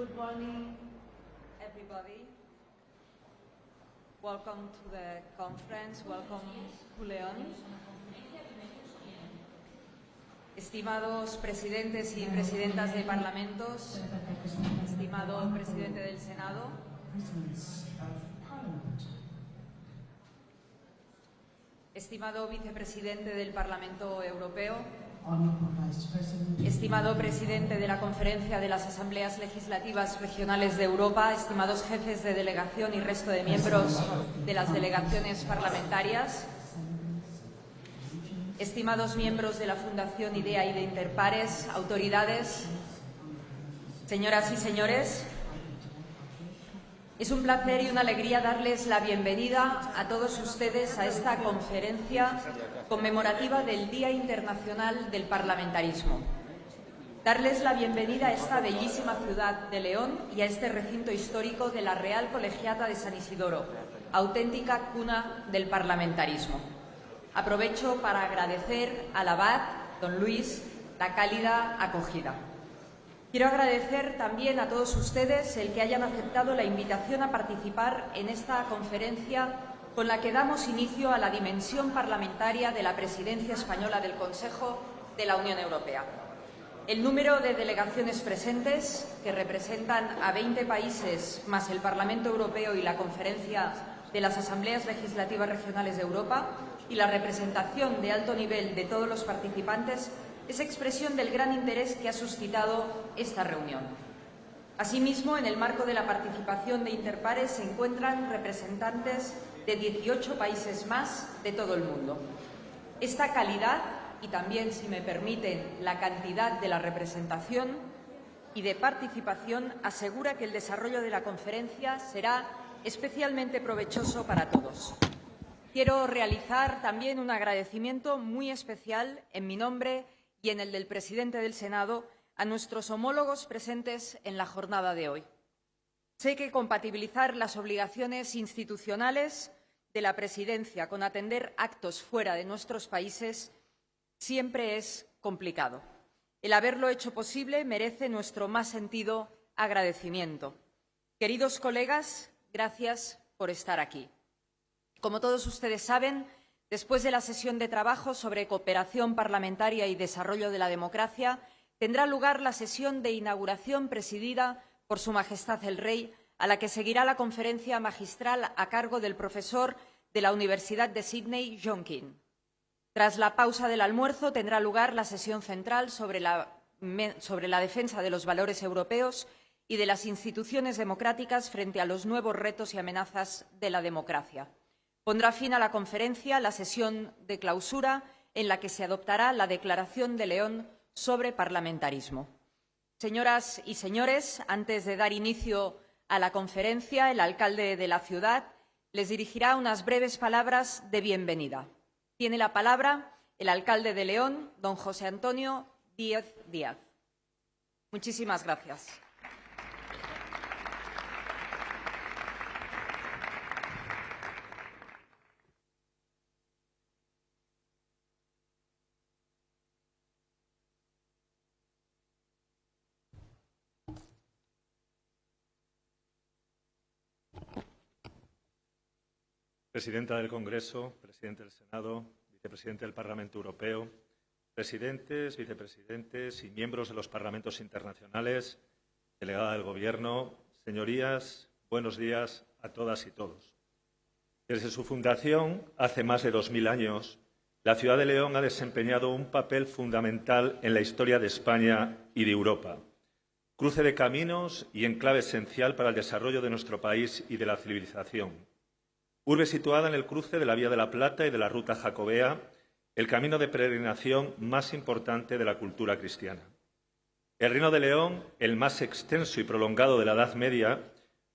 Good morning, everybody. Welcome to the conference. Welcome to León. Estimados presidentes y presidentas de parlamentos, estimado presidente del Senado, estimado vicepresidente del Parlamento Europeo, estimado presidente de la Conferencia de las Asambleas Legislativas Regionales de Europa, estimados jefes de delegación y resto de miembros de las delegaciones parlamentarias, estimados miembros de la Fundación IDEA y de Interpares, autoridades, señoras y señores, es un placer y una alegría darles la bienvenida a todos ustedes a esta conferencia conmemorativa del Día Internacional del Parlamentarismo. Darles la bienvenida a esta bellísima ciudad de León y a este recinto histórico de la Real Colegiata de San Isidoro, auténtica cuna del parlamentarismo. Aprovecho para agradecer al abad, don Luis, la cálida acogida. Quiero agradecer también a todos ustedes el que hayan aceptado la invitación a participar en esta conferencia con la que damos inicio a la dimensión parlamentaria de la Presidencia española del Consejo de la Unión Europea. El número de delegaciones presentes, que representan a 20 países más el Parlamento Europeo y la Conferencia de las Asambleas Legislativas Regionales de Europa, y la representación de alto nivel de todos los participantes, es expresión del gran interés que ha suscitado esta reunión. Asimismo, en el marco de la participación de Interpares se encuentran representantes de 18 países más de todo el mundo. Esta calidad y también, si me permiten, la cantidad de la representación y de participación asegura que el desarrollo de la conferencia será especialmente provechoso para todos. Quiero realizar también un agradecimiento muy especial en mi nombre y en el del presidente del Senado a nuestros homólogos presentes en la jornada de hoy. Sé que compatibilizar las obligaciones institucionales de la presidencia con atender actos fuera de nuestros países siempre es complicado. El haberlo hecho posible merece nuestro más sentido agradecimiento. Queridos colegas, gracias por estar aquí. Como todos ustedes saben, después de la sesión de trabajo sobre cooperación parlamentaria y desarrollo de la democracia, tendrá lugar la sesión de inauguración presidida por Su Majestad el Rey, a la que seguirá la conferencia magistral a cargo del profesor de la Universidad de Sídney, John King. Tras la pausa del almuerzo tendrá lugar la sesión central sobre la defensa de los valores europeos y de las instituciones democráticas frente a los nuevos retos y amenazas de la democracia. Pondrá fin a la conferencia la sesión de clausura en la que se adoptará la Declaración de León sobre parlamentarismo. Señoras y señores, antes de dar inicio a la conferencia, el alcalde de la ciudad les dirigirá unas breves palabras de bienvenida. Tiene la palabra el alcalde de León, don José Antonio Díaz Díaz. Muchísimas gracias. Presidenta del Congreso, presidente del Senado, vicepresidente del Parlamento Europeo, presidentes, vicepresidentes y miembros de los parlamentos internacionales, delegada del Gobierno, señorías, buenos días a todas y todos. Desde su fundación, hace más de 2000 años, la ciudad de León ha desempeñado un papel fundamental en la historia de España y de Europa. Cruce de caminos y enclave esencial para el desarrollo de nuestro país y de la civilización. Urbe situada en el cruce de la Vía de la Plata y de la Ruta Jacobea, el camino de peregrinación más importante de la cultura cristiana. El Reino de León, el más extenso y prolongado de la Edad Media,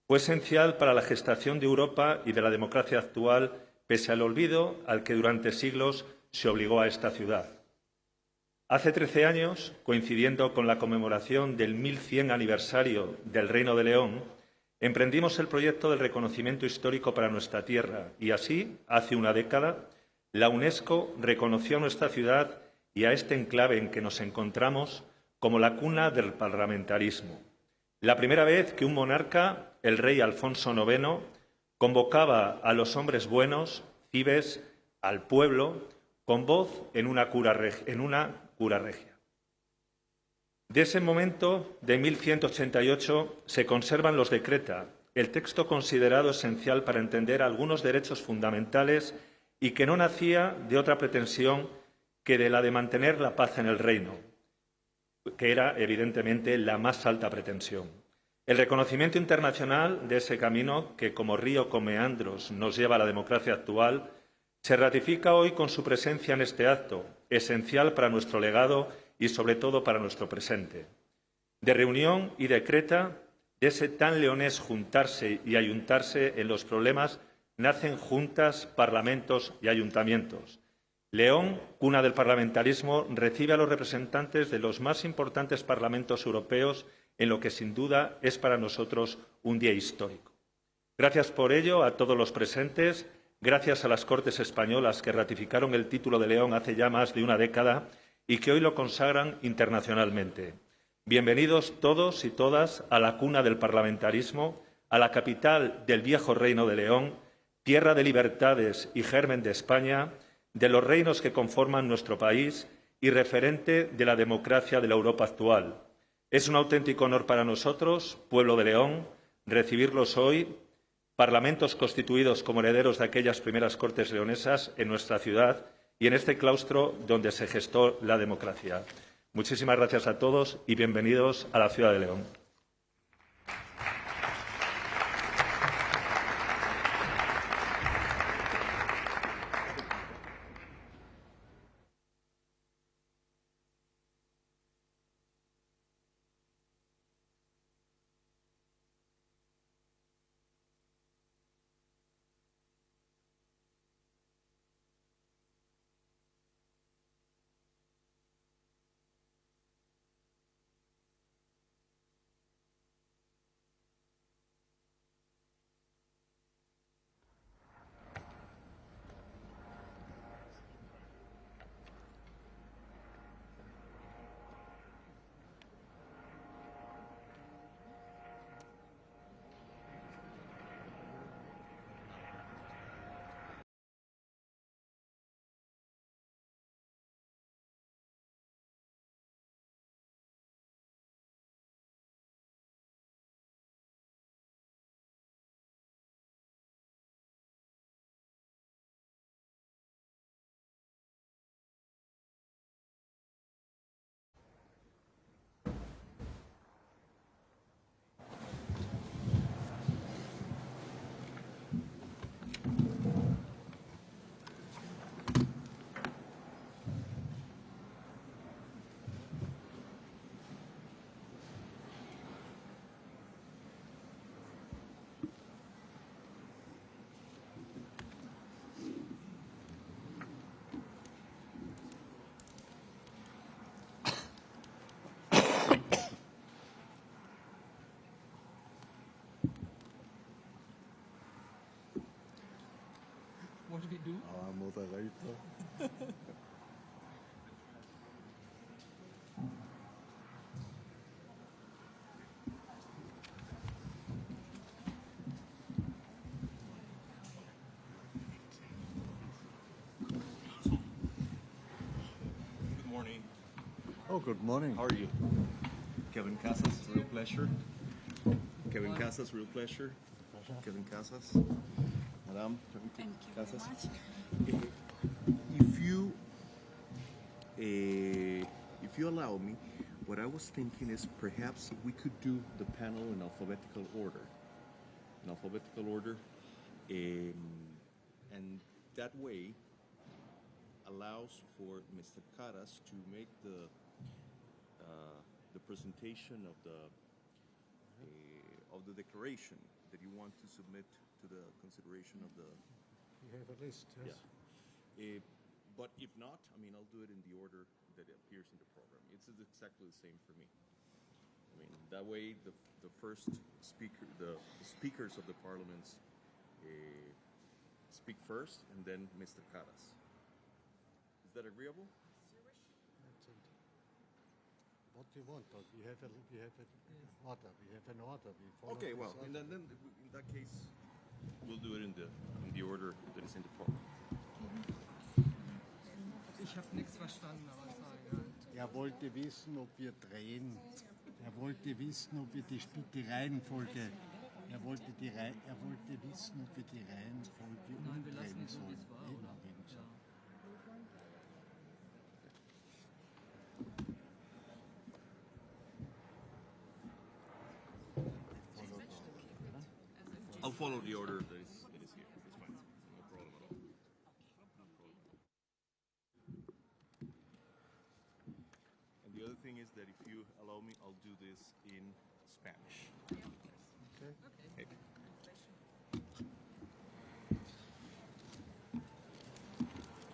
fue esencial para la gestación de Europa y de la democracia actual, pese al olvido al que durante siglos se obligó a esta ciudad. Hace 13 años, coincidiendo con la conmemoración del 1100 aniversario del Reino de León, emprendimos el proyecto del reconocimiento histórico para nuestra tierra y así, hace una década, la UNESCO reconoció a nuestra ciudad y a este enclave en que nos encontramos como la cuna del parlamentarismo, La primera vez que un monarca, el rey Alfonso IX, convocaba a los hombres buenos, cibes, al pueblo, con voz en una cura regia. De ese momento, de 1188, se conservan los decreta, el texto considerado esencial para entender algunos derechos fundamentales y que no nacía de otra pretensión que de la de mantener la paz en el reino, que era, evidentemente, la más alta pretensión. El reconocimiento internacional de ese camino, que como río con meandros nos lleva a la democracia actual, se ratifica hoy con su presencia en este acto, esencial para nuestro legado y, sobre todo, para nuestro presente. De reunión y decreta, de ese tan leonés juntarse y ayuntarse en los problemas, nacen juntas, parlamentos y ayuntamientos. León, cuna del parlamentarismo, recibe a los representantes de los más importantes parlamentos europeos en lo que sin duda es para nosotros un día histórico. Gracias por ello a todos los presentes, gracias a las Cortes españolas que ratificaron el título de León hace ya más de una década y que hoy lo consagran internacionalmente. Bienvenidos todos y todas a la cuna del parlamentarismo, a la capital del viejo reino de León, tierra de libertades y germen de España, de los reinos que conforman nuestro país y referente de la democracia de la Europa actual. Es un auténtico honor para nosotros, pueblo de León, recibirlos hoy, parlamentos constituidos como herederos de aquellas primeras Cortes leonesas en nuestra ciudad y en este claustro donde se gestó la democracia. Muchísimas gracias a todos y bienvenidos a la ciudad de León. What did we do? Good morning. Oh, good morning. How are you? Kevin Casas, real pleasure. Kevin Casas, real pleasure. Kevin Casas. Madam, Kevin Casas. If you allow me, what I was thinking is perhaps we could do the panel in alphabetical order. And that way allows for Mr. Caras to make the presentation of the declaration that you want to submit to the consideration of the. You have a list, yes? Yeah. But if not, I mean, I'll do it in the order that it appears in the program. It's exactly the same for me. I mean, that way the first speaker, the speakers of the parliaments speak first, and then Mr. Caras. Is that agreeable? What you want, but we have an order. We have an order. We follow Okay, this well, order. then in that case, we'll do it in the order that is in the program. Ich habe nichts verstanden, aber es war egal. Er wollte wissen, ob wir drehen. Er wollte wissen, ob wir die Reihenfolge. Er wollte wissen, ob wir die Reihenfolge Nein, wir lassen umdrehen es so, wie sollen. es war, Eben, oder? eben so. Ja. I'll follow the order that is here. It's fine. No problem at all. No problem. And the other thing is that if you allow me, I'll do this in Spanish. Okay. Okay.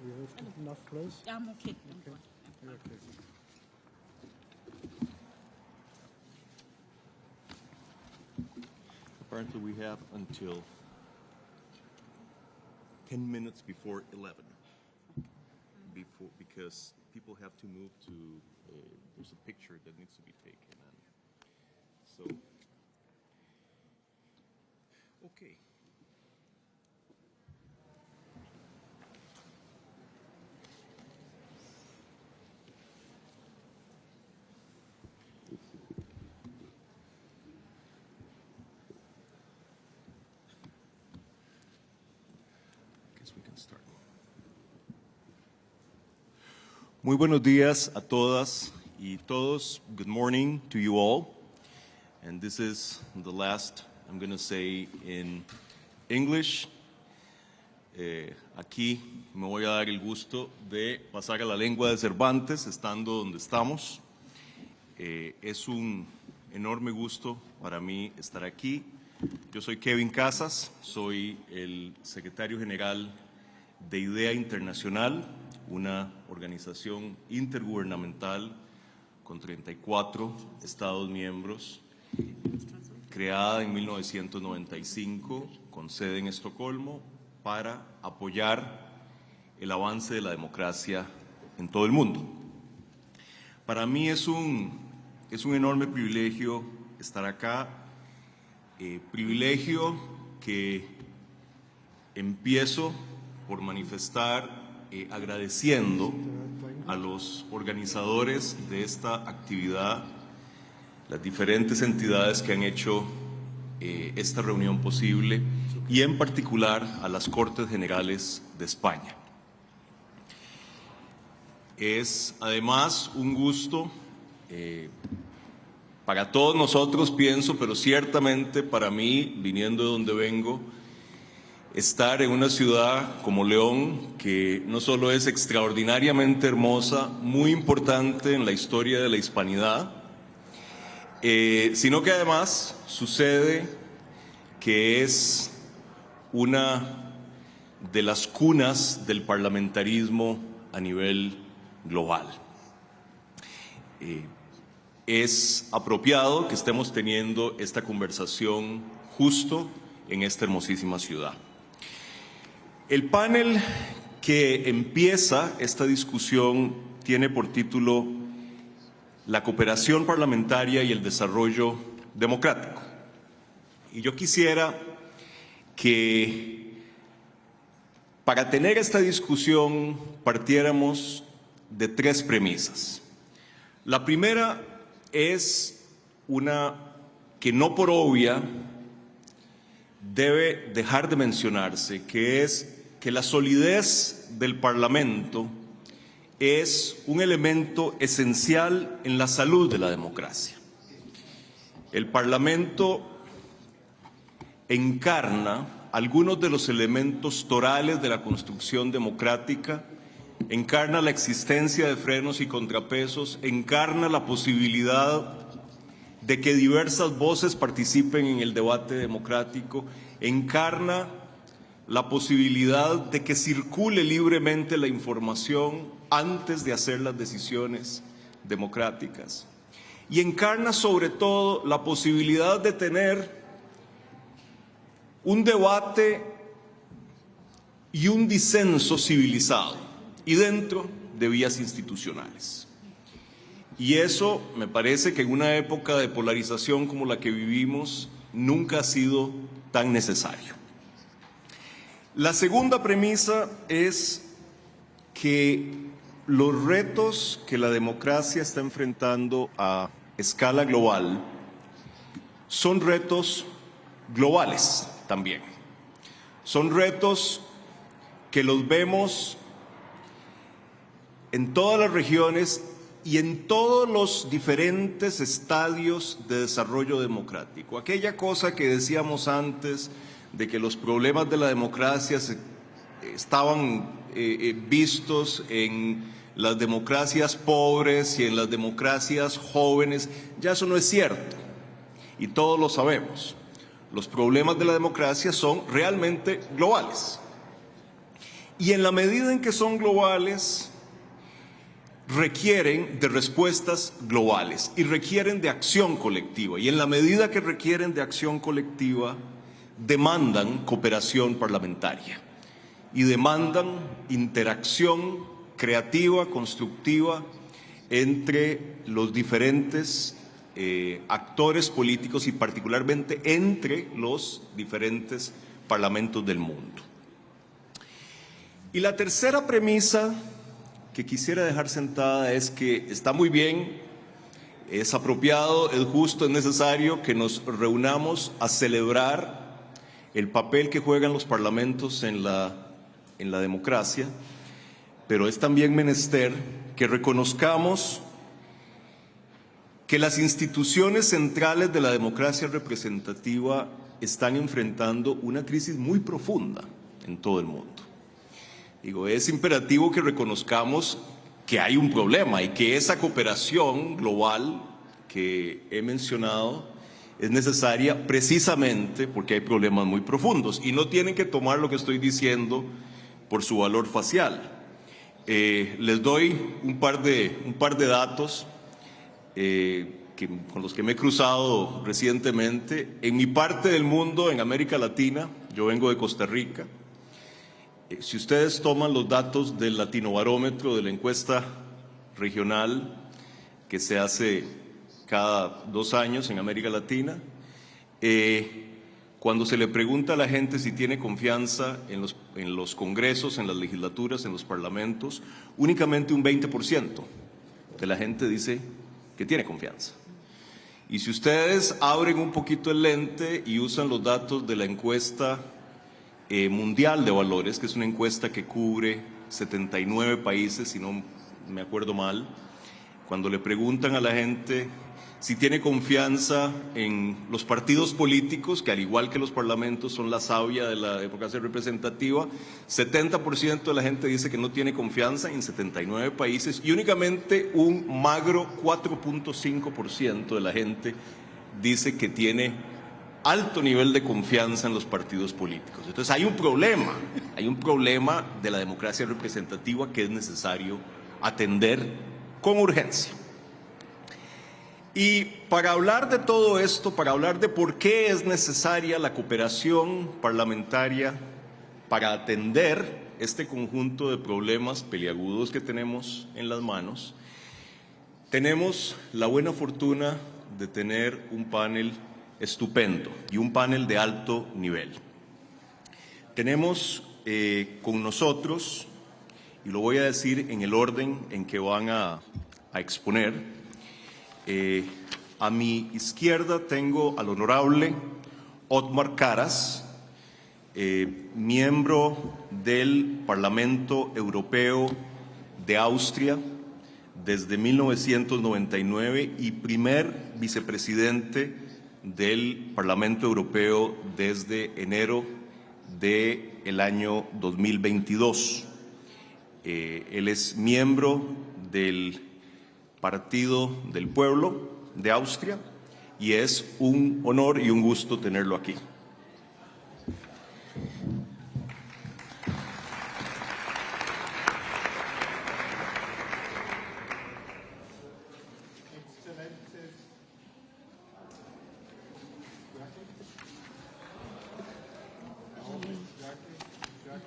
Do you have enough place? Yeah, I'm okay. Okay. Apparently we have until 10 minutes before 11. Because people have to move to, there's a picture that needs to be taken. And so, okay. Muy buenos días a todas y todos. Good morning to you all. And this is the last, I'm going to say in English. Aquí me voy a dar el gusto de pasar a la lengua de Cervantes, estando donde estamos. Es un enorme gusto para mí estar aquí. Yo soy Kevin Casas, soy el secretario general de IDEA Internacional, una organización intergubernamental con 34 Estados miembros, creada en 1995 con sede en Estocolmo para apoyar el avance de la democracia en todo el mundo. Para mí es un enorme privilegio estar acá, privilegio que empiezo por manifestar agradeciendo a los organizadores de esta actividad, las diferentes entidades que han hecho esta reunión posible y en particular a las Cortes Generales de España. Es además un gusto para todos nosotros, pienso, pero ciertamente para mí, viniendo de donde vengo, estar en una ciudad como León, que no solo es extraordinariamente hermosa, muy importante en la historia de la hispanidad, sino que además sucede que es una de las cunas del parlamentarismo a nivel global. Es apropiado que estemos teniendo esta conversación justo en esta hermosísima ciudad. El panel que empieza esta discusión tiene por título La cooperación parlamentaria y el desarrollo democrático. Y yo quisiera que para tener esta discusión partiéramos de tres premisas. La primera es una que no por obvia debe dejar de mencionarse, que es que la solidez del Parlamento es un elemento esencial en la salud de la democracia. El Parlamento encarna algunos de los elementos torales de la construcción democrática, encarna la existencia de frenos y contrapesos, encarna la posibilidad de que diversas voces participen en el debate democrático, encarna la posibilidad de que circule libremente la información antes de hacer las decisiones democráticas. Y encarna sobre todo la posibilidad de tener un debate y un disenso civilizado y dentro de vías institucionales. Y eso me parece que en una época de polarización como la que vivimos nunca ha sido tan necesario. La segunda premisa es que los retos que la democracia está enfrentando a escala global son retos globales también. Son retos que los vemos en todas las regiones y en todos los diferentes estadios de desarrollo democrático. Aquella cosa que decíamos antes de que los problemas de la democracia estaban vistos en las democracias pobres y en las democracias jóvenes, ya eso no es cierto, y todos lo sabemos. Los problemas de la democracia son realmente globales. Y en la medida en que son globales, requieren de respuestas globales y requieren de acción colectiva. Y en la medida que requieren de acción colectiva, demandan cooperación parlamentaria y demandan interacción creativa, constructiva entre los diferentes actores políticos y particularmente entre los diferentes parlamentos del mundo. Y la tercera premisa que quisiera dejar sentada es que está muy bien, es apropiado, es justo, es necesario que nos reunamos a celebrar el papel que juegan los parlamentos en la democracia, pero es también menester que reconozcamos que las instituciones centrales de la democracia representativa están enfrentando una crisis muy profunda en todo el mundo. Digo, es imperativo que reconozcamos que hay un problema y que esa cooperación global que he mencionado es necesaria precisamente porque hay problemas muy profundos y no tienen que tomar lo que estoy diciendo por su valor facial. Les doy un par de datos con los que me he cruzado recientemente. En mi parte del mundo, en América Latina, yo vengo de Costa Rica. Si ustedes toman los datos del Latinobarómetro, de la encuesta regional que se hace cada 2 años en América Latina, cuando se le pregunta a la gente si tiene confianza en los congresos, en las legislaturas, en los parlamentos, únicamente un 20% de la gente dice que tiene confianza. Y si ustedes abren un poquito el lente y usan los datos de la encuesta mundial de valores, que es una encuesta que cubre 79 países, si no me acuerdo mal, cuando le preguntan a la gente si tiene confianza en los partidos políticos, que al igual que los parlamentos son la savia de la democracia representativa, 70% de la gente dice que no tiene confianza en 79 países y únicamente un magro 4.5% de la gente dice que tiene alto nivel de confianza en los partidos políticos. Entonces hay un problema de la democracia representativa que es necesario atender con urgencia. Y para hablar de todo esto, para hablar de por qué es necesaria la cooperación parlamentaria para atender este conjunto de problemas peliagudos que tenemos en las manos, tenemos la buena fortuna de tener un panel estupendo y un panel de alto nivel. Tenemos con nosotros, y lo voy a decir en el orden en que van a exponer, a mi izquierda tengo al honorable Othmar Karas, miembro del Parlamento Europeo de Austria desde 1999 y primer vicepresidente del Parlamento Europeo desde enero del año 2022. Él es miembro del Partido del Pueblo de Austria y es un honor y un gusto tenerlo aquí.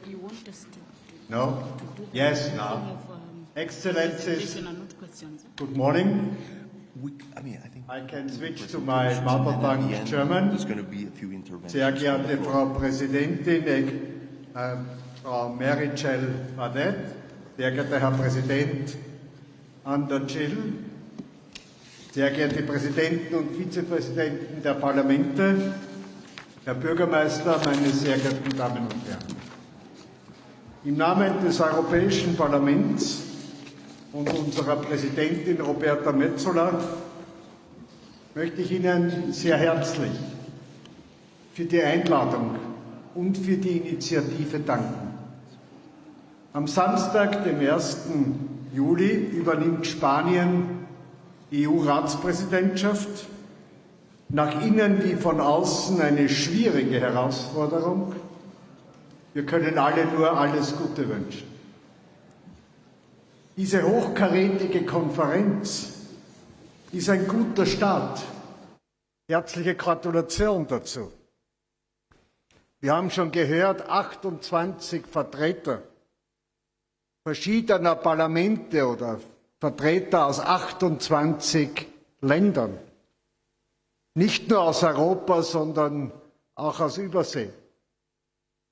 You want us to No? do the Yes, thing no. of Excellencies, good morning. I can switch to my mother tongue German. Sehr geehrte Frau Präsidentin, Frau Marichel Fadet, sehr geehrter Herr Präsident Andergil, sehr geehrte Präsidenten und Vizepräsidenten der Parlamente, Herr Bürgermeister, meine sehr geehrten Damen und Herren. Im Namen des Europäischen Parlaments und unserer Präsidentin Roberta Metsola möchte ich Ihnen sehr herzlich für die Einladung und für die Initiative danken. Am Samstag, dem 1. Juli, übernimmt Spanien die EU-Ratspräsidentschaft. Nach innen wie von außen eine schwierige Herausforderung. Wir können alle nur alles Gute wünschen. Diese hochkarätige Konferenz ist ein guter Start. Herzliche Gratulation dazu. Wir haben schon gehört, 28 Vertreter verschiedener Parlamente oder Vertreter aus 28 Ländern, nicht nur aus Europa, sondern auch aus Übersee,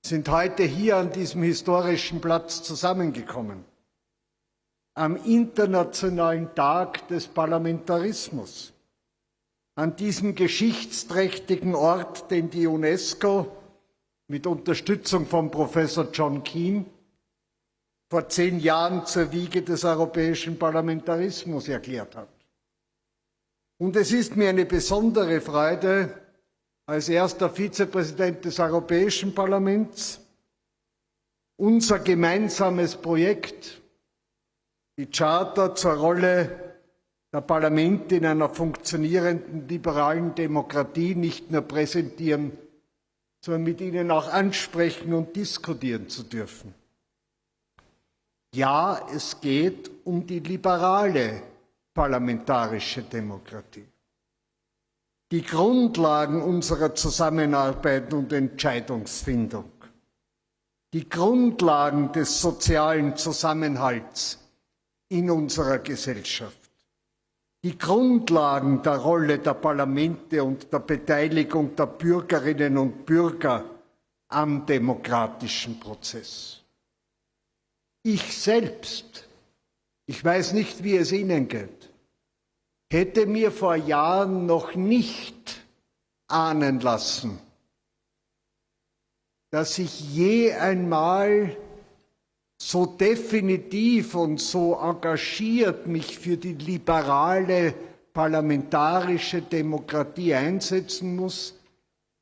sind heute hier an diesem historischen Platz zusammengekommen. Am Internationalen Tag des Parlamentarismus, an diesem geschichtsträchtigen Ort, den die UNESCO mit Unterstützung von Professor John Keane vor 10 Jahren zur Wiege des europäischen Parlamentarismus erklärt hat. Und es ist mir eine besondere Freude, als erster Vizepräsident des Europäischen Parlaments unser gemeinsames Projekt, die Charta zur Rolle der Parlamente in einer funktionierenden liberalen Demokratie nicht nur präsentieren, sondern mit Ihnen auch ansprechen und diskutieren zu dürfen. Ja, es geht um die liberale parlamentarische Demokratie. Die Grundlagen unserer Zusammenarbeit und Entscheidungsfindung, die Grundlagen des sozialen Zusammenhalts in unserer Gesellschaft, die Grundlagen der Rolle der Parlamente und der Beteiligung der Bürgerinnen und Bürger am demokratischen Prozess. Ich selbst, ich weiß nicht, wie es Ihnen geht, hätte mir vor Jahren noch nicht ahnen lassen, dass ich je einmal so definitiv und so engagiert mich für die liberale parlamentarische Demokratie einsetzen muss,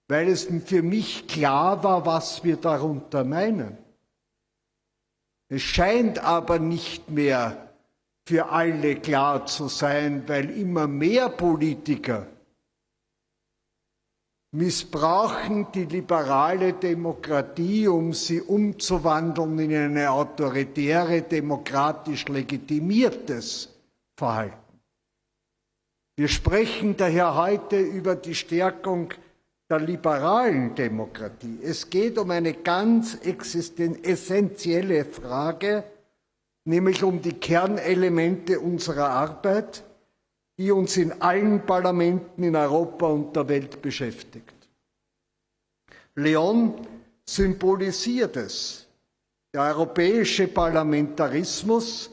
weil es für mich klar war, was wir darunter meinen. Es scheint aber nicht mehr für alle klar zu sein, weil immer mehr Politiker missbrauchen die liberale Demokratie, um sie umzuwandeln in eine autoritäre, demokratisch legitimiertes Verhalten. Wir sprechen daher heute über die Stärkung der liberalen Demokratie. Es geht um eine ganz essentielle Frage, nämlich um die Kernelemente unserer Arbeit, die uns in allen Parlamenten in Europa und der Welt beschäftigt. León symbolisiert es. Der europäische Parlamentarismus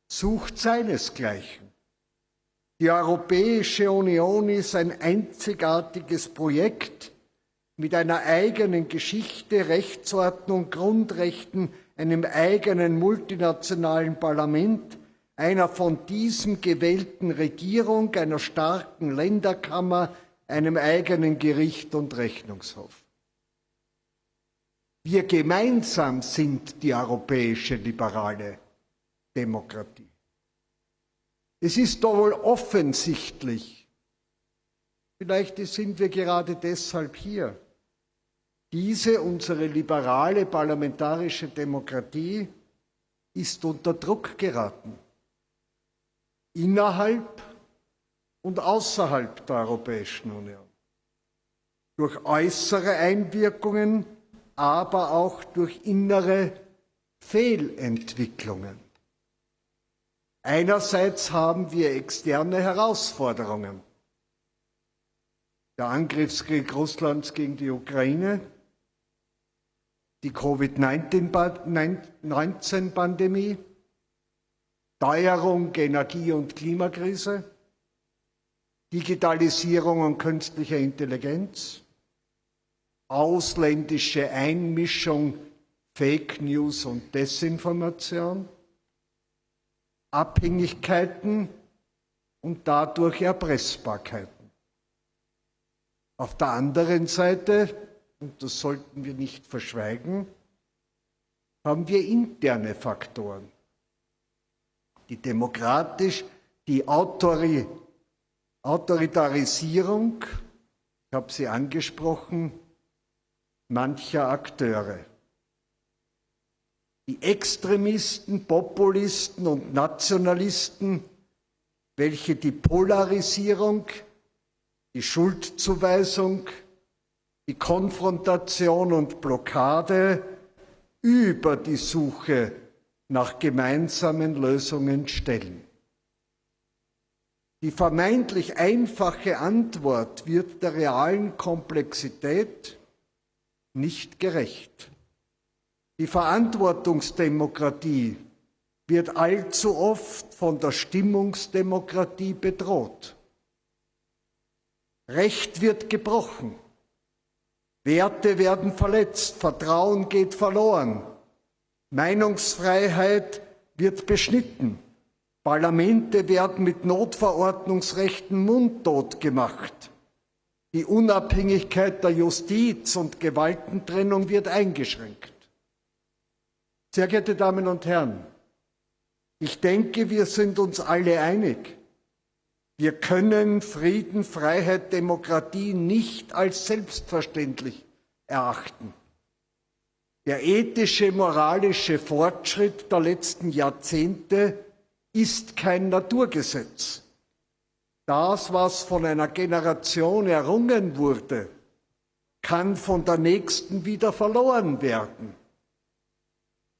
sucht seinesgleichen. Die Europäische Union ist ein einzigartiges Projekt mit einer eigenen Geschichte, Rechtsordnung, Grundrechten, einem eigenen multinationalen Parlament, einer von diesem gewählten Regierung, einer starken Länderkammer, einem eigenen Gericht und Rechnungshof. Wir gemeinsam sind die europäische liberale Demokratie. Es ist doch wohl offensichtlich, vielleicht sind wir gerade deshalb hier, diese, unsere liberale parlamentarische Demokratie, ist unter Druck geraten. Innerhalb und außerhalb der Europäischen Union. Durch äußere Einwirkungen, aber auch durch innere Fehlentwicklungen. Einerseits haben wir externe Herausforderungen. Der Angriffskrieg Russlands gegen die Ukraine, die Covid-19-Pandemie, Teuerung, Energie- und Klimakrise, Digitalisierung und künstliche Intelligenz, ausländische Einmischung, Fake News und Desinformation, Abhängigkeiten und dadurch Erpressbarkeiten. Auf der anderen Seite, und das sollten wir nicht verschweigen, haben wir interne Faktoren, die Autoritarisierung, ich habe sie angesprochen, mancher Akteure. Die Extremisten, Populisten und Nationalisten, welche die Polarisierung, die Schuldzuweisung, die Konfrontation und Blockade über die Suche nach gemeinsamen Lösungen stellen. Die vermeintlich einfache Antwort wird der realen Komplexität nicht gerecht. Die Verantwortungsdemokratie wird allzu oft von der Stimmungsdemokratie bedroht. Recht wird gebrochen, Werte werden verletzt, Vertrauen geht verloren, Meinungsfreiheit wird beschnitten, Parlamente werden mit Notverordnungsrechten mundtot gemacht, die Unabhängigkeit der Justiz und Gewaltentrennung wird eingeschränkt. Sehr geehrte Damen und Herren, ich denke, wir sind uns alle einig. Wir können Frieden, Freiheit, Demokratie nicht als selbstverständlich erachten. Der ethische, moralische Fortschritt der letzten Jahrzehnte ist kein Naturgesetz. Das, was von einer Generation errungen wurde, kann von der nächsten wieder verloren werden.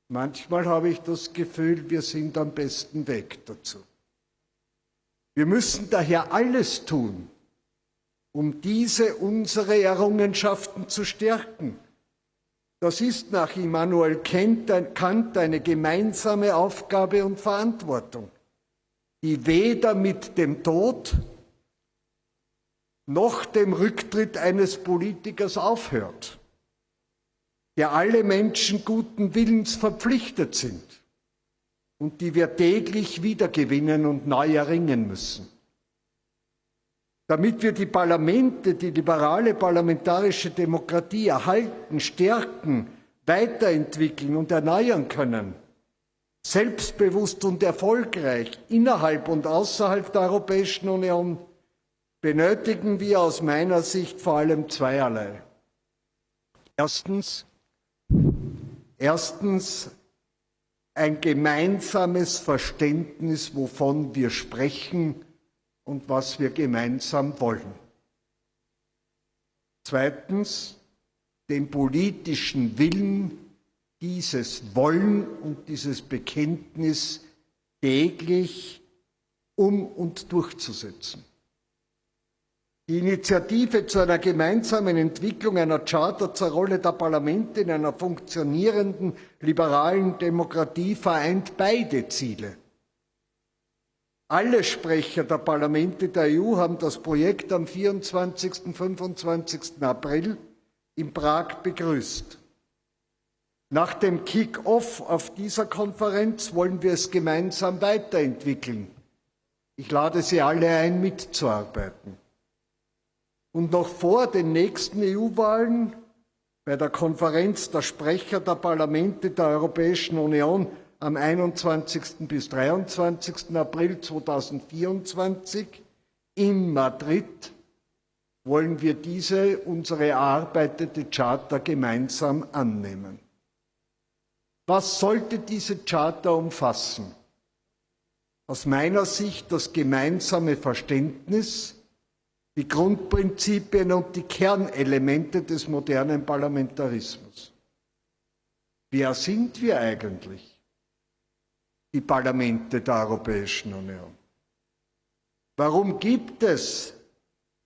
Manchmal habe ich das Gefühl, wir sind am besten Weg dazu. Wir müssen daher alles tun, um diese unsere Errungenschaften zu stärken. Das ist nach Immanuel Kant eine gemeinsame Aufgabe und Verantwortung, die weder mit dem Tod noch dem Rücktritt eines Politikers aufhört, der alle Menschen guten Willens verpflichtet sind und die wir täglich wiedergewinnen und neu erringen müssen. Damit wir die Parlamente, die liberale parlamentarische Demokratie erhalten, stärken, weiterentwickeln und erneuern können, selbstbewusst und erfolgreich innerhalb und außerhalb der Europäischen Union, benötigen wir aus meiner Sicht vor allem zweierlei. Erstens ein gemeinsames Verständnis, wovon wir sprechen und was wir gemeinsam wollen. Zweitens, den politischen Willen, dieses Wollen und dieses Bekenntnis täglich und durchzusetzen. Die Initiative zu einer gemeinsamen Entwicklung einer Charta zur Rolle der Parlamente in einer funktionierenden liberalen Demokratie vereint beide Ziele. Alle Sprecher der Parlamente der EU haben das Projekt am 24. und 25. April in Prag begrüßt. Nach dem Kick-off auf dieser Konferenz wollen wir es gemeinsam weiterentwickeln. Ich lade Sie alle ein, mitzuarbeiten. Und noch vor den nächsten EU-Wahlen, bei der Konferenz der Sprecher der Parlamente der Europäischen Union am 21. bis 23. April 2024 in Madrid, wollen wir diese unsere erarbeitete Charta gemeinsam annehmen. Was sollte diese Charta umfassen? Aus meiner Sicht das gemeinsame Verständnis, die Grundprinzipien und die Kernelemente des modernen Parlamentarismus. Wer sind wir eigentlich? die Parlamente der Europäischen Union? Warum gibt es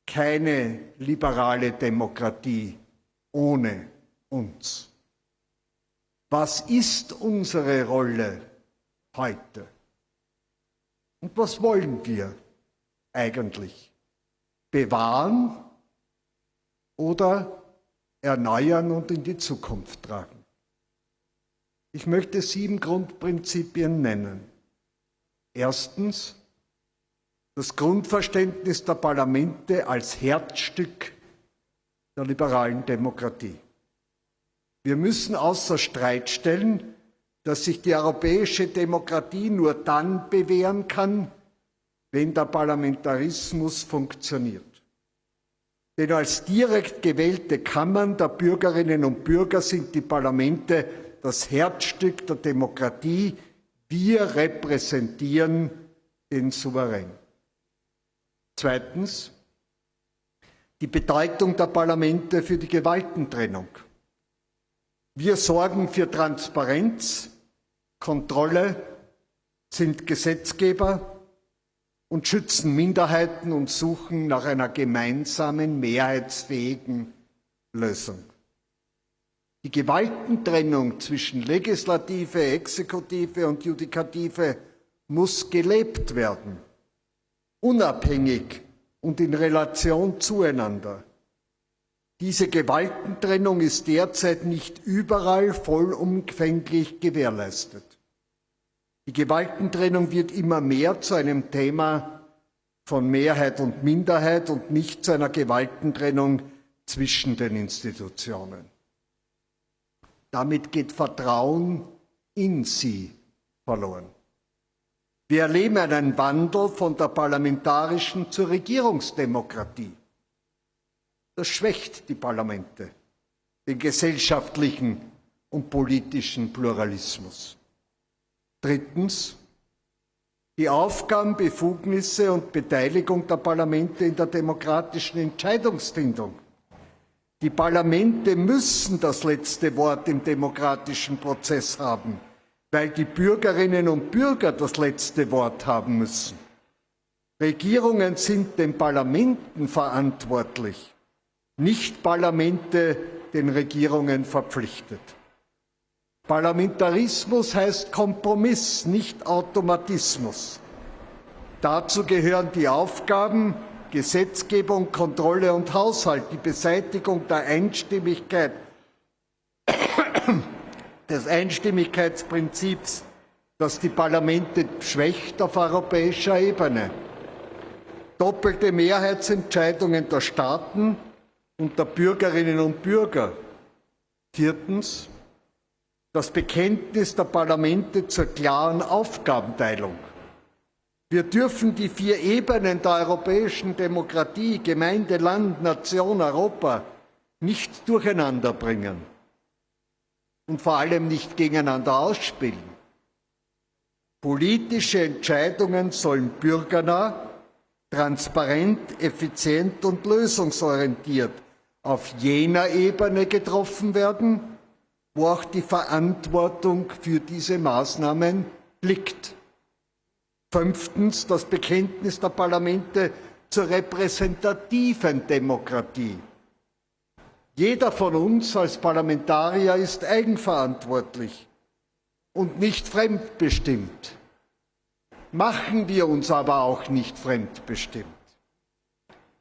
keine liberale Demokratie ohne uns? Was ist unsere Rolle heute? Und was wollen wir eigentlich? Bewahren oder erneuern und in die Zukunft tragen? Ich möchte 7 Grundprinzipien nennen. Erstens, das Grundverständnis der Parlamente als Herzstück der liberalen Demokratie. Wir müssen außer Streit stellen, dass sich die europäische Demokratie nur dann bewähren kann, wenn der Parlamentarismus funktioniert. Denn als direkt gewählte Kammern der Bürgerinnen und Bürger sind die Parlamente das Herzstück der Demokratie. Wir repräsentieren den Souverän. Zweitens, die Bedeutung der Parlamente für die Gewaltentrennung. Wir sorgen für Transparenz, Kontrolle, sind Gesetzgeber und schützen Minderheiten und suchen nach einer gemeinsamen, mehrheitsfähigen Lösung. Die Gewaltentrennung zwischen Legislative, Exekutive und Judikative muss gelebt werden, unabhängig und in Relation zueinander. Diese Gewaltentrennung ist derzeit nicht überall vollumfänglich gewährleistet. Die Gewaltentrennung wird immer mehr zu einem Thema von Mehrheit und Minderheit und nicht zu einer Gewaltentrennung zwischen den Institutionen. Damit geht Vertrauen in sie verloren. Wir erleben einen Wandel von der parlamentarischen zur Regierungsdemokratie. Das schwächt die Parlamente, den gesellschaftlichen und politischen Pluralismus. Drittens, die Aufgaben, Befugnisse und Beteiligung der Parlamente in der demokratischen Entscheidungsfindung. Die Parlamente müssen das letzte Wort im demokratischen Prozess haben, weil die Bürgerinnen und Bürger das letzte Wort haben müssen. Regierungen sind den Parlamenten verantwortlich, nicht Parlamente den Regierungen verpflichtet. Parlamentarismus heißt Kompromiss, nicht Automatismus. Dazu gehören die Aufgaben Gesetzgebung, Kontrolle und Haushalt, die Beseitigung der Einstimmigkeit, des Einstimmigkeitsprinzips, das die Parlamente schwächt auf europäischer Ebene, doppelte Mehrheitsentscheidungen der Staaten und der Bürgerinnen und Bürger. Viertens, das Bekenntnis der Parlamente zur klaren Aufgabenteilung. Wir dürfen die 4 Ebenen der europäischen Demokratie, Gemeinde, Land, Nation, Europa, nicht durcheinanderbringen und vor allem nicht gegeneinander ausspielen. Politische Entscheidungen sollen bürgernah, transparent, effizient und lösungsorientiert auf jener Ebene getroffen werden, wo auch die Verantwortung für diese Maßnahmen liegt. Fünftens, das Bekenntnis der Parlamente zur repräsentativen Demokratie. Jeder von uns als Parlamentarier ist eigenverantwortlich und nicht fremdbestimmt. Machen wir uns aber auch nicht fremdbestimmt.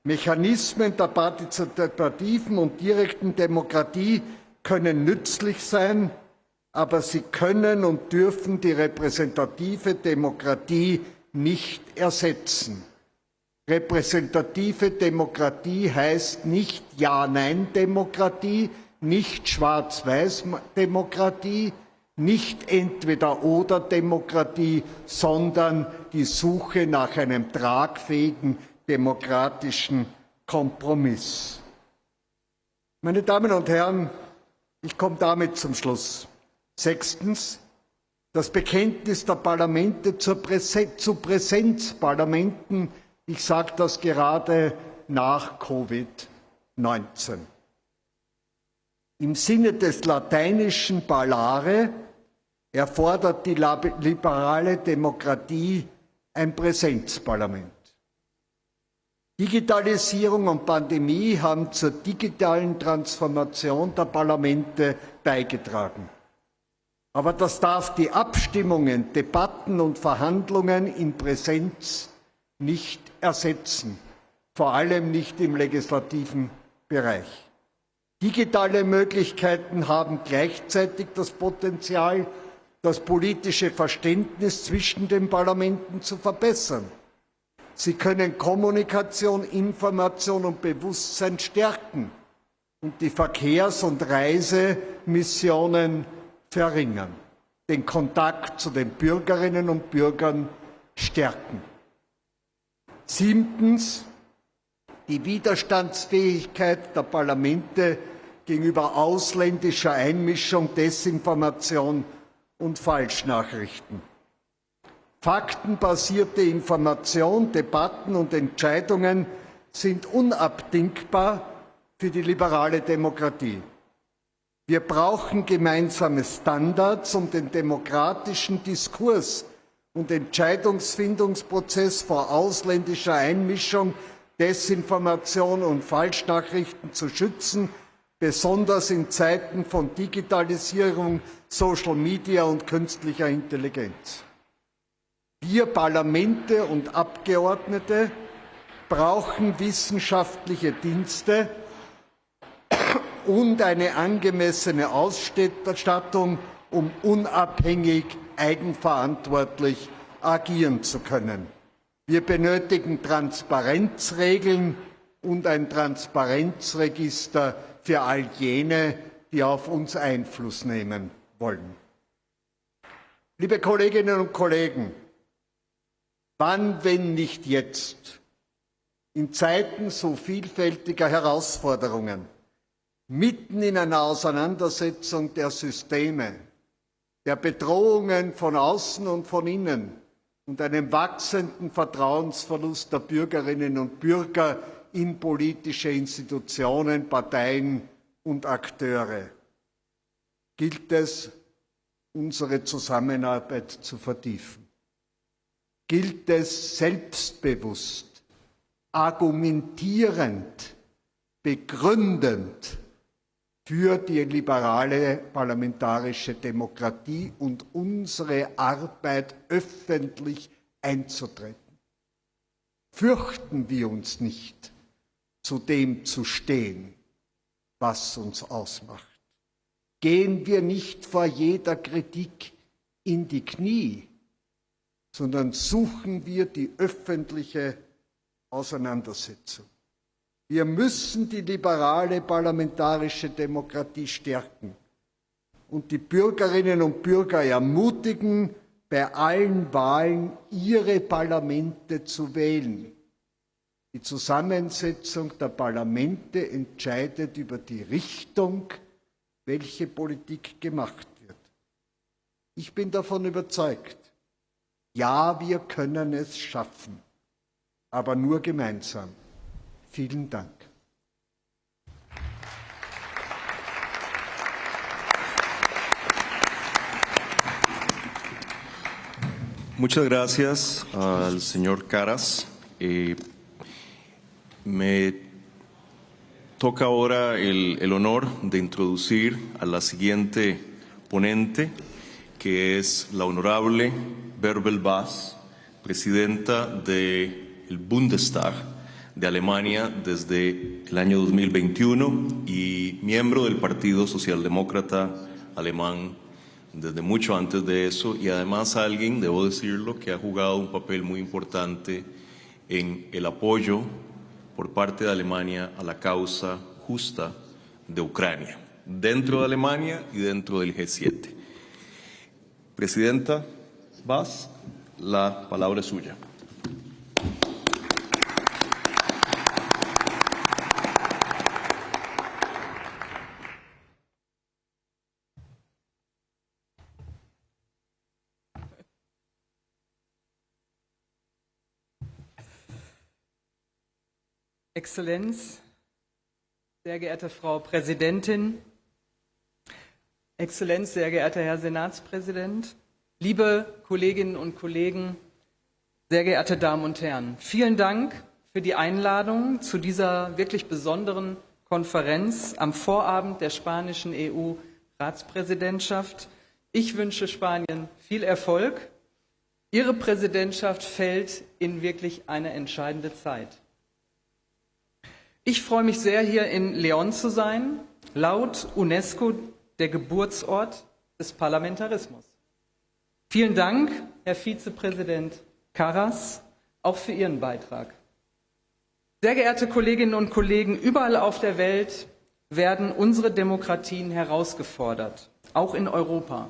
Mechanismen der partizipativen und direkten Demokratie können nützlich sein, aber sie können und dürfen die repräsentative Demokratie nicht ersetzen. Repräsentative Demokratie heißt nicht Ja-Nein-Demokratie, nicht Schwarz-Weiß-Demokratie, nicht Entweder-oder-Demokratie, sondern die Suche nach einem tragfähigen demokratischen Kompromiss. Meine Damen und Herren, ich komme damit zum Schluss. Sechstens, das Bekenntnis der Parlamente zu Präsenzparlamenten. Ich sage das gerade nach Covid-19. Im Sinne des lateinischen Parlare, erfordert die liberale Demokratie ein Präsenzparlament. Digitalisierung und Pandemie haben zur digitalen Transformation der Parlamente beigetragen. Aber das darf die Abstimmungen, Debatten und Verhandlungen in Präsenz nicht ersetzen, vor allem nicht im legislativen Bereich. Digitale Möglichkeiten haben gleichzeitig das Potenzial, das politische Verständnis zwischen den Parlamenten zu verbessern. Sie können Kommunikation, Information und Bewusstsein stärken und die Verkehrs- und Reisemissionen verringern, den Kontakt zu den Bürgerinnen und Bürgern stärken. 7. Die Widerstandsfähigkeit der Parlamente gegenüber ausländischer Einmischung, Desinformation und Falschnachrichten. Faktenbasierte Information, Debatten und Entscheidungen sind unabdingbar für die liberale Demokratie. Wir brauchen gemeinsame Standards, um den demokratischen Diskurs und Entscheidungsfindungsprozess vor ausländischer Einmischung, Desinformation und Falschnachrichten zu schützen, besonders in Zeiten von Digitalisierung, Social Media und künstlicher Intelligenz. Wir Parlamente und Abgeordnete brauchen wissenschaftliche Dienste und eine angemessene Ausstattung, um unabhängig, eigenverantwortlich agieren zu können. Wir benötigen Transparenzregeln und ein Transparenzregister für all jene, die auf uns Einfluss nehmen wollen. Liebe Kolleginnen und Kollegen, wann, wenn nicht jetzt, in Zeiten so vielfältiger Herausforderungen, mitten in einer Auseinandersetzung der Systeme, der Bedrohungen von außen und von innen und einem wachsenden Vertrauensverlust der Bürgerinnen und Bürger in politische Institutionen, Parteien und Akteure, gilt es, unsere Zusammenarbeit zu vertiefen. Gilt es, selbstbewusst, argumentierend, begründend für die liberale parlamentarische Demokratie und unsere Arbeit öffentlich einzutreten. Fürchten wir uns nicht, zu dem zu stehen, was uns ausmacht. Gehen wir nicht vor jeder Kritik in die Knie, sondern suchen wir die öffentliche Auseinandersetzung. Wir müssen die liberale parlamentarische Demokratie stärken und die Bürgerinnen und Bürger ermutigen, bei allen Wahlen ihre Parlamente zu wählen. Die Zusammensetzung der Parlamente entscheidet über die Richtung, welche Politik gemacht wird. Ich bin davon überzeugt, ja, wir können es schaffen, aber nur gemeinsam. Vielen Dank. Muchas gracias al señor Caras. Me toca ahora el honor de introducir a la siguiente ponente, que es la honorable Bärbel Bas, presidenta del Bundestag de Alemania desde el año 2021 y miembro del Partido Socialdemócrata Alemán desde mucho antes de eso, y además alguien, debo decirlo, que ha jugado un papel muy importante en el apoyo por parte de Alemania a la causa justa de Ucrania, dentro de Alemania y dentro del G7. Presidenta Bas, la palabra es suya. Exzellenz, sehr geehrte Frau Präsidentin, Exzellenz, sehr geehrter Herr Senatspräsident, liebe Kolleginnen und Kollegen, sehr geehrte Damen und Herren, vielen Dank für die Einladung zu dieser wirklich besonderen Konferenz am Vorabend der spanischen EU-Ratspräsidentschaft. Ich wünsche Spanien viel Erfolg. Ihre Präsidentschaft fällt in wirklich eine entscheidende Zeit. Ich freue mich sehr, hier in León zu sein, laut UNESCO der Geburtsort des Parlamentarismus. Vielen Dank, Herr Vizepräsident Karas, auch für Ihren Beitrag. Sehr geehrte Kolleginnen und Kollegen, überall auf der Welt werden unsere Demokratien herausgefordert, auch in Europa.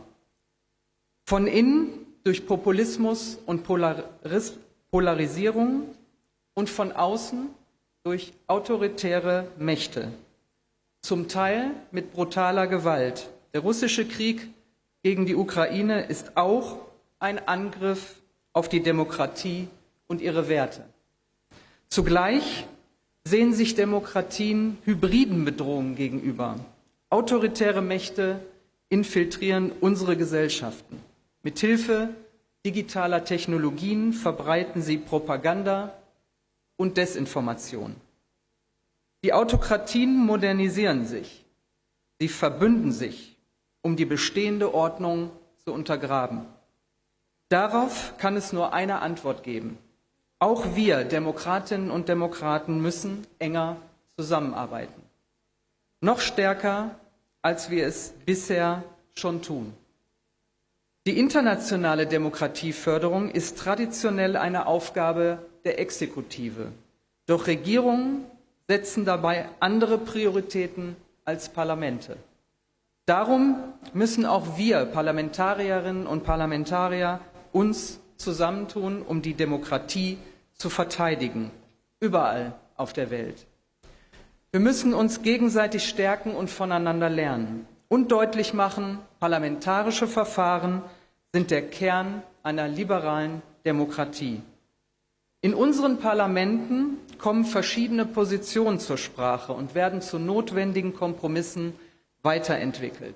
Von innen durch Populismus und Polarisierung und von außen durch autoritäre Mächte, zum Teil mit brutaler Gewalt. Der russische Krieg gegen die Ukraine ist auch ein Angriff auf die Demokratie und ihre Werte. Zugleich sehen sich Demokratien hybriden Bedrohungen gegenüber. Autoritäre Mächte infiltrieren unsere Gesellschaften. Mithilfe digitaler Technologien verbreiten sie Propaganda und Desinformation. Die Autokratien modernisieren sich. Sie verbünden sich, um die bestehende Ordnung zu untergraben. Darauf kann es nur eine Antwort geben. Auch wir, Demokratinnen und Demokraten, müssen enger zusammenarbeiten. Noch stärker, als wir es bisher schon tun. Die internationale Demokratieförderung ist traditionell eine Aufgabe der Exekutive. Doch Regierungen setzen dabei andere Prioritäten als Parlamente. Darum müssen auch wir Parlamentarierinnen und Parlamentarier uns zusammentun, um die Demokratie zu verteidigen, überall auf der Welt. Wir müssen uns gegenseitig stärken und voneinander lernen und deutlich machen, parlamentarische Verfahren sind der Kern einer liberalen Demokratie. In unseren Parlamenten kommen verschiedene Positionen zur Sprache und werden zu notwendigen Kompromissen weiterentwickelt.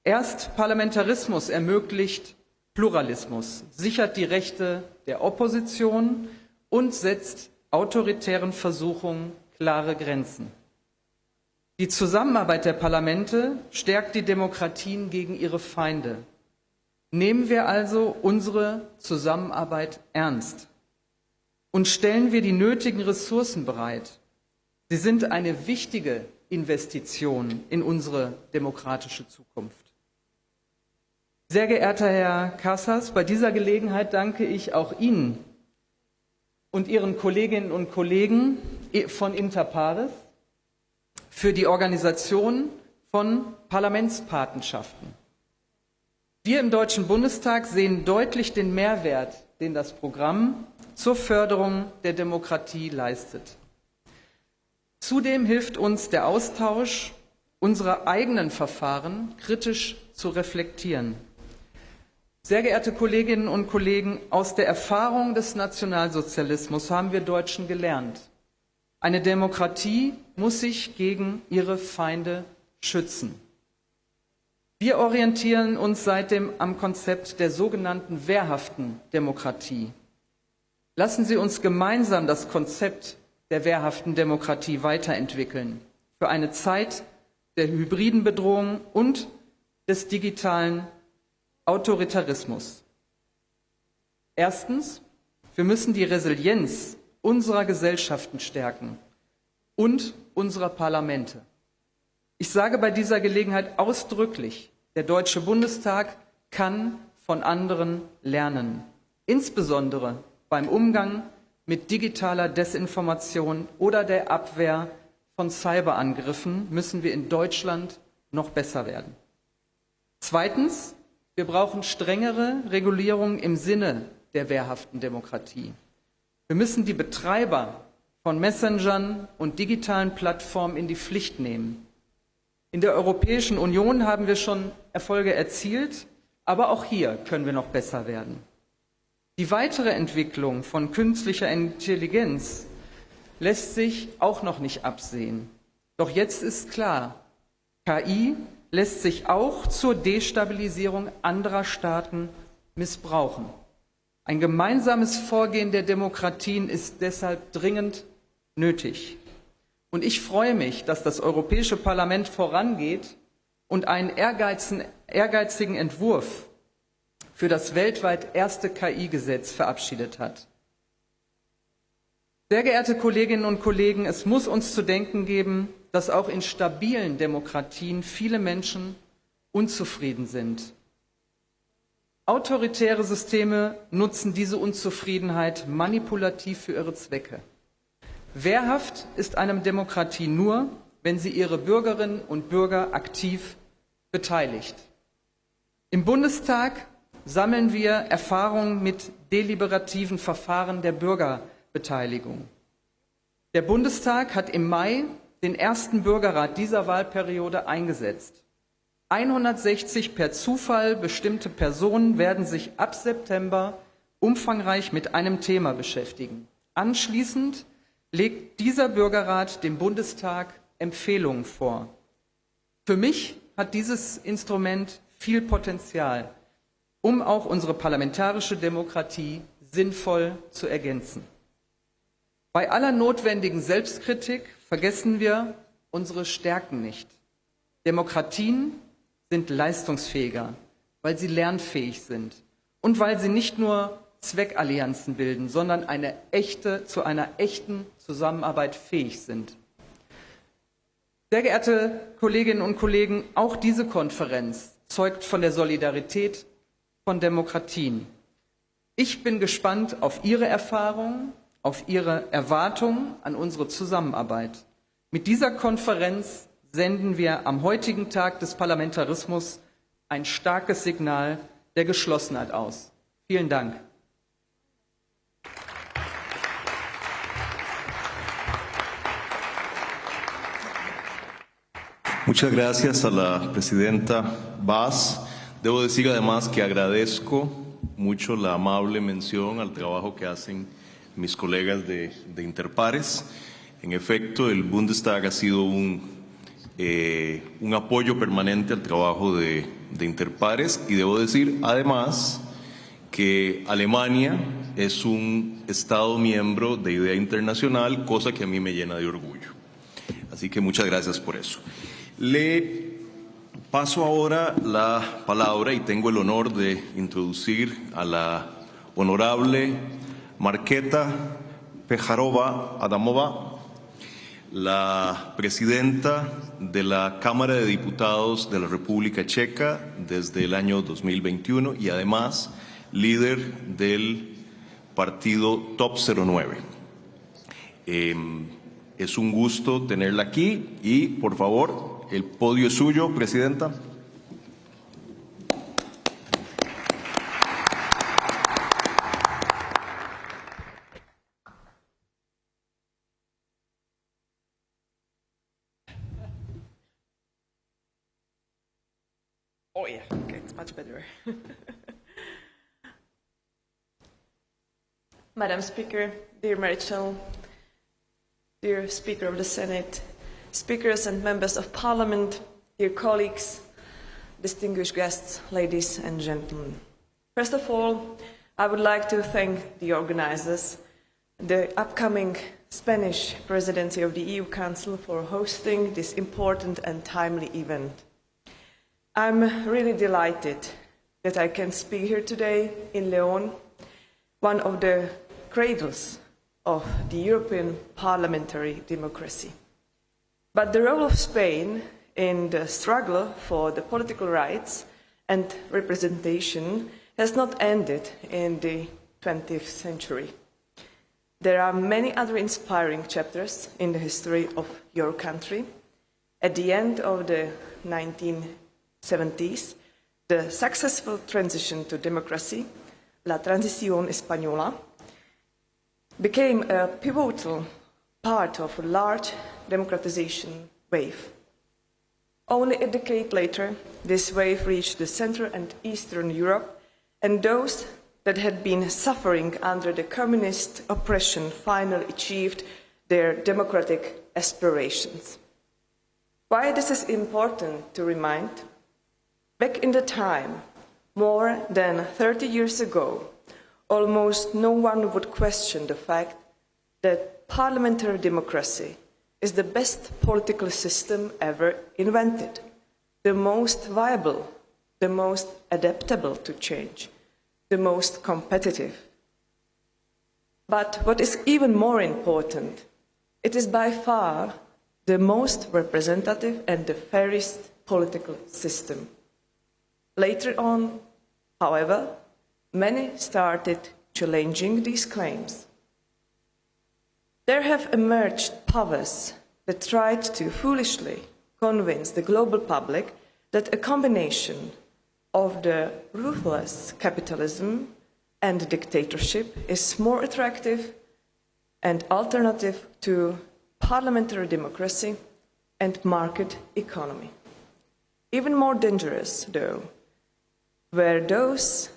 Erst Parlamentarismus ermöglicht Pluralismus, sichert die Rechte der Opposition und setzt autoritären Versuchungen klare Grenzen. Die Zusammenarbeit der Parlamente stärkt die Demokratien gegen ihre Feinde. Nehmen wir also unsere Zusammenarbeit ernst und stellen wir die nötigen Ressourcen bereit. Sie sind eine wichtige Investition in unsere demokratische Zukunft. Sehr geehrter Herr Casas, bei dieser Gelegenheit danke ich auch Ihnen und Ihren Kolleginnen und Kollegen von Inter Pares für die Organisation von Parlamentspatenschaften. Wir im Deutschen Bundestag sehen deutlich den Mehrwert, den das Programm zur Förderung der Demokratie leistet. Zudem hilft uns der Austausch unserer eigenen Verfahren kritisch zu reflektieren. Sehr geehrte Kolleginnen und Kollegen, aus der Erfahrung des Nationalsozialismus haben wir Deutschen gelernt. Eine Demokratie muss sich gegen ihre Feinde schützen. Wir orientieren uns seitdem am Konzept der sogenannten wehrhaften Demokratie. Lassen Sie uns gemeinsam das Konzept der wehrhaften Demokratie weiterentwickeln für eine Zeit der hybriden Bedrohung und des digitalen Autoritarismus. Erstens, wir müssen die Resilienz unserer Gesellschaften stärken und unserer Parlamente. Ich sage bei dieser Gelegenheit ausdrücklich, der Deutsche Bundestag kann von anderen lernen, insbesondere beim Umgang mit digitaler Desinformation oder der Abwehr von Cyberangriffen müssen wir in Deutschland noch besser werden. Zweitens, wir brauchen strengere Regulierung im Sinne der wehrhaften Demokratie. Wir müssen die Betreiber von Messengern und digitalen Plattformen in die Pflicht nehmen. In der Europäischen Union haben wir schon Erfolge erzielt, aber auch hier können wir noch besser werden. Die weitere Entwicklung von künstlicher Intelligenz lässt sich auch noch nicht absehen. Doch jetzt ist klar, KI lässt sich auch zur Destabilisierung anderer Staaten missbrauchen. Ein gemeinsames Vorgehen der Demokratien ist deshalb dringend nötig. Und ich freue mich, dass das Europäische Parlament vorangeht und einen ehrgeizigen Entwurf für das weltweit erste KI-Gesetz verabschiedet hat. Sehr geehrte Kolleginnen und Kollegen, es muss uns zu denken geben, dass auch in stabilen Demokratien viele Menschen unzufrieden sind. Autoritäre Systeme nutzen diese Unzufriedenheit manipulativ für ihre Zwecke. Wehrhaft ist eine Demokratie nur, wenn sie ihre Bürgerinnen und Bürger aktiv beteiligt. Im Bundestag sammeln wir Erfahrungen mit deliberativen Verfahren der Bürgerbeteiligung. Der Bundestag hat im Mai den ersten Bürgerrat dieser Wahlperiode eingesetzt. 160 per Zufall bestimmte Personen werden sich ab September umfangreich mit einem Thema beschäftigen. Anschließend legt dieser Bürgerrat dem Bundestag Empfehlungen vor. Für mich hat dieses Instrument viel Potenzial, um auch unsere parlamentarische Demokratie sinnvoll zu ergänzen. Bei aller notwendigen Selbstkritik vergessen wir unsere Stärken nicht. Demokratien sind leistungsfähiger, weil sie lernfähig sind und weil sie nicht nur Zweckallianzen bilden, sondern zu einer echten Zusammenarbeit fähig sind. Sehr geehrte Kolleginnen und Kollegen, auch diese Konferenz zeugt von der Solidarität von Demokratien. Ich bin gespannt auf Ihre Erfahrungen, auf Ihre Erwartungen an unsere Zusammenarbeit. Mit dieser Konferenz senden wir am heutigen Tag des Parlamentarismus ein starkes Signal der Geschlossenheit aus. Vielen Dank. Muchas gracias a la presidenta Vaz. Debo decir además que agradezco mucho la amable mención al trabajo que hacen mis colegas de Interpares. En efecto, el Bundestag ha sido un apoyo permanente al trabajo de Interpares, y debo decir además que Alemania es un Estado miembro de Idea Internacional, cosa que a mí me llena de orgullo. Así que muchas gracias por eso. Le paso ahora la palabra y tengo el honor de introducir a la honorable Markéta Pejarova-Adamova, la presidenta de la Cámara de Diputados de la República Checa desde el año 2021 y además líder del partido Top 09. Es un gusto tenerla aquí y, por favor, el podio es suyo, presidenta. Oh yeah, okay, it's much better. Madam Speaker, dear Marichal, dear Speaker of the Senate, speakers and members of Parliament, dear colleagues, distinguished guests, ladies and gentlemen. First of all, I would like to thank the organizers, the upcoming Spanish Presidency of the EU Council, for hosting this important and timely event. I'm really delighted that I can speak here today in León, one of the cradles of the European parliamentary democracy. But the role of Spain in the struggle for the political rights and representation has not ended in the 20th century. There are many other inspiring chapters in the history of your country. At the end of the 1970s, the successful transition to democracy, la transición española, became a pivotal part of a large democratization wave. Only a decade later, this wave reached the Central and Eastern Europe, and those that had been suffering under the communist oppression finally achieved their democratic aspirations. Why this is important to remind? Back in the time, more than 30 years ago, almost no one would question the fact that parliamentary democracy is the best political system ever invented, the most viable, the most adaptable to change, the most competitive. But what is even more important, it is by far the most representative and the fairest political system. Later on, however, many started challenging these claims. There have emerged powers that tried to foolishly convince the global public that a combination of the ruthless capitalism and dictatorship is more attractive and alternative to parliamentary democracy and market economy. Even more dangerous, though, were those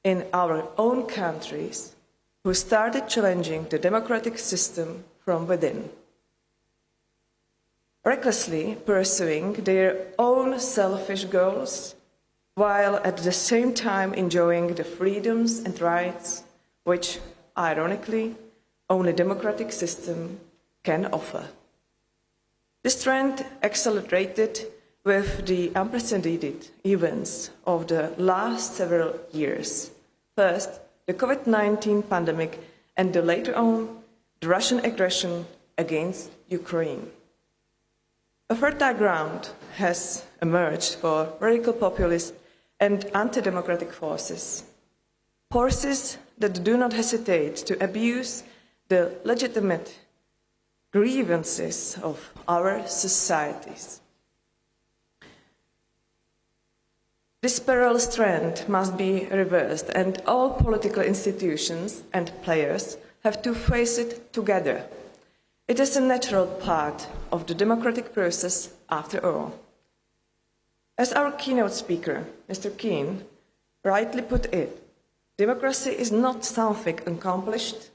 in our own countries who started challenging the democratic system from within, recklessly pursuing their own selfish goals, while at the same time enjoying the freedoms and rights which, ironically, only democratic system can offer. This trend accelerated with the unprecedented events of the last several years. First, the COVID-19 pandemic, and later on, the Russian aggression against Ukraine. A fertile ground has emerged for radical populist and anti-democratic forces that do not hesitate to abuse the legitimate grievances of our societies. This perilous trend must be reversed, and all political institutions and players have to face it together. It is a natural part of the democratic process, after all. As our keynote speaker, Mr. Keane, rightly put it, democracy is not something accomplished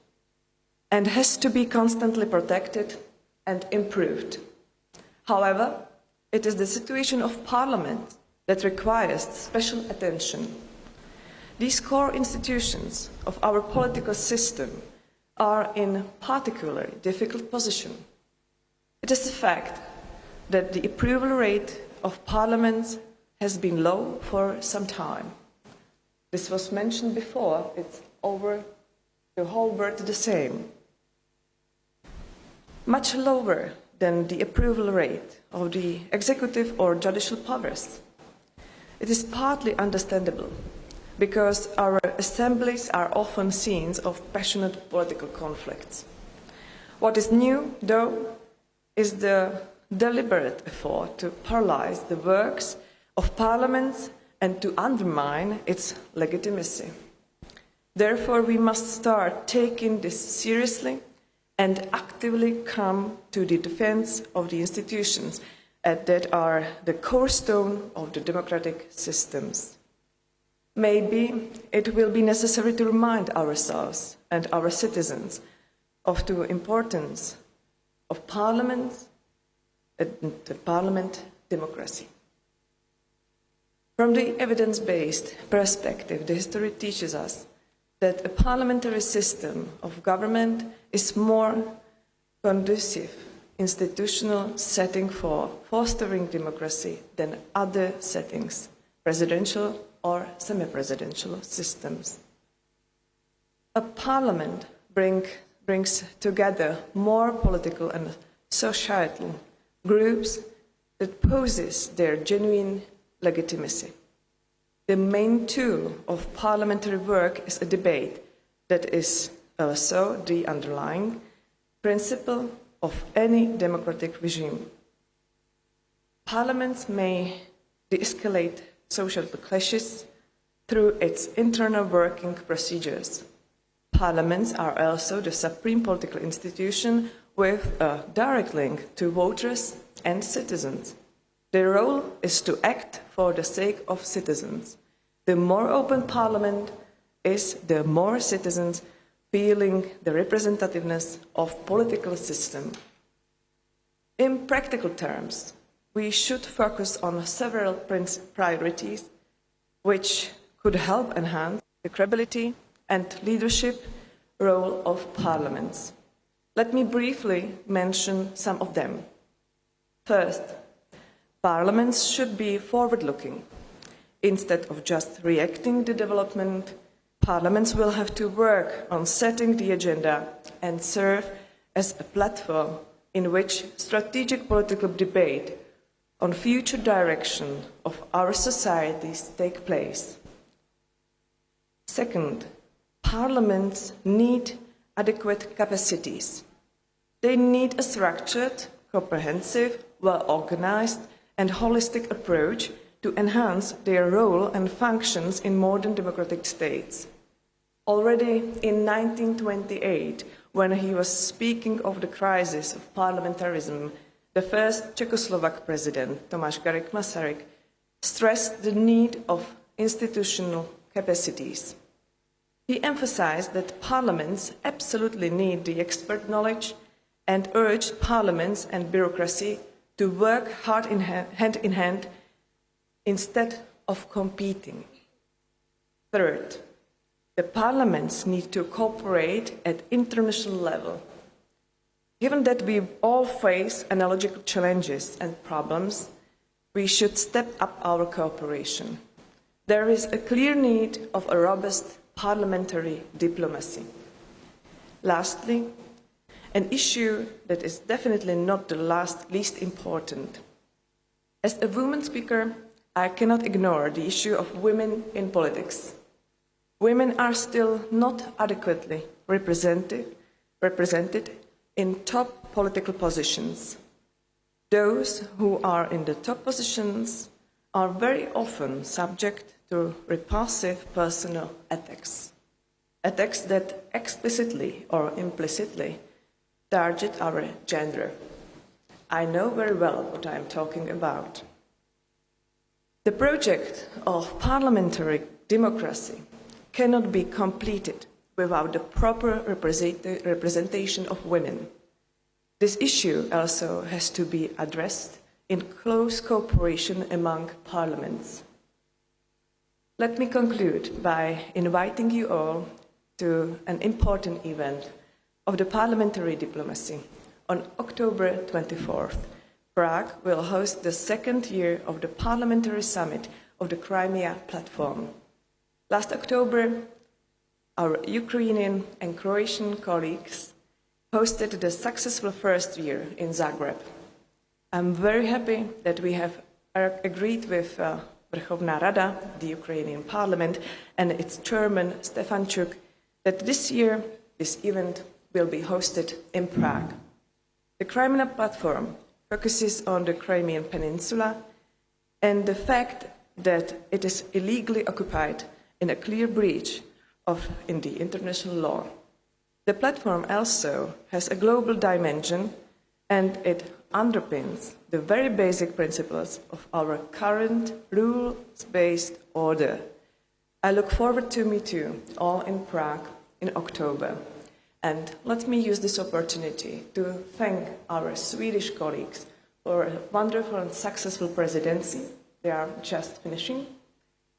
and has to be constantly protected and improved. However, it is the situation of Parliament that requires special attention. These core institutions of our political system are in a particularly difficult position. It is a fact that the approval rate of Parliament has been low for some time. This was mentioned before, it's over the whole world the same. Much lower than the approval rate of the executive or judicial powers. It is partly understandable, because our assemblies are often scenes of passionate political conflicts. What is new, though, is the deliberate effort to paralyze the works of Parliament and to undermine its legitimacy. Therefore, we must start taking this seriously and actively come to the defense of the institutions that are the cornerstone of the democratic systems. Maybe it will be necessary to remind ourselves and our citizens of the importance of Parliament and the Parliament democracy. From the evidence-based perspective, the history teaches us that a parliamentary system of government is more conducive institutional setting for fostering democracy than other settings, presidential or semi-presidential systems. A parliament brings together more political and societal groups that possess their genuine legitimacy. The main tool of parliamentary work is a debate that is also the underlying principle of any democratic regime. Parliaments may de-escalate social clashes through its internal working procedures. Parliaments are also the supreme political institution with a direct link to voters and citizens. Their role is to act for the sake of citizens. The more open Parliament is, the more citizens feeling the representativeness of political system. In practical terms, we should focus on several priorities which could help enhance the credibility and leadership role of parliaments. Let me briefly mention some of them. First, parliaments should be forward-looking. Instead of just reacting to development, parliaments will have to work on setting the agenda and serve as a platform in which strategic political debate on future direction of our societies take place. Second, parliaments need adequate capacities. They need a structured, comprehensive, well-organized and holistic approach to enhance their role and functions in modern democratic states. Already in 1928, when he was speaking of the crisis of parliamentarism, the first Czechoslovak president, Tomáš Garrigue Masaryk, stressed the need of institutional capacities. He emphasized that parliaments absolutely need the expert knowledge and urged parliaments and bureaucracy to work hand in hand instead of competing. Third, the parliaments need to cooperate at international level. Given that we all face analogical challenges and problems, we should step up our cooperation. There is a clear need of a robust parliamentary diplomacy. Lastly, an issue that is definitely not the least important. As a woman speaker, I cannot ignore the issue of women in politics. Women are still not adequately represented in top political positions. Those who are in the top positions are very often subject to repulsive personal attacks, attacks that explicitly or implicitly target our gender. I know very well what I am talking about. The project of parliamentary democracy cannot be completed without the proper representation of women. This issue also has to be addressed in close cooperation among parliaments. Let me conclude by inviting you all to an important event of the parliamentary diplomacy. On October 24th, Prague will host the second year of the Parliamentary Summit of the Crimea Platform. Last October, our Ukrainian and Croatian colleagues hosted the successful first year in Zagreb. I'm very happy that we have agreed with Verkhovna Rada, the Ukrainian Parliament, and its chairman, Stefanchuk, that this year this event will be hosted in Prague. The Crimea Platform focuses on the Crimean Peninsula and the fact that it is illegally occupied in a clear breach in the international law. The platform also has a global dimension and it underpins the very basic principles of our current rules-based order. I look forward to meet you all in Prague in October. And let me use this opportunity to thank our Swedish colleagues for a wonderful and successful presidency. They are just finishing.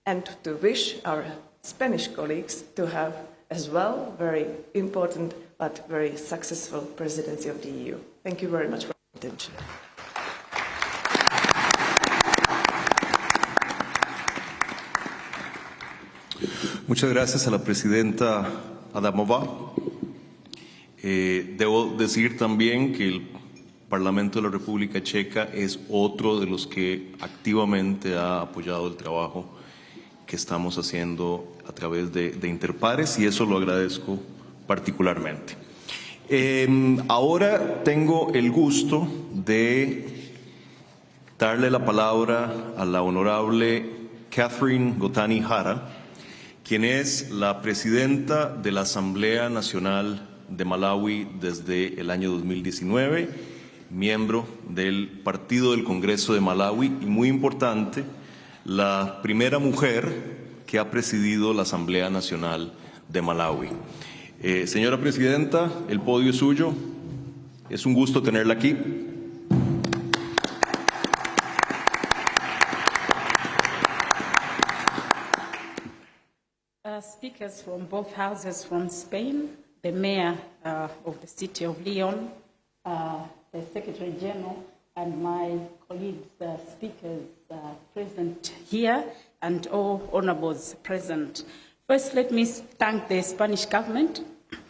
And to wish our Spanish colleagues to have as well very important but very successful presidency of the EU. Thank you very much for your attention. Muchas gracias a la presidenta Adamová. Debo decir también que el Parlamento de la República Checa es otro de los que activamente ha apoyado el trabajo que estamos haciendo a través de Interpares y eso lo agradezco particularmente. Ahora tengo el gusto de darle la palabra a la honorable Catherine Gotani Jara, quien es la presidenta de la Asamblea Nacional de Malawi desde el año 2019, miembro del Partido del Congreso de Malawi y, muy importante, la primera mujer que ha presidido la Asamblea Nacional de Malawi. Señora presidenta, el podio es suyo. Es un gusto tenerla aquí. speakers from both houses from Spain, the mayor of the city of León, the Secretary General, and my colleagues, speakers present here, and all honorables present. First, let me thank the Spanish government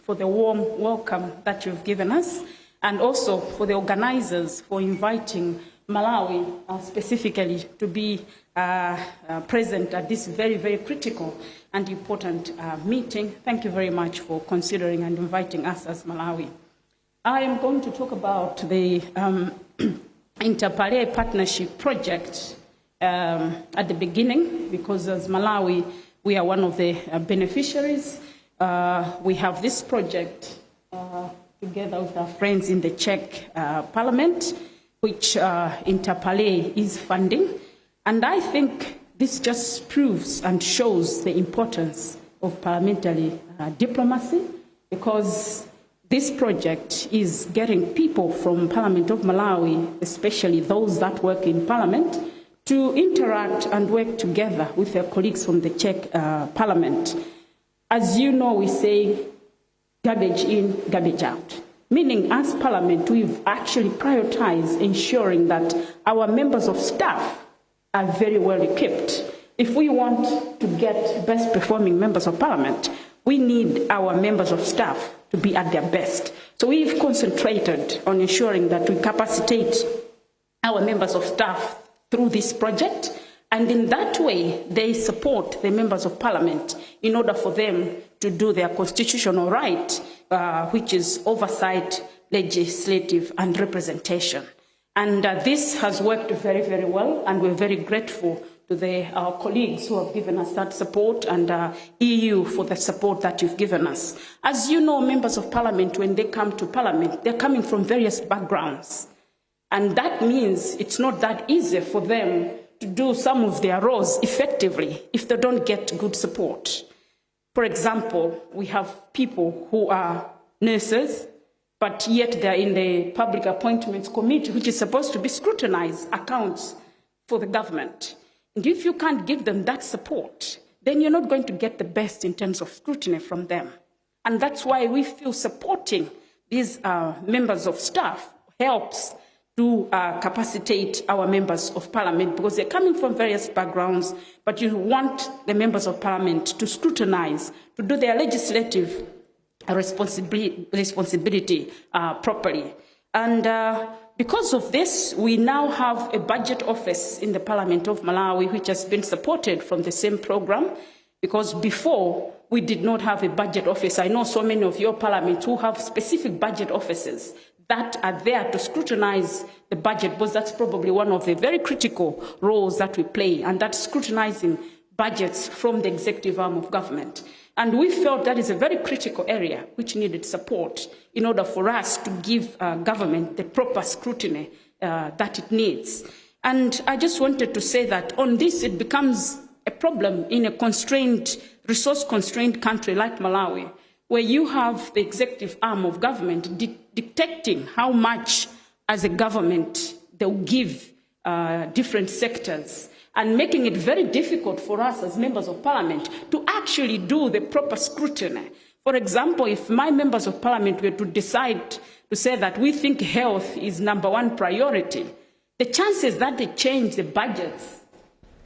for the warm welcome that you've given us, and also for the organizers for inviting Malawi specifically to be present at this very, very critical and important meeting. Thank you very much for considering and inviting us as Malawi. I am going to talk about the Inter-Parliamentary Partnership Project at the beginning, because as Malawi, we are one of the beneficiaries. We have this project together with our friends in the Czech Parliament, which Inter-Parliamentary is funding. And I think this just proves and shows the importance of parliamentary diplomacy, because this project is getting people from Parliament of Malawi, especially those that work in Parliament, to interact and work together with their colleagues from the Czech Parliament. As you know, we say garbage in, garbage out. Meaning, as Parliament, we've actually prioritized ensuring that our members of staff are very well equipped. If we want to get best performing members of Parliament, we need our members of staff to be at their best. So we've concentrated on ensuring that we capacitate our members of staff through this project, and in that way, they support the members of Parliament in order for them to do their constitutional right, which is oversight, legislative, and representation. And this has worked very, very well, and we're very grateful to our colleagues who have given us that support, and EU for the support that you've given us. As you know, members of Parliament, when they come to Parliament, they're coming from various backgrounds. And that means it's not that easy for them to do some of their roles effectively if they don't get good support. For example, we have people who are nurses, but yet they're in the Public Appointments Committee, which is supposed to be scrutinized accounts for the government. And if you can't give them that support, then you're not going to get the best in terms of scrutiny from them. And that's why we feel supporting these members of staff helps to capacitate our members of Parliament, because they're coming from various backgrounds, but you want the members of Parliament to scrutinize, to do their legislative responsibility properly. And because of this, we now have a budget office in the Parliament of Malawi, which has been supported from the same program, because before we did not have a budget office. I know so many of your parliaments who have specific budget offices that are there to scrutinize the budget, because that's probably one of the very critical roles that we play, and that's scrutinizing budgets from the executive arm of government. And we felt that is a very critical area which needed support in order for us to give government the proper scrutiny that it needs. And I just wanted to say that on this, it becomes a problem in a constrained, resource-constrained country like Malawi, where you have the executive arm of government dictating how much as a government they'll give different sectors, and making it very difficult for us as members of Parliament to actually do the proper scrutiny. For example, if my members of Parliament were to decide to say that we think health is #1 priority, the chances that they change the budgets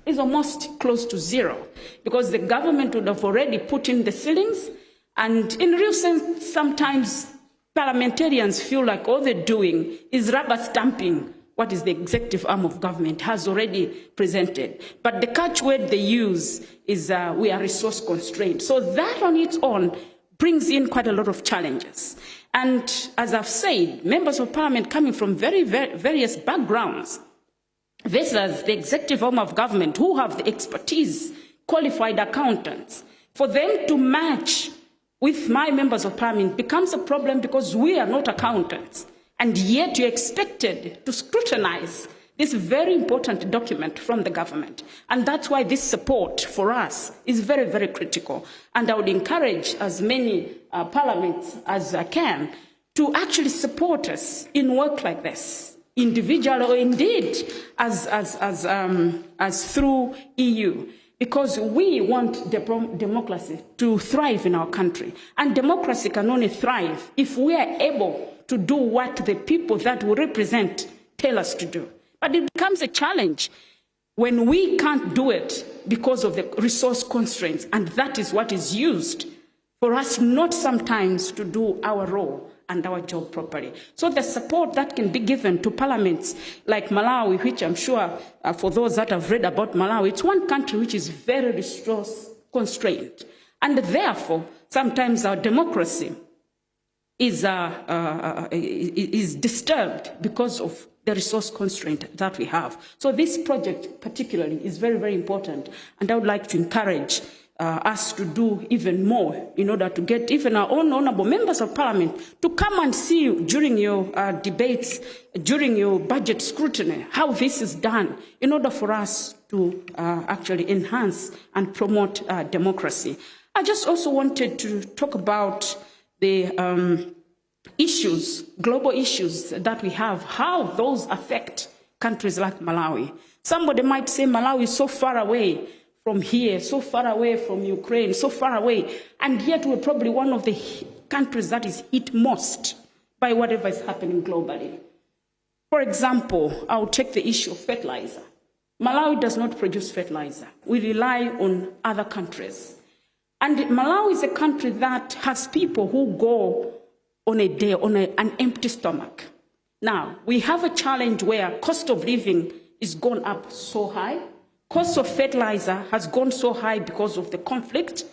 is almost close to zero, because the government would have already put in the ceilings. And in real sense, sometimes parliamentarians feel like all they're doing is rubber stamping what is the executive arm of government has already presented. But the catchword they use is we are resource constrained. So that on its own brings in quite a lot of challenges. And as I've said, members of Parliament coming from various backgrounds versus the executive arm of government who have the expertise, qualified accountants, for them to match with my members of Parliament becomes a problem, because we are not accountants. And yet you're expected to scrutinize this very important document from the government. And that's why this support for us is very, very critical. And I would encourage as many parliaments as I can to actually support us in work like this, individually or indeed as through EU. because we want democracy to thrive in our country. And democracy can only thrive if we are able to do what the people that we represent tell us to do. But it becomes a challenge when we can't do it because of the resource constraints, and that is what is used for us not sometimes to do our role and our job properly. So the support that can be given to parliaments like Malawi, which I'm sure for those that have read about Malawi, it's one country which is very resource constrained. And therefore, sometimes our democracy is disturbed because of the resource constraint that we have. So this project particularly is very, very important. And I would like to encourage us to do even more in order to get even our own honourable members of parliament to come and see you during your debates, during your budget scrutiny, how this is done in order for us to actually enhance and promote democracy. I just also wanted to talk about the issues, global issues that we have, how those affect countries like Malawi. Somebody might say Malawi is so far away from here, so far away from Ukraine, so far away, and yet we're probably one of the countries that is hit most by whatever is happening globally. For example, I'll take the issue of fertilizer. Malawi does not produce fertilizer. We rely on other countries. And Malawi is a country that has people who go on a day on an empty stomach. Now, we have a challenge where cost of living is gone up so high. Cost of fertilizer has gone so high because of the conflict.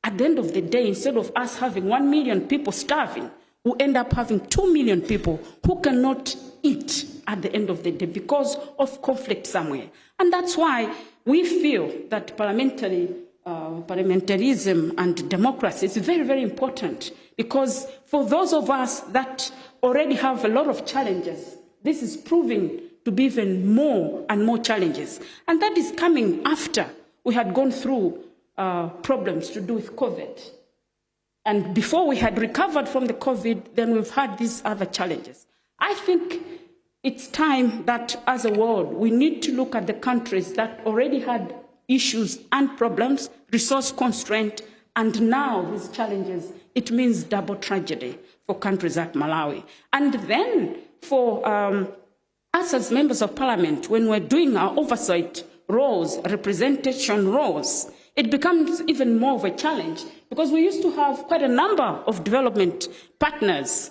At the end of the day, instead of us having 1 million people starving, we end up having 2 million people who cannot eat at the end of the day because of conflict somewhere. And that's why we feel that parliamentarism and democracy is very, very important, because for those of us that already have a lot of challenges, this is proving to be even more and more challenges. And that is coming after we had gone through problems to do with COVID. And before we had recovered from the COVID, then we've had these other challenges. I think it's time that as a world, we need to look at the countries that already had issues and problems, resource constraint, and now these challenges. It means double tragedy for countries like Malawi. And then for us as members of parliament, when we're doing our oversight roles, representation roles, it becomes even more of a challenge, because we used to have quite a number of development partners,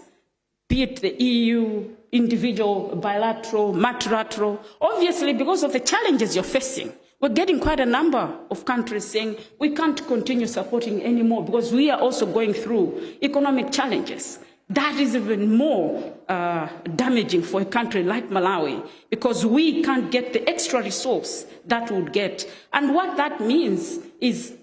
be it the EU, individual, bilateral, multilateral. Obviously, because of the challenges you're facing, we're getting quite a number of countries saying we can't continue supporting anymore because we are also going through economic challenges. That is even more damaging for a country like Malawi, because we can't get the extra resource that we would get. And what that means is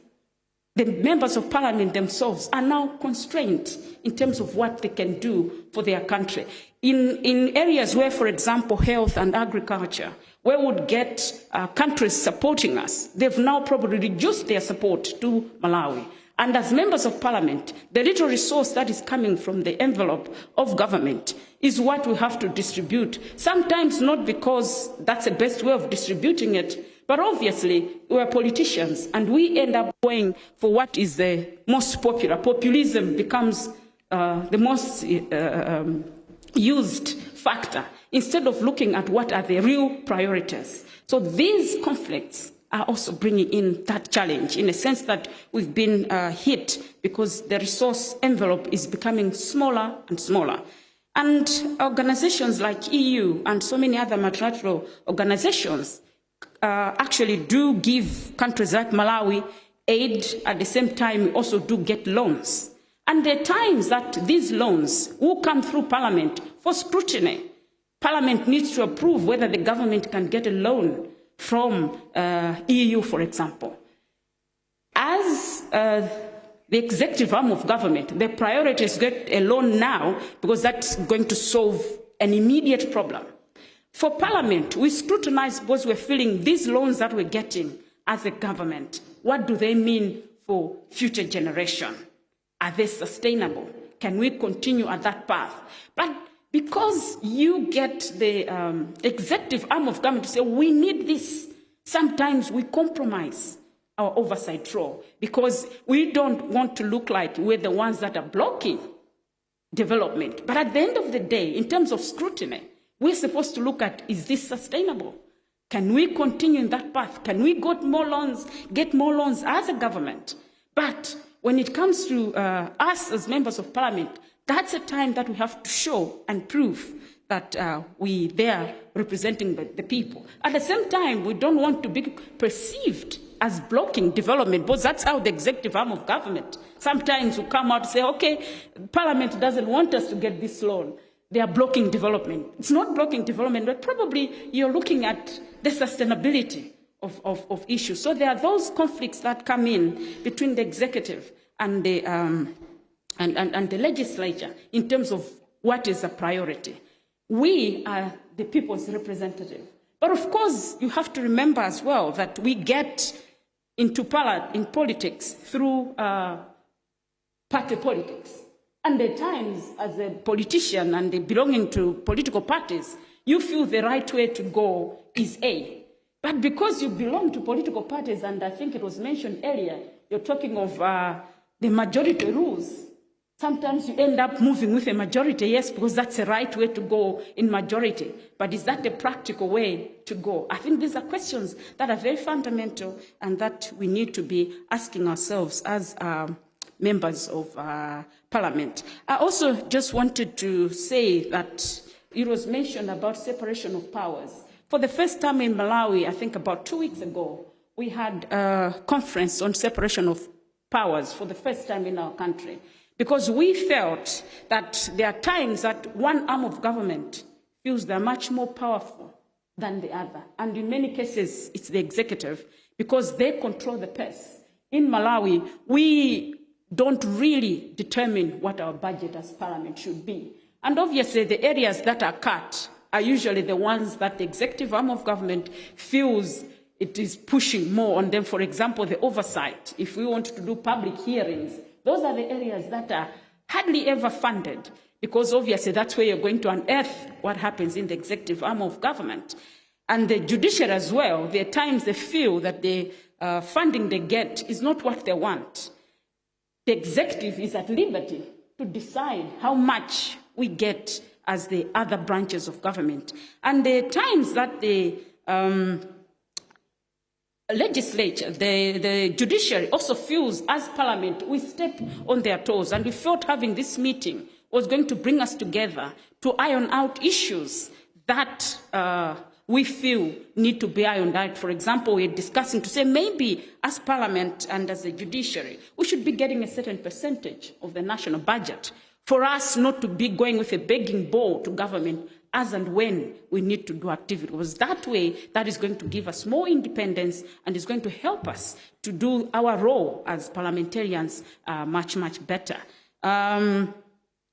the members of parliament themselves are now constrained in terms of what they can do for their country. In areas where, for example, health and agriculture, where we would get countries supporting us, they've now probably reduced their support to Malawi. And as members of parliament, the little resource that is coming from the envelope of government is what we have to distribute. Sometimes not because that's the best way of distributing it, but obviously we're politicians and we end up going for what is the most popular. Populism becomes the most used factor instead of looking at what are the real priorities. So these conflicts are also bringing in that challenge, in a sense that we've been hit because the resource envelope is becoming smaller and smaller. And organizations like EU and so many other multilateral organizations actually do give countries like Malawi aid. At the same time, we also do get loans. And there are times that these loans will come through Parliament for scrutiny. Parliament needs to approve whether the government can get a loan from EU, for example. As the executive arm of government, the priority is to get a loan now because that's going to solve an immediate problem. For Parliament, we scrutinize because we're feeling these loans that we're getting as a government, what do they mean for future generation? Are they sustainable? Can we continue at that path? But because you get the executive arm of government to say, we need this, sometimes we compromise our oversight role, because we don't want to look like we're the ones that are blocking development. But at the end of the day, in terms of scrutiny, we're supposed to look at, is this sustainable? Can we continue in that path? Can we get more loans as a government? But when it comes to us as members of parliament, that's a time that we have to show and prove that we there representing the people. At the same time, we don't want to be perceived as blocking development, because that's how the executive arm of government sometimes will come out and say, okay, Parliament doesn't want us to get this loan. They are blocking development. It's not blocking development, but probably you're looking at the sustainability of issues. So there are those conflicts that come in between the executive and the, and the legislature in terms of what is a priority. We are the people's representative. But of course, you have to remember as well that we get into in politics through party politics. And at times, as a politician and belonging to political parties, you feel the right way to go is A. But because you belong to political parties, and I think it was mentioned earlier, you're talking of the majority rules. Sometimes you end up moving with a majority, yes, because that's the right way to go in majority. But is that the practical way to go? I think these are questions that are very fundamental and that we need to be asking ourselves as members of Parliament. I also just wanted to say that it was mentioned about separation of powers. For the first time in Malawi, I think about 2 weeks ago, we had a conference on separation of powers for the first time in our country, because we felt that there are times that one arm of government feels they're much more powerful than the other. And in many cases, it's the executive, because they control the purse. In Malawi, we don't really determine what our budget as Parliament should be. And obviously, the areas that are cut are usually the ones that the executive arm of government feels it is pushing more on them. For example, the oversight. If we want to do public hearings, those are the areas that are hardly ever funded, because obviously that's where you're going to unearth what happens in the executive arm of government. And the judiciary as well, there are times they feel that the funding they get is not what they want. The executive is at liberty to decide how much we get as the other branches of government. And the times that the legislature, the judiciary also feels as Parliament, we step on their toes, and we felt having this meeting was going to bring us together to iron out issues that we feel need to be ironed out. For example, we're discussing to say maybe as Parliament and as a judiciary, we should be getting a certain percentage of the national budget for us not to be going with a begging bowl to government as and when we need to do activity. Because that way, that is going to give us more independence and is going to help us to do our role as parliamentarians much, much better. And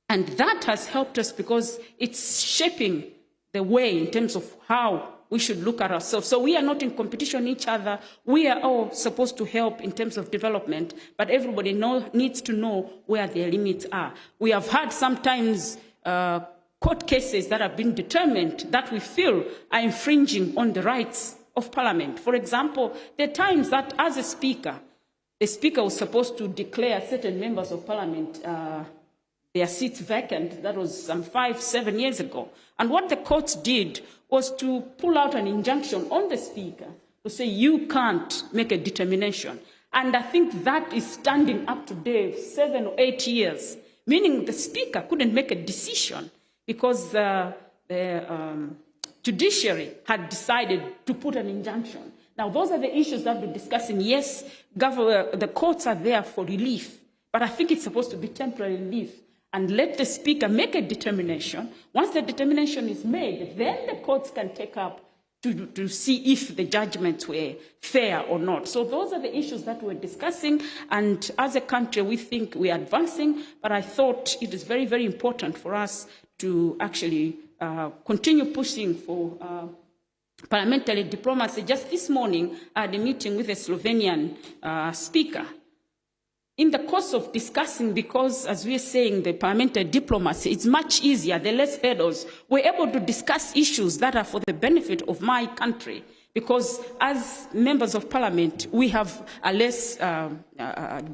that has helped us because it's shaping the way in terms of how we should look at ourselves. So we are not in competition with each other. We are all supposed to help in terms of development, but everybody needs to know where their limits are. We have had sometimes court cases that have been determined that we feel are infringing on the rights of Parliament. For example, there are times that as a speaker, the speaker was supposed to declare certain members of Parliament their seats vacant. That was some 5-7 years ago. And what the courts did was to pull out an injunction on the speaker to say you can't make a determination. And I think that is standing up today 7 or 8 years, meaning the speaker couldn't make a decision because the judiciary had decided to put an injunction. Now, those are the issues that we're discussing. Yes, the courts are there for relief, but I think it's supposed to be temporary relief. And let the speaker make a determination. Once the determination is made, then the courts can take up to see if the judgments were fair or not. So those are the issues that we're discussing. And as a country, we think we're advancing. But I thought it is very, very important for us to actually continue pushing for parliamentary diplomacy. Just this morning, I had a meeting with a Slovenian speaker. In the course of discussing, because as we're saying, the parliamentary diplomacy, it's much easier, there are less hurdles. We're able to discuss issues that are for the benefit of my country, because as members of parliament, we have a less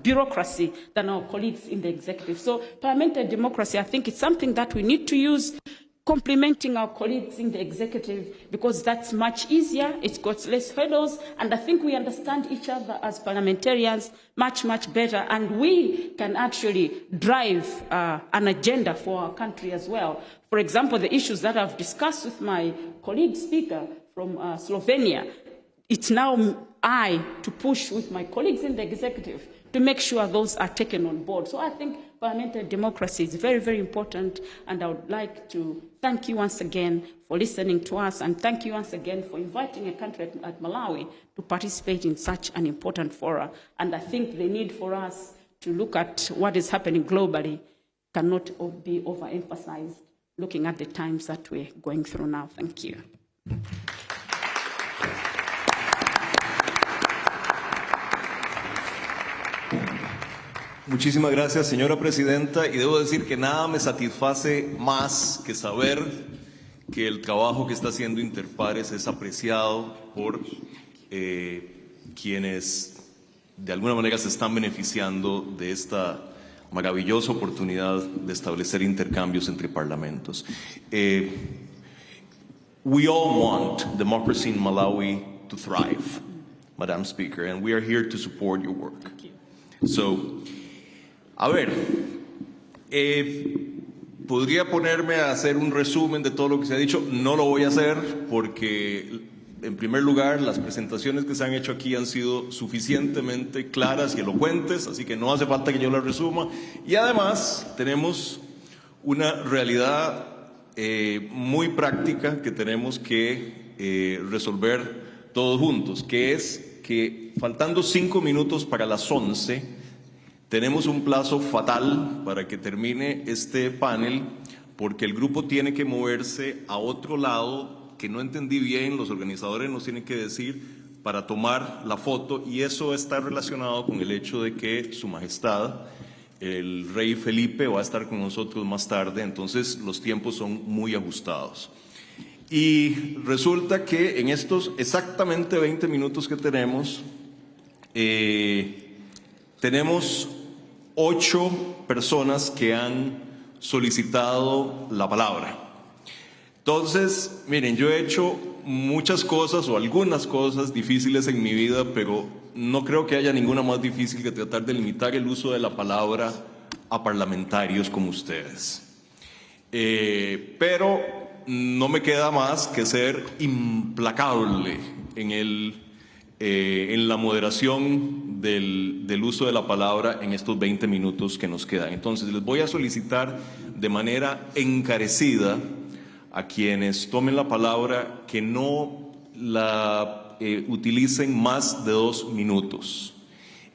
bureaucracy than our colleagues in the executive. So parliamentary democracy, I think it's something that we need to use, complementing our colleagues in the executive, because that's much easier, it's got less hurdles, and I think we understand each other as parliamentarians much, much better, and we can actually drive an agenda for our country as well. For example, the issues that I've discussed with my colleague speaker from Slovenia, it's now I to push with my colleagues in the executive to make sure those are taken on board. So I think parliamentary democracy is very, very important, and I would like to thank you once again for listening to us, and thank you once again for inviting a country at Malawi to participate in such an important forum. And I think the need for us to look at what is happening globally cannot be overemphasized, looking at the times that we're going through now. Thank you. Muchísimas gracias, señora presidenta, y debo decir que nada me satisface más que saber que el trabajo que está haciendo Interpares es apreciado por quienes de alguna manera se están beneficiando de esta maravillosa oportunidad de establecer intercambios entre parlamentos. We all want democracy in Malawi to thrive, Madam Speaker, and we are here to support your work. So, a ver, podría ponerme a hacer un resumen de todo lo que se ha dicho. No lo voy a hacer porque, en primer lugar, las presentaciones que se han hecho aquí han sido suficientemente claras y elocuentes, así que no hace falta que yo las resuma. Y además, tenemos una realidad muy práctica que tenemos que resolver todos juntos, que es que faltando 5 minutos para las 11, tenemos un plazo fatal para que termine este panel, porque el grupo tiene que moverse a otro lado, que no entendí bien, los organizadores nos tienen que decir, para tomar la foto, y eso está relacionado con el hecho de que Su Majestad, el rey Felipe, va a estar con nosotros más tarde, entonces los tiempos son muy ajustados. Y resulta que en estos exactamente 20 minutos que tenemos 8 personas que han solicitado la palabra. Entonces, miren, yo he hecho muchas cosas o algunas cosas difíciles en mi vida, pero no creo que haya ninguna más difícil que tratar de limitar el uso de la palabra a parlamentarios como ustedes. Pero no me queda más que ser implacable en la moderación del uso de la palabra en estos 20 minutos que nos quedan. Entonces, les voy a solicitar de manera encarecida a quienes tomen la palabra que no la utilicen más de 2 minutos.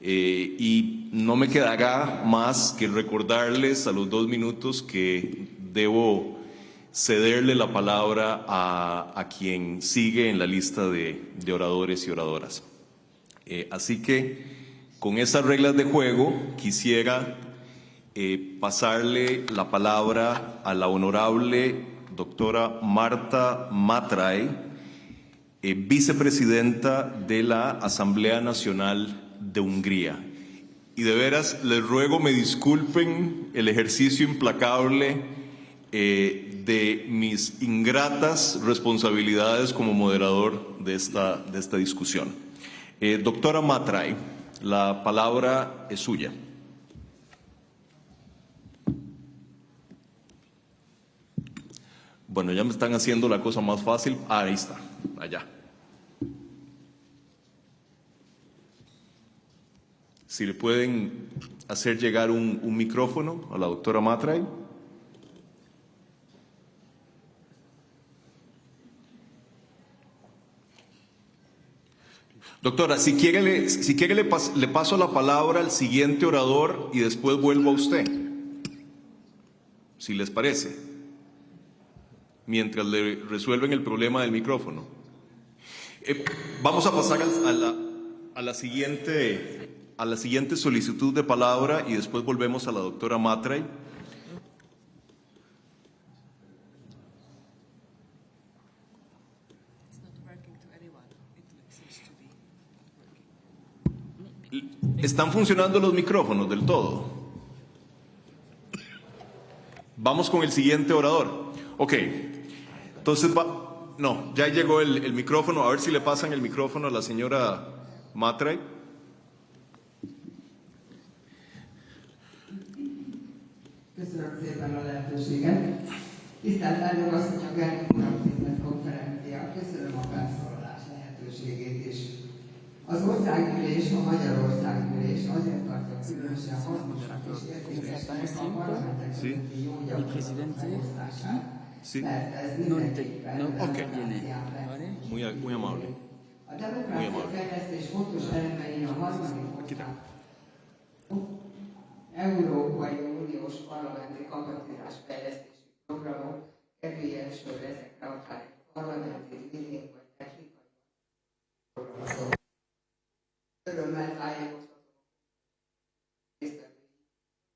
Y no me quedará más que recordarles a los 2 minutos que debo cederle la palabra a quien sigue en la lista de oradores y oradoras. Así que, con esas reglas de juego, quisiera pasarle la palabra a la honorable doctora Marta Matray, vicepresidenta de la Asamblea Nacional de Hungría. Y de veras, les ruego me disculpen el ejercicio implacable de mis ingratas responsabilidades como moderador de esta discusión. Doctora Matray, la palabra es suya. Bueno, ya me están haciendo la cosa más fácil. Ahí está, allá. Si le pueden hacer llegar un micrófono a la doctora Matray. Doctora, si quiere le paso la palabra al siguiente orador y después vuelvo a usted, si les parece, mientras le resuelven el problema del micrófono. Vamos a pasar a la siguiente solicitud de palabra y después volvemos a la doctora Matray. ¿Están funcionando los micrófonos del todo? Vamos con el siguiente orador. Ok, entonces no, ya llegó el micrófono. A ver si le pasan el micrófono a la señora Matray. Köszönöm szépen a lehetőséget. Tisztelt elnök asszonyok, elnök uram, tisztelt konferencia, köszönöm a felszólalás lehetőségét is. Az országgyűlés, a Magyarországgyűlés azért tartja különösen hasznosnak és értékesnek a parlamentek közötti jó gyakorlatok megosztását, mert ez mindenképpen demokráciát lehet. Muy amable. A demokrácia fejlesztés fontos elemei a harmadik ország Európai Uniós parlamenti kapacitásfejlesztési programok kerüljen sor ezekre akár parlamenti, vidék vagy technikai programok. Örömmel tájékoztatom,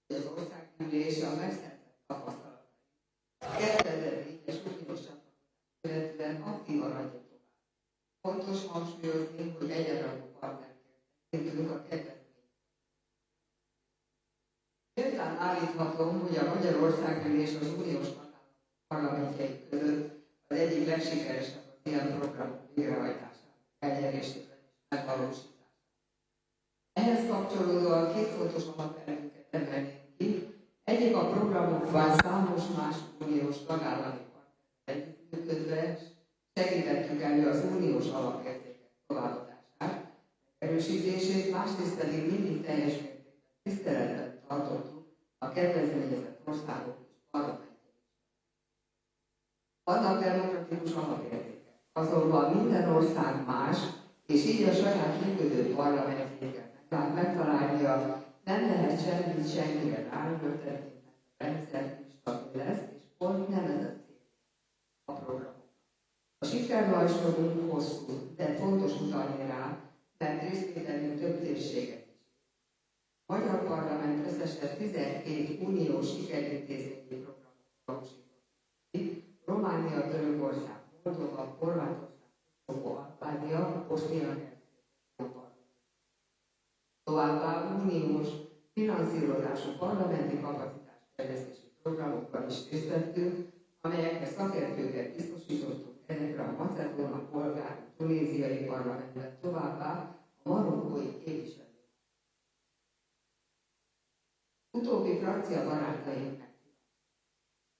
hogy az országgyűlés a megszerzett tapasztalatai 2004-es uniós csatlakozás illetően aktívan adja tovább. Fontos hangsúlyozni, hogy egyenrangú partnerként tekintünk a kedvezményt. Méltán állíthatom, hogy a Magyarországgyűlés az uniós parlamentjei között az egyik legsikeresebb az ilyen programok végrehajtásában, elnyerésében és megvalósításában. Ehhez kapcsolódóan két fontos alapelvünket emelnénk ki. Egyik a programokban számos más uniós tagállami partnerrel együttműködve segítettük elő az uniós alapértékek továbbadását, erősítését, másrészt pedig mindig teljes mértékben tiszteletben tartottuk a kedvezményezett országok és parlamentjei. Vannak demokratikus alapértékek, azonban minden ország más, és így a saját működő parlamentjéket megtalálnia nem lehet semmit senkire ráültetni, a rendszer instabil lesz, és pont nem ez a cél a programok. A sikervajsorunk hosszú, de fontos utalni rá, mert részvételünk több térséget is. A Magyar Parlament összesen 12 uniós sikerintézményi programot valósított ki, Románia, Törökország, Moldova, Horvátország, Koszovó, Albánia, Bosznia-Hercegovina. Továbbá uniós finanszírozású parlamenti kapacitásfejlesztési programokban is részt vettünk, amelyekre szakértőket biztosítottunk ezekre a macedón, a bolgár, a tunéziai parlamentben, továbbá a marokkói képviselők. Utóbbi francia barátainknak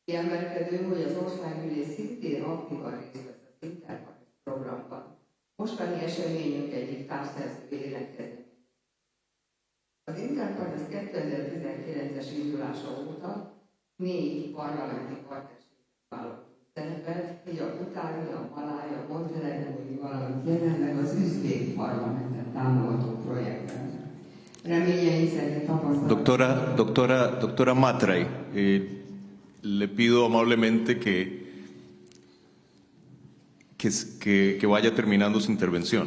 kiemelkedő, hogy az országgyűlés szintén aktívan részt vesz az Interpares programban. Mostani eseményünk egyik társszerzőjének kezdeményezése. Az Interpares 2019-es indulása óta 4 parlamenti partnerségben vállaltunk szerepet, így a utáni, a maláj, a montenegrói, valamint jelenleg az üzbék parlamentet támogató projektben. Reményeink szerint tapasztalat. Doctora Matray, le pido amablemente que vaya terminando su intervención.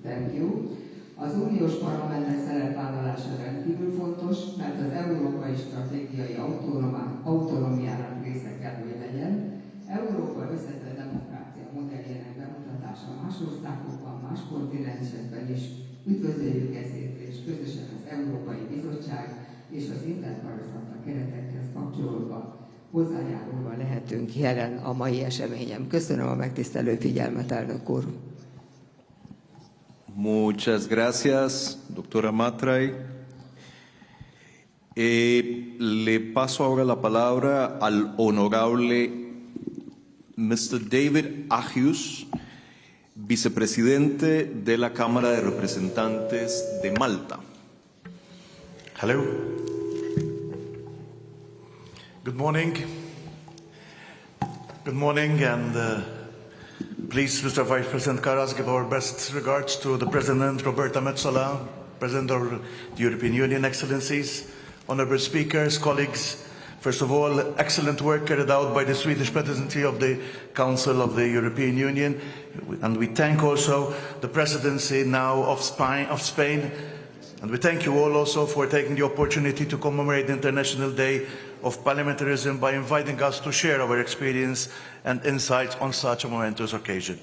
Thank you. Az uniós parlamentek szerepvállalása rendkívül fontos, mert az európai stratégiai autonómiának része kell, hogy legyen. Európa összetett demokrácia modelljének bemutatása más országokban, más kontinensekben is. Üdvözöljük ezért, és közösen az Európai Bizottság és az Interpares keretekhez kapcsolódva hozzájárulva lehetünk jelen a mai eseményen. Köszönöm a megtisztelő figyelmet, elnök úr! Muchas gracias, doctora Matray. Le paso ahora la palabra al honorable Mr. David Agius, vicepresidente de la Cámara de Representantes de Malta. Hello. Good morning. Good morning, and please, Mr. Vice President Karas, give our best regards to the President, Roberta Metsola, President of the European Union, Excellencies, honourable speakers, colleagues. First of all, excellent work carried out by the Swedish Presidency of the Council of the European Union, and we thank also the Presidency now of Spain, and we thank you all also for taking the opportunity to commemorate the International Day of Parliamentarism by inviting us to share our experience and insights on such a momentous occasion.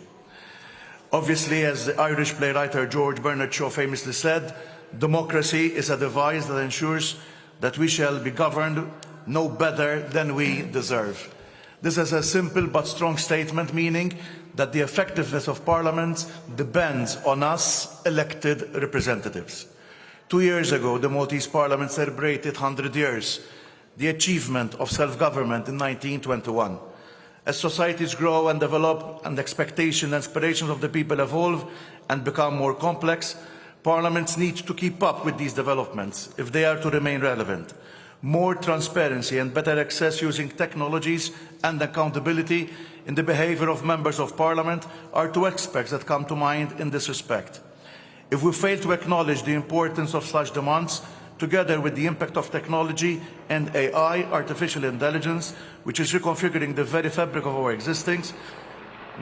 Obviously, as the Irish playwright George Bernard Shaw famously said, Democracy is a device that ensures that we shall be governed no better than we deserve. This is a simple but strong statement, meaning that the effectiveness of Parliament depends on us, elected representatives. 2 years ago, the Maltese Parliament celebrated 100 years, the achievement of self-government in 1921. As societies grow and develop and expectations and aspirations of the people evolve and become more complex, parliaments need to keep up with these developments if they are to remain relevant. More transparency and better access using technologies and accountability in the behaviour of members of parliament are two aspects that come to mind in this respect. If we fail to acknowledge the importance of such demands, together with the impact of technology and AI, artificial intelligence, which is reconfiguring the very fabric of our existence,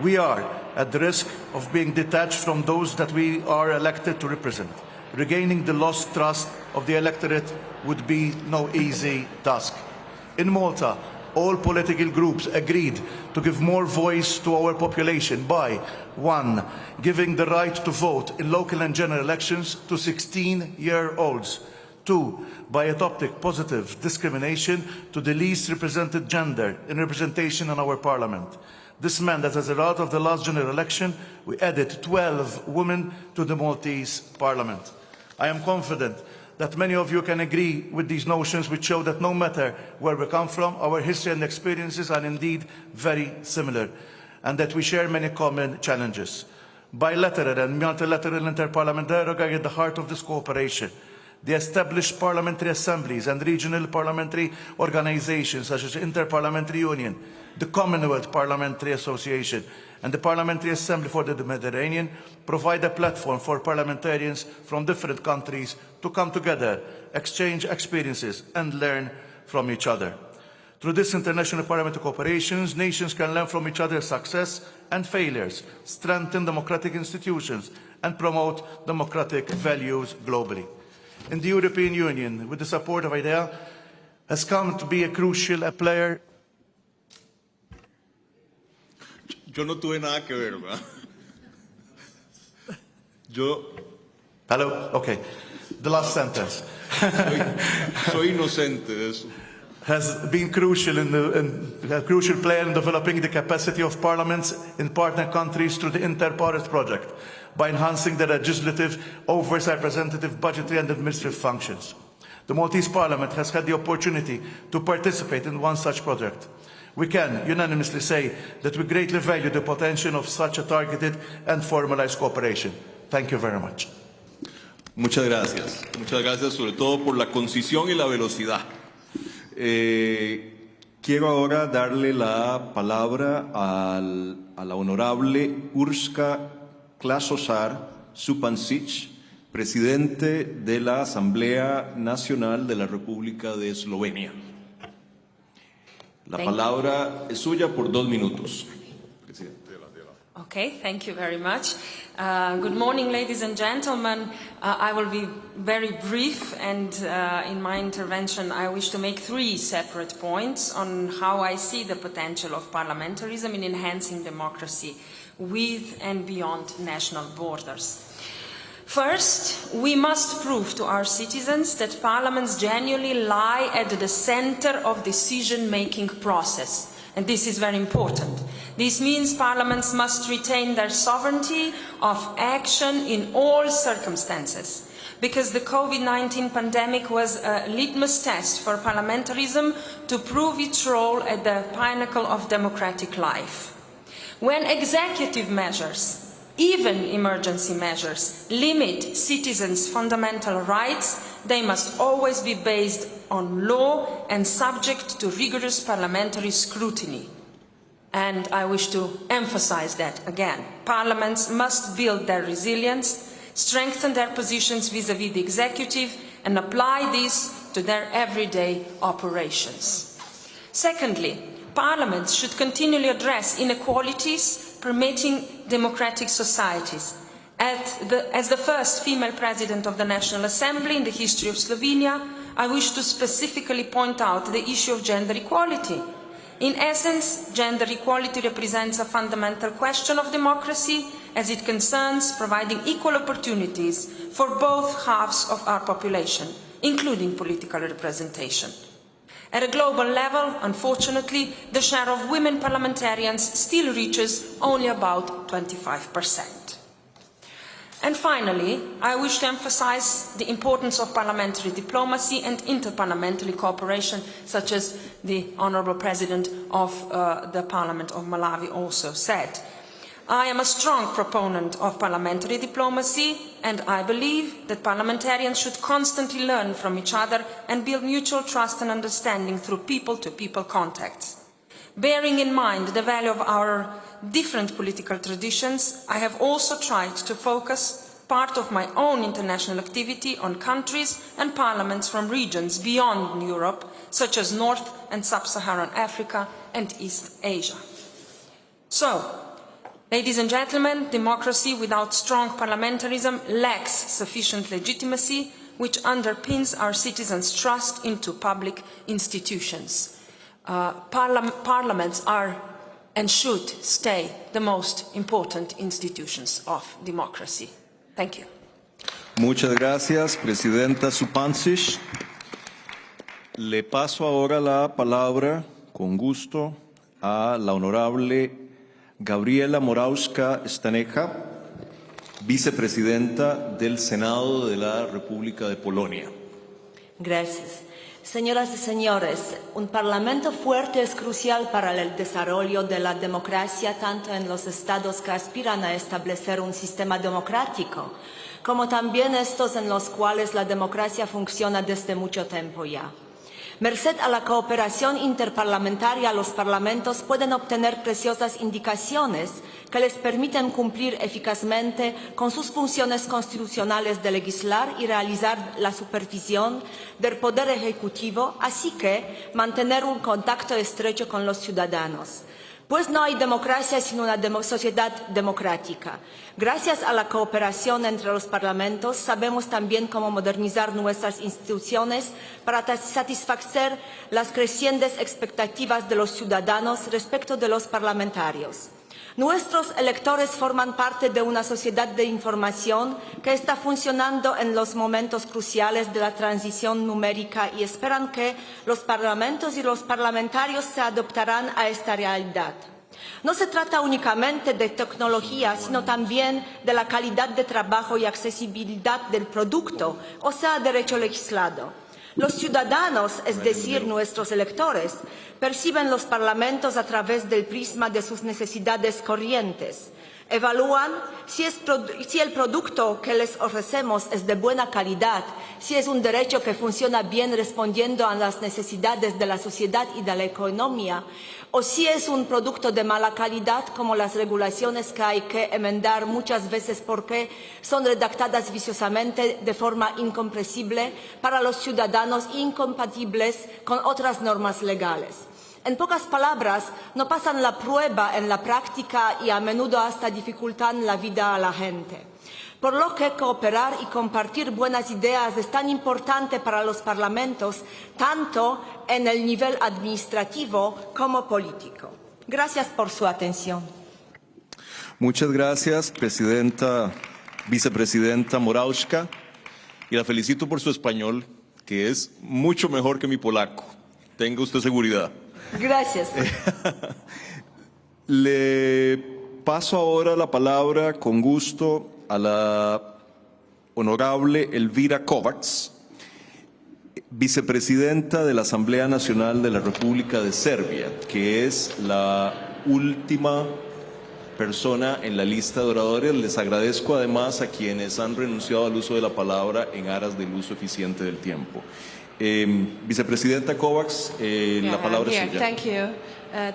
we are at the risk of being detached from those that we are elected to represent. Regaining the lost trust of the electorate would be no easy task. In Malta, all political groups agreed to give more voice to our population by 1. Giving the right to vote in local and general elections to 16-year-olds. 2. By adopting positive discrimination to the least represented gender in representation in our parliament. This meant that as a result of the last general election, we added 12 women to the Maltese parliament. I am confident that many of you can agree with these notions, which show that no matter where we come from, our history and experiences are indeed very similar, and that we share many common challenges. Bilateral and multilateral interparliamentary are at the heart of this cooperation. The established parliamentary assemblies and regional parliamentary organisations such as the Interparliamentary Union, the Commonwealth Parliamentary Association and the Parliamentary Assembly for the Mediterranean provide a platform for parliamentarians from different countries to come together, exchange experiences and learn from each other. Through this international parliamentary cooperation, nations can learn from each other's success and failures, strengthen democratic institutions and promote democratic values globally. In the European Union, with the support of IDEA, has come to be a crucial player. Yo no tuve nada que ver, ¿verdad? Hello? Okay. The last sentence. Soy inocente de eso. Has been crucial a crucial player in developing the capacity of parliaments in partner countries through the Interpares project, by enhancing the legislative, oversight, representative, budgetary and administrative functions. The Maltese Parliament has had the opportunity to participate in one such project. We can unanimously say that we greatly value the potential of such a targeted and formalized cooperation. Thank you very much. Muchas gracias. Muchas gracias sobre todo por la concisión y la velocidad. Quiero ahora darle la palabra a la honorable Urška Klasosar Supancic, presidente de la Asamblea Nacional de la República de Eslovenia. La palabra es suya por 2 minutos. Okay, thank you very much. Good morning, ladies and gentlemen. I will be very brief, and in my intervention I wish to make 3 separate points on how I see the potential of parliamentarism in enhancing democracy with and beyond national borders. First, we must prove to our citizens that parliaments genuinely lie at the center of decision-making process, and this is very important. This means parliaments must retain their sovereignty of action in all circumstances, because the COVID-19 pandemic was a litmus test for parliamentarism to prove its role at the pinnacle of democratic life. When executive measures, even emergency measures, limit citizens' fundamental rights, they must always be based on law and subject to rigorous parliamentary scrutiny. And I wish to emphasize that again. Parliaments must build their resilience, strengthen their positions vis-à-vis the executive, and apply this to their everyday operations. Secondly, parliaments should continually address inequalities permeating democratic societies. As the first female president of the National Assembly in the history of Slovenia, I wish to specifically point out the issue of gender equality. In essence, gender equality represents a fundamental question of democracy, as it concerns providing equal opportunities for both halves of our population, including political representation. At a global level, unfortunately, the share of women parliamentarians still reaches only about 25%. And finally, I wish to emphasize the importance of parliamentary diplomacy and interparliamentary cooperation, such as the Honourable President of the Parliament of Malawi also said. I am a strong proponent of parliamentary diplomacy, and I believe that parliamentarians should constantly learn from each other and build mutual trust and understanding through people-to-people contacts. Bearing in mind the value of our different political traditions, I have also tried to focus part of my own international activity on countries and parliaments from regions beyond Europe, such as North and Sub-Saharan Africa and East Asia. So, ladies and gentlemen, democracy without strong parliamentarism lacks sufficient legitimacy, which underpins our citizens' trust into public institutions. Parliaments are and should stay the most important institutions of democracy. Thank you. Muchas gracias, Presidenta Zupancic. Le paso ahora la palabra, con gusto, a la honorable Gabriela Morawska-Stanecha, vicepresidenta del Senado de la República de Polonia. Gracias. Señoras y señores, un parlamento fuerte es crucial para el desarrollo de la democracia tanto en los estados que aspiran a establecer un sistema democrático, como también estos en los cuales la democracia funciona desde mucho tiempo ya. Merced a la cooperación interparlamentaria, los parlamentos pueden obtener preciosas indicaciones que les permiten cumplir eficazmente con sus funciones constitucionales de legislar y realizar la supervisión del Poder Ejecutivo, así que mantener un contacto estrecho con los ciudadanos. Pues no hay democracia sin una sociedad democrática. Gracias a la cooperación entre los parlamentos, sabemos también cómo modernizar nuestras instituciones para satisfacer las crecientes expectativas de los ciudadanos respecto de los parlamentarios. Nuestros electores forman parte de una sociedad de información que está funcionando en los momentos cruciales de la transición numérica y esperan que los parlamentos y los parlamentarios se adaptarán a esta realidad. No se trata únicamente de tecnología, sino también de la calidad de trabajo y accesibilidad del producto, o sea, derecho legislado. Los ciudadanos, es decir, nuestros electores, perciben los parlamentos a través del prisma de sus necesidades corrientes. Evalúan si el producto que les ofrecemos es de buena calidad, si es un derecho que funciona bien respondiendo a las necesidades de la sociedad y de la economía, o si es un producto de mala calidad, como las regulaciones que hay que enmendar muchas veces porque son redactadas viciosamente de forma incomprensible para los ciudadanos e incompatibles con otras normas legales. En pocas palabras, no pasan la prueba en la práctica y a menudo hasta dificultan la vida a la gente. Por lo que cooperar y compartir buenas ideas es tan importante para los parlamentos, tanto en el nivel administrativo como político. Gracias por su atención. Muchas gracias, vicepresidenta Morawska, y la felicito por su español, que es mucho mejor que mi polaco. Tenga usted seguridad. Gracias. Le paso ahora la palabra con gusto a la honorable Elvira Kovacs, vicepresidenta de la Asamblea Nacional de la República de Serbia, que es la última persona en la lista de oradores. Les agradezco además a quienes han renunciado al uso de la palabra en aras del uso eficiente del tiempo. Vicepresidenta Kovacs, la palabra es suya.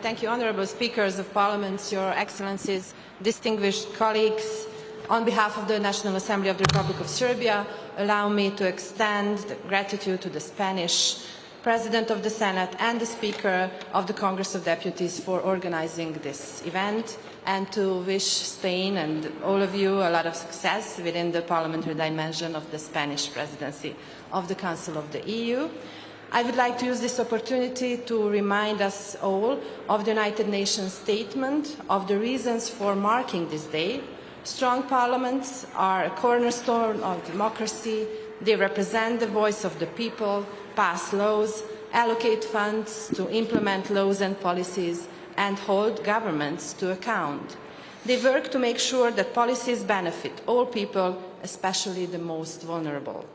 Thank you, honorable speakers of Parliament, your excellencies, distinguished colleagues. On behalf of the National Assembly of the Republic of Serbia, allow me to extend gratitude to the Spanish President of the Senate and the Speaker of the Congress of Deputies for organizing this event, and to wish Spain and all of you a lot of success within the parliamentary dimension of the Spanish Presidency of the Council of the EU. I would like to use this opportunity to remind us all of the United Nations statement of the reasons for marking this day, Strong parliaments are a cornerstone of democracy. They represent the voice of the people, pass laws, allocate funds to implement laws and policies, and hold governments to account. They work to make sure that policies benefit all people, especially the most vulnerable.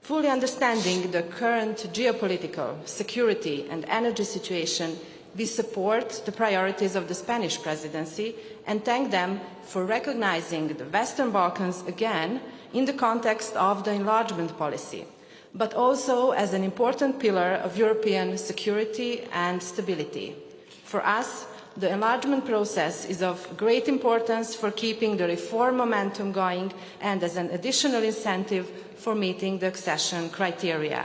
Fully understanding the current geopolitical, security and energy situation, we support the priorities of the Spanish Presidency and thank them for recognizing the Western Balkans again in the context of the enlargement policy, but also as an important pillar of European security and stability. For us, the enlargement process is of great importance for keeping the reform momentum going and as an additional incentive for meeting the accession criteria.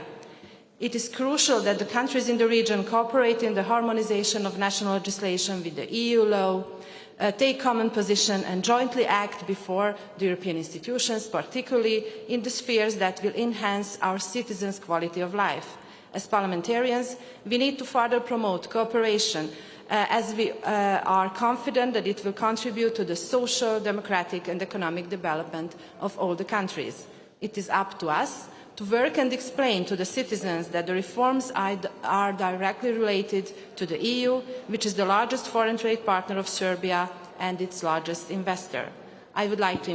It is crucial that the countries in the region cooperate in the harmonization of national legislation with the EU law, take common position and jointly act before the European institutions, particularly in the spheres that will enhance our citizens' quality of life. As parliamentarians, we need to further promote cooperation as we are confident that it will contribute to the social, democratic and economic development of all the countries. It is up to us to work and explain to the citizens that the reforms are directly related to the EU, which is the largest foreign trade partner of Serbia and its largest investor. I would like to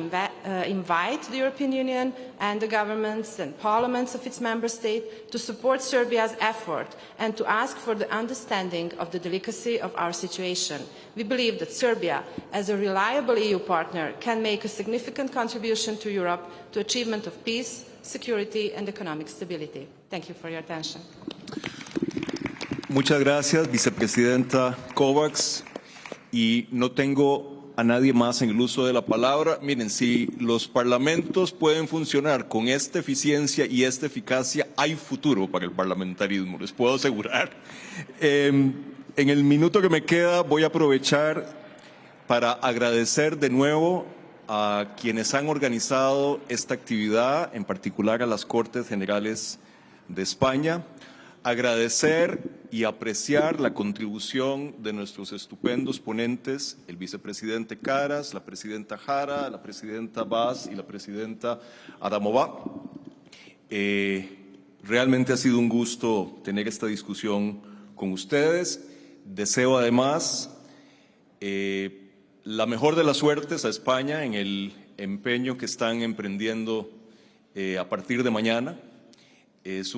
invite the European Union and the governments and parliaments of its member states to support Serbia's effort and to ask for the understanding of the delicacy of our situation. We believe that Serbia, as a reliable EU partner, can make a significant contribution to Europe to achievement of peace, security and economic stability. Thank you for your attention. Muchas gracias, Vicepresidenta Kovács. Y no tengo a nadie más en el uso de la palabra. Miren, si los parlamentos pueden funcionar con esta eficiencia y esta eficacia, hay futuro para el parlamentarismo, les puedo asegurar. En el minuto que me queda voy a aprovechar para agradecer de nuevo a quienes han organizado esta actividad, en particular a las Cortes Generales de España, agradecer y apreciar la contribución de nuestros estupendos ponentes, el vicepresidente Karas, la presidenta Jara, la presidenta Vaz y la presidenta Adamová. Realmente ha sido un gusto tener esta discusión con ustedes. Deseo además la mejor de las suertes a España en el empeño que están emprendiendo a partir de mañana. Es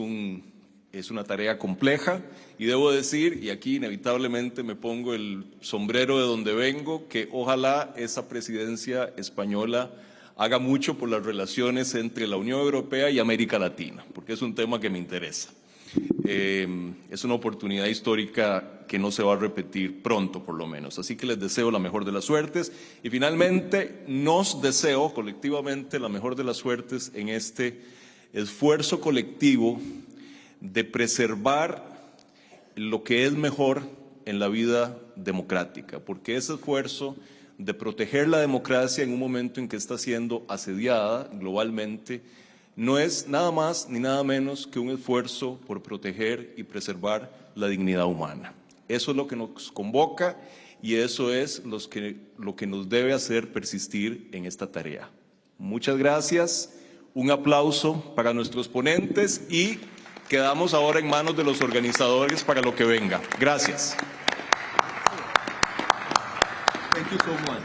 una tarea compleja y debo decir, y aquí inevitablemente me pongo el sombrero de donde vengo, que ojalá esa presidencia española haga mucho por las relaciones entre la Unión Europea y América Latina, porque es un tema que me interesa. Es una oportunidad histórica que no se va a repetir pronto, por lo menos. Así que les deseo la mejor de las suertes y finalmente nos deseo colectivamente la mejor de las suertes en este esfuerzo colectivo de preservar lo que es mejor en la vida democrática, porque ese esfuerzo de proteger la democracia en un momento en que está siendo asediada globalmente no es nada más ni nada menos que un esfuerzo por proteger y preservar la dignidad humana. Eso es lo que nos convoca y eso es lo que nos debe hacer persistir en esta tarea. Muchas gracias, un aplauso para nuestros ponentes y quedamos ahora en manos de los organizadores para lo que venga. Gracias. Thank you so much.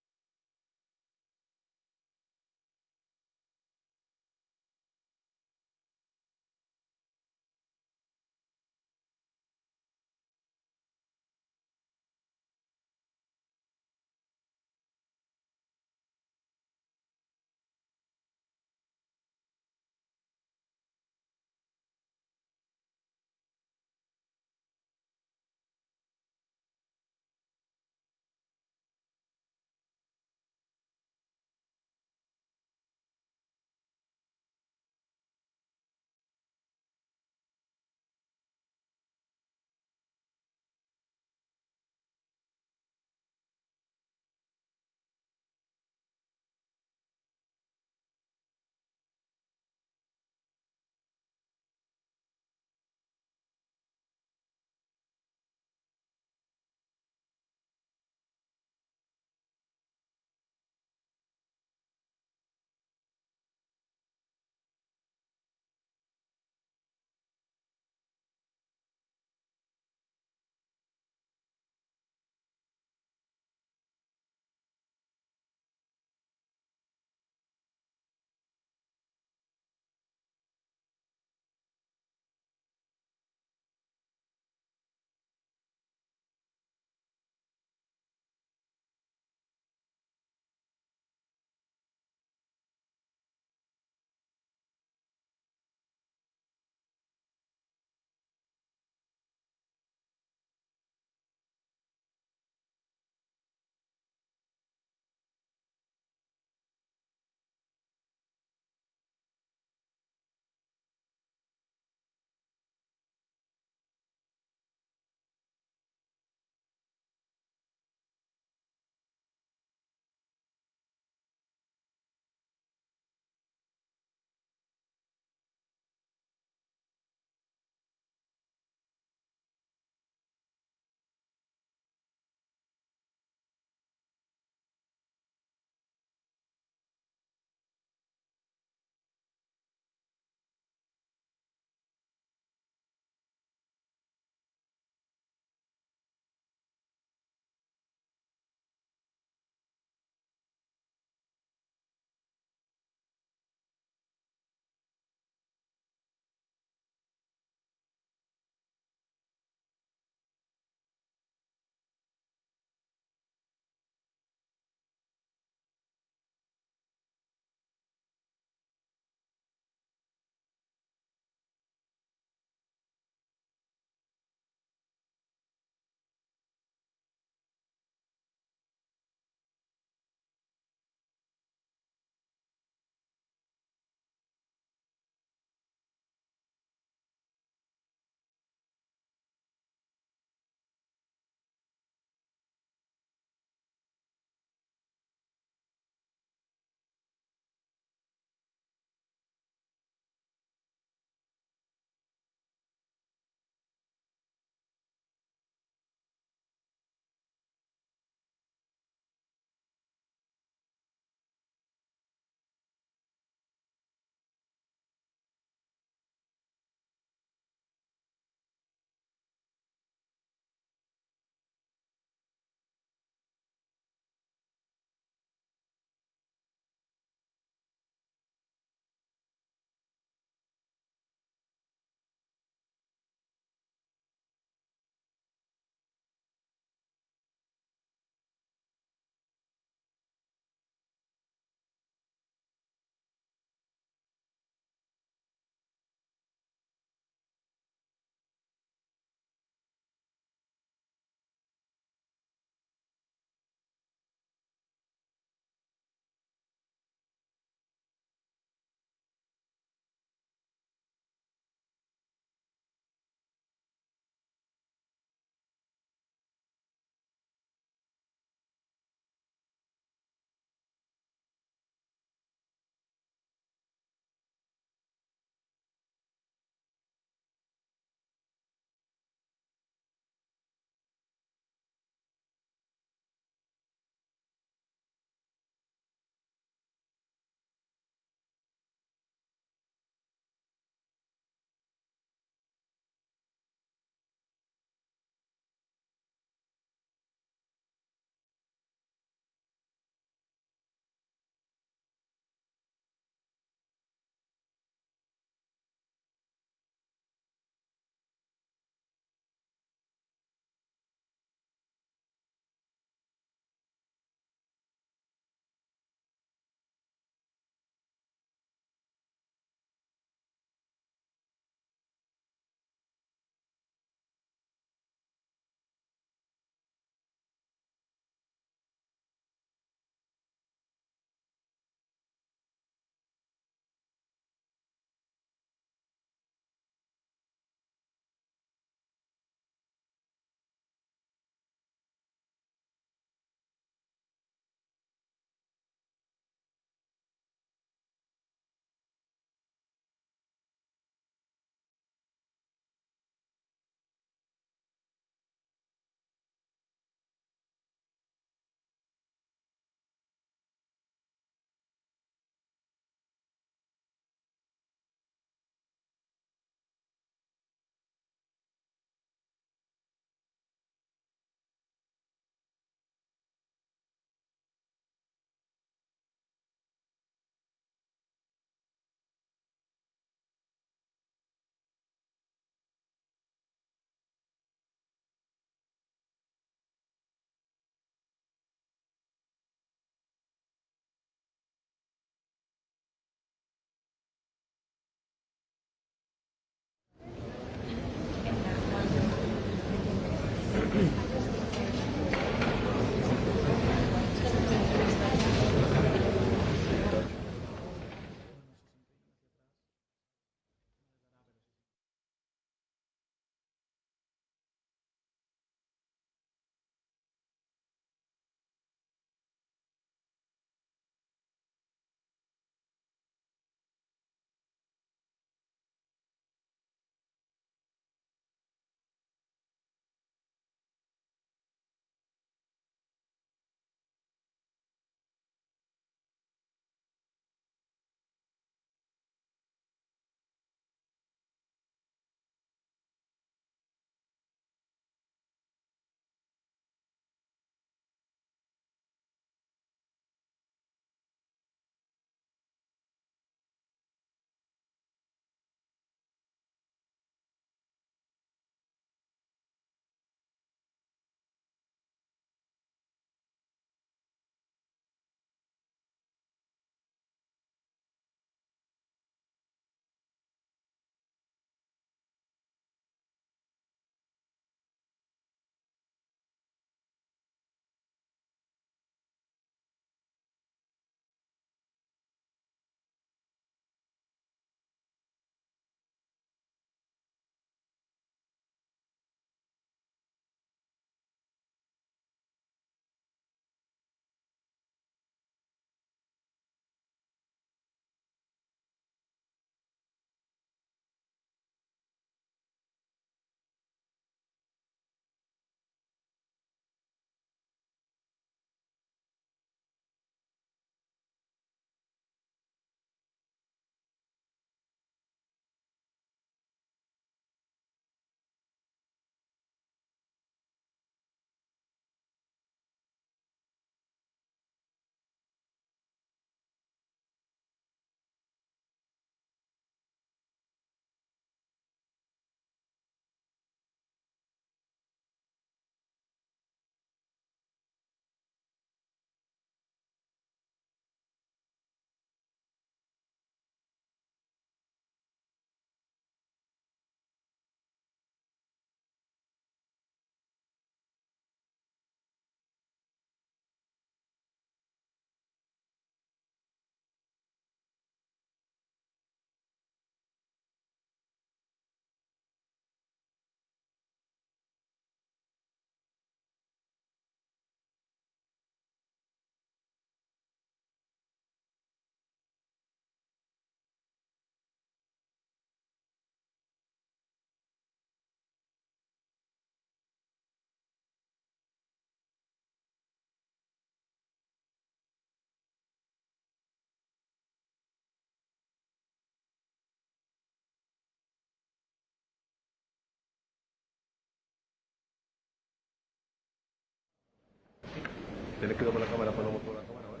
Tenés cuidado con la cámara, ponemos toda la cámara, ¿vale?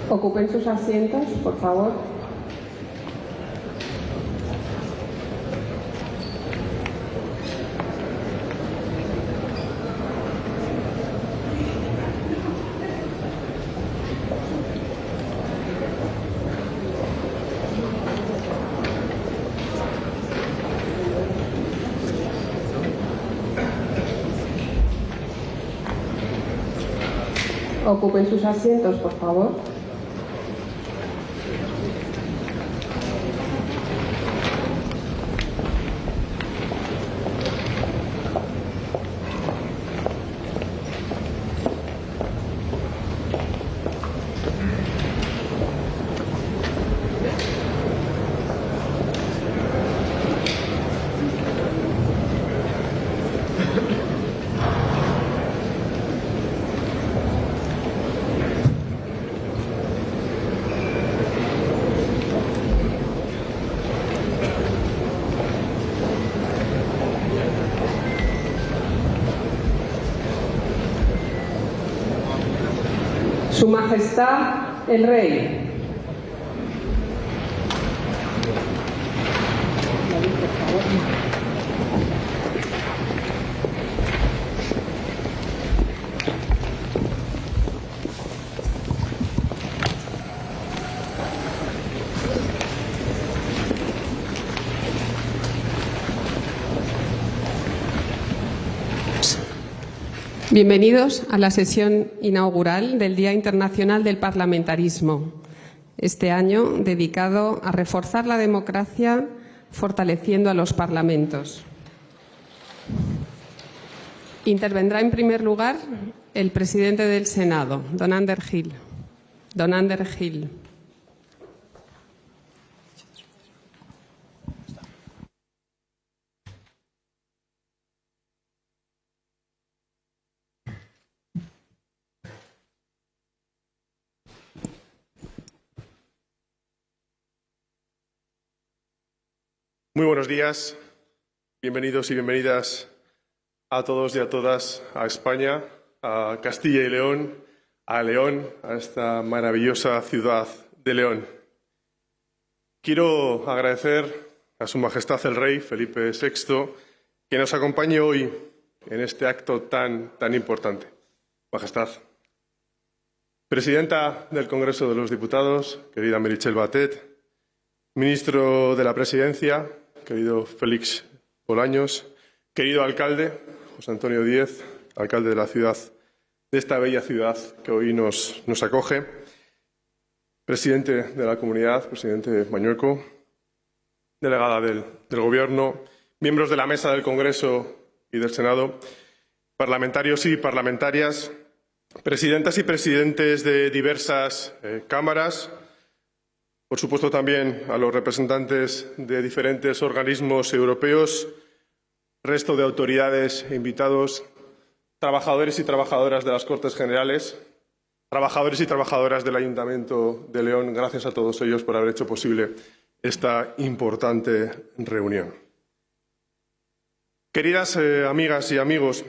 Ocupen sus asientos, por favor. Ocupen sus asientos, por favor. Su Majestad el Rey. Bienvenidos a la sesión inaugural del Día Internacional del Parlamentarismo, este año dedicado a reforzar la democracia fortaleciendo a los parlamentos. Intervendrá en primer lugar el presidente del Senado, don Ander Gil. Don Ander Gil. Muy buenos días, bienvenidos y bienvenidas a todos y a todas a España, a Castilla y León, a León, a esta maravillosa ciudad de León. Quiero agradecer a Su Majestad el Rey, Felipe VI, que nos acompañe hoy en este acto tan importante. Majestad. Presidenta del Congreso de los Diputados, querida Meritxell Batet, Ministro de la Presidencia, querido Félix Bolaños, querido alcalde, José Antonio Díez, alcalde de la ciudad, de esta bella ciudad que hoy nos acoge, presidente de la comunidad, presidente Mañueco, delegada del Gobierno, miembros de la mesa del Congreso y del Senado, parlamentarios y parlamentarias, presidentas y presidentes de diversas cámaras, por supuesto, también a los representantes de diferentes organismos europeos, resto de autoridades e invitados, trabajadores y trabajadoras de las Cortes Generales, trabajadores y trabajadoras del Ayuntamiento de León. Gracias a todos ellos por haber hecho posible esta importante reunión. Queridas amigas y amigos,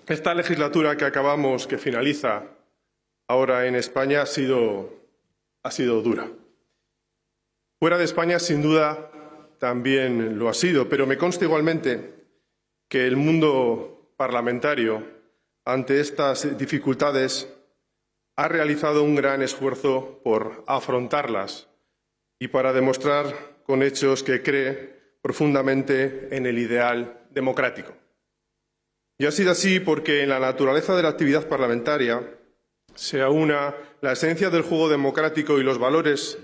esta legislatura que finaliza ahora en España ha sido dura. Fuera de España, sin duda, también lo ha sido, pero me consta igualmente que el mundo parlamentario, ante estas dificultades, ha realizado un gran esfuerzo por afrontarlas y para demostrar con hechos que cree profundamente en el ideal democrático. Y ha sido así porque en la naturaleza de la actividad parlamentaria se aúna la esencia del juego democrático y los valores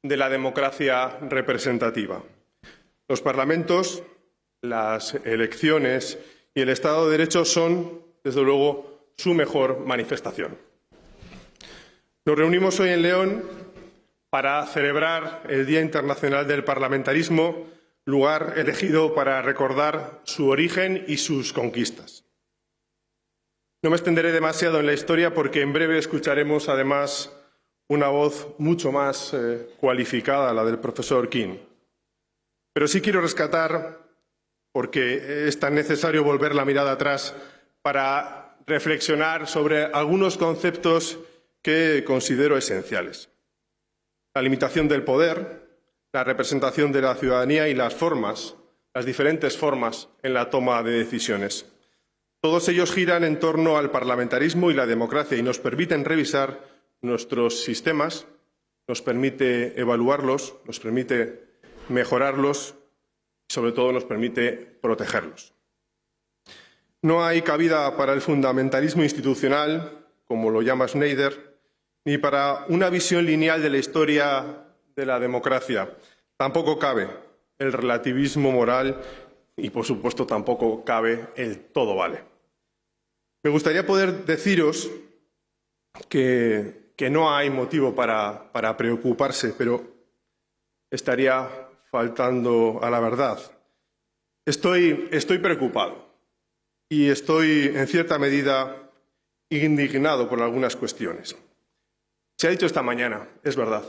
de la democracia representativa. Los parlamentos, las elecciones y el Estado de Derecho son, desde luego, su mejor manifestación. Nos reunimos hoy en León para celebrar el Día Internacional del Parlamentarismo, lugar elegido para recordar su origen y sus conquistas. No me extenderé demasiado en la historia porque en breve escucharemos además una voz mucho más cualificada, la del profesor King. Pero sí quiero rescatar, porque es tan necesario volver la mirada atrás para reflexionar sobre algunos conceptos que considero esenciales. La limitación del poder, la representación de la ciudadanía y las diferentes formas en la toma de decisiones. Todos ellos giran en torno al parlamentarismo y la democracia y nos permiten revisar nuestros sistemas, nos permite evaluarlos, nos permite mejorarlos y, sobre todo, nos permite protegerlos. No hay cabida para el fundamentalismo institucional, como lo llama Schneider, ni para una visión lineal de la historia de la democracia. Tampoco cabe el relativismo moral y, por supuesto, tampoco cabe el todo vale. Me gustaría poder deciros que no hay motivo para preocuparse, pero estaría faltando a la verdad. Estoy preocupado y estoy, en cierta medida, indignado por algunas cuestiones. Se ha dicho esta mañana, es verdad.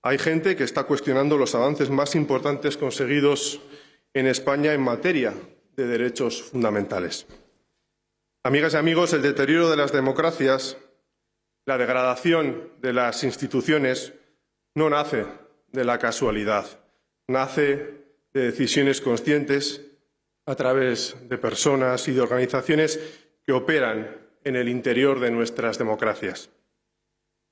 Hay gente que está cuestionando los avances más importantes conseguidos en España en materia de derechos fundamentales. Amigas y amigos, el deterioro de las democracias, la degradación de las instituciones, no nace de la casualidad, nace de decisiones conscientes a través de personas y de organizaciones que operan en el interior de nuestras democracias.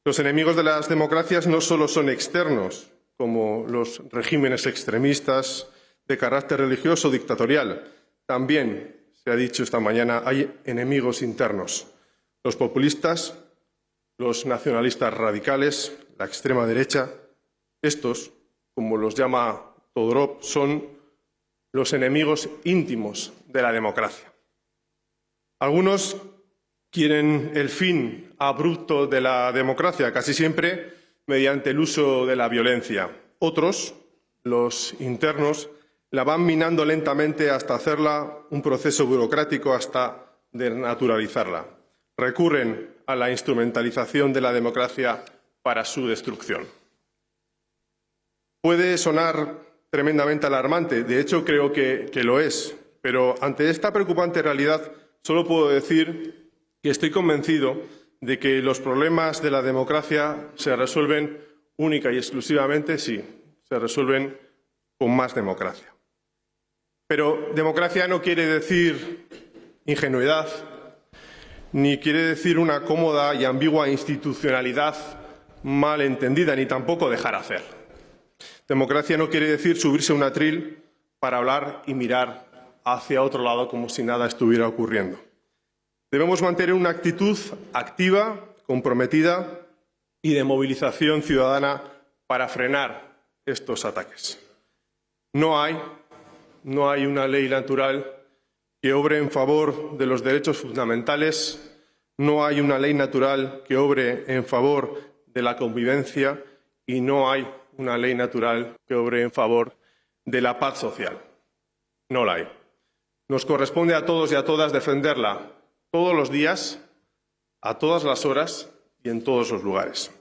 Los enemigos de las democracias no solo son externos, como los regímenes extremistas de carácter religioso o dictatorial, también, se ha dicho esta mañana, hay enemigos internos. Los populistas, los nacionalistas radicales, la extrema derecha, estos, como los llama Todorov, son los enemigos íntimos de la democracia. Algunos quieren el fin abrupto de la democracia, casi siempre mediante el uso de la violencia. Otros, los internos, la van minando lentamente hasta hacerla un proceso burocrático, hasta desnaturalizarla. Recurren a la instrumentalización de la democracia para su destrucción. Puede sonar tremendamente alarmante, de hecho creo que lo es, pero ante esta preocupante realidad solo puedo decir que estoy convencido de que los problemas de la democracia se resuelven única y exclusivamente, sí, se resuelven con más democracia. Pero democracia no quiere decir ingenuidad, ni quiere decir una cómoda y ambigua institucionalidad mal entendida, ni tampoco dejar hacer. Democracia no quiere decir subirse a un atril para hablar y mirar hacia otro lado como si nada estuviera ocurriendo. Debemos mantener una actitud activa, comprometida y de movilización ciudadana para frenar estos ataques. No hay una ley natural que obre en favor de los derechos fundamentales, no hay una ley natural que obre en favor de la convivencia y no hay una ley natural que obre en favor de la paz social. No la hay. Nos corresponde a todos y a todas defenderla todos los días, a todas las horas y en todos los lugares.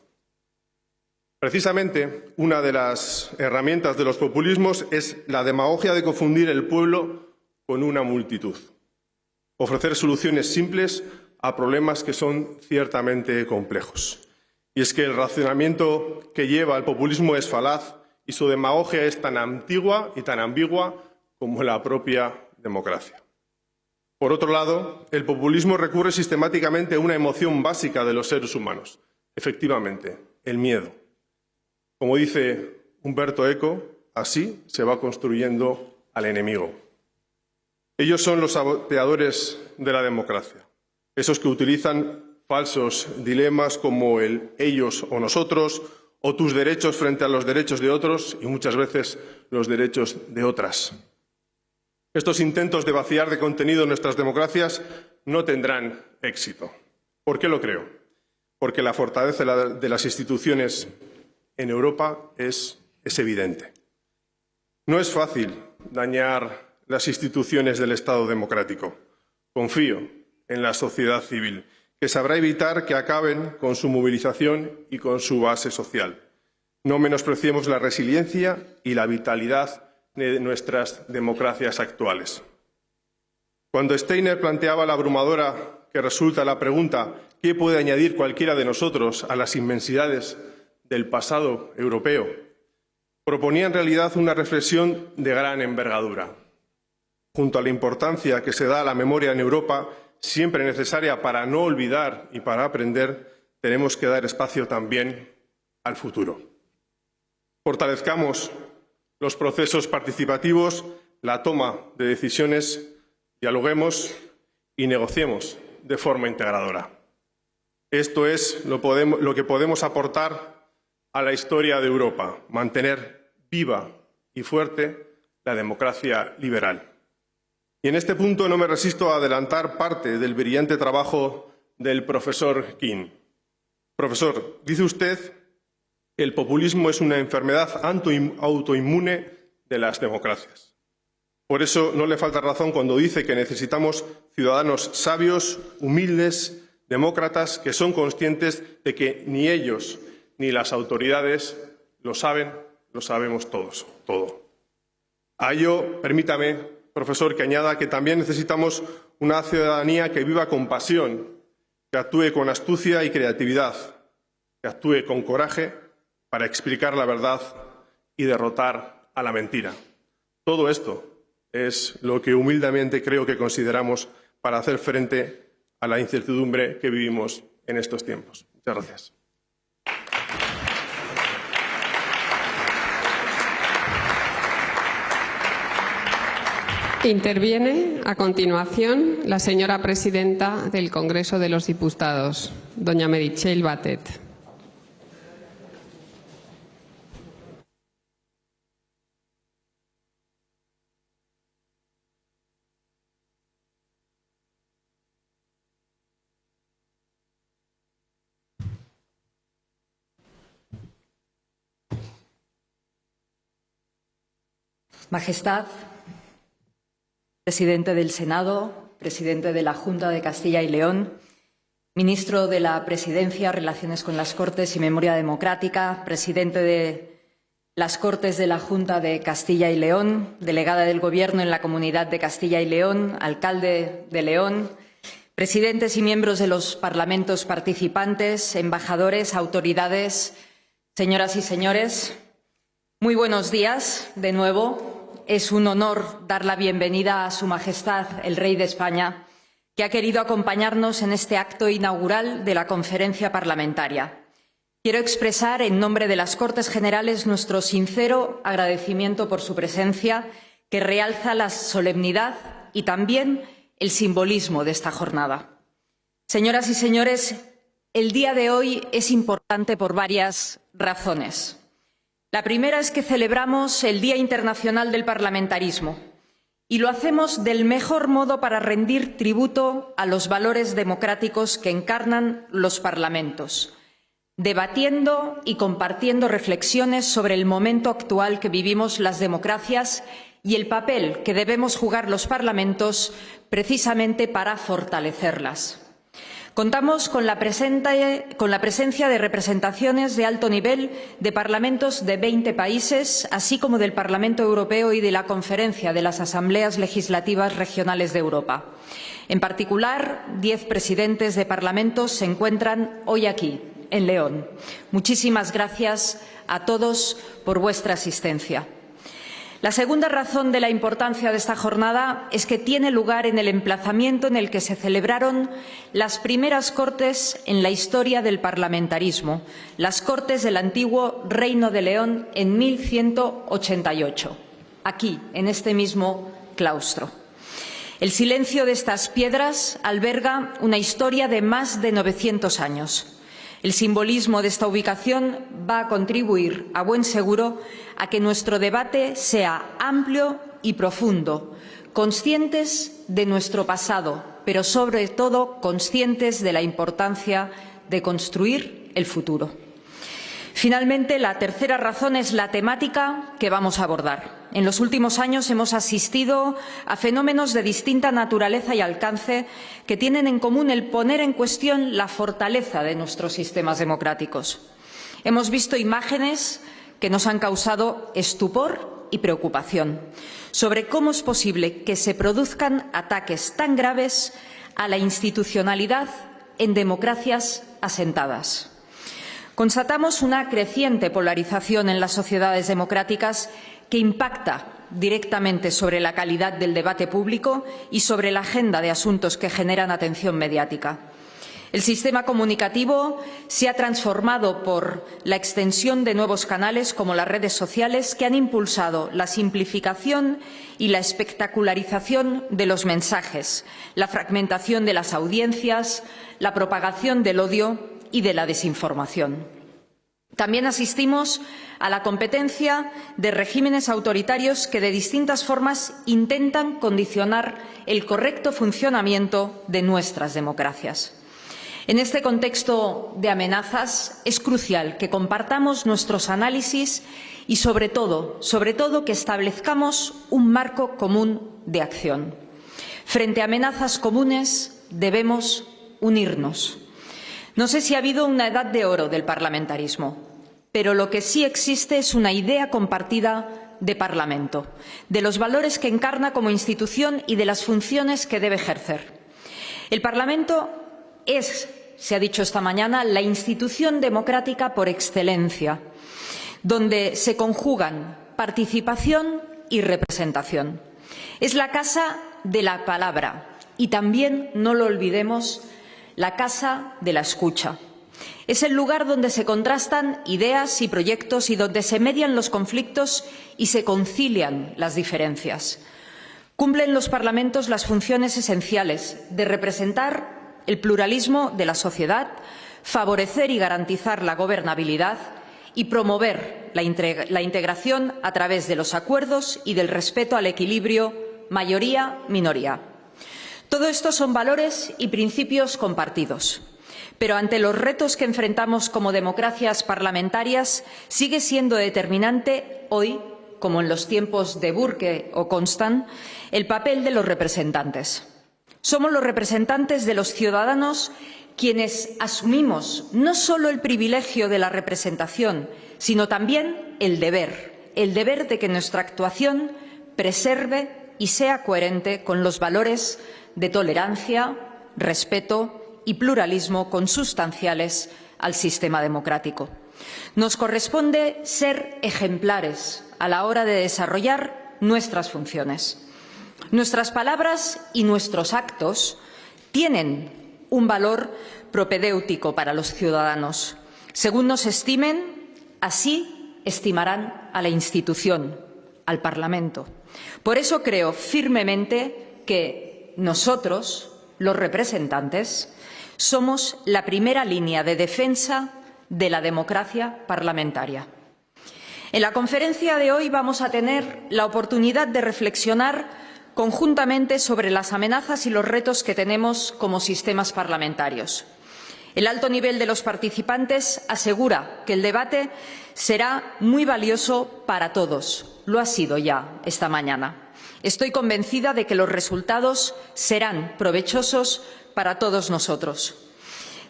Precisamente, una de las herramientas de los populismos es la demagogia de confundir el pueblo con una multitud. Ofrecer soluciones simples a problemas que son ciertamente complejos. Y es que el razonamiento que lleva al populismo es falaz y su demagogia es tan antigua y tan ambigua como la propia democracia. Por otro lado, el populismo recurre sistemáticamente a una emoción básica de los seres humanos. Efectivamente, el miedo. Como dice Umberto Eco, así se va construyendo al enemigo. Ellos son los saboteadores de la democracia, esos que utilizan falsos dilemas como el ellos o nosotros, o tus derechos frente a los derechos de otros y muchas veces los derechos de otras. Estos intentos de vaciar de contenido nuestras democracias no tendrán éxito. ¿Por qué lo creo? Porque la fortaleza de las instituciones en Europa es evidente. No es fácil dañar las instituciones del Estado democrático. Confío en la sociedad civil, que sabrá evitar que acaben con su movilización y con su base social. No menospreciemos la resiliencia y la vitalidad de nuestras democracias actuales. Cuando Steiner planteaba la abrumadora que resulta la pregunta ¿qué puede añadir cualquiera de nosotros a las inmensidades del pasado europeo?, proponía en realidad una reflexión de gran envergadura. Junto a la importancia que se da a la memoria en Europa, siempre necesaria para no olvidar y para aprender, tenemos que dar espacio también al futuro. Fortalezcamos los procesos participativos, la toma de decisiones, dialoguemos y negociemos de forma integradora. Esto es lo que podemos aportar a la historia de Europa, mantener viva y fuerte la democracia liberal. Y en este punto no me resisto a adelantar parte del brillante trabajo del profesor King. Profesor, dice usted que el populismo es una enfermedad autoinmune de las democracias. Por eso no le falta razón cuando dice que necesitamos ciudadanos sabios, humildes, demócratas, que son conscientes de que ni ellos ni las autoridades lo saben, lo sabemos todos, todo. A ello, permítame, profesor, que añada que también necesitamos una ciudadanía que viva con pasión, que actúe con astucia y creatividad, que actúe con coraje para explicar la verdad y derrotar a la mentira. Todo esto es lo que humildemente creo que consideramos para hacer frente a la incertidumbre que vivimos en estos tiempos. Muchas gracias. Interviene a continuación la señora presidenta del Congreso de los Diputados, doña Meritxell Batet. Majestad, presidente del Senado, presidente de la Junta de Castilla y León, ministro de la Presidencia, Relaciones con las Cortes y Memoria Democrática, presidente de las Cortes de la Junta de Castilla y León, delegada del Gobierno en la Comunidad de Castilla y León, alcalde de León, presidentes y miembros de los parlamentos participantes, embajadores, autoridades, señoras y señores, muy buenos días de nuevo. Es un honor dar la bienvenida a Su Majestad el Rey de España, que ha querido acompañarnos en este acto inaugural de la conferencia parlamentaria. Quiero expresar en nombre de las Cortes Generales nuestro sincero agradecimiento por su presencia, que realza la solemnidad y también el simbolismo de esta jornada. Señoras y señores, el día de hoy es importante por varias razones. La primera es que celebramos el Día Internacional del Parlamentarismo y lo hacemos del mejor modo para rendir tributo a los valores democráticos que encarnan los parlamentos, debatiendo y compartiendo reflexiones sobre el momento actual que vivimos las democracias y el papel que debemos jugar los parlamentos precisamente para fortalecerlas. Contamos con la presencia de representaciones de alto nivel de parlamentos de 20 países, así como del Parlamento Europeo y de la Conferencia de las Asambleas Legislativas Regionales de Europa. En particular, 10 presidentes de parlamentos se encuentran hoy aquí, en León. Muchísimas gracias a todos por vuestra asistencia. La segunda razón de la importancia de esta jornada es que tiene lugar en el emplazamiento en el que se celebraron las primeras Cortes en la historia del parlamentarismo, las Cortes del antiguo Reino de León en 1188, aquí, en este mismo claustro. El silencio de estas piedras alberga una historia de más de 900 años. El simbolismo de esta ubicación va a contribuir, a buen seguro, a que nuestro debate sea amplio y profundo, conscientes de nuestro pasado, pero sobre todo conscientes de la importancia de construir el futuro. Finalmente, la tercera razón es la temática que vamos a abordar. En los últimos años hemos asistido a fenómenos de distinta naturaleza y alcance que tienen en común el poner en cuestión la fortaleza de nuestros sistemas democráticos. Hemos visto imágenes que nos han causado estupor y preocupación sobre cómo es posible que se produzcan ataques tan graves a la institucionalidad en democracias asentadas. Constatamos una creciente polarización en las sociedades democráticas que impacta directamente sobre la calidad del debate público y sobre la agenda de asuntos que generan atención mediática. El sistema comunicativo se ha transformado por la extensión de nuevos canales como las redes sociales que han impulsado la simplificación y la espectacularización de los mensajes, la fragmentación de las audiencias, la propagación del odio y de la desinformación. También asistimos a la competencia de regímenes autoritarios que de distintas formas intentan condicionar el correcto funcionamiento de nuestras democracias. En este contexto de amenazas es crucial que compartamos nuestros análisis y, sobre todo, que establezcamos un marco común de acción. Frente a amenazas comunes debemos unirnos. No sé si ha habido una edad de oro del parlamentarismo, pero lo que sí existe es una idea compartida de Parlamento, de los valores que encarna como institución y de las funciones que debe ejercer. El Parlamento es, se ha dicho esta mañana, la institución democrática por excelencia, donde se conjugan participación y representación. Es la casa de la palabra y también, no lo olvidemos, la casa de la escucha. Es el lugar donde se contrastan ideas y proyectos y donde se median los conflictos y se concilian las diferencias. Cumplen los parlamentos las funciones esenciales de representar el pluralismo de la sociedad, favorecer y garantizar la gobernabilidad y promover la integración a través de los acuerdos y del respeto al equilibrio mayoría-minoría. Todo esto son valores y principios compartidos, pero ante los retos que enfrentamos como democracias parlamentarias sigue siendo determinante hoy, como en los tiempos de Burke o Constant, el papel de los representantes. Somos los representantes de los ciudadanos quienes asumimos no solo el privilegio de la representación, sino también el deber de que nuestra actuación preserve y sea coherente con los valores de tolerancia, respeto y pluralismo consustanciales al sistema democrático. Nos corresponde ser ejemplares a la hora de desarrollar nuestras funciones. Nuestras palabras y nuestros actos tienen un valor propedéutico para los ciudadanos. Según nos estimen, así estimarán a la institución, al Parlamento. Por eso creo firmemente que nosotros, los representantes, somos la primera línea de defensa de la democracia parlamentaria. En la conferencia de hoy vamos a tener la oportunidad de reflexionar conjuntamente sobre las amenazas y los retos que tenemos como sistemas parlamentarios. El alto nivel de los participantes asegura que el debate será muy valioso para todos. Lo ha sido ya esta mañana. Estoy convencida de que los resultados serán provechosos para todos nosotros.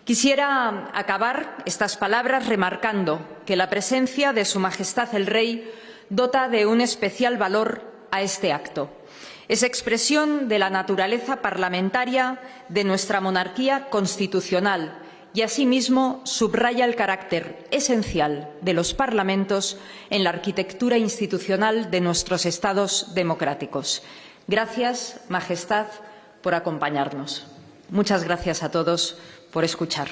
Quisiera acabar estas palabras remarcando que la presencia de Su Majestad el Rey dota de un especial valor a este acto. Es expresión de la naturaleza parlamentaria de nuestra monarquía constitucional y, asimismo, subraya el carácter esencial de los parlamentos en la arquitectura institucional de nuestros Estados democráticos. Gracias, Majestad, por acompañarnos. Muchas gracias a todos por escuchar.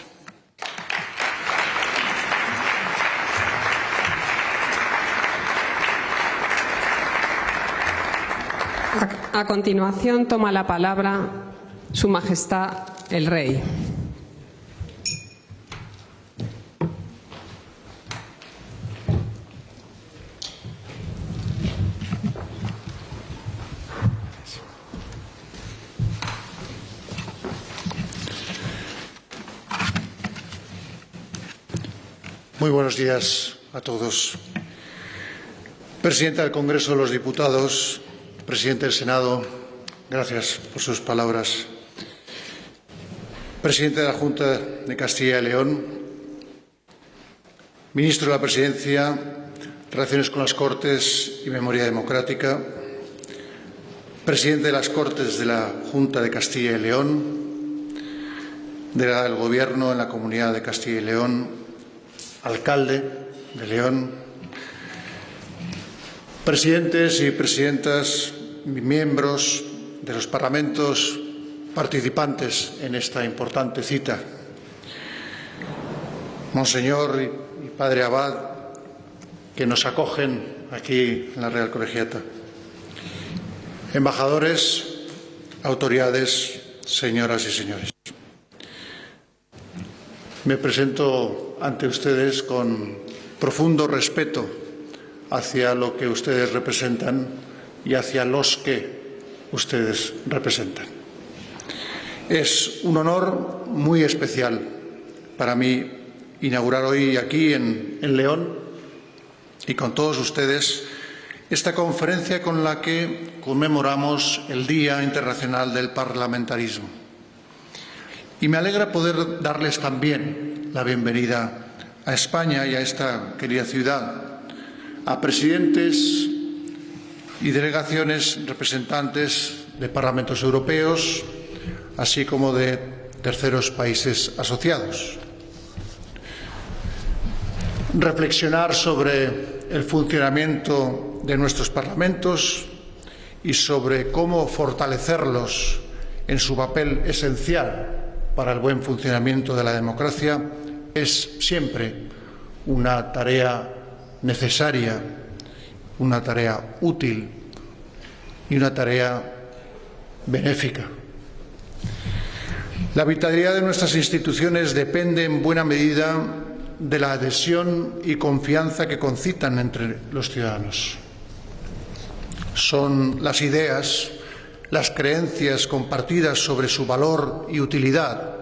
A continuación toma la palabra Su Majestad el Rey. Muy buenos días a todos. Presidenta del Congreso de los Diputados, Presidente del Senado, gracias por sus palabras. Presidente de la Junta de Castilla y León, Ministro de la Presidencia, Relaciones con las Cortes y Memoria Democrática, Presidente de las Cortes de la Junta de Castilla y León, delegada del Gobierno en la Comunidad de Castilla y León, alcalde de León, presidentes y presidentas, miembros de los parlamentos participantes en esta importante cita, Monseñor y Padre Abad, que nos acogen aquí en la Real Colegiata, embajadores, autoridades, señoras y señores. Me presento ante ustedes con profundo respeto hacia lo que ustedes representan y hacia los que ustedes representan. Es un honor muy especial para mí inaugurar hoy aquí en León y con todos ustedes esta conferencia con la que conmemoramos el Día Internacional del Parlamentarismo. Y me alegra poder darles también la bienvenida a España y a esta querida ciudad, a presidentes y delegaciones representantes de parlamentos europeos, así como de terceros países asociados. Reflexionar sobre el funcionamiento de nuestros parlamentos y sobre cómo fortalecerlos en su papel esencial para el buen funcionamiento de la democracia es siempre una tarea necesaria, una tarea útil y una tarea benéfica. La vitalidad de nuestras instituciones depende en buena medida de la adhesión y confianza que concitan entre los ciudadanos. Son las ideas, las creencias compartidas sobre su valor y utilidad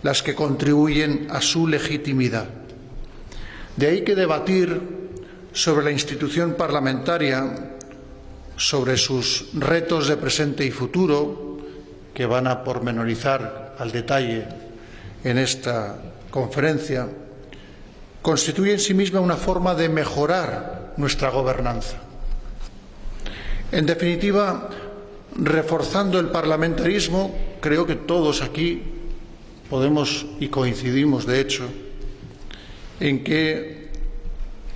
las que contribuyen a su legitimidad. De ahí que debatir sobre la institución parlamentaria, sobre sus retos de presente y futuro, que van a pormenorizar al detalle en esta conferencia, constituye en sí misma una forma de mejorar nuestra gobernanza. En definitiva, reforzando el parlamentarismo, creo que todos aquí podemos y coincidimos, de hecho, en que,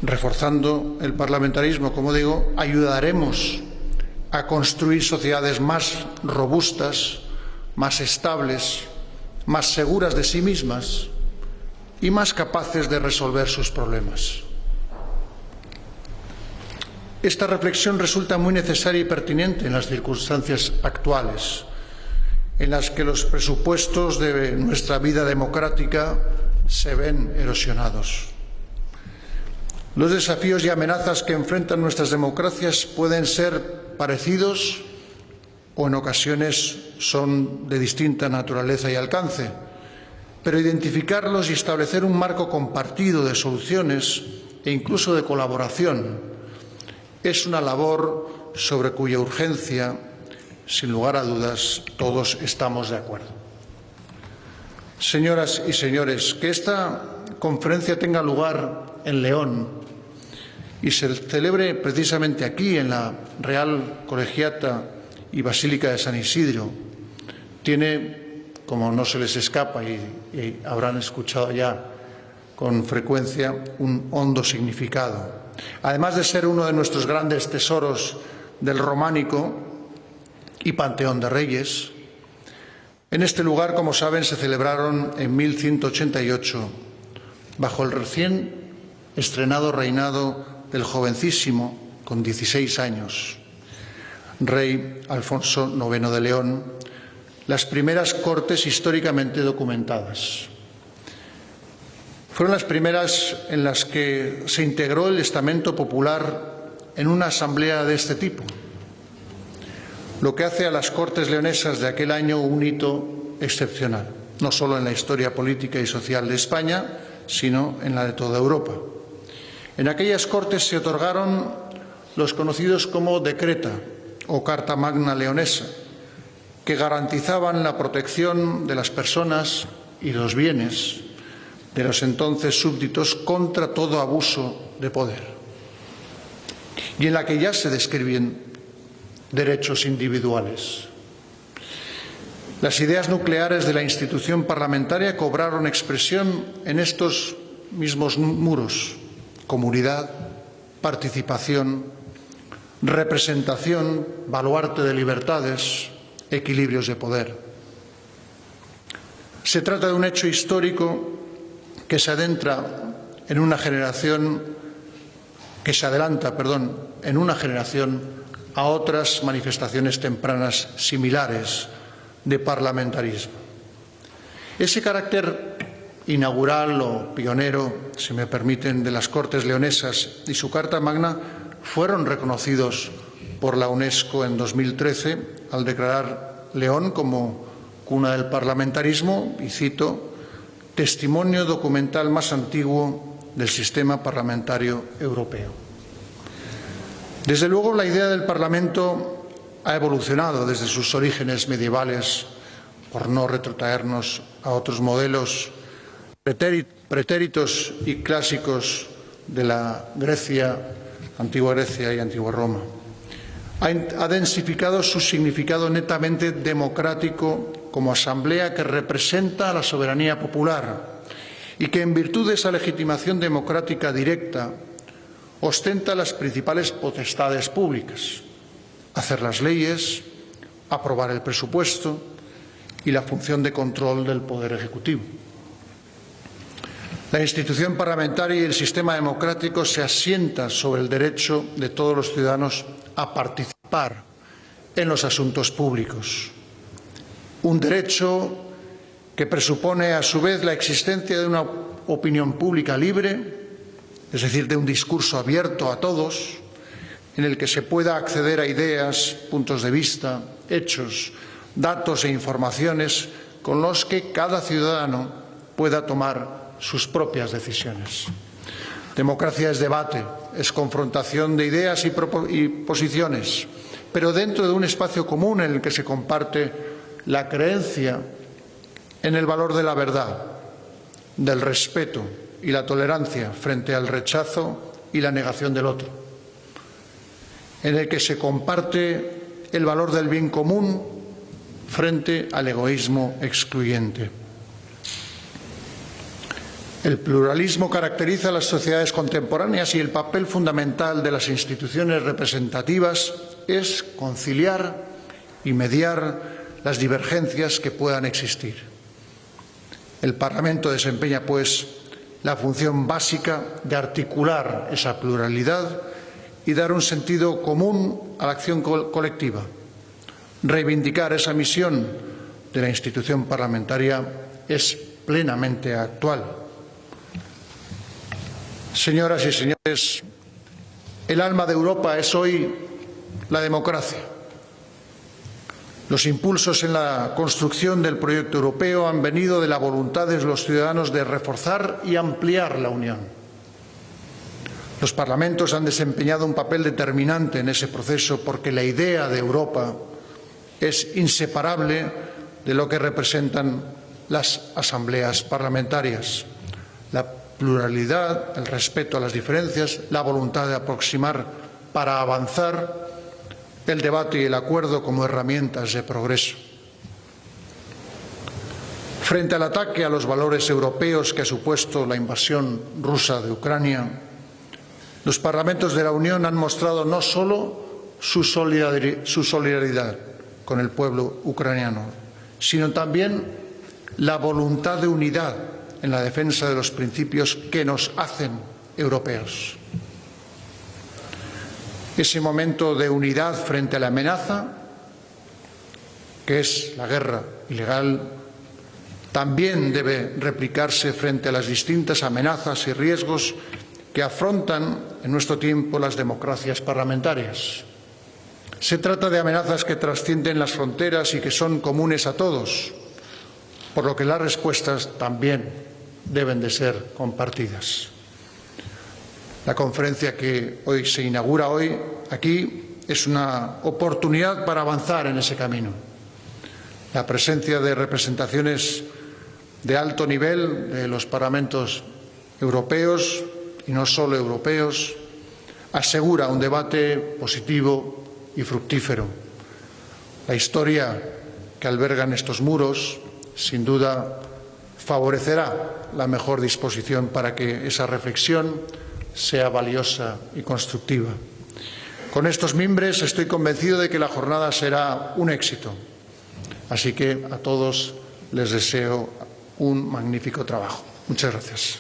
reforzando el parlamentarismo, como digo, ayudaremos a construir sociedades más robustas, más estables, más seguras de sí mismas y más capaces de resolver sus problemas. Esta reflexión resulta muy necesaria y pertinente en las circunstancias actuales, en las que los presupuestos de nuestra vida democrática se ven erosionados. Los desafíos y amenazas que enfrentan nuestras democracias pueden ser parecidos o en ocasiones son de distinta naturaleza y alcance, pero identificarlos y establecer un marco compartido de soluciones e incluso de colaboración es una labor sobre cuya urgencia, sin lugar a dudas, todos estamos de acuerdo. Señoras y señores, que esta conferencia tenga lugar en León y se celebre precisamente aquí, en la Real Colegiata y Basílica de San Isidro, tiene, como no se les escapa y habrán escuchado ya con frecuencia, un hondo significado. Además de ser uno de nuestros grandes tesoros del románico y Panteón de Reyes, en este lugar, como saben, se celebraron en 1188, bajo el recién estrenado reinado del jovencísimo, con 16 años, rey Alfonso IX de León, las primeras Cortes históricamente documentadas. Fueron las primeras en las que se integró el estamento popular en una asamblea de este tipo, lo que hace a las Cortes leonesas de aquel año un hito excepcional, no solo en la historia política y social de España, sino en la de toda Europa. En aquellas Cortes se otorgaron los conocidos como Decreta o Carta Magna Leonesa, que garantizaban la protección de las personas y los bienes de los entonces súbditos contra todo abuso de poder, y en la que ya se describían derechos individuales. Las ideas nucleares de la institución parlamentaria cobraron expresión en estos mismos muros: comunidad, participación, representación, baluarte de libertades, equilibrios de poder. Se trata de un hecho histórico que se adelanta en una generación a otras manifestaciones tempranas similares de parlamentarismo. Ese carácter inaugural o pionero, si me permiten, de las Cortes leonesas y su Carta Magna fueron reconocidos por la UNESCO en 2013 al declarar León como cuna del parlamentarismo y cito: testimonio documental más antiguo del sistema parlamentario europeo. Desde luego, la idea del Parlamento ha evolucionado desde sus orígenes medievales, por no retrotraernos a otros modelos pretéritos y clásicos de la antigua Grecia y antigua Roma. Ha densificado su significado netamente democrático como asamblea que representa a la soberanía popular y que, en virtud de esa legitimación democrática directa, ostenta las principales potestades públicas: hacer las leyes, aprobar el presupuesto y la función de control del Poder Ejecutivo. La institución parlamentaria y el sistema democrático se asientan sobre el derecho de todos los ciudadanos a participar en los asuntos públicos. Un derecho que presupone, a su vez, la existencia de una opinión pública libre, es decir, de un discurso abierto a todos, en el que se pueda acceder a ideas, puntos de vista, hechos, datos e informaciones con los que cada ciudadano pueda tomar sus propias decisiones. Democracia es debate, es confrontación de ideas y posiciones, pero dentro de un espacio común en el que se comparte la creencia en el valor de la verdad, del respeto y la tolerancia frente al rechazo y la negación del otro, en el que se comparte el valor del bien común frente al egoísmo excluyente. El pluralismo caracteriza a las sociedades contemporáneas y el papel fundamental de las instituciones representativas es conciliar y mediar las divergencias que puedan existir. El Parlamento desempeña, pues, la función básica de articular esa pluralidad y dar un sentido común a la acción colectiva. Reivindicar esa misión de la institución parlamentaria es plenamente actual. Señoras y señores, el alma de Europa es hoy la democracia. Los impulsos en la construcción del proyecto europeo han venido de la voluntad de los ciudadanos de reforzar y ampliar la Unión. Los parlamentos han desempeñado un papel determinante en ese proceso porque la idea de Europa es inseparable de lo que representan las asambleas parlamentarias. La pluralidad, el respeto a las diferencias, la voluntad de aproximar para avanzar, el debate y el acuerdo como herramientas de progreso. Frente al ataque a los valores europeos que ha supuesto la invasión rusa de Ucrania, los parlamentos de la Unión han mostrado no solo su solidaridad con el pueblo ucraniano, sino también la voluntad de unidad en la defensa de los principios que nos hacen europeos. Ese momento de unidad frente a la amenaza, que es la guerra ilegal, también debe replicarse frente a las distintas amenazas y riesgos que afrontan en nuestro tiempo las democracias parlamentarias. Se trata de amenazas que trascienden las fronteras y que son comunes a todos, por lo que las respuestas también deben de ser compartidas. La conferencia que hoy se inaugura aquí es una oportunidad para avanzar en ese camino. La presencia de representaciones de alto nivel de los parlamentos europeos y no solo europeos asegura un debate positivo y fructífero. La historia que albergan estos muros, sin duda, favorecerá la mejor disposición para que esa reflexión sea valiosa y constructiva. Con estos mimbres estoy convencido de que la jornada será un éxito. Así que a todos les deseo un magnífico trabajo. Muchas gracias.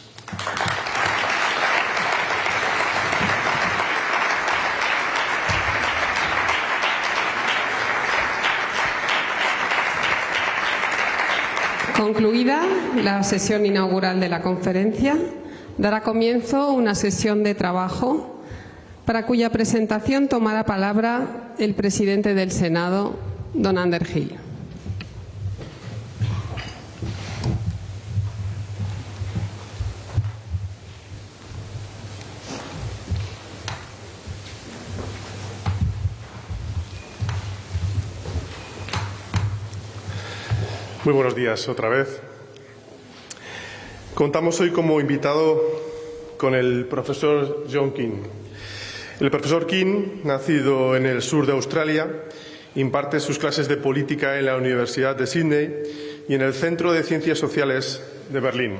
Concluida la sesión inaugural de la conferencia, dará comienzo una sesión de trabajo para cuya presentación tomará palabra el presidente del Senado, don Ander Gil. Muy buenos días otra vez. Contamos hoy como invitado con el profesor John Keane. El profesor Keane, nacido en el sur de Australia, imparte sus clases de política en la Universidad de Sydney y en el Centro de Ciencias Sociales de Berlín.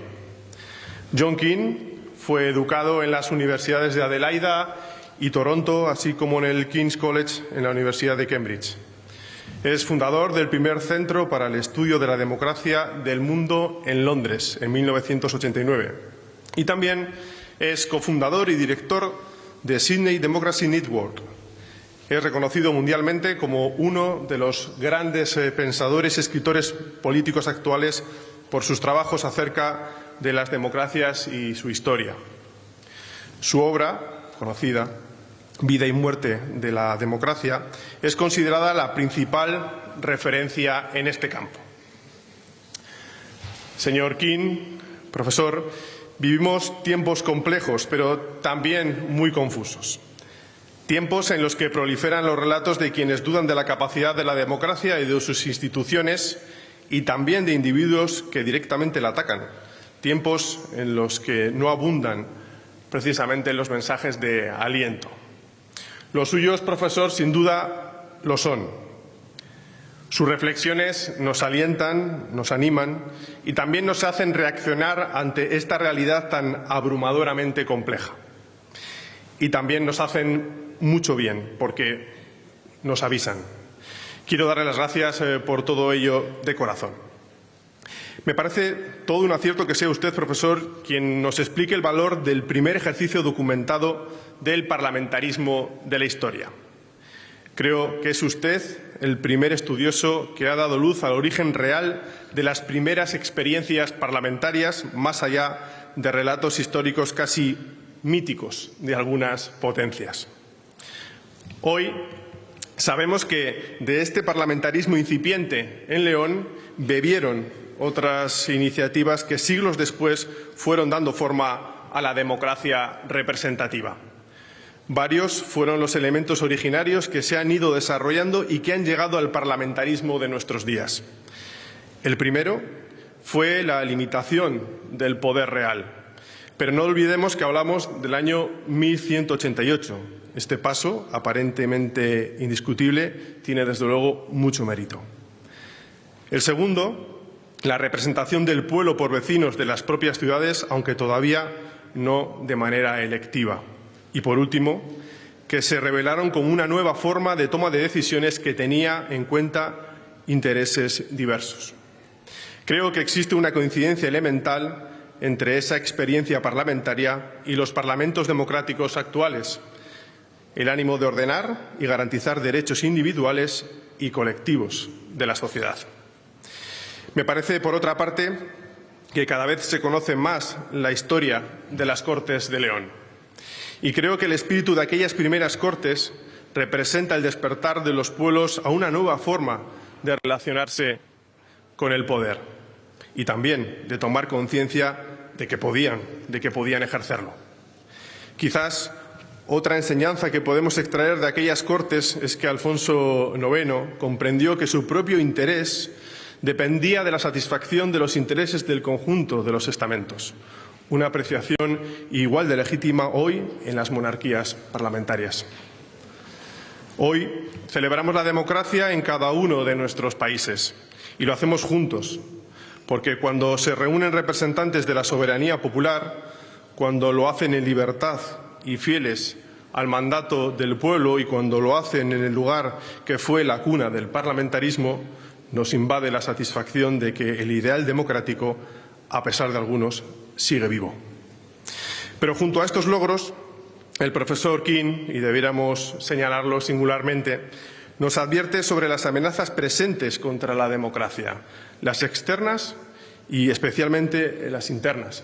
John Keane fue educado en las universidades de Adelaida y Toronto, así como en el King's College en la Universidad de Cambridge. Es fundador del primer Centro para el Estudio de la Democracia del Mundo en Londres, en 1989. Y también es cofundador y director de Sydney Democracy Network. Es reconocido mundialmente como uno de los grandes pensadores y escritores políticos actuales por sus trabajos acerca de las democracias y su historia. Su obra, conocida, Vida y muerte de la democracia, es considerada la principal referencia en este campo. Señor Keane, profesor, vivimos tiempos complejos, pero también muy confusos. Tiempos en los que proliferan los relatos de quienes dudan de la capacidad de la democracia y de sus instituciones, y también de individuos que directamente la atacan. Tiempos en los que no abundan precisamente los mensajes de aliento. Los suyos, profesor, sin duda lo son. Sus reflexiones nos alientan, nos animan y también nos hacen reaccionar ante esta realidad tan abrumadoramente compleja. Y también nos hacen mucho bien, porque nos avisan. Quiero darle las gracias por todo ello de corazón. Me parece todo un acierto que sea usted, profesor, quien nos explique el valor del primer ejercicio documentado del parlamentarismo de la historia. Creo que es usted el primer estudioso que ha dado luz al origen real de las primeras experiencias parlamentarias, más allá de relatos históricos casi míticos de algunas potencias. Hoy sabemos que de este parlamentarismo incipiente en León bebieron otras iniciativas que siglos después fueron dando forma a la democracia representativa. Varios fueron los elementos originarios que se han ido desarrollando y que han llegado al parlamentarismo de nuestros días. El primero fue la limitación del poder real. Pero no olvidemos que hablamos del año 1188. Este paso, aparentemente indiscutible, tiene desde luego mucho mérito. El segundo, la representación del pueblo por vecinos de las propias ciudades, aunque todavía no de manera electiva. Y, por último, que se revelaron como una nueva forma de toma de decisiones que tenía en cuenta intereses diversos. Creo que existe una coincidencia elemental entre esa experiencia parlamentaria y los parlamentos democráticos actuales: el ánimo de ordenar y garantizar derechos individuales y colectivos de la sociedad. Me parece, por otra parte, que cada vez se conoce más la historia de las Cortes de León. Y creo que el espíritu de aquellas primeras Cortes representa el despertar de los pueblos a una nueva forma de relacionarse con el poder y también de tomar conciencia de que podían ejercerlo. Quizás otra enseñanza que podemos extraer de aquellas Cortes es que Alfonso IX comprendió que su propio interés dependía de la satisfacción de los intereses del conjunto de los estamentos, una apreciación igual de legítima hoy en las monarquías parlamentarias. Hoy celebramos la democracia en cada uno de nuestros países y lo hacemos juntos, porque cuando se reúnen representantes de la soberanía popular, cuando lo hacen en libertad y fieles al mandato del pueblo y cuando lo hacen en el lugar que fue la cuna del parlamentarismo, nos invade la satisfacción de que el ideal democrático, a pesar de algunos, sigue vivo. Pero junto a estos logros, el profesor King, y debiéramos señalarlo singularmente, nos advierte sobre las amenazas presentes contra la democracia, las externas y especialmente las internas.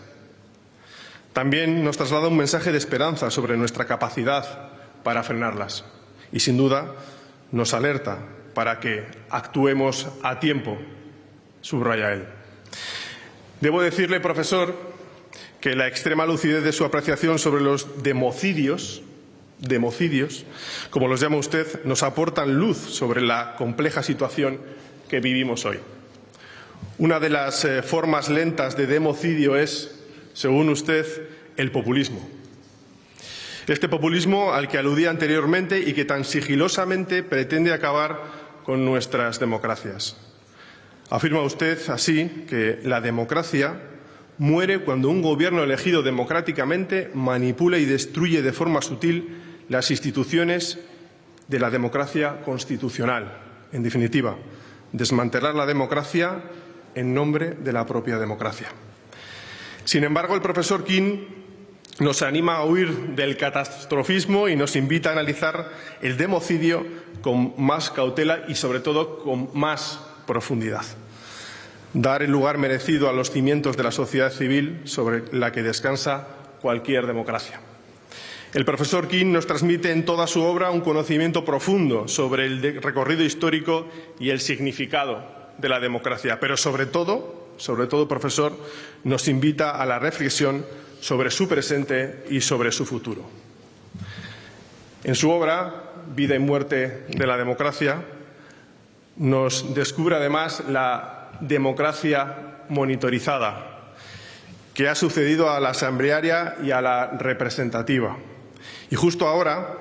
También nos traslada un mensaje de esperanza sobre nuestra capacidad para frenarlas y, sin duda, nos alerta para que actuemos a tiempo, subraya él. Debo decirle, profesor, que la extrema lucidez de su apreciación sobre los democidios, como los llama usted, nos aportan luz sobre la compleja situación que vivimos hoy. Una de las formas lentas de democidio es, según usted, el populismo. Este populismo al que aludía anteriormente y que tan sigilosamente pretende acabar con nuestras democracias. Afirma usted así que la democracia muere cuando un gobierno elegido democráticamente manipula y destruye de forma sutil las instituciones de la democracia constitucional. En definitiva, desmantelar la democracia en nombre de la propia democracia. Sin embargo, el profesor King nos anima a huir del catastrofismo y nos invita a analizar el democidio con más cautela y, sobre todo, con más profundidad. Dar el lugar merecido a los cimientos de la sociedad civil sobre la que descansa cualquier democracia. El profesor King nos transmite en toda su obra un conocimiento profundo sobre el recorrido histórico y el significado de la democracia, pero sobre todo, profesor, nos invita a la reflexión sobre su presente y sobre su futuro. En su obra, Vida y muerte de la democracia, nos descubre además la democracia monitorizada, que ha sucedido a la asamblearia y a la representativa. Y justo ahora,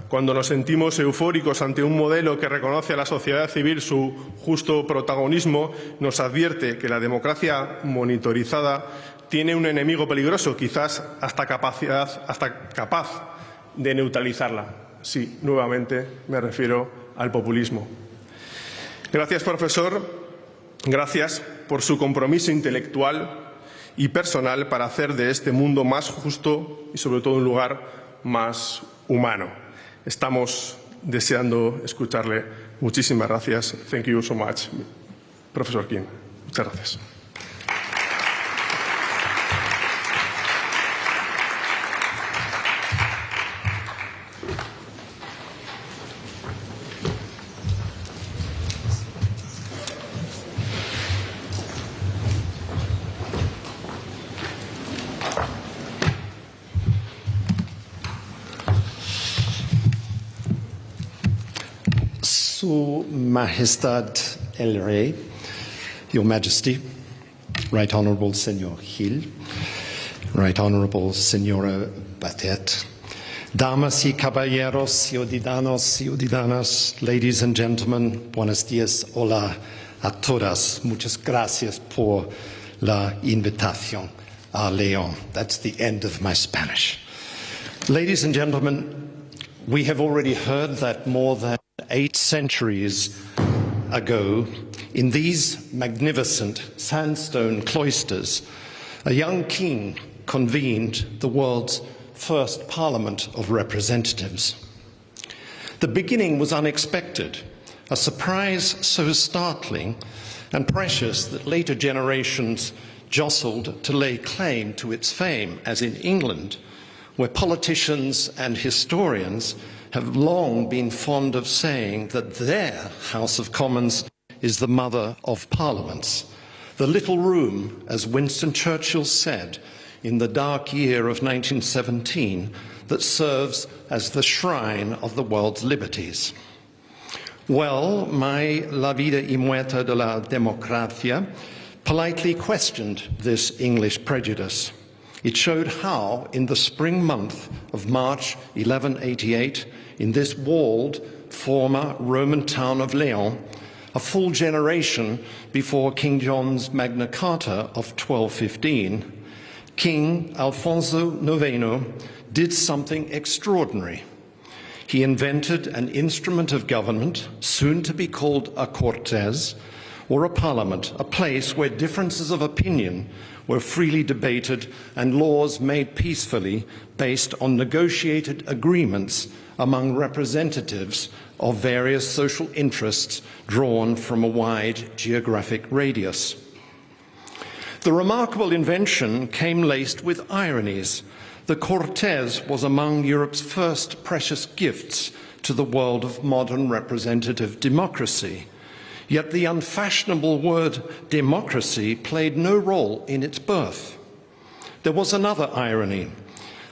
cuando nos sentimos eufóricos ante un modelo que reconoce a la sociedad civil su justo protagonismo, nos advierte que la democracia monitorizada tiene un enemigo peligroso, quizás hasta capaz de neutralizarla. Sí, nuevamente me refiero al populismo. Gracias, profesor. Gracias por su compromiso intelectual y personal para hacer de este mundo más justo y, sobre todo, un lugar más humano. Estamos deseando escucharle. Muchísimas gracias. Thank you so much, profesor King. Muchas gracias. Su Majestad el Rey, Your Majesty, Right Honourable Senor Gil, Right Honourable Senora Batet, Damas y Caballeros, ciudadanos, ciudadanas, ladies and gentlemen, buenos días, hola a todas. Muchas gracias por la invitación a León. That's the end of my Spanish. Ladies and gentlemen, we have already heard that more than 8 centuries ago, in these magnificent sandstone cloisters, a young king convened the world's first Parliament of Representatives. The beginning was unexpected, a surprise so startling and precious that later generations jostled to lay claim to its fame, as in England, where politicians and historians have long been fond of saying that their House of Commons is the mother of parliaments. The little room, as Winston Churchill said in the dark year of 1917, that serves as the shrine of the world's liberties. Well, my La vida y muerte de la democracia politely questioned this English prejudice. It showed how, in the spring month of March 1188, in this walled former Roman town of León, a full generation before King John's Magna Carta of 1215, King Alfonso IX did something extraordinary. He invented an instrument of government, soon to be called a Cortes, or a parliament, a place where differences of opinion were freely debated and laws made peacefully based on negotiated agreements among representatives of various social interests drawn from a wide geographic radius. The remarkable invention came laced with ironies. The Cortes was among Europe's first precious gifts to the world of modern representative democracy. Yet the unfashionable word democracy played no role in its birth. There was another irony.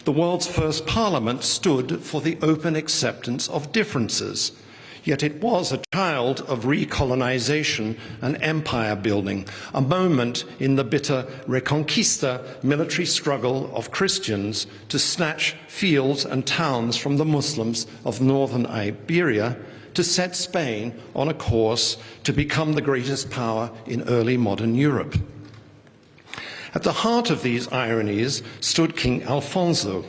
The world's first parliament stood for the open acceptance of differences, yet it was a child of recolonization and empire building, a moment in the bitter Reconquista military struggle of Christians to snatch fields and towns from the Muslims of northern Iberia, to set Spain on a course to become the greatest power in early modern Europe. At the heart of these ironies stood King Alfonso.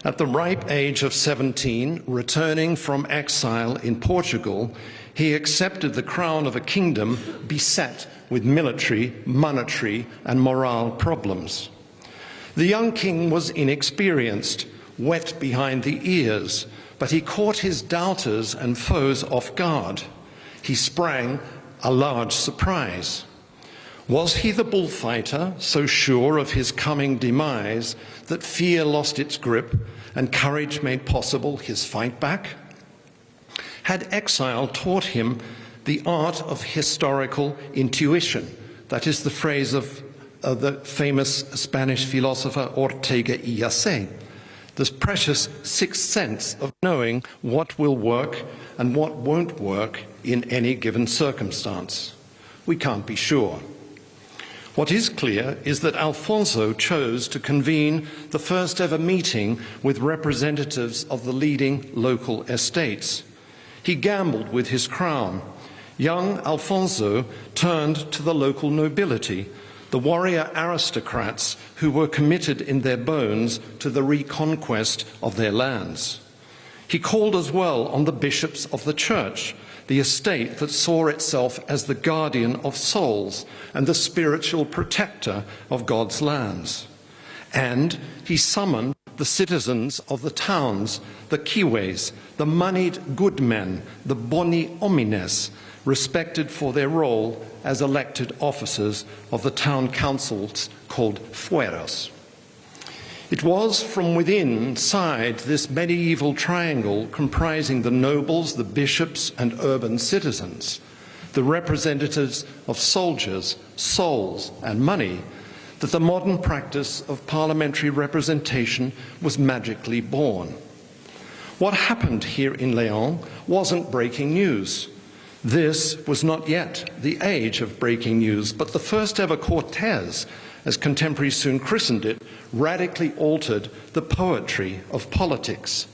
At the ripe age of 17, returning from exile in Portugal, he accepted the crown of a kingdom beset with military, monetary, and moral problems. The young king was inexperienced, wet behind the ears, but he caught his doubters and foes off guard. He sprang a large surprise. Was he the bullfighter, so sure of his coming demise that fear lost its grip and courage made possible his fight back? Had exile taught him the art of historical intuition? That is the phrase of the famous Spanish philosopher Ortega y Gasset. This precious sixth sense of knowing what will work and what won't work in any given circumstance. We can't be sure. What is clear is that Alfonso chose to convene the first ever meeting with representatives of the leading local estates. He gambled with his crown. Young Alfonso turned to the local nobility, the warrior aristocrats who were committed in their bones to the reconquest of their lands. He called as well on the bishops of the church, the estate that saw itself as the guardian of souls and the spiritual protector of God's lands. And he summoned the citizens of the towns, the kiwes, the moneyed good men, the boni homines, respected for their role as elected officers of the town councils called fueros. It was from within inside this medieval triangle comprising the nobles, the bishops, and urban citizens, the representatives of soldiers, souls, and money, that the modern practice of parliamentary representation was magically born. What happened here in León wasn't breaking news. This was not yet the age of breaking news, but the first ever Cortes, as contemporaries soon christened it, radically altered the poetry of politics.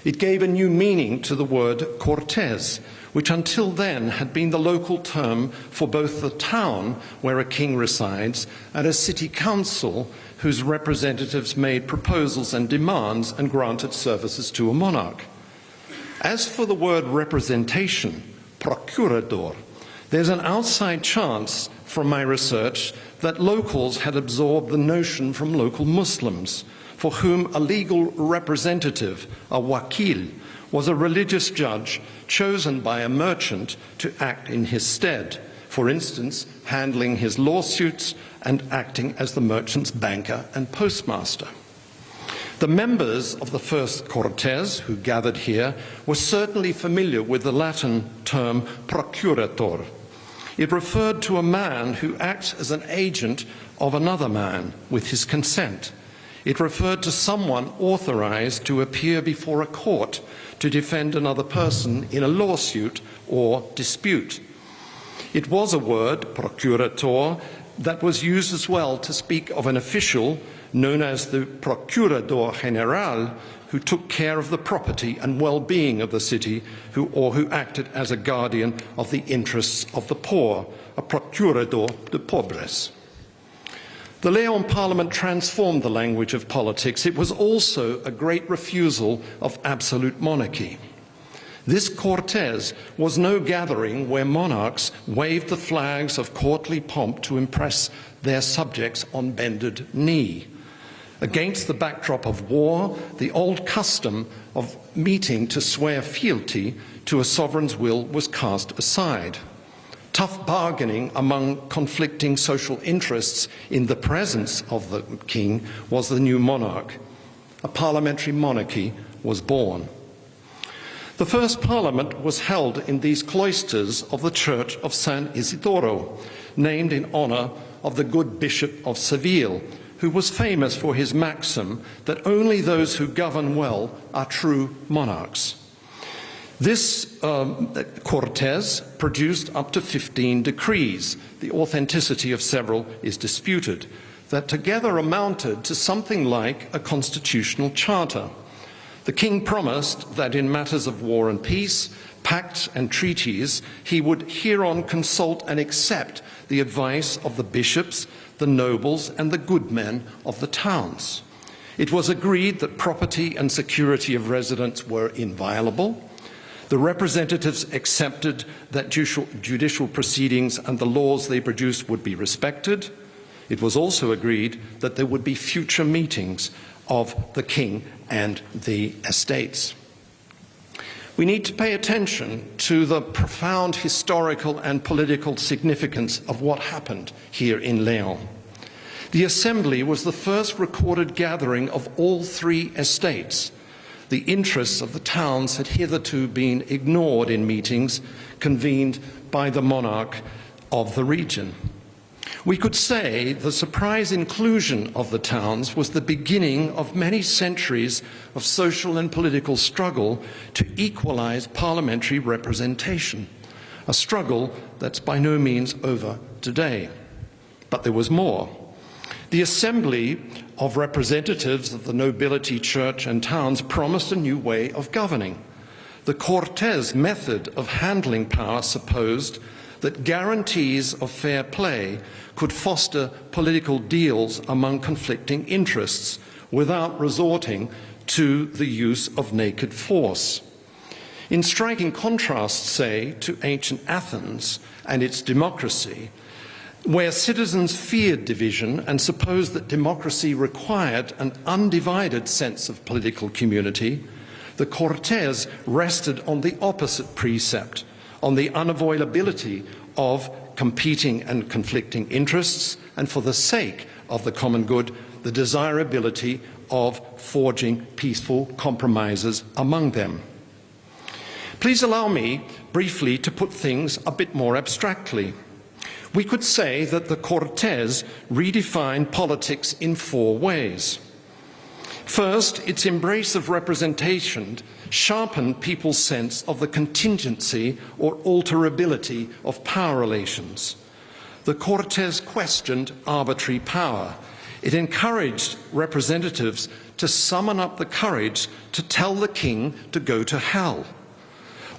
It gave a new meaning to the word Cortes, which until then had been the local term for both the town where a king resides and a city council whose representatives made proposals and demands and granted services to a monarch. As for the word representation, procurador, there's an outside chance from my research that locals had absorbed the notion from local Muslims, for whom a legal representative, a wakil, was a religious judge chosen by a merchant to act in his stead, for instance, handling his lawsuits and acting as the merchant's banker and postmaster. The members of the first Cortes who gathered here were certainly familiar with the Latin term procurator. It referred to a man who acts as an agent of another man with his consent. It referred to someone authorized to appear before a court to defend another person in a lawsuit or dispute. It was a word, procurator, that was used as well to speak of an official known as the Procurador General, who took care of the property and well-being of the city, who acted as a guardian of the interests of the poor, a Procurador de Pobres. The León Parliament transformed the language of politics. It was also a great refusal of absolute monarchy. This Cortes was no gathering where monarchs waved the flags of courtly pomp to impress their subjects on bended knee. Against the backdrop of war, the old custom of meeting to swear fealty to a sovereign's will was cast aside. Tough bargaining among conflicting social interests in the presence of the king was the new monarch. A parliamentary monarchy was born. The first parliament was held in these cloisters of the church of San Isidoro, named in honor of the good Bishop of Seville, who was famous for his maxim that only those who govern well are true monarchs. This Cortes produced up to 15 decrees. The authenticity of several is disputed, that together amounted to something like a constitutional charter. The king promised that in matters of war and peace, pacts and treaties, he would hereon consult and accept the advice of the bishops, the nobles, and the good men of the towns. It was agreed that property and security of residents were inviolable. The representatives accepted that judicial proceedings and the laws they produced would be respected. It was also agreed that there would be future meetings of the king and the estates. We need to pay attention to the profound historical and political significance of what happened here in León. The assembly was the first recorded gathering of all three estates. The interests of the towns had hitherto been ignored in meetings convened by the monarch of the region. We could say the surprise inclusion of the towns was the beginning of many centuries of social and political struggle to equalize parliamentary representation, a struggle that's by no means over today. But there was more. The Assembly of Representatives of the nobility, church and towns promised a new way of governing. The Cortes method of handling power supposed that guarantees of fair play could foster political deals among conflicting interests without resorting to the use of naked force. In striking contrast, say, to ancient Athens and its democracy, where citizens feared division and supposed that democracy required an undivided sense of political community, the Cortes rested on the opposite precept, on the unavoidability of competing and conflicting interests, and for the sake of the common good, the desirability of forging peaceful compromises among them. Please allow me briefly to put things a bit more abstractly. We could say that the Cortes redefined politics in four ways. First, its embrace of representation sharpened people's sense of the contingency or alterability of power relations. The Cortes questioned arbitrary power. It encouraged representatives to summon up the courage to tell the king to go to hell.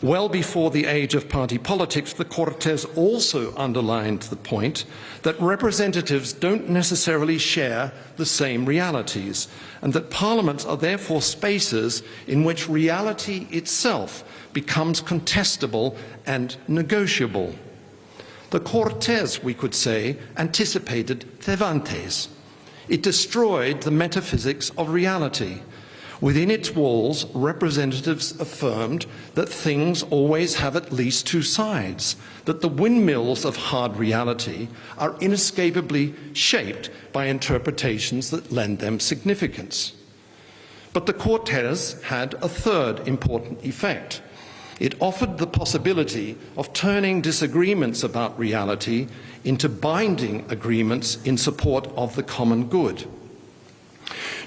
Well before the age of party politics, the Cortes also underlined the point that representatives don't necessarily share the same realities, and that parliaments are therefore spaces in which reality itself becomes contestable and negotiable. The Cortes, we could say, anticipated Cervantes. It destroyed the metaphysics of reality. Within its walls, representatives affirmed that things always have at least two sides, that the windmills of hard reality are inescapably shaped by interpretations that lend them significance. But the Cortes had a third important effect. It offered the possibility of turning disagreements about reality into binding agreements in support of the common good.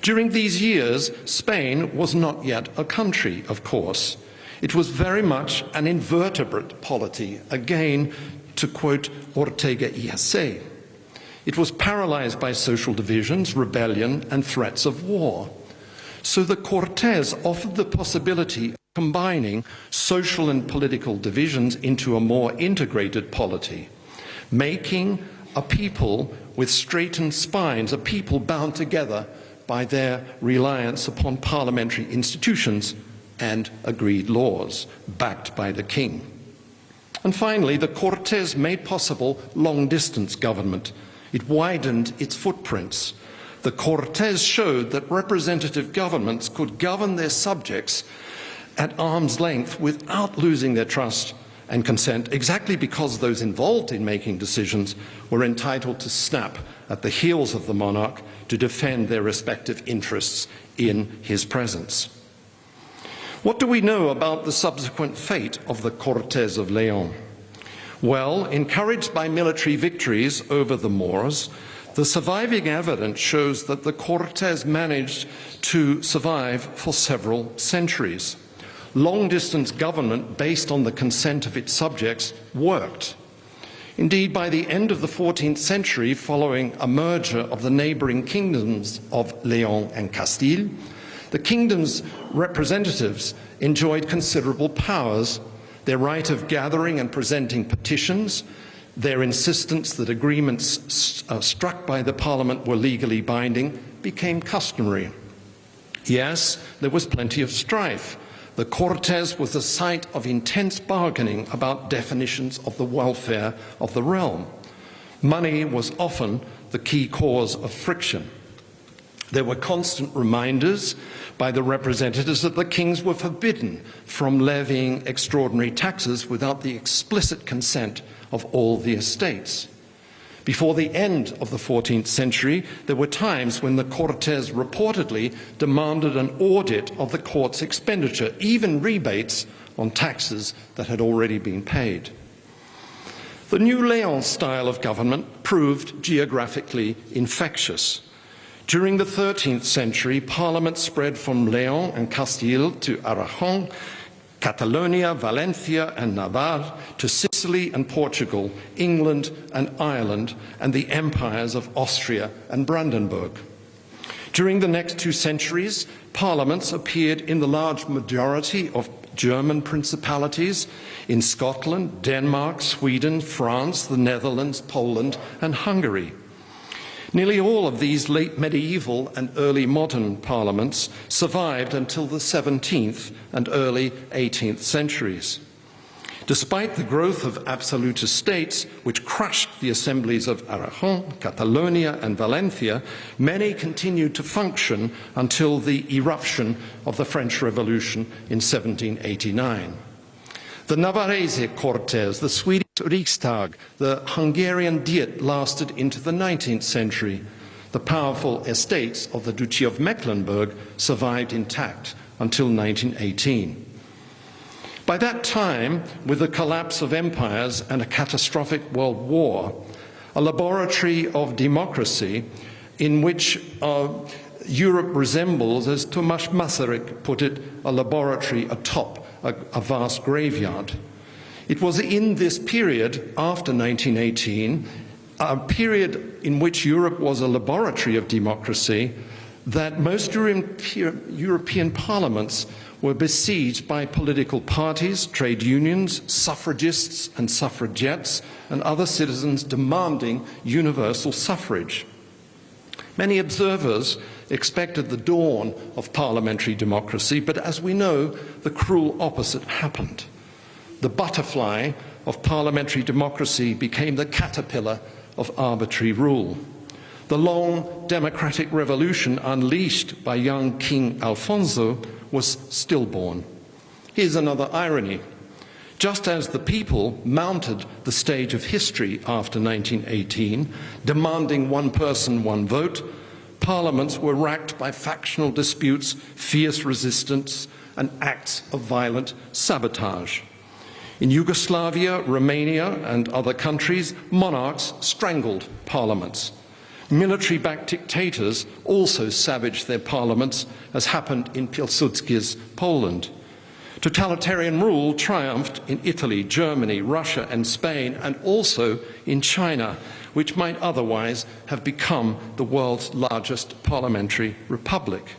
During these years, Spain was not yet a country, of course. It was very much an invertebrate polity, again, to quote Ortega y Gasset. It was paralyzed by social divisions, rebellion, and threats of war. So the Cortes offered the possibility of combining social and political divisions into a more integrated polity, making a people with straightened spines, a people bound together by their reliance upon parliamentary institutions and agreed laws, backed by the king. And finally, the Cortes made possible long-distance government. It widened its footprints. The Cortes showed that representative governments could govern their subjects at arm's length without losing their trust and consent, exactly because those involved in making decisions were entitled to snap at the heels of the monarch to defend their respective interests in his presence. What do we know about the subsequent fate of the Cortes of León? Well, encouraged by military victories over the Moors, the surviving evidence shows that the Cortes managed to survive for several centuries. Long-distance government based on the consent of its subjects worked. Indeed, by the end of the 14th century, following a merger of the neighboring kingdoms of León and Castile, the kingdom's representatives enjoyed considerable powers. Their right of gathering and presenting petitions, their insistence that agreements struck by the Parliament were legally binding, became customary. Yes, there was plenty of strife. The Cortes was the site of intense bargaining about definitions of the welfare of the realm. Money was often the key cause of friction. There were constant reminders by the representatives that the kings were forbidden from levying extraordinary taxes without the explicit consent of all the estates. Before the end of the 14th century, there were times when the Cortes reportedly demanded an audit of the court's expenditure, even rebates on taxes that had already been paid. The new León style of government proved geographically infectious. During the 13th century, Parliament spread from León and Castile to Aragon, Catalonia, Valencia and Navarre, to Sicily and Portugal, England and Ireland, and the empires of Austria and Brandenburg. During the next 2 centuries, parliaments appeared in the large majority of German principalities, in Scotland, Denmark, Sweden, France, the Netherlands, Poland and Hungary. Nearly all of these late medieval and early modern parliaments survived until the 17th and early 18th centuries. Despite the growth of absolutist states, which crushed the assemblies of Aragon, Catalonia and Valencia, many continued to function until the eruption of the French Revolution in 1789. The Navarrese Cortes, the Swedish Riksdag, the Hungarian Diet lasted into the 19th century. The powerful estates of the Duchy of Mecklenburg survived intact until 1918. By that time, with the collapse of empires and a catastrophic world war, a laboratory of democracy in which Europe resembles, as Tomáš Masaryk put it, a laboratory atop a vast graveyard. It was in this period, after 1918, a period in which Europe was a laboratory of democracy, that most European parliaments were besieged by political parties, trade unions, suffragists and suffragettes, and other citizens demanding universal suffrage. Many observers expected the dawn of parliamentary democracy, but as we know, the cruel opposite happened. The butterfly of parliamentary democracy became the caterpillar of arbitrary rule. The long democratic revolution unleashed by young King Alfonso was stillborn. Here's another irony. Just as the people mounted the stage of history after 1918, demanding one person, one vote, parliaments were racked by factional disputes, fierce resistance, and acts of violent sabotage. In Yugoslavia, Romania, and other countries, monarchs strangled parliaments. Military-backed dictators also savaged their parliaments, as happened in Pilsudski's Poland. Totalitarian rule triumphed in Italy, Germany, Russia and Spain, and also in China, which might otherwise have become the world's largest parliamentary republic.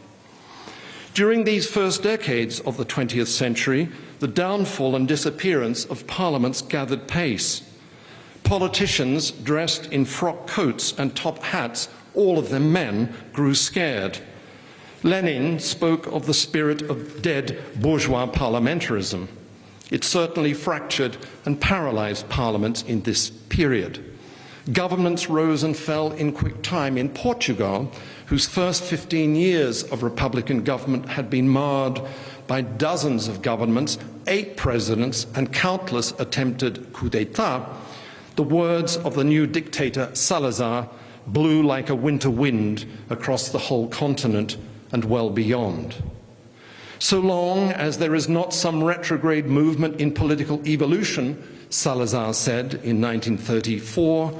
During these first decades of the 20th century, the downfall and disappearance of parliaments gathered pace. Politicians dressed in frock coats and top hats, all of them men, grew scared. Lenin spoke of the spirit of dead bourgeois parliamentarism. It certainly fractured and paralyzed parliaments in this period. Governments rose and fell in quick time. In Portugal, whose first 15 years of republican government had been marred by dozens of governments, 8 presidents, and countless attempted coup d'etat, the words of the new dictator Salazar blew like a winter wind across the whole continent and well beyond. So long as there is not some retrograde movement in political evolution, Salazar said in 1934,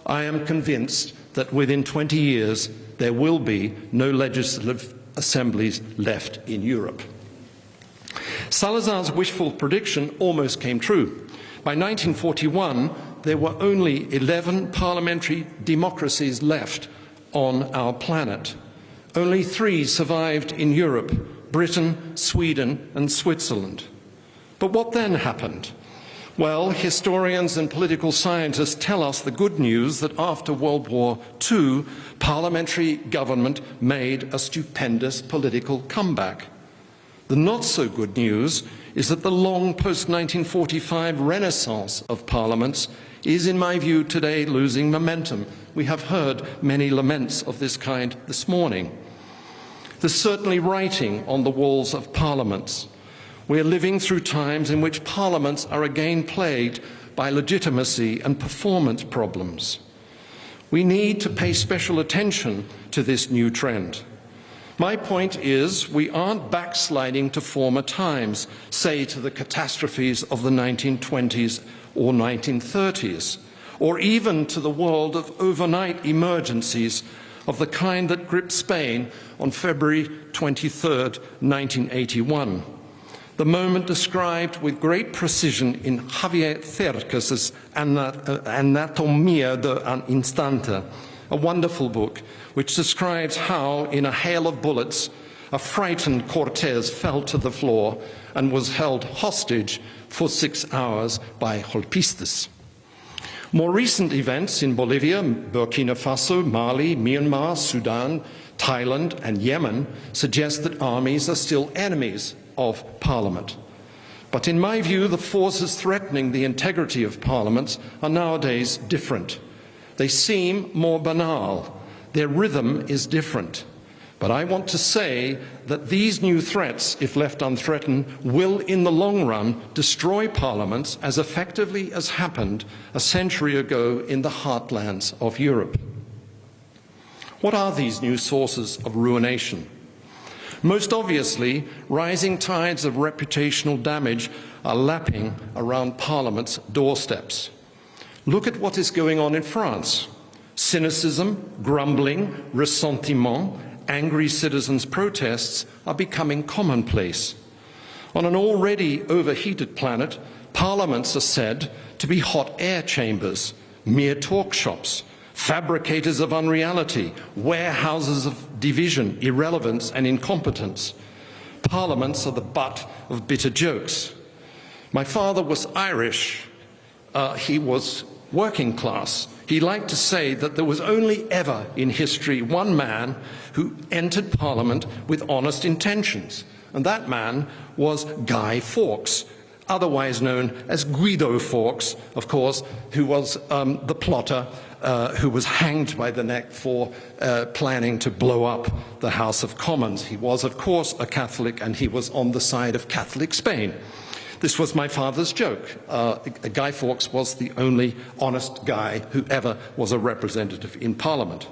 I am convinced that within 20 years there will be no legislative assemblies left in Europe. Salazar's wishful prediction almost came true. By 1941, there were only 11 parliamentary democracies left on our planet. Only 3 survived in Europe: Britain, Sweden and Switzerland. But what then happened? Well, historians and political scientists tell us the good news that after World War II, parliamentary government made a stupendous political comeback. The not so good news is that the long post-1945 renaissance of parliaments is, in my view, today losing momentum. We have heard many laments of this kind this morning. There's certainly writing on the walls of parliaments. We are living through times in which parliaments are again plagued by legitimacy and performance problems. We need to pay special attention to this new trend. My point is, we aren't backsliding to former times, say to the catastrophes of the 1920s or 1930s, or even to the world of overnight emergencies of the kind that gripped Spain on February 23, 1981. The moment described with great precision in Javier Cercas's Anatomía de un Instante, a wonderful book which describes how, in a hail of bullets, a frightened Cortes fell to the floor and was held hostage for 6 hours by golpistas. More recent events in Bolivia, Burkina Faso, Mali, Myanmar, Sudan, Thailand and Yemen suggest that armies are still enemies of Parliament. But in my view, the forces threatening the integrity of parliaments are nowadays different. They seem more banal. Their rhythm is different. But I want to say that these new threats, if left unthreatened, will in the long run destroy parliaments as effectively as happened a century ago in the heartlands of Europe. What are these new sources of ruination? Most obviously, rising tides of reputational damage are lapping around Parliament's doorsteps. Look at what is going on in France. Cynicism, grumbling, ressentiment, angry citizens' protests are becoming commonplace. On an already overheated planet, parliaments are said to be hot air chambers, mere talk shops, fabricators of unreality, warehouses of division, irrelevance and incompetence. Parliaments are the butt of bitter jokes. My father was Irish. He was working class. He liked to say that there was only ever in history one man who entered Parliament with honest intentions, and that man was Guy Fawkes, otherwise known as Guido Fawkes, of course, who was the plotter who was hanged by the neck for planning to blow up the House of Commons. He was, of course, a Catholic, and he was on the side of Catholic Spain. This was my father's joke. Guy Fawkes was the only honest guy who ever was a representative in Parliament.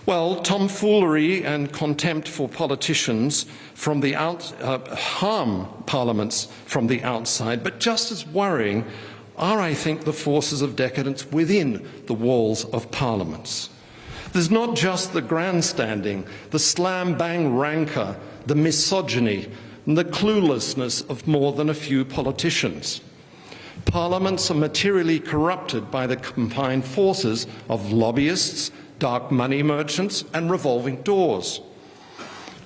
Well, tomfoolery and contempt for politicians from the harm parliaments from the outside, but just as worrying are, I think, the forces of decadence within the walls of parliaments. There's not just the grandstanding, the slam-bang rancor, the misogyny, and the cluelessness of more than a few politicians. Parliaments are materially corrupted by the combined forces of lobbyists, dark money merchants, and revolving doors.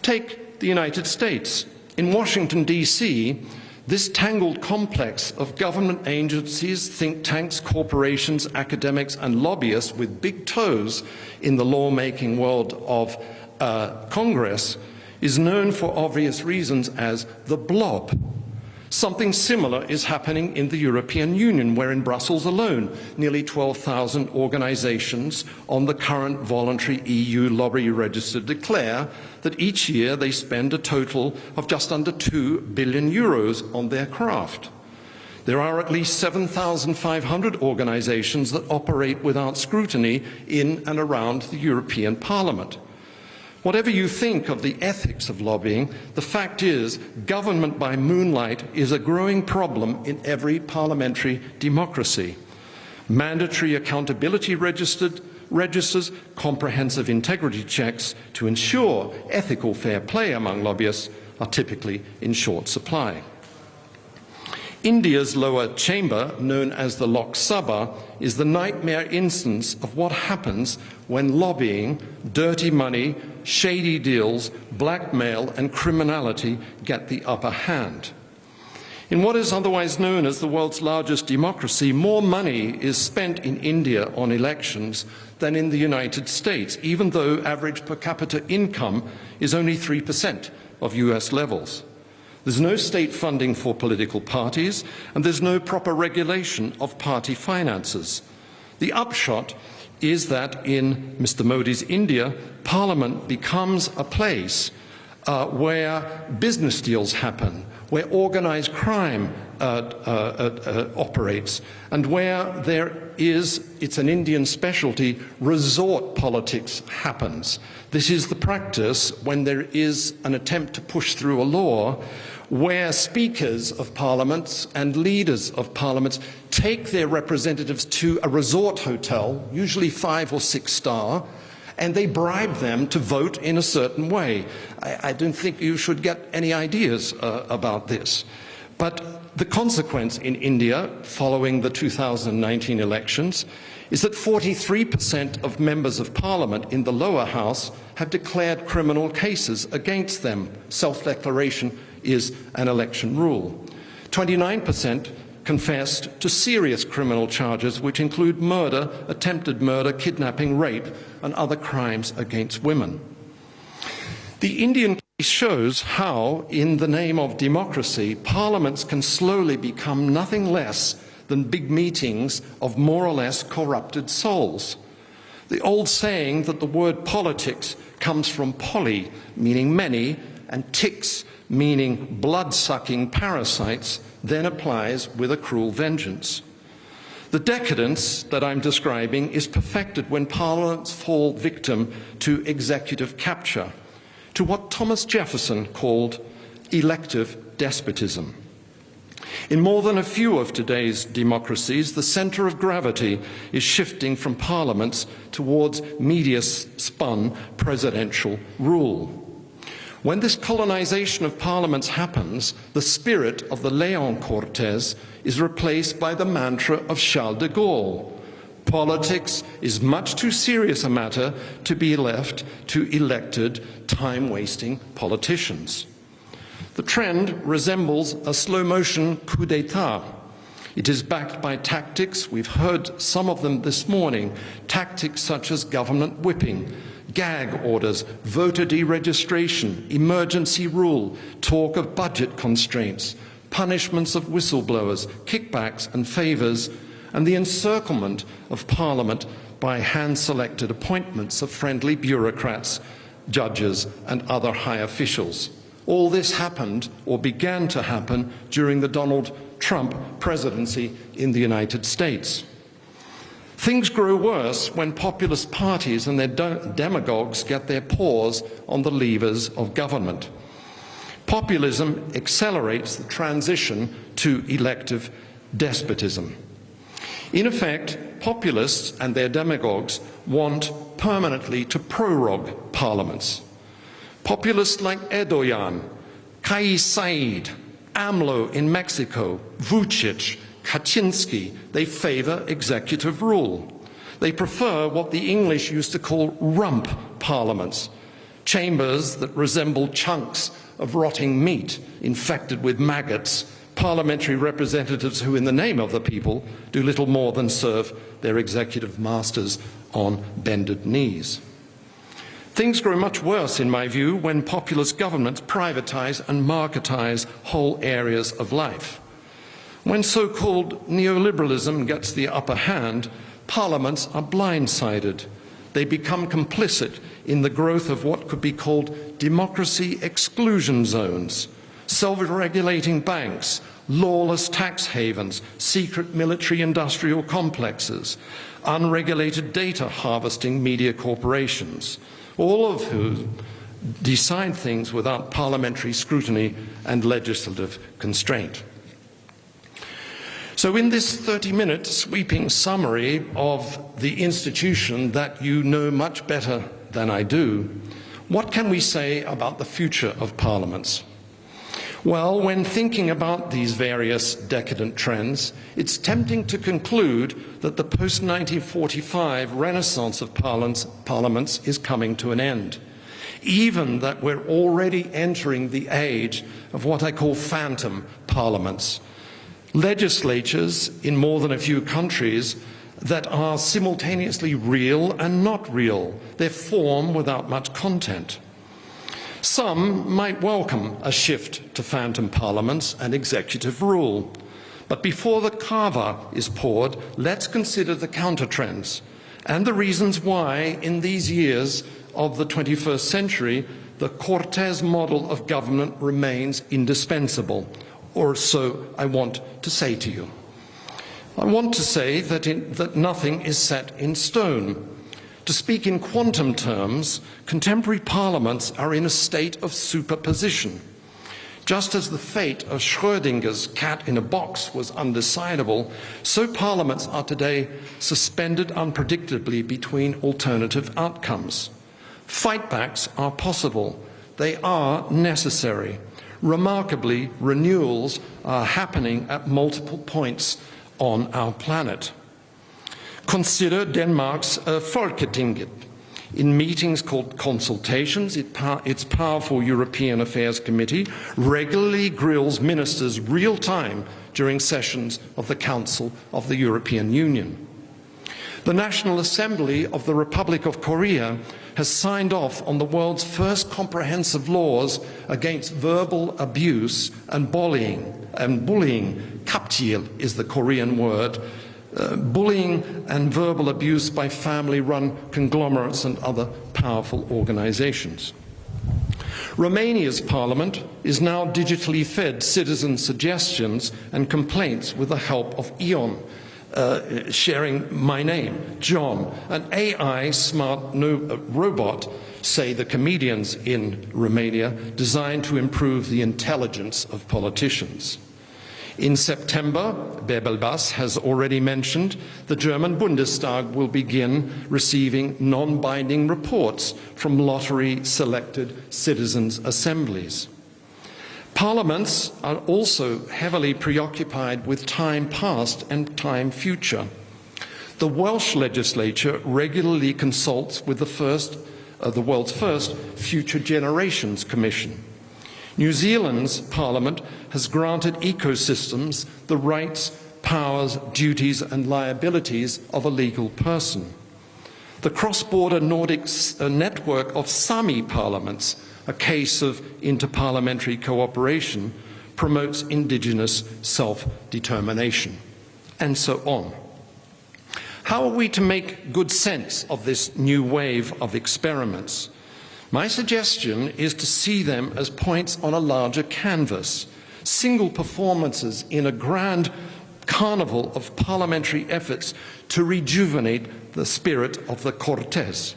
Take the United States. In Washington, D.C., this tangled complex of government agencies, think tanks, corporations, academics, and lobbyists with big toes in the lawmaking world of Congress is known for obvious reasons as the blob. Something similar is happening in the European Union, where in Brussels alone, nearly 12,000 organisations on the current voluntary EU lobby register declare that each year they spend a total of just under 2 billion euros on their craft. There are at least 7,500 organisations that operate without scrutiny in and around the European Parliament. Whatever you think of the ethics of lobbying, the fact is government by moonlight is a growing problem in every parliamentary democracy. Mandatory accountability registers, comprehensive integrity checks to ensure ethical fair play among lobbyists are typically in short supply. India's lower chamber, known as the Lok Sabha, is the nightmare instance of what happens when lobbying, dirty money, shady deals, blackmail and criminality get the upper hand. In what is otherwise known as the world's largest democracy, more money is spent in India on elections than in the United States, even though average per capita income is only 3% of US levels. There's no state funding for political parties, and there's no proper regulation of party finances. The upshot is that in Mr. Modi's India, Parliament becomes a place where business deals happen, where organised crime operates, and where there is, it's an Indian specialty, resort politics happens. This is the practice when there is an attempt to push through a law where speakers of parliaments and leaders of parliaments take their representatives to a resort hotel, usually 5 or 6 star, and they bribe them to vote in a certain way. I don't think you should get any ideas about this. But the consequence in India, following the 2019 elections, is that 43% of members of parliament in the lower house have declared criminal cases against them. Self-declaration is an election rule. 29% confessed to serious criminal charges, which include murder, attempted murder, kidnapping, rape, and other crimes against women. The Indian case shows how, in the name of democracy, parliaments can slowly become nothing less than big meetings of more or less corrupted souls. The old saying that the word politics comes from poly, meaning many, and ticks, meaning blood-sucking parasites, then applies with a cruel vengeance. The decadence that I'm describing is perfected when parliaments fall victim to executive capture, to what Thomas Jefferson called elective despotism. In more than a few of today's democracies, the centre of gravity is shifting from parliaments towards media-spun presidential rule. When this colonization of parliaments happens, the spirit of the León Cortes is replaced by the mantra of Charles de Gaulle. Politics is much too serious a matter to be left to elected, time-wasting politicians. The trend resembles a slow-motion coup d'etat. It is backed by tactics, we've heard some of them this morning, tactics such as government whipping, gag orders, voter deregistration, emergency rule, talk of budget constraints, punishments of whistleblowers, kickbacks and favours, and the encirclement of Parliament by hand-selected appointments of friendly bureaucrats, judges and other high officials. All this happened, or began to happen, during the Donald Trump presidency in the United States. Things grow worse when populist parties and their demagogues get their paws on the levers of government. Populism accelerates the transition to elective despotism. In effect, populists and their demagogues want permanently to prorogue parliaments. Populists like Erdogan, Kais Saied, AMLO in Mexico, Vucic, Kaczynski, they favour executive rule. They prefer what the English used to call rump parliaments, chambers that resemble chunks of rotting meat infected with maggots, parliamentary representatives who, in the name of the people, do little more than serve their executive masters on bended knees. Things grow much worse, in my view, when populist governments privatise and marketise whole areas of life. When so-called neoliberalism gets the upper hand, parliaments are blindsided. They become complicit in the growth of what could be called democracy exclusion zones, self-regulating banks, lawless tax havens, secret military-industrial complexes, unregulated data harvesting media corporations, all of whom decide things without parliamentary scrutiny and legislative constraint. So in this 30-minute sweeping summary of the institution that you know much better than I do, what can we say about the future of parliaments? Well, when thinking about these various decadent trends, it's tempting to conclude that the post-1945 renaissance of parliaments is coming to an end, even that we're already entering the age of what I call phantom parliaments, legislatures in more than a few countries that are simultaneously real and not real, their form without much content. Some might welcome a shift to phantom parliaments and executive rule. But before the kava is poured, let's consider the counter-trends and the reasons why, in these years of the 21st century, the Cortes model of government remains indispensable, or so I want to say to you. I want to say that nothing is set in stone. To speak in quantum terms, contemporary parliaments are in a state of superposition. Just as the fate of Schrödinger's cat in a box was undecidable, so parliaments are today suspended unpredictably between alternative outcomes. Fightbacks are possible. They are necessary. Remarkably, renewals are happening at multiple points on our planet. Consider Denmark's Folketinget. In meetings called consultations, its powerful European Affairs Committee regularly grills ministers real-time during sessions of the Council of the European Union. The National Assembly of the Republic of Korea has signed off on the world's first comprehensive laws against verbal abuse and bullying. Kapjil is the Korean word. Bullying and verbal abuse by family-run conglomerates and other powerful organizations. Romania's parliament is now digitally fed citizen suggestions and complaints with the help of Ion, sharing my name, John, an AI smart robot, say the comedians in Romania, designed to improve the intelligence of politicians. In September, Bebelbas has already mentioned, the German Bundestag will begin receiving non-binding reports from lottery-selected citizens' assemblies. Parliaments are also heavily preoccupied with time past and time future. The Welsh legislature regularly consults with the world's first Future Generations Commission. New Zealand's parliament has granted ecosystems the rights, powers, duties and liabilities of a legal person. The cross-border Nordic network of Sami parliaments, a case of interparliamentary cooperation, promotes indigenous self-determination, and so on. How are we to make good sense of this new wave of experiments? My suggestion is to see them as points on a larger canvas, single performances in a grand carnival of parliamentary efforts to rejuvenate the spirit of the Cortes.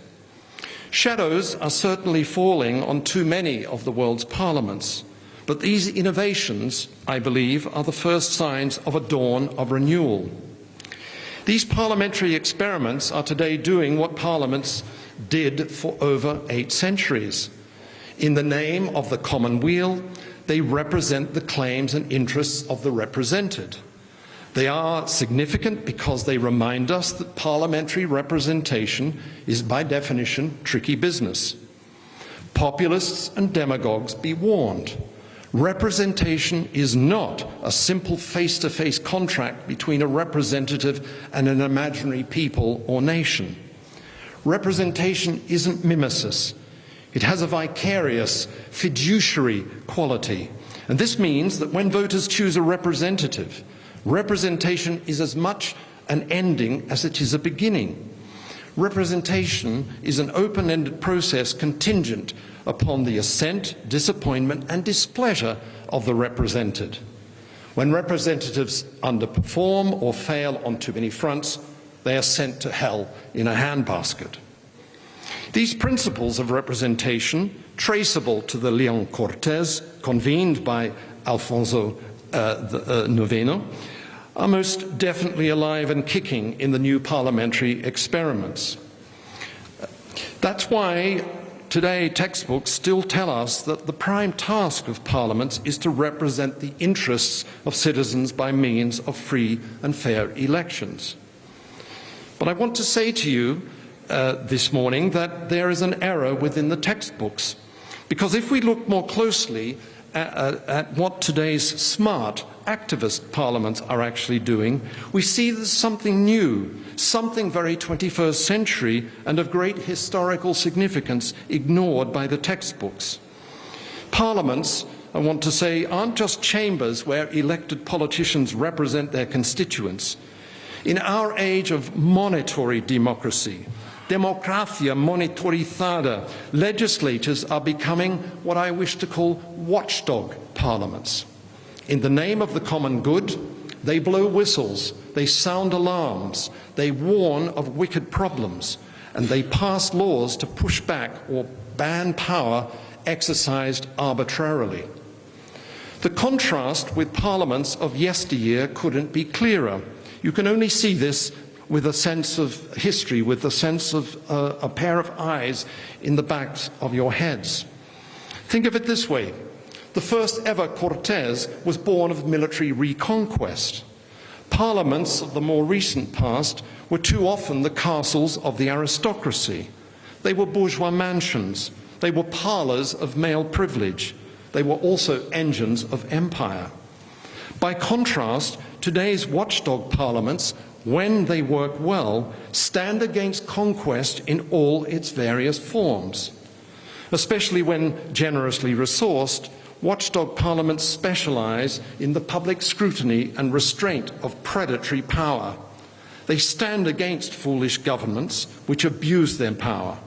Shadows are certainly falling on too many of the world's parliaments, but these innovations, I believe, are the first signs of a dawn of renewal. These parliamentary experiments are today doing what parliaments did for over 8 centuries. In the name of the common weal, they represent the claims and interests of the represented. They are significant because they remind us that parliamentary representation is by definition tricky business. Populists and demagogues be warned. Representation is not a simple face-to-face contract between a representative and an imaginary people or nation. Representation isn't mimesis. It has a vicarious, fiduciary quality. And this means that when voters choose a representative, representation is as much an ending as it is a beginning. Representation is an open-ended process contingent upon the assent, disappointment and displeasure of the represented. When representatives underperform or fail on too many fronts, they are sent to hell in a handbasket. These principles of representation, traceable to the León Cortes, convened by Alfonso IX, are most definitely alive and kicking in the new parliamentary experiments. That's why today textbooks still tell us that the prime task of parliaments is to represent the interests of citizens by means of free and fair elections. But I want to say to you this morning that there is an error within the textbooks, because if we look more closely at what today's smart activist parliaments are actually doing, we see there's something new, something very 21st century and of great historical significance ignored by the textbooks. Parliaments, I want to say, aren't just chambers where elected politicians represent their constituents. In our age of monitory democracy, democracia monitorizada, legislators are becoming what I wish to call watchdog parliaments. In the name of the common good, they blow whistles, they sound alarms, they warn of wicked problems, and they pass laws to push back or ban power exercised arbitrarily. The contrast with parliaments of yesteryear couldn't be clearer. You can only see this with a sense of history, with a sense of a pair of eyes in the backs of your heads. Think of it this way. The first ever Cortes was born of military reconquest. Parliaments of the more recent past were too often the castles of the aristocracy. They were bourgeois mansions. They were parlours of male privilege. They were also engines of empire. By contrast, today's watchdog parliaments, when they work well, stand against conquest in all its various forms. Especially when generously resourced, watchdog parliaments specialise in the public scrutiny and restraint of predatory power. They stand against foolish governments which abuse their power.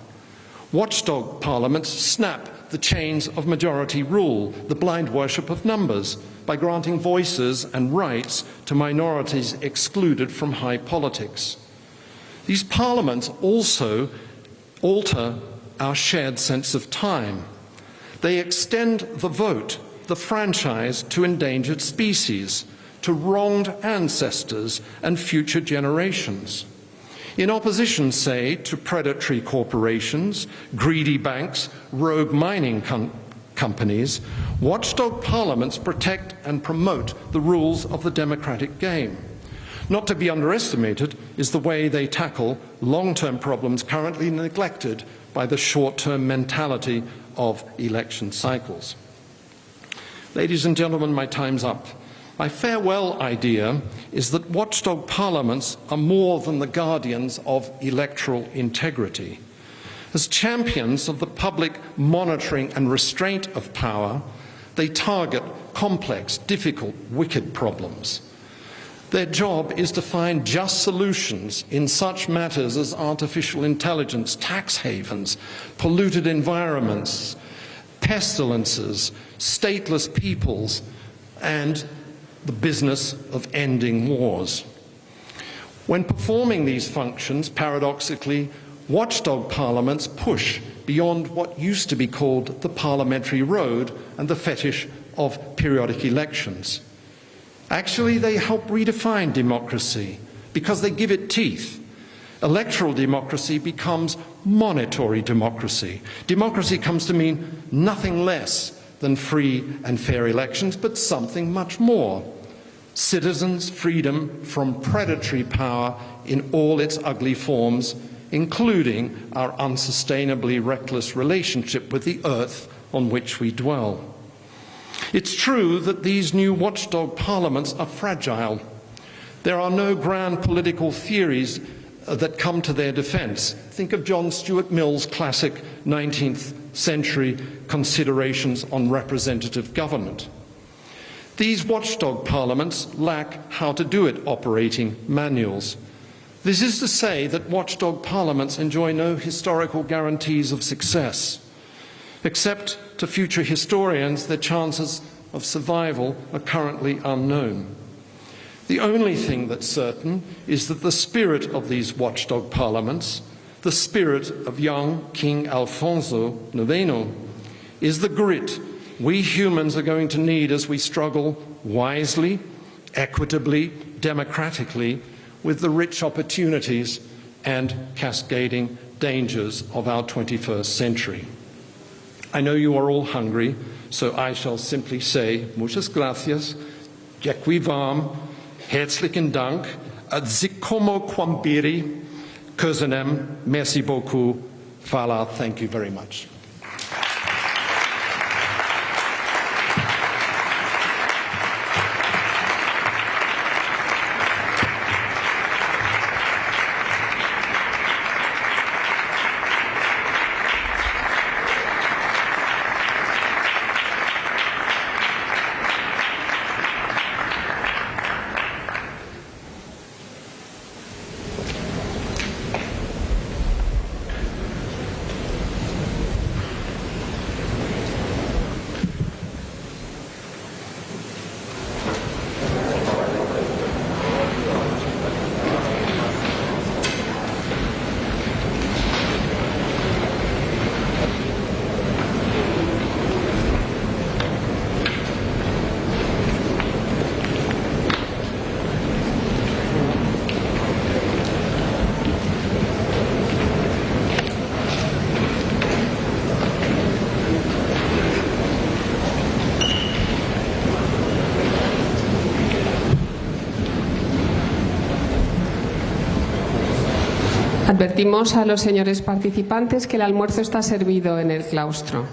Watchdog parliaments snap the chains of majority rule, the blind worship of numbers, by granting voices and rights to minorities excluded from high politics. These parliaments also alter our shared sense of time. They extend the vote, the franchise, to endangered species, to wronged ancestors and future generations. In opposition, say, to predatory corporations, greedy banks, rogue mining companies, watchdog parliaments protect and promote the rules of the democratic game. Not to be underestimated is the way they tackle long-term problems currently neglected by the short-term mentality of election cycles. Ladies and gentlemen, my time's up. My farewell idea is that watchdog parliaments are more than the guardians of electoral integrity. As champions of the public monitoring and restraint of power, they target complex, difficult, wicked problems. Their job is to find just solutions in such matters as artificial intelligence, tax havens, polluted environments, pestilences, stateless peoples, and the business of ending wars. When performing these functions, paradoxically, watchdog parliaments push beyond what used to be called the parliamentary road and the fetish of periodic elections. Actually, they help redefine democracy because they give it teeth. Electoral democracy becomes monitory democracy. Democracy comes to mean nothing less than free and fair elections, but something much more. Citizens' freedom from predatory power in all its ugly forms, including our unsustainably reckless relationship with the earth on which we dwell. It's true that these new watchdog parliaments are fragile. There are no grand political theories that come to their defence. Think of John Stuart Mill's classic 19th century considerations on representative government. These watchdog parliaments lack how to do it operating manuals. This is to say that watchdog parliaments enjoy no historical guarantees of success. Except to future historians, their chances of survival are currently unknown. The only thing that's certain is that the spirit of these watchdog parliaments, the spirit of young King Alfonso IX, is the grit we humans are going to need as we struggle wisely, equitably, democratically with the rich opportunities and cascading dangers of our 21st century. I know you are all hungry, so I shall simply say muchas gracias, dziękuję wam, herzlichen Dank, zikomo kwambiri, kuzanem, merci beaucoup, fala, thank you very much. Advertimos a los señores participantes que el almuerzo está servido en el claustro.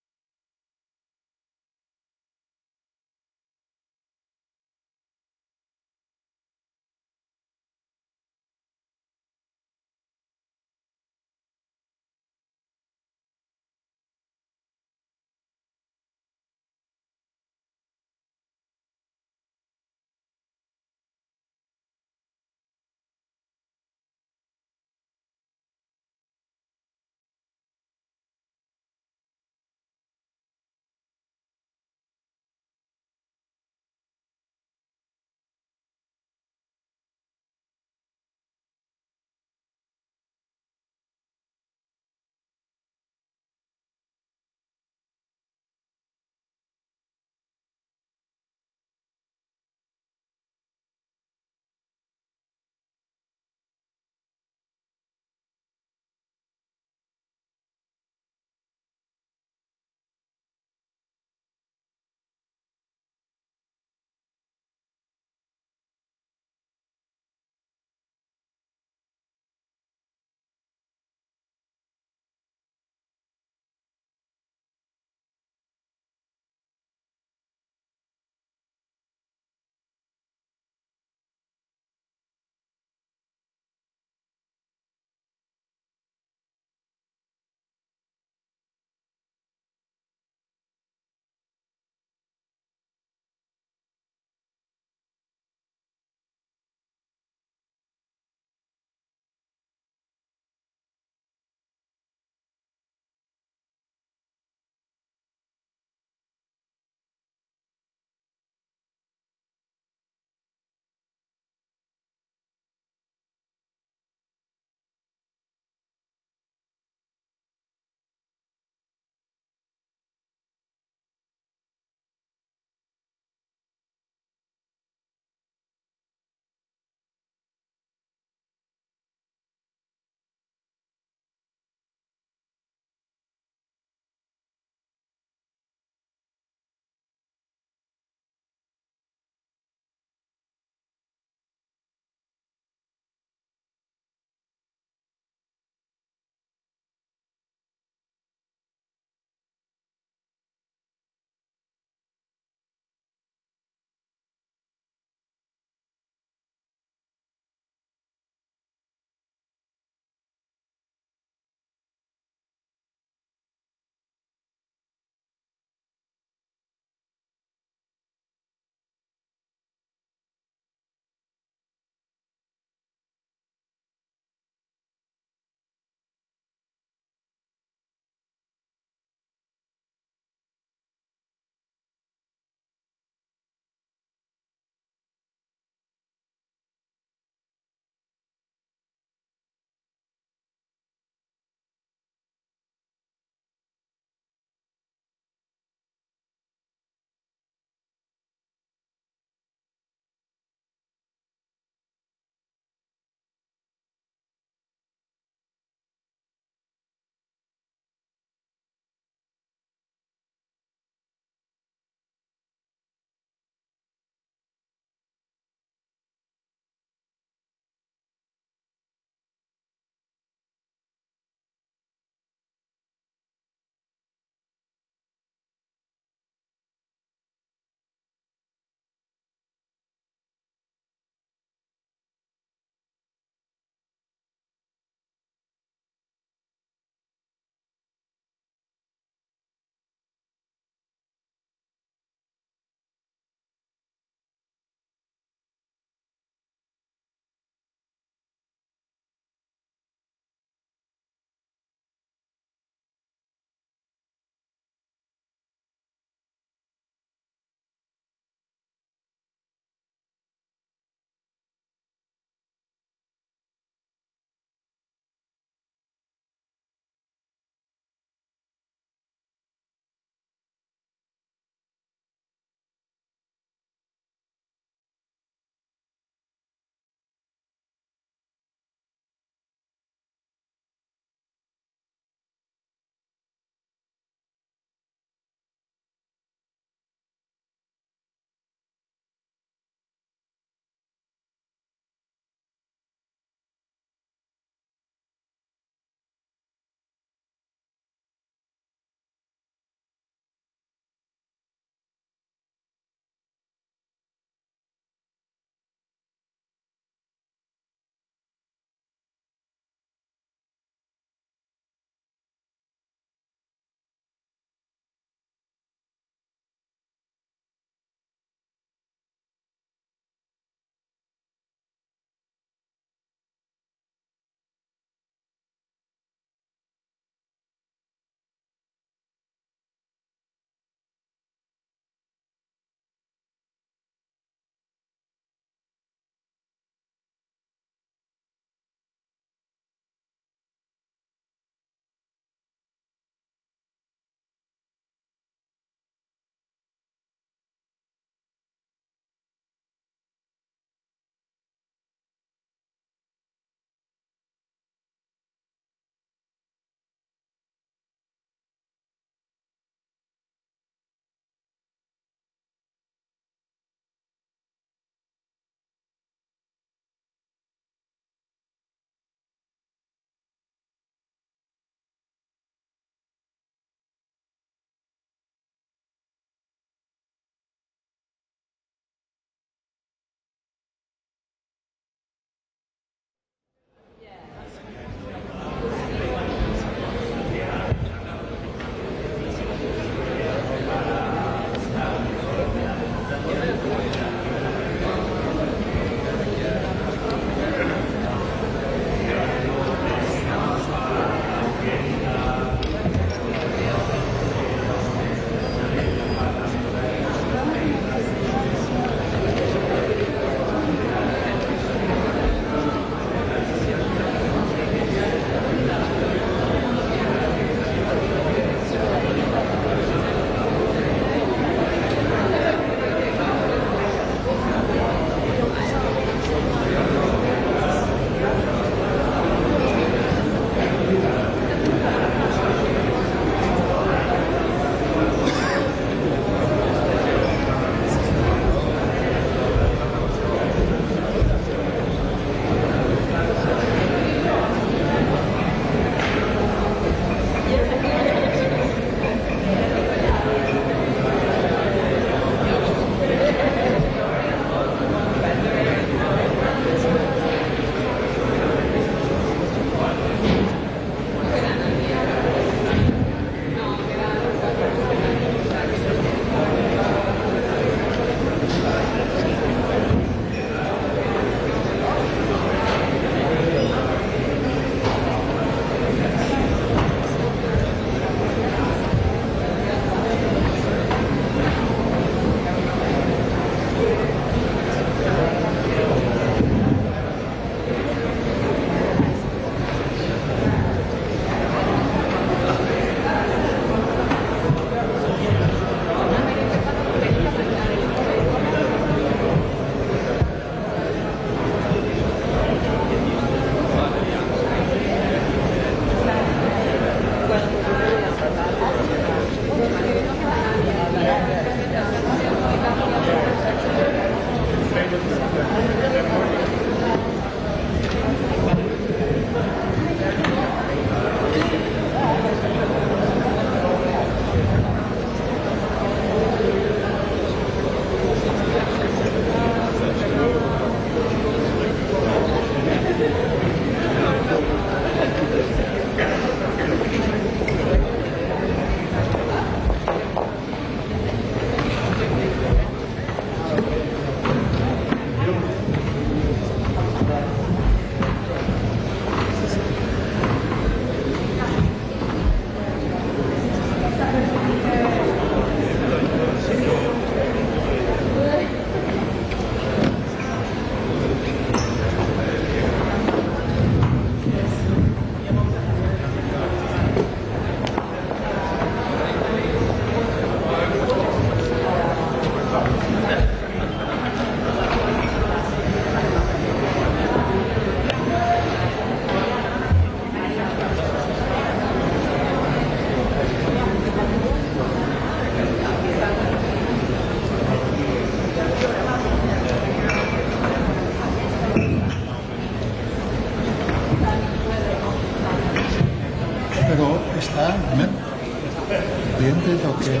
¿Dientes o qué?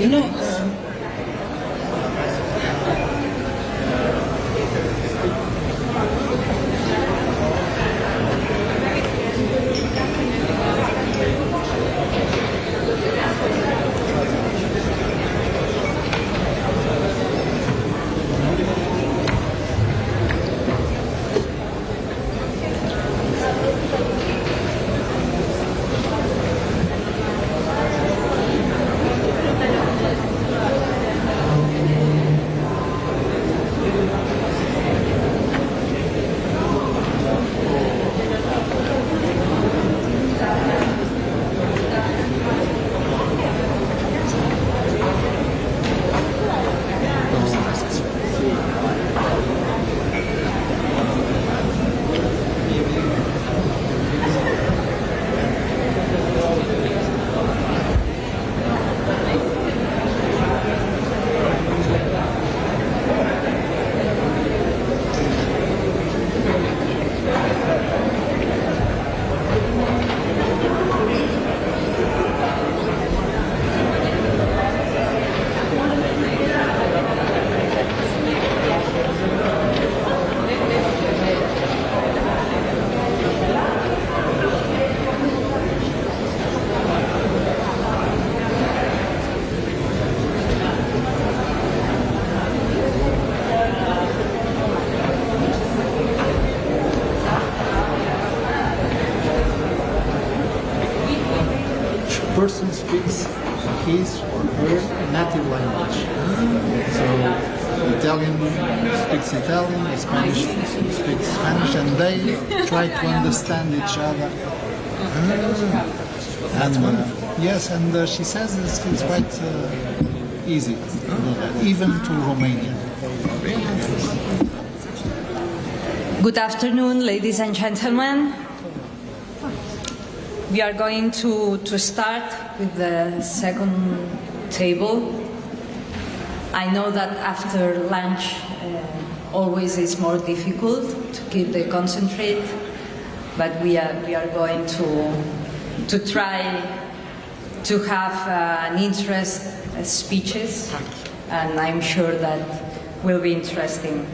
You know, person speaks his or her native language. So Italian speaks Italian, Spanish speaks Spanish, and they try to understand each other. And yes, and she says it's quite easy to do that, even to Romania. Good afternoon, ladies and gentlemen. We are going to start with the second table. I know that after lunch always is more difficult to keep the concentrate, but we are going to try to have an interest speeches, and I'm sure that will be interesting.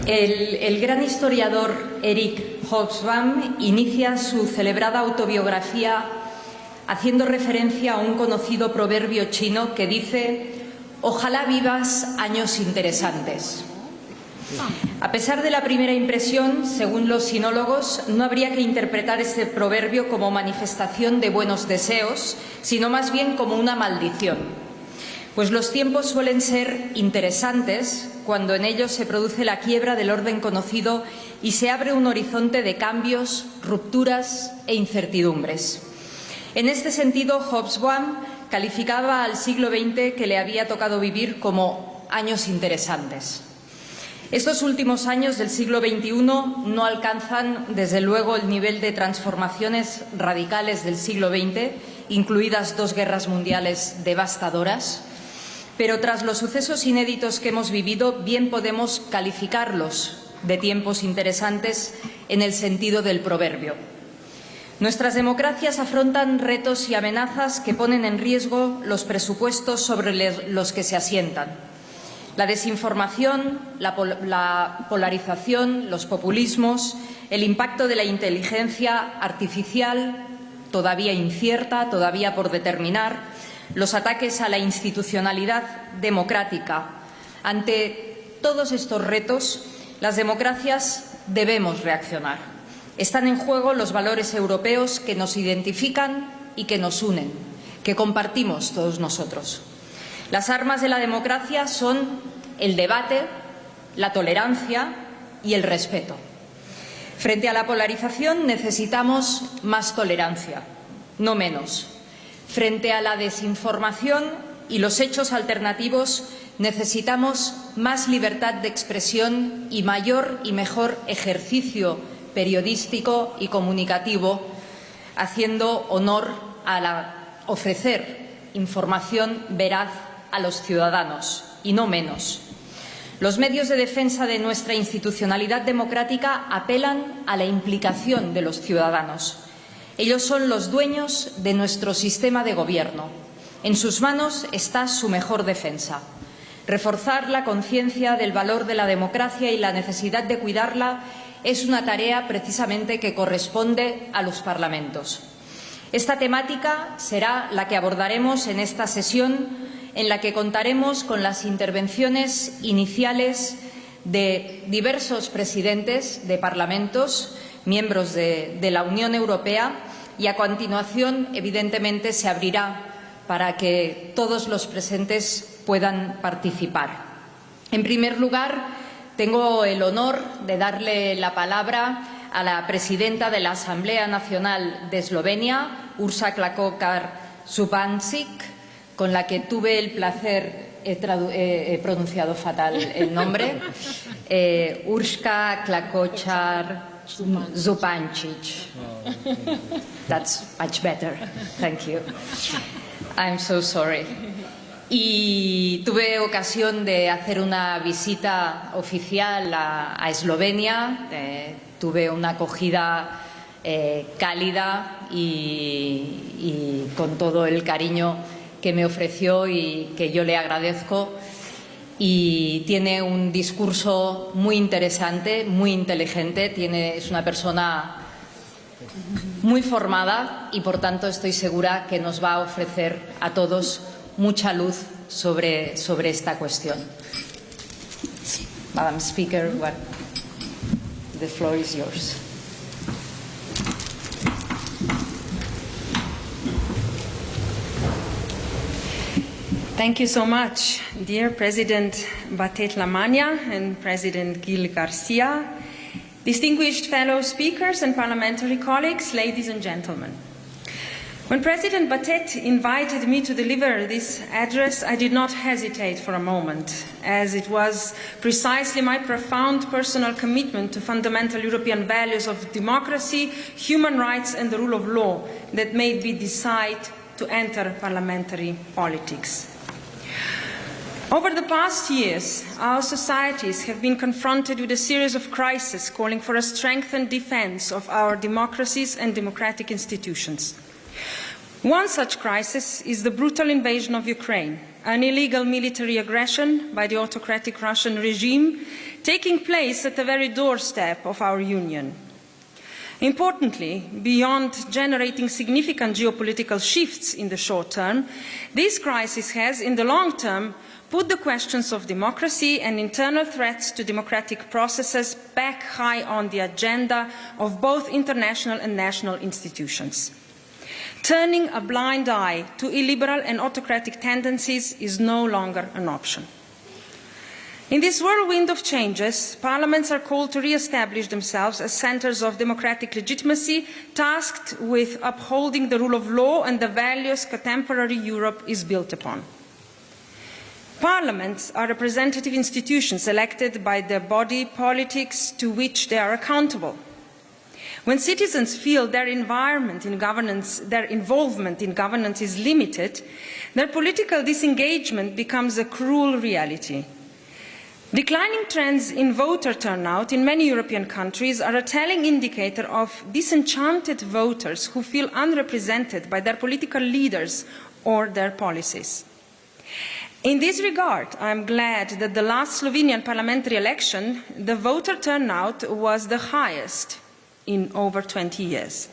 El gran historiador Eric Hobsbawm inicia su celebrada autobiografía haciendo referencia a un conocido proverbio chino que dice: «Ojalá vivas años interesantes». A pesar de la primera impresión, según los sinólogos, no habría que interpretar este proverbio como manifestación de buenos deseos, sino más bien como una maldición. Pues los tiempos suelen ser interesantes cuando en ellos se produce la quiebra del orden conocido y se abre un horizonte de cambios, rupturas e incertidumbres. En este sentido, Hobsbawm calificaba al siglo XX que le había tocado vivir como años interesantes. Estos últimos años del siglo XXI no alcanzan, desde luego, el nivel de transformaciones radicales del siglo XX, incluidas 2 guerras mundiales devastadoras, pero tras los sucesos inéditos que hemos vivido, bien podemos calificarlos de tiempos interesantes en el sentido del proverbio. Nuestras democracias afrontan retos y amenazas que ponen en riesgo los presupuestos sobre los que se asientan. La desinformación, la polarización, los populismos, el impacto de la inteligencia artificial, todavía incierta, todavía por determinar, los ataques a la institucionalidad democrática. Ante todos estos retos, las democracias debemos reaccionar. Están en juego los valores europeos que nos identifican y que nos unen, que compartimos todos nosotros. Las armas de la democracia son el debate, la tolerancia y el respeto. Frente a la polarización necesitamos más tolerancia, no menos. Frente a la desinformación y los hechos alternativos necesitamos más libertad de expresión y mayor y mejor ejercicio periodístico y comunicativo, haciendo honor a ofrecer información veraz a los ciudadanos, y no menos. Los medios de defensa de nuestra institucionalidad democrática apelan a la implicación de los ciudadanos. Ellos son los dueños de nuestro sistema de gobierno. En sus manos está su mejor defensa. Reforzar la conciencia del valor de la democracia y la necesidad de cuidarla es una tarea precisamente que corresponde a los parlamentos. Esta temática será la que abordaremos en esta sesión, en la que contaremos con las intervenciones iniciales de diversos presidentes de parlamentos, miembros de la Unión Europea, y a continuación, evidentemente, se abrirá para que todos los presentes puedan participar. En primer lugar, tengo el honor de darle la palabra a la presidenta de la Asamblea Nacional de Eslovenia, Urša Klakočar-Zupančič, con la que tuve el placer, he pronunciado fatal el nombre, Urša Klakočar-Zupančič. That's much better. Thank you. I'm so sorry. Y tuve ocasión de hacer una visita oficial a Eslovenia. Tuve una acogida cálida y con todo el cariño que me ofreció y que yo le agradezco. Y tiene un discurso muy interesante, muy inteligente. Es una persona muy formada y, por tanto, estoy segura que nos va a ofrecer a todos mucha luz sobre esta cuestión. Madam Speaker, the floor is yours. Thank you so much, dear President Batet Lamagna and President Gil Garcia, distinguished fellow speakers and parliamentary colleagues, ladies and gentlemen. When President Batet invited me to deliver this address, I did not hesitate for a moment, as it was precisely my profound personal commitment to fundamental European values of democracy, human rights and the rule of law that made me decide to enter parliamentary politics. Over the past years, our societies have been confronted with a series of crises calling for a strengthened defense of our democracies and democratic institutions. One such crisis is the brutal invasion of Ukraine, an illegal military aggression by the autocratic Russian regime taking place at the very doorstep of our Union. Importantly, beyond generating significant geopolitical shifts in the short term, this crisis has, in the long term, put the questions of democracy and internal threats to democratic processes back high on the agenda of both international and national institutions. Turning a blind eye to illiberal and autocratic tendencies is no longer an option. In this whirlwind of changes, parliaments are called to re-establish themselves as centres of democratic legitimacy, tasked with upholding the rule of law and the values contemporary Europe is built upon. Parliaments are representative institutions elected by the body politics to which they are accountable. When citizens feel their involvement in governance is limited, their political disengagement becomes a cruel reality. Declining trends in voter turnout in many European countries are a telling indicator of disenchanted voters who feel unrepresented by their political leaders or their policies. In this regard, I am glad that the last Slovenian parliamentary election, the voter turnout was the highest in over 20 years.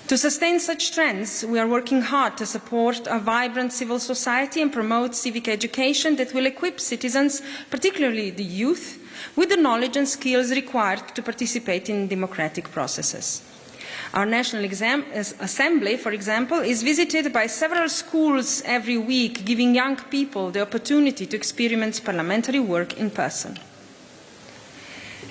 To sustain such trends, we are working hard to support a vibrant civil society and promote civic education that will equip citizens, particularly the youth, with the knowledge and skills required to participate in democratic processes. Our National Assembly, for example, is visited by several schools every week, giving young people the opportunity to experience parliamentary work in person.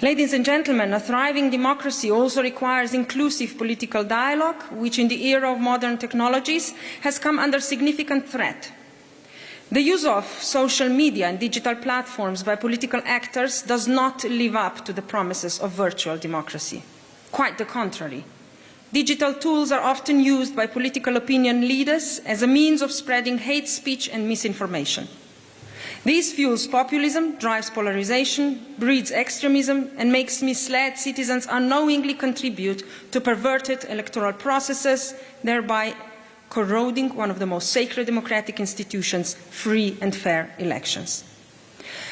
Ladies and gentlemen, a thriving democracy also requires inclusive political dialogue, which in the era of modern technologies has come under significant threat. The use of social media and digital platforms by political actors does not live up to the promises of virtual democracy. Quite the contrary. Digital tools are often used by political opinion leaders as a means of spreading hate speech and misinformation. This fuels populism, drives polarization, breeds extremism, and makes misled citizens unknowingly contribute to perverted electoral processes, thereby corroding one of the most sacred democratic institutions, free and fair elections.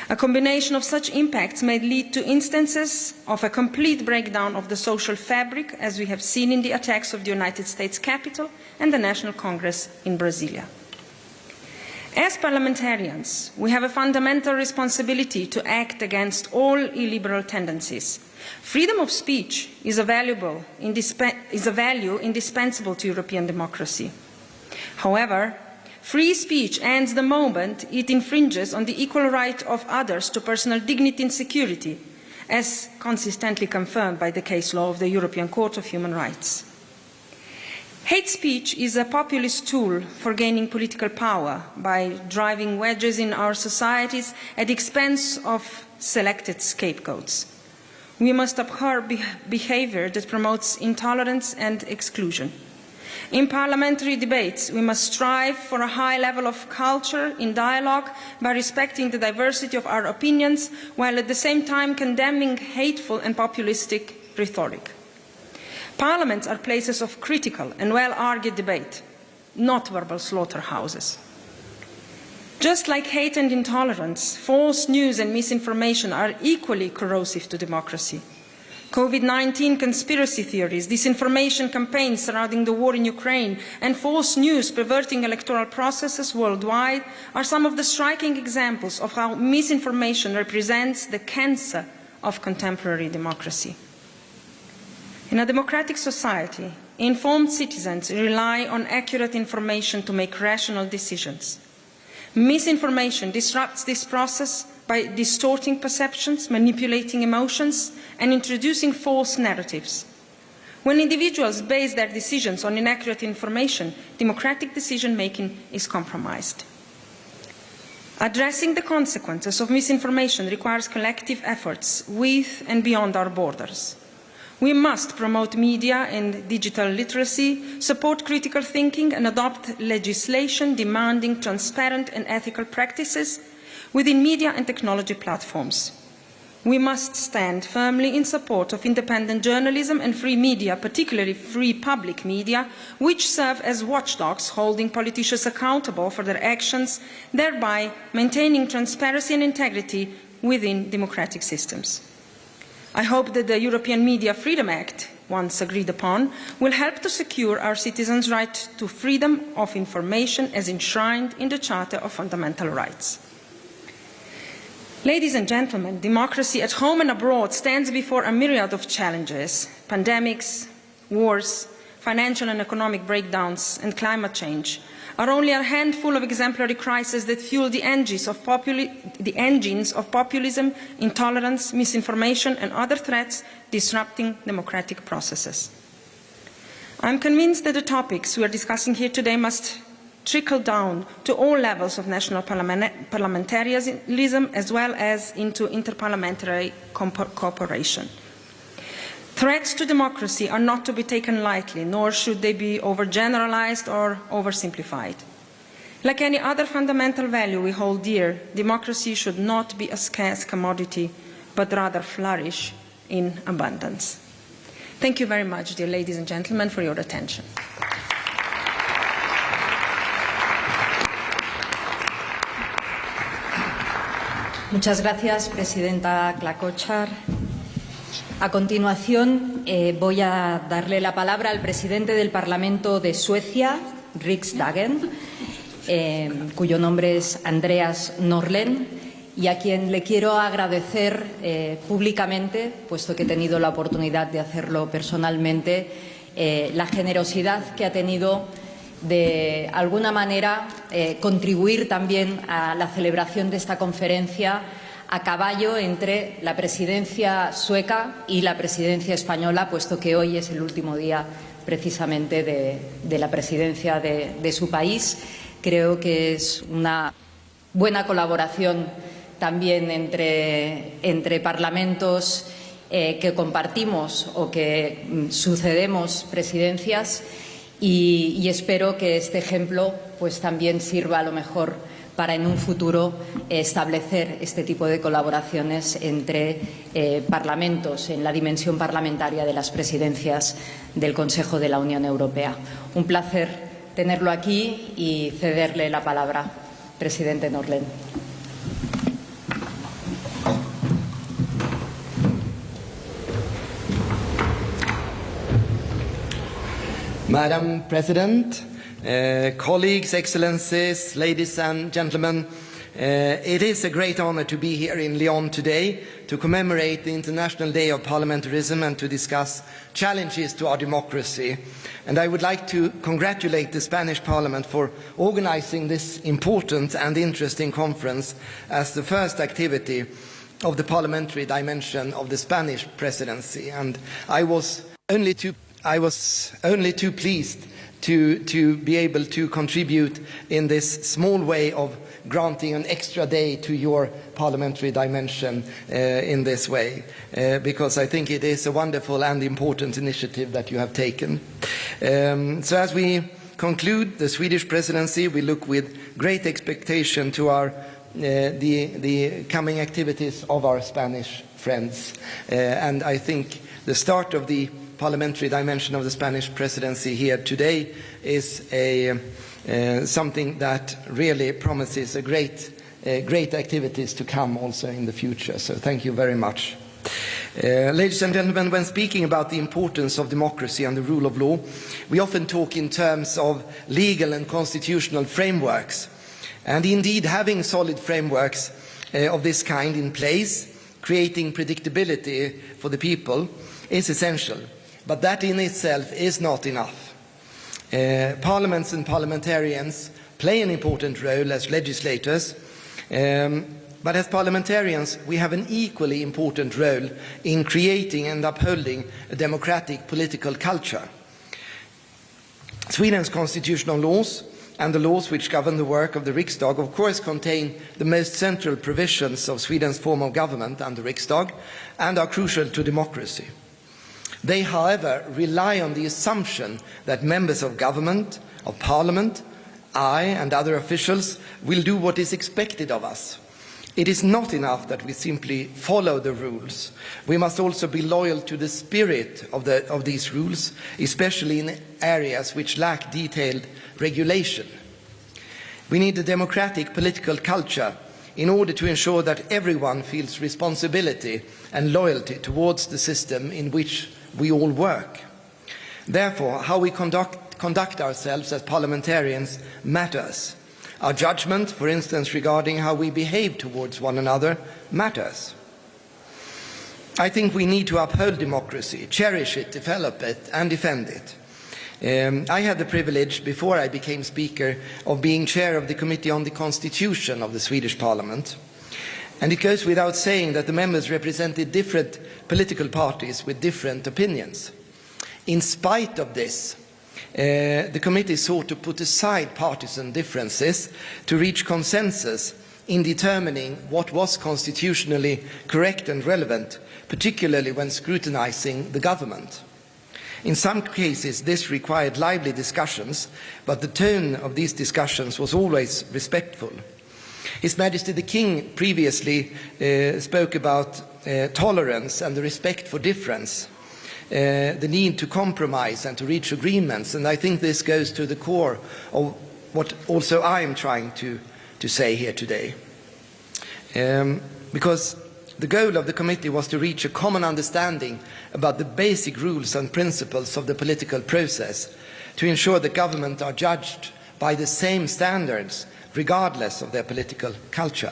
A combination of such impacts may lead to instances of a complete breakdown of the social fabric, as we have seen in the attacks of the United States Capitol and the National Congress in Brasilia. As parliamentarians, we have a fundamental responsibility to act against all illiberal tendencies. Freedom of speech is a value indispensable to European democracy. However, free speech ends the moment it infringes on the equal right of others to personal dignity and security, as consistently confirmed by the case law of the European Court of Human Rights. Hate speech is a populist tool for gaining political power by driving wedges in our societies at the expense of selected scapegoats. We must abhor behaviour that promotes intolerance and exclusion. In parliamentary debates, we must strive for a high level of culture in dialogue by respecting the diversity of our opinions, while at the same time condemning hateful and populistic rhetoric. Parliaments are places of critical and well-argued debate, not verbal slaughterhouses. Just like hate and intolerance, false news and misinformation are equally corrosive to democracy. COVID-19 conspiracy theories, disinformation campaigns surrounding the war in Ukraine, and false news perverting electoral processes worldwide are some of the striking examples of how misinformation represents the cancer of contemporary democracy. In a democratic society, informed citizens rely on accurate information to make rational decisions. Misinformation disrupts this process by distorting perceptions, manipulating emotions, and introducing false narratives. When individuals base their decisions on inaccurate information, democratic decision-making is compromised. Addressing the consequences of misinformation requires collective efforts with and beyond our borders. We must promote media and digital literacy, support critical thinking, and adopt legislation demanding transparent and ethical practices within media and technology platforms. We must stand firmly in support of independent journalism and free media, particularly free public media, which serve as watchdogs holding politicians accountable for their actions, thereby maintaining transparency and integrity within democratic systems. I hope that the European Media Freedom Act, once agreed upon, will help to secure our citizens' right to freedom of information as enshrined in the Charter of Fundamental Rights. Ladies and gentlemen, democracy at home and abroad stands before a myriad of challenges: pandemics, wars, financial and economic breakdowns, and climate change are only a handful of exemplary crises that fuel the engines of populism, intolerance, misinformation, and other threats disrupting democratic processes. I am convinced that the topics we are discussing here today must trickle down to all levels of national parliamentarism as well as into interparliamentary cooperation. Threats to democracy are not to be taken lightly, nor should they be overgeneralized or oversimplified. Like any other fundamental value we hold dear, democracy should not be a scarce commodity, but rather flourish in abundance. Thank you very much, dear ladies and gentlemen, for your attention. Muchas gracias, Presidenta Klakočar. A continuación, voy a darle la palabra al presidente del Parlamento de Suecia, Riksdagen, cuyo nombre es Andreas Norlén, y a quien le quiero agradecer públicamente, puesto que he tenido la oportunidad de hacerlo personalmente, la generosidad que ha tenido de alguna manera contribuir también a la celebración de esta conferencia a caballo entre la presidencia sueca y la presidencia española, puesto que hoy es el último día precisamente de la presidencia de su país. Creo que es una buena colaboración también entre parlamentos que compartimos o que sucedemos presidencias y espero que este ejemplo pues también sirva a lo mejor para en un futuro establecer este tipo de colaboraciones entre parlamentos en la dimensión parlamentaria de las presidencias del Consejo de la Unión Europea. Un placer tenerlo aquí y cederle la palabra, presidente Norlén. Madam President, colleagues, excellencies, ladies and gentlemen, it is a great honor to be here in León today to commemorate the International Day of Parliamentarism and to discuss challenges to our democracy. And I would like to congratulate the Spanish Parliament for organizing this important and interesting conference as the first activity of the parliamentary dimension of the Spanish Presidency. And I was only too pleased to be able to contribute in this small way of granting an extra day to your parliamentary dimension in this way, because I think it is a wonderful and important initiative that you have taken. So as we conclude the Swedish presidency, we look with great expectation to our the coming activities of our Spanish friends. And I think the start of the parliamentary dimension of the Spanish presidency here today is something that really promises great activities to come also in the future. So thank you very much. Ladies and gentlemen, when speaking about the importance of democracy and the rule of law, we often talk in terms of legal and constitutional frameworks. And indeed, having solid frameworks of this kind in place, creating predictability for the people, is essential. But that in itself is not enough. Parliaments and parliamentarians play an important role as legislators, but as parliamentarians we have an equally important role in creating and upholding a democratic political culture. Sweden's constitutional laws and the laws which govern the work of the Riksdag of course contain the most central provisions of Sweden's form of government and the Riksdag and are crucial to democracy. They, however, rely on the assumption that members of government, of parliament, I and other officials will do what is expected of us. It is not enough that we simply follow the rules. We must also be loyal to the spirit of these rules, especially in areas which lack detailed regulation. We need a democratic political culture in order to ensure that everyone feels responsibility and loyalty towards the system in which we all work. Therefore, how we conduct ourselves as parliamentarians matters. Our judgment, for instance, regarding how we behave towards one another, matters. I think we need to uphold democracy, cherish it, develop it, and defend it. I had the privilege, before I became Speaker, of being chair of the Committee on the Constitution of the Swedish Parliament. And it goes without saying that the members represented different political parties with different opinions. In spite of this, the committee sought to put aside partisan differences to reach consensus in determining what was constitutionally correct and relevant, particularly when scrutinizing the government. In some cases, this required lively discussions, but the tone of these discussions was always respectful. His Majesty the King previously spoke about tolerance and the respect for difference, the need to compromise and to reach agreements, and I think this goes to the core of what also I am trying to say here today. Because the goal of the committee was to reach a common understanding about the basic rules and principles of the political process, to ensure that government are judged by the same standards regardless of their political culture.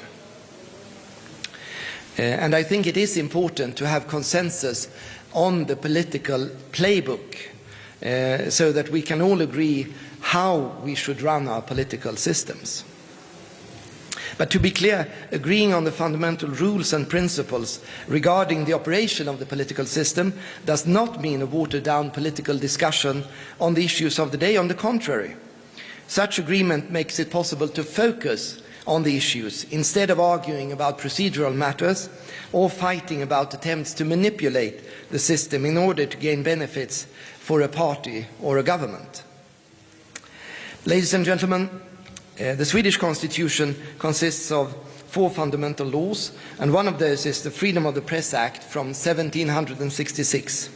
And I think it is important to have consensus on the political playbook so that we can all agree how we should run our political systems. But to be clear, agreeing on the fundamental rules and principles regarding the operation of the political system does not mean a watered-down political discussion on the issues of the day. On the contrary, such agreement makes it possible to focus on the issues instead of arguing about procedural matters or fighting about attempts to manipulate the system in order to gain benefits for a party or a government. Ladies and gentlemen, The Swedish constitution consists of 4 fundamental laws, and one of those is the Freedom of the Press Act from 1766.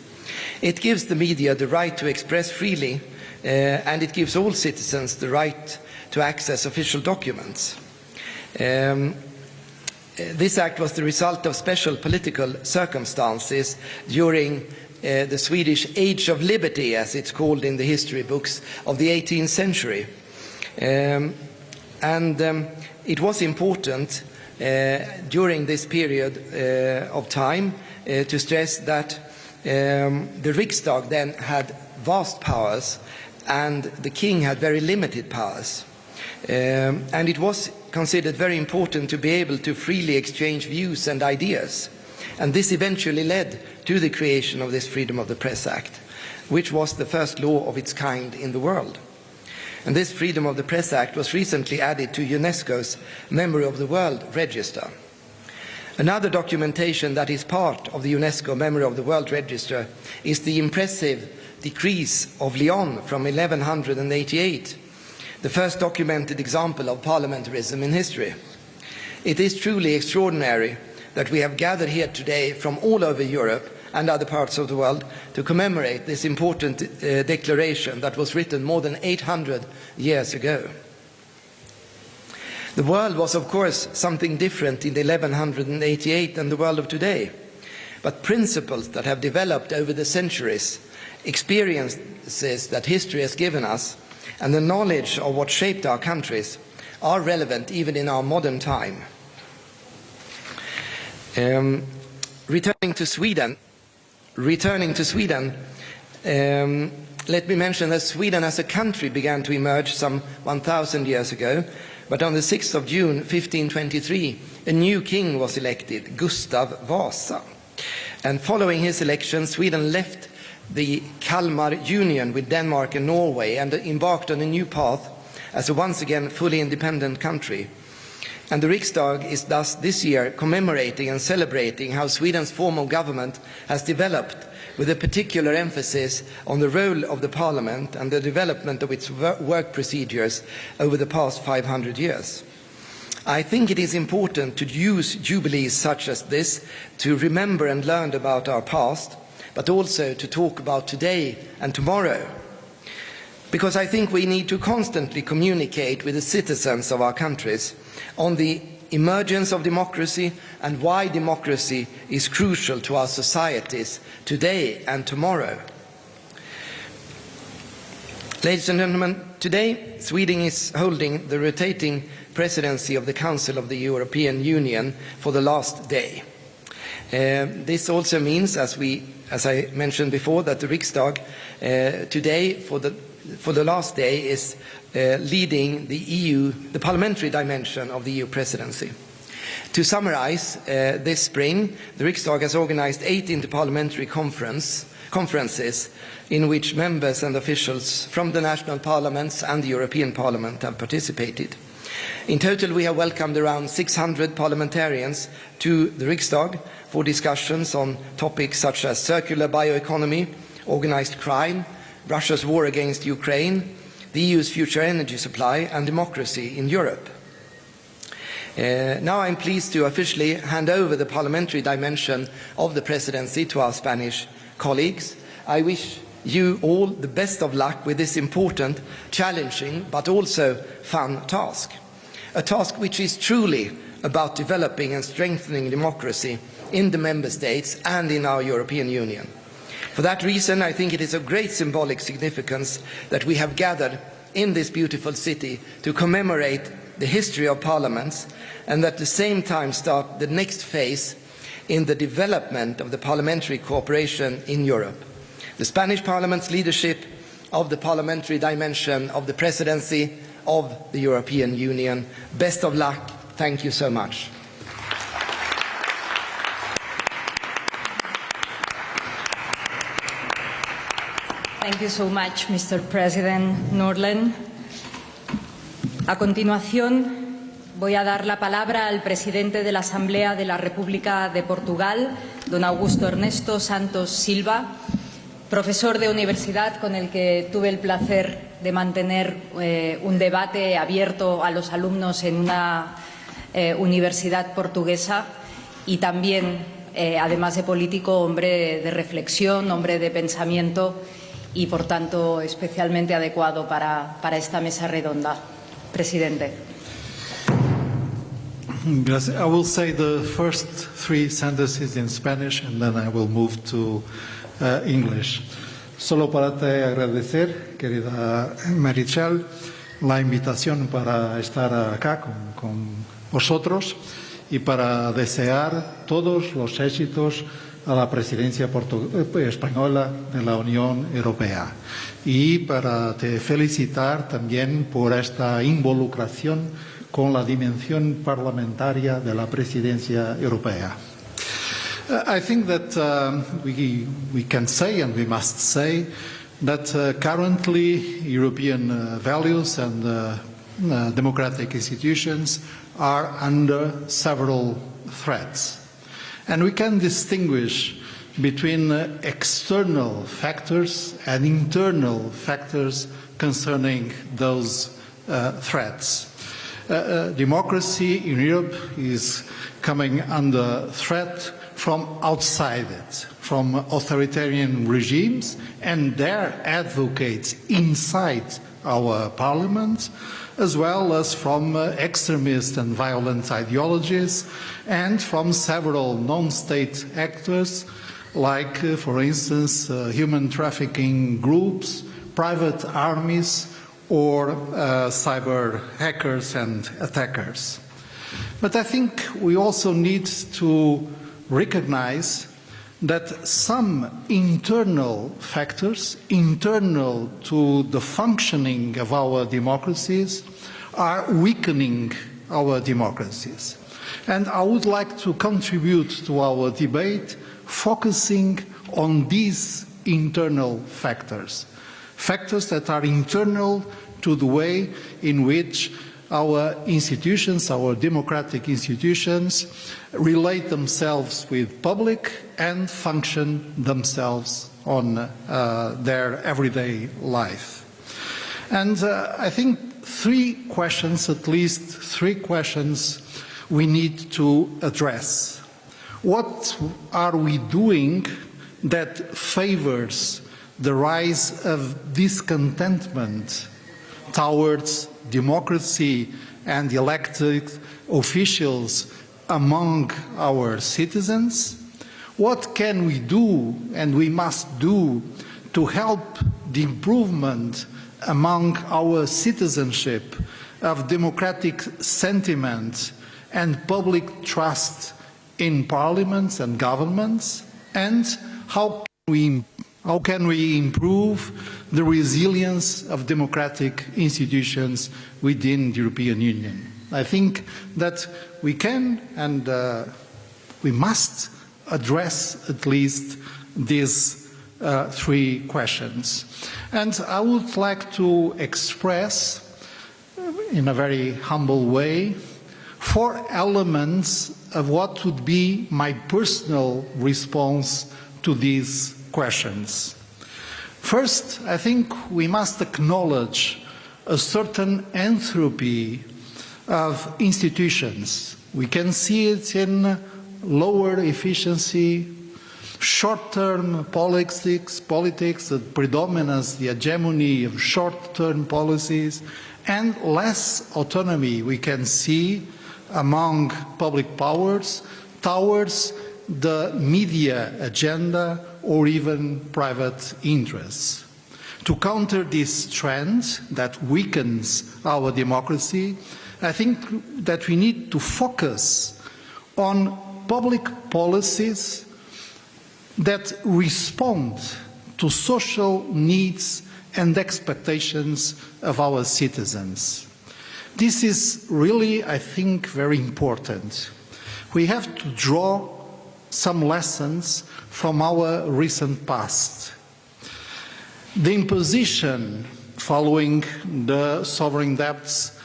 It gives the media the right to express freely, and it gives all citizens the right to access official documents. This act was the result of special political circumstances during the Swedish Age of Liberty, as it's called in the history books, of the 18th century. It was important during this period of time to stress that the Riksdag then had vast powers and the king had very limited powers. And it was considered very important to be able to freely exchange views and ideas. And this eventually led to the creation of this Freedom of the Press Act, which was the first law of its kind in the world. And this Freedom of the Press Act was recently added to UNESCO's Memory of the World Register. Another documentation that is part of the UNESCO Memory of the World Register is the impressive Decrees of León from 1188, the first documented example of parliamentarism in history. It is truly extraordinary that we have gathered here today from all over Europe and other parts of the world to commemorate this important declaration that was written more than 800 years ago. The world was, of course, something different in 1188 than the world of today, but principles that have developed over the centuries, experiences that history has given us, and the knowledge of what shaped our countries are relevant even in our modern time. Returning to Sweden, let me mention that Sweden as a country began to emerge some 1,000 years ago, but on the 6th of June 1523, a new king was elected, Gustav Vasa. And following his election, Sweden left the Kalmar Union with Denmark and Norway and embarked on a new path as a once again fully independent country. And the Riksdag is thus this year commemorating and celebrating how Sweden's form of government has developed, with a particular emphasis on the role of the parliament and the development of its work procedures over the past 500 years. I think it is important to use jubilees such as this to remember and learn about our past, but also to talk about today and tomorrow. Because I think we need to constantly communicate with the citizens of our countries on the emergence of democracy and why democracy is crucial to our societies today and tomorrow. Ladies and gentlemen, today Sweden is holding the rotating presidency of the Council of the European Union for the last day. This also means, as I mentioned before, that the Riksdag today for the last day is leading the parliamentary dimension of the EU presidency. To summarize, this spring, the Riksdag has organized 8 interparliamentary conferences in which members and officials from the national parliaments and the European Parliament have participated. In total, we have welcomed around 600 parliamentarians to the Riksdag for discussions on topics such as circular bioeconomy, organized crime, Russia's war against Ukraine, the EU's future energy supply, and democracy in Europe. Now I'm pleased to officially hand over the parliamentary dimension of the presidency to our Spanish colleagues. I wish you all the best of luck with this important, challenging, but also fun task. A task which is truly about developing and strengthening democracy in the member states and in our European Union. For that reason, I think it is of great symbolic significance that we have gathered in this beautiful city to commemorate the history of parliaments and at the same time start the next phase in the development of the parliamentary cooperation in Europe. The Spanish Parliament's leadership of the parliamentary dimension of the presidency of the European Union. Best of luck. Thank you so much. Thank you so much, Mr. President Nordland. A continuación, voy a dar la palabra al presidente de la Asamblea de la República de Portugal, don Augusto Ernesto Santos Silva, profesor de universidad con el que tuve el placer de mantener un debate abierto a los alumnos en una universidad portuguesa, y también, además de político, hombre de reflexión, hombre de pensamiento y, por tanto, especialmente adecuado para esta mesa redonda. Presidente. Gracias. I will say the first three sentences in Spanish and then I will move to English. Solo para te agradecer, querida Marichal, la invitación para estar acá con vosotros y para desear todos los éxitos a la presidencia española de la Unión Europea y para te felicitar también por esta involucración con la dimensión parlamentaria de la presidencia europea. I think that we can say and we must say that currently European values and democratic institutions are under several threats. And we can distinguish between external factors and internal factors concerning those threats. Democracy in Europe is coming under threat from outside it, from authoritarian regimes and their advocates inside our parliament, as well as from extremist and violent ideologies and from several non-state actors like, for instance, human trafficking groups, private armies, or cyber hackers and attackers. But I think we also need to recognize that some internal factors, internal to the functioning of our democracies, are weakening our democracies. And I would like to contribute to our debate focusing on these internal factors, factors that are internal to the way in which our institutions, our democratic institutions, relate themselves with public and function themselves on their everyday life. And I think three questions, at least three questions, we need to address. What are we doing that favors the rise of discontentment towards democracy and elected officials among our citizens? What can we do and we must do to help the improvement among our citizenship of democratic sentiment and public trust in parliaments and governments? And how can we improve the resilience of democratic institutions within the European Union? I think that we can and we must address at least these three questions. And I would like to express, in a very humble way, 4 elements of what would be my personal response to these questions. First, I think we must acknowledge a certain entropy of institutions. We can see it in lower efficiency, short-term politics that predominates the hegemony of short-term policies, and less autonomy we can see among public powers towards the media agenda or even private interests. To counter this trend that weakens our democracy, I think that we need to focus on public policies that respond to social needs and expectations of our citizens. This is really, I think, very important. We have to draw some lessons from our recent past. The imposition following the sovereign debts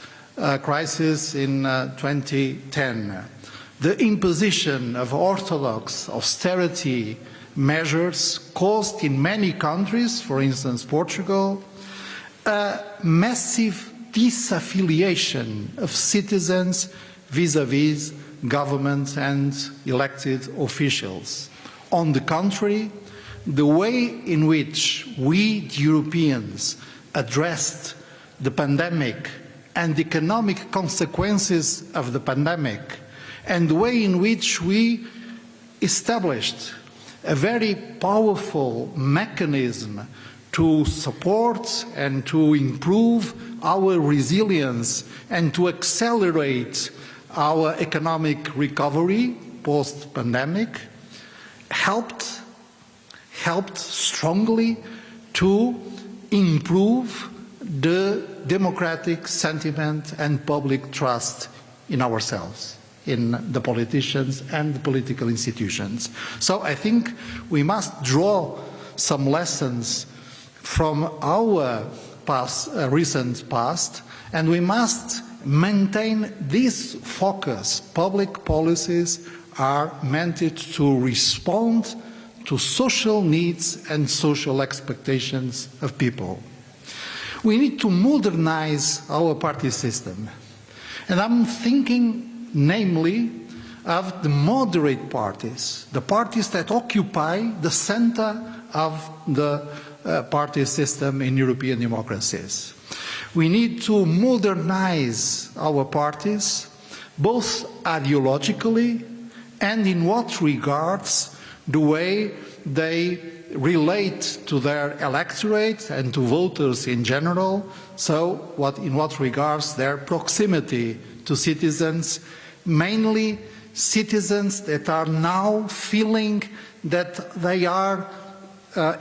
crisis in 2010, the imposition of orthodox austerity measures caused in many countries, for instance Portugal, a massive disaffiliation of citizens vis-à-vis government and elected officials. On the contrary, the way in which we, the Europeans, addressed the pandemic and the economic consequences of the pandemic, and the way in which we established a very powerful mechanism to support and to improve our resilience and to accelerate our economic recovery post-pandemic, helped strongly to improve the democratic sentiment and public trust in ourselves, in the politicians and the political institutions. So I think we must draw some lessons from our recent past, and we must maintain this focus. Public policies are meant to respond to social needs and social expectations of people. We need to modernize our party system. And I'm thinking namely of the moderate parties, the parties that occupy the center of the party system in European democracies. We need to modernize our parties, both ideologically and in what regards the way they relate to their electorate and to voters in general, so in what regards their proximity to citizens, mainly citizens that are now feeling that they are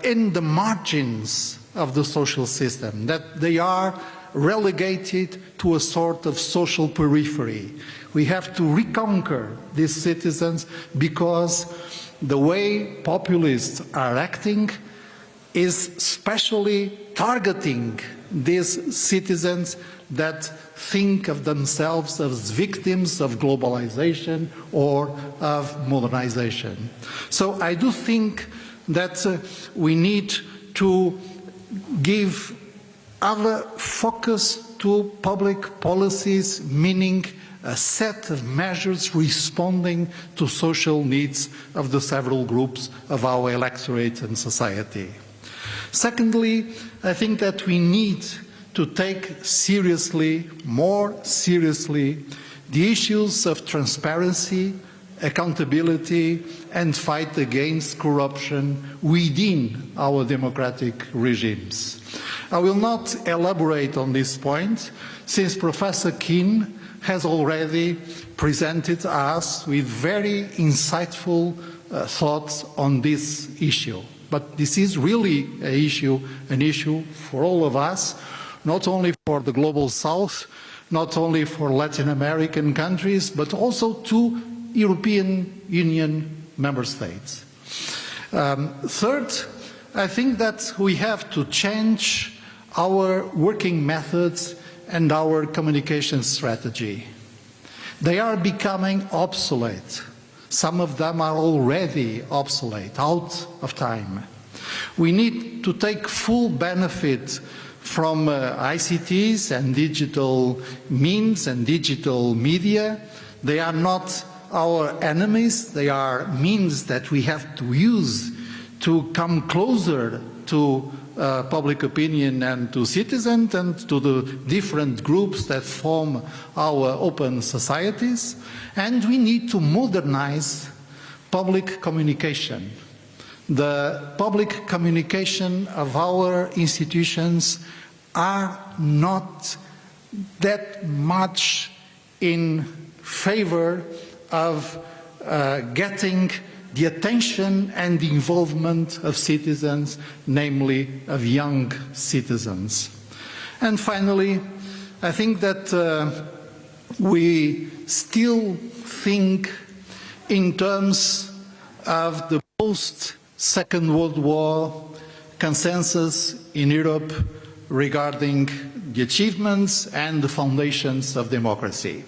in the margins of the social system, that they are relegated to a sort of social periphery. We have to reconquer these citizens, because the way populists are acting is especially targeting these citizens that think of themselves as victims of globalization or of modernization. So I do think that we need to give other focus to public policies, meaning a set of measures responding to social needs of the several groups of our electorate and society. Secondly, I think that we need to take seriously, more seriously, the issues of transparency, accountability and fight against corruption within our democratic regimes. I will not elaborate on this point, since Professor Keane has already presented us with very insightful thoughts on this issue. But this is really an issue for all of us, not only for the Global South, not only for Latin American countries, but also to European Union member states. Third, I think that we have to change our working methods and our communication strategy. They are becoming obsolete. Some of them are already obsolete, out of time. We need to take full benefit from ICTs and digital means and digital media. They are not our enemies, they are means that we have to use to come closer to public opinion and to citizens and to the different groups that form our open societies. And we need to modernize public communication. The public communication of our institutions are not that much in favor of getting the attention and the involvement of citizens, namely of young citizens. And finally, I think that we still think in terms of the post-Second World War consensus in Europe regarding the achievements and the foundations of democracy.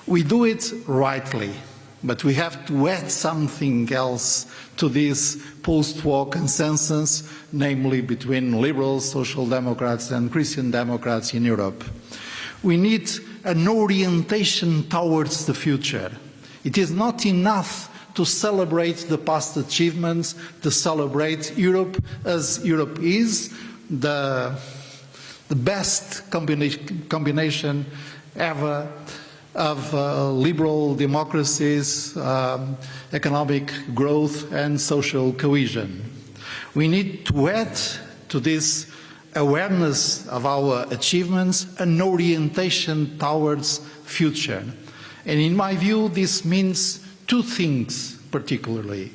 We do it rightly. but we have to add something else to this post-war consensus, namely between liberals, social democrats and Christian democrats in Europe. We need an orientation towards the future. It is not enough to celebrate the past achievements, to celebrate Europe as Europe is, the best combination ever of liberal democracies, economic growth and social cohesion. We need to add to this awareness of our achievements an orientation towards future. And in my view, this means two things particularly.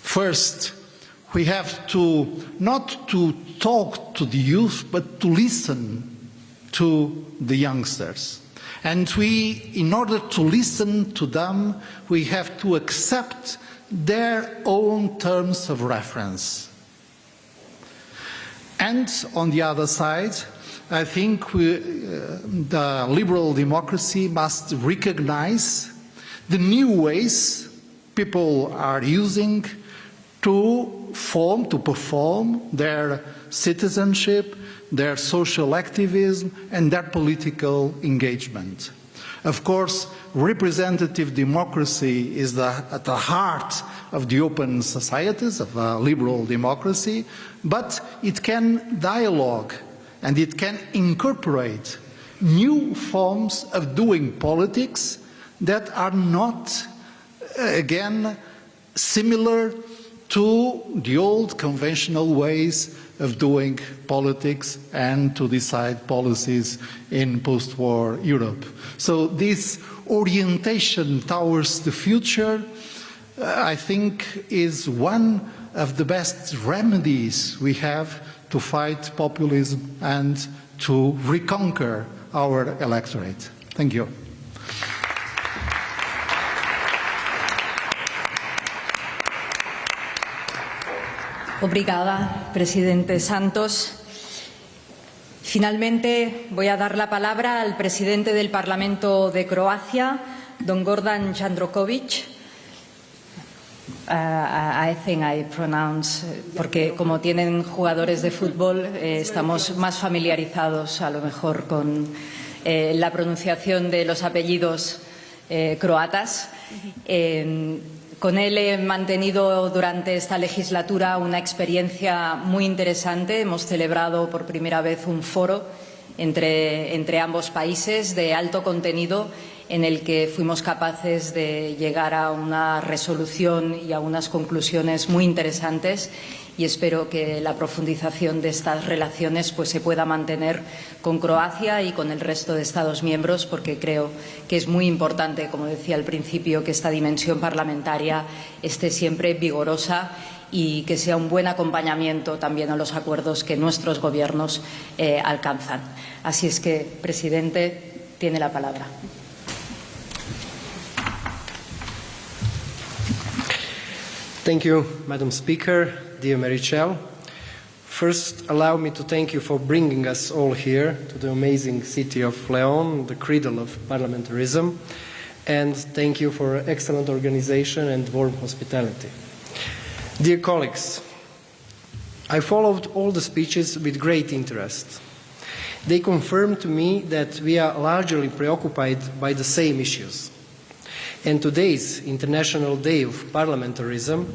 First, we have to not to talk to the youth, but to listen to the youngsters. And we, in order to listen to them, we have to accept their own terms of reference. And on the other side, I think the liberal democracy must recognize the new ways people are using to perform their citizenship, their social activism and their political engagement. Of course, representative democracy is at the heart of the open societies of a liberal democracy, but it can dialogue and it can incorporate new forms of doing politics that are not, again, similar to the old conventional ways of doing politics and to decide policies in post-war Europe. So this orientation towards the future, I think, is one of the best remedies we have to fight populism and to reconquer our electorate. Thank you. Obrigada, presidente Santos. Finalmente voy a dar la palabra al presidente del Parlamento de Croacia, don Gordan Jandrokovic. I think I pronounce, porque como tienen jugadores de fútbol, estamos más familiarizados a lo mejor con la pronunciación de los apellidos croatas. Con él he mantenido durante esta legislatura una experiencia muy interesante. Hemos celebrado por primera vez un foro entre ambos países de alto contenido en el que fuimos capaces de llegar a una resolución y a unas conclusiones muy interesantes y espero que la profundización de estas relaciones se pueda mantener con Croacia y con el resto de Estados miembros, porque creo que es muy importante, como decía al principio, que esta dimensión parlamentaria esté siempre vigorosa y que sea un buen acompañamiento también a los acuerdos que nuestros gobiernos alcanzan. Así es que, presidente, tiene la palabra. Thank you, Madam Speaker, dear Marichal. First, allow me to thank you for bringing us all here to the amazing city of León, the cradle of parliamentarism, and thank you for excellent organization and warm hospitality. Dear colleagues, I followed all the speeches with great interest. They confirmed to me that we are largely preoccupied by the same issues. And today's International Day of Parliamentarism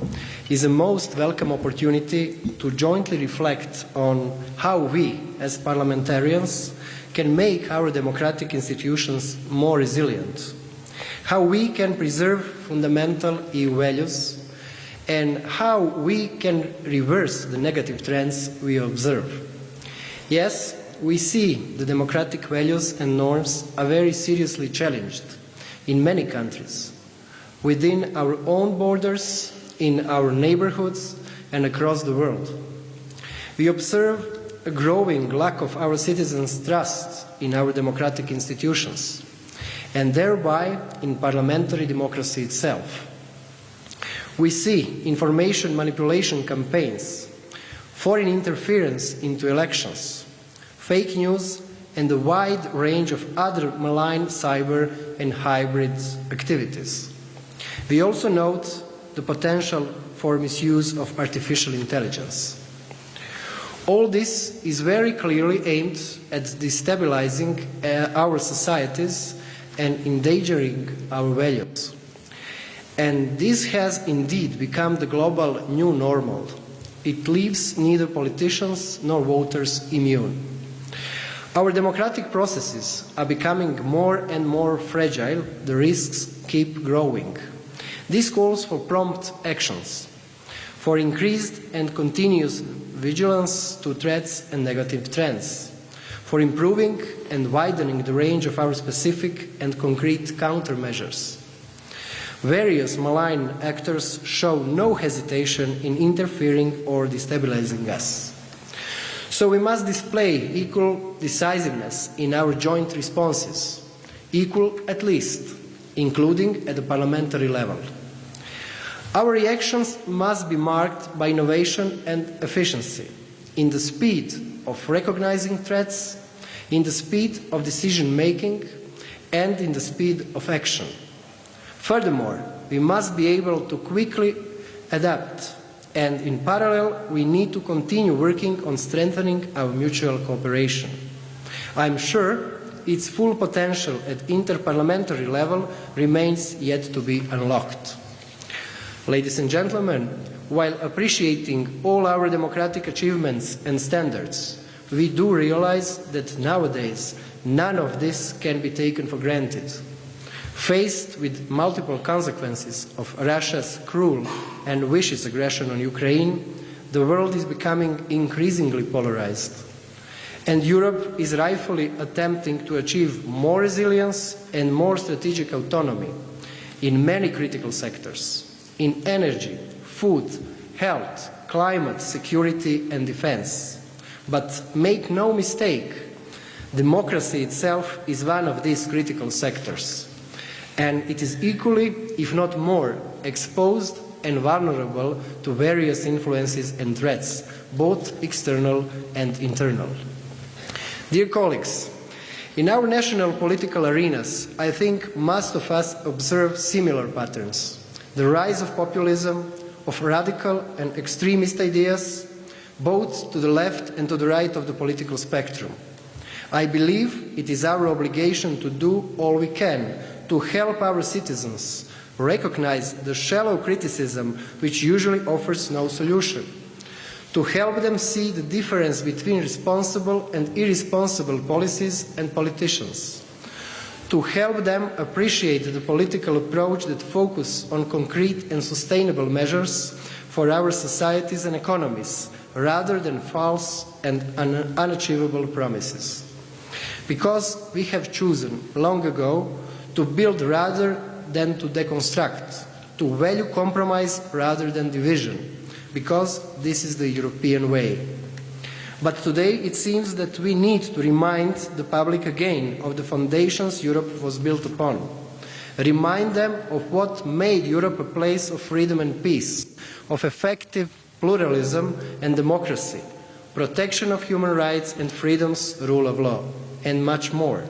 is a most welcome opportunity to jointly reflect on how we, as parliamentarians, can make our democratic institutions more resilient, how we can preserve fundamental EU values, and how we can reverse the negative trends we observe. Yes, we see the democratic values and norms are very seriously challenged in many countries, within our own borders, in our neighborhoods, and across the world. We observe a growing lack of our citizens' trust in our democratic institutions, and thereby in parliamentary democracy itself. We see information manipulation campaigns, foreign interference into elections, fake news, and a wide range of other malign cyber and hybrid activities. We also note the potential for misuse of artificial intelligence. All this is very clearly aimed at destabilizing our societies and endangering our values. And this has indeed become the global new normal. It leaves neither politicians nor voters immune. Our democratic processes are becoming more and more fragile. The risks keep growing. This calls for prompt actions, for increased and continuous vigilance to threats and negative trends, for improving and widening the range of our specific and concrete countermeasures. Various malign actors show no hesitation in interfering or destabilizing us. So we must display equal decisiveness in our joint responses, equal at least, including at the parliamentary level. Our reactions must be marked by innovation and efficiency, in the speed of recognizing threats, in the speed of decision-making, and in the speed of action. Furthermore, we must be able to quickly adapt, and in parallel, we need to continue working on strengthening our mutual cooperation. I am sure its full potential at interparliamentary level remains yet to be unlocked. Ladies and gentlemen, while appreciating all our democratic achievements and standards, we do realize that nowadays none of this can be taken for granted. Faced with multiple consequences of Russia's cruel and vicious aggression on Ukraine, the world is becoming increasingly polarized. And Europe is rightfully attempting to achieve more resilience and more strategic autonomy in many critical sectors, in energy, food, health, climate, security and defense. But make no mistake, democracy itself is one of these critical sectors. And it is equally, if not more, exposed and vulnerable to various influences and threats, both external and internal. Dear colleagues, in our national political arenas, I think most of us observe similar patterns. The rise of populism, of radical and extremist ideas, both to the left and to the right of the political spectrum. I believe it is our obligation to do all we can to help our citizens recognize the shallow criticism which usually offers no solution, to help them see the difference between responsible and irresponsible policies and politicians, to help them appreciate the political approach that focuses on concrete and sustainable measures for our societies and economies, rather than false and unachievable promises. Because we have chosen long ago to build rather than to deconstruct, to value compromise rather than division, because this is the European way. But today it seems that we need to remind the public again of the foundations Europe was built upon. Remind them of what made Europe a place of freedom and peace, of effective pluralism and democracy, protection of human rights and freedoms, rule of law, and much more.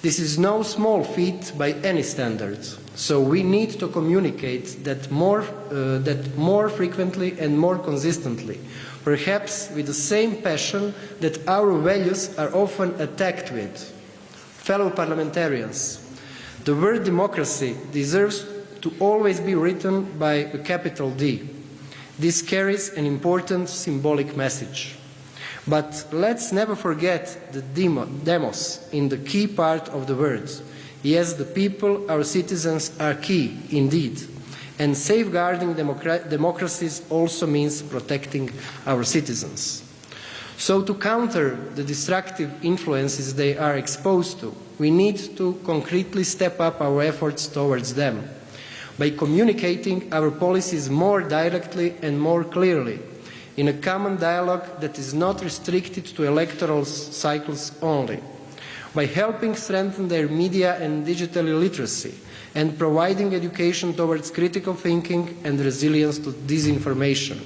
This is no small feat by any standard, so we need to communicate that more frequently and more consistently, perhaps with the same passion that our values are often attacked with. Fellow parliamentarians, the word democracy deserves to always be written by a capital D. This carries an important symbolic message. But let's never forget the demos in the key part of the word. Yes, the people, our citizens, are key, indeed. And safeguarding democracies also means protecting our citizens. So to counter the destructive influences they are exposed to, we need to concretely step up our efforts towards them by communicating our policies more directly and more clearly, in a common dialogue that is not restricted to electoral cycles only, by helping strengthen their media and digital literacy, and providing education towards critical thinking and resilience to disinformation.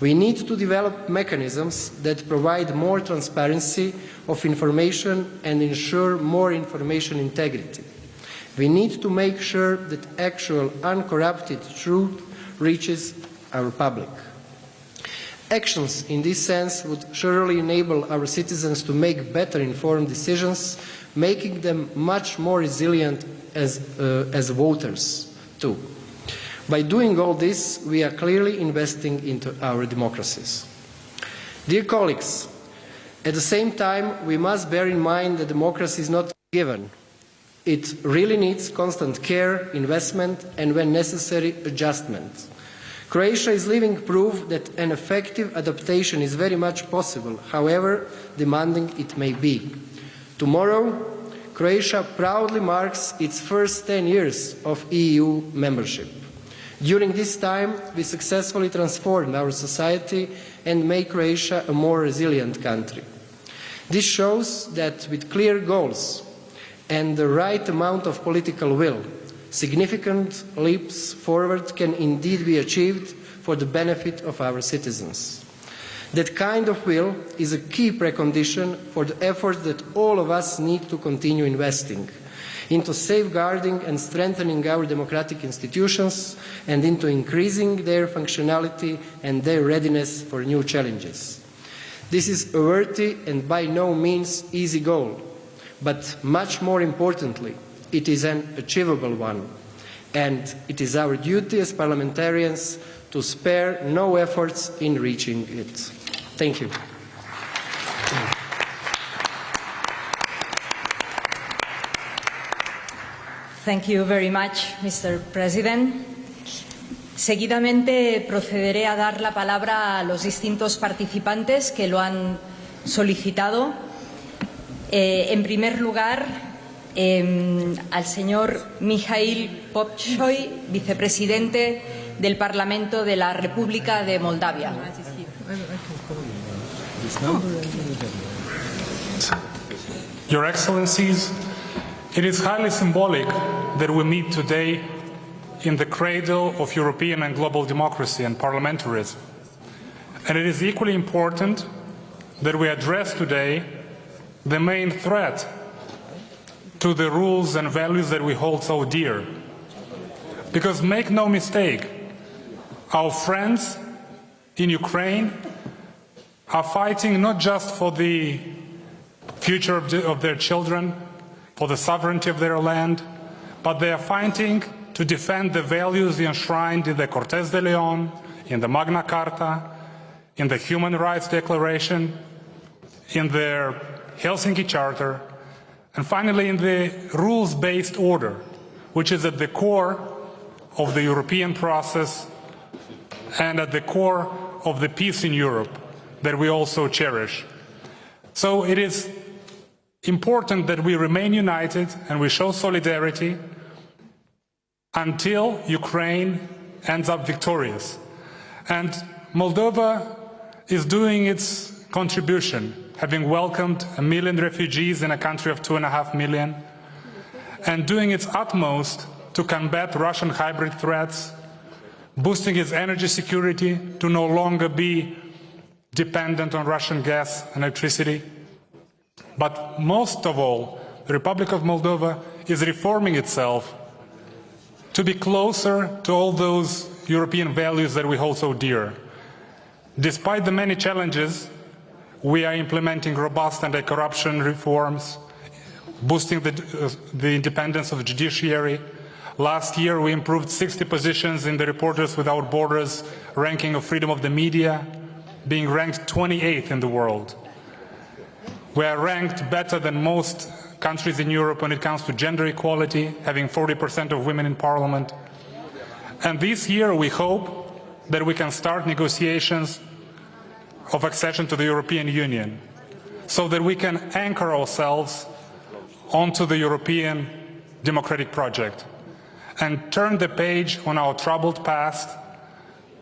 We need to develop mechanisms that provide more transparency of information and ensure more information integrity. We need to make sure that actual uncorrupted truth reaches our public. Actions in this sense would surely enable our citizens to make better informed decisions, making them much more resilient as voters too. By doing all this, we are clearly investing into our democracies. Dear colleagues, at the same time, we must bear in mind that democracy is not given. It really needs constant care, investment, and when necessary, adjustment. Croatia is living proof that an effective adaptation is very much possible, however demanding it may be. Tomorrow, Croatia proudly marks its first 10 years of EU membership. During this time, we successfully transformed our society and made Croatia a more resilient country. This shows that with clear goals and the right amount of political will, significant leaps forward can indeed be achieved for the benefit of our citizens. That kind of will is a key precondition for the effort that all of us need to continue investing into safeguarding and strengthening our democratic institutions and into increasing their functionality and their readiness for new challenges. This is a worthy and by no means easy goal, but much more importantly, it is an achievable one, and it is our duty as parliamentarians to spare no efforts in reaching it. Thank you. Thank you very much, Mr. President. Seguidamente procederé a dar la palabra a los distintos participantes que lo han solicitado. En primer lugar, al señor Mikhail Popchoy, vicepresidente del Parlamento de la República de Moldavia. Your Excellencies, it is highly symbolic that we meet today in the cradle of European and global democracy and parliamentarism. And it is equally important that we address today the main threat to the rules and values that we hold so dear. Because make no mistake, our friends in Ukraine are fighting not just for the future of their children, for the sovereignty of their land, but they are fighting to defend the values enshrined in the Cortes de León, in the Magna Carta, in the Human Rights Declaration, in their Helsinki Charter, and finally in the rules-based order, which is at the core of the European process and at the core of the peace in Europe that we also cherish. So it is important that we remain united and we show solidarity until Ukraine ends up victorious. And Moldova is doing its contribution, having welcomed 1 million refugees in a country of 2.5 million, and doing its utmost to combat Russian hybrid threats, boosting its energy security to no longer be dependent on Russian gas and electricity. But most of all, the Republic of Moldova is reforming itself to be closer to all those European values that we hold so dear. Despite the many challenges, we are implementing robust anti-corruption reforms, boosting the independence of the judiciary. Last year, we improved 60 positions in the Reporters Without Borders ranking of freedom of the media, being ranked 28th in the world. We are ranked better than most countries in Europe when it comes to gender equality, having 40% of women in parliament. And this year, we hope that we can start negotiations of accession to the European Union, so that we can anchor ourselves onto the European democratic project and turn the page on our troubled past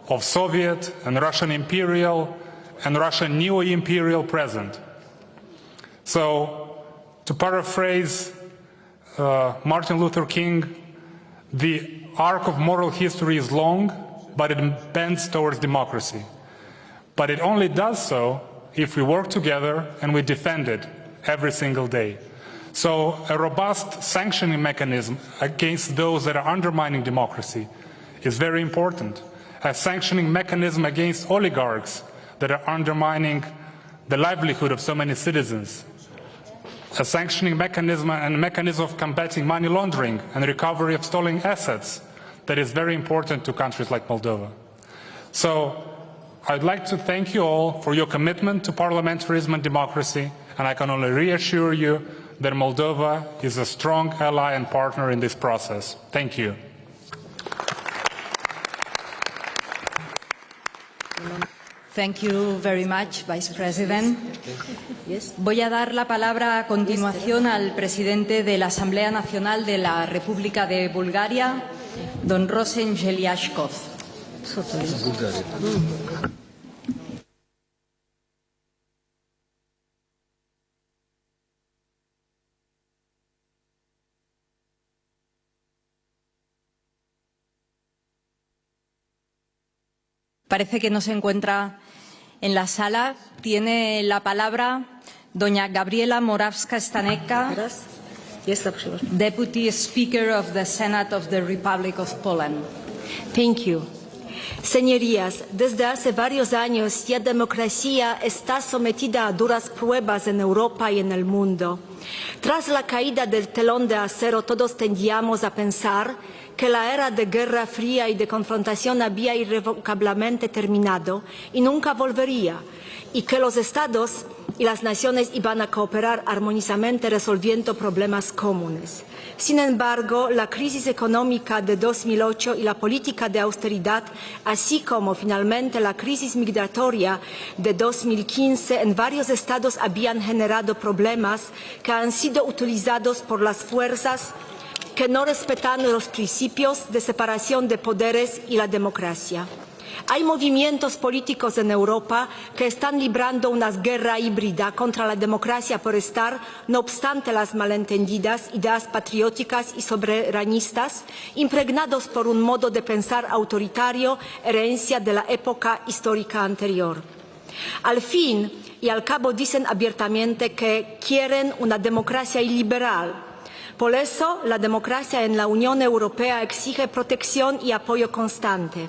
of Soviet and Russian imperial and Russian neo-imperial present. So, to paraphrase Martin Luther King, the arc of moral history is long, but it bends towards democracy. But it only does so if we work together and we defend it every single day. So a robust sanctioning mechanism against those that are undermining democracy is very important. A sanctioning mechanism against oligarchs that are undermining the livelihood of so many citizens. A sanctioning mechanism and a mechanism of combating money laundering and recovery of stolen assets that is very important to countries like Moldova. So I'd like to thank you all for your commitment to parliamentarism and democracy, and I can only reassure you that Moldova is a strong ally and partner in this process. Thank you. Thank you very much, Vice President. Voy a dar la palabra a continuación al presidente de la Asamblea Nacional de la República de Bulgaria, don Rosen Jeliashkov. Parece que no se encuentra en la sala. Tiene la palabra doña Gabriela Morawska-Stanecka, Deputy Speaker of the Senate of the Republic of Poland. Thank you. Señorías, desde hace varios años la democracia está sometida a duras pruebas en Europa y en el mundo. Tras la caída del telón de acero, todos tendíamos a pensar que la era de Guerra Fría y de confrontación había irrevocablemente terminado y nunca volvería, y que los Estados y las naciones iban a cooperar armoniosamente resolviendo problemas comunes. Sin embargo, la crisis económica de 2008 y la política de austeridad, así como finalmente la crisis migratoria de 2015 en varios estados habían generado problemas que han sido utilizados por las fuerzas que no respetan los principios de separación de poderes y la democracia. Hay movimientos políticos en Europa que están librando una guerra híbrida contra la democracia por estar, no obstante las malentendidas ideas patrióticas y soberanistas, impregnados por un modo de pensar autoritario, herencia de la época histórica anterior. Al fin y al cabo dicen abiertamente que quieren una democracia iliberal. Por eso, la democracia en la Unión Europea exige protección y apoyo constante.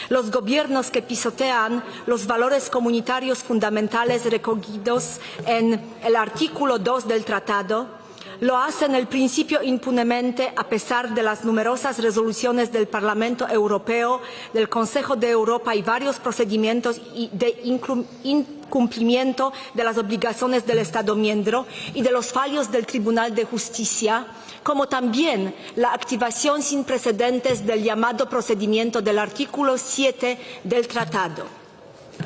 Los gobiernos que pisotean los valores comunitarios fundamentales recogidos en el artículo 2 del Tratado lo hacen al principio impunemente a pesar de las numerosas resoluciones del Parlamento Europeo, del Consejo de Europa y varios procedimientos de incumplimiento de las obligaciones del Estado miembro y de los fallos del Tribunal de Justicia, como también la activación sin precedentes del llamado procedimiento del artículo 7 del Tratado.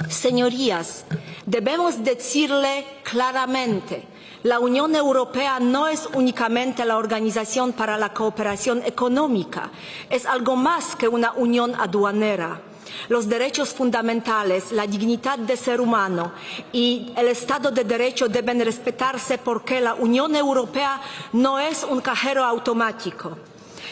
Señorías, debemos decirle claramente: la Unión Europea no es únicamente la Organización para la Cooperación Económica, es algo más que una unión aduanera. Los derechos fundamentales, la dignidad del ser humano y el Estado de Derecho deben respetarse porque la Unión Europea no es un cajero automático.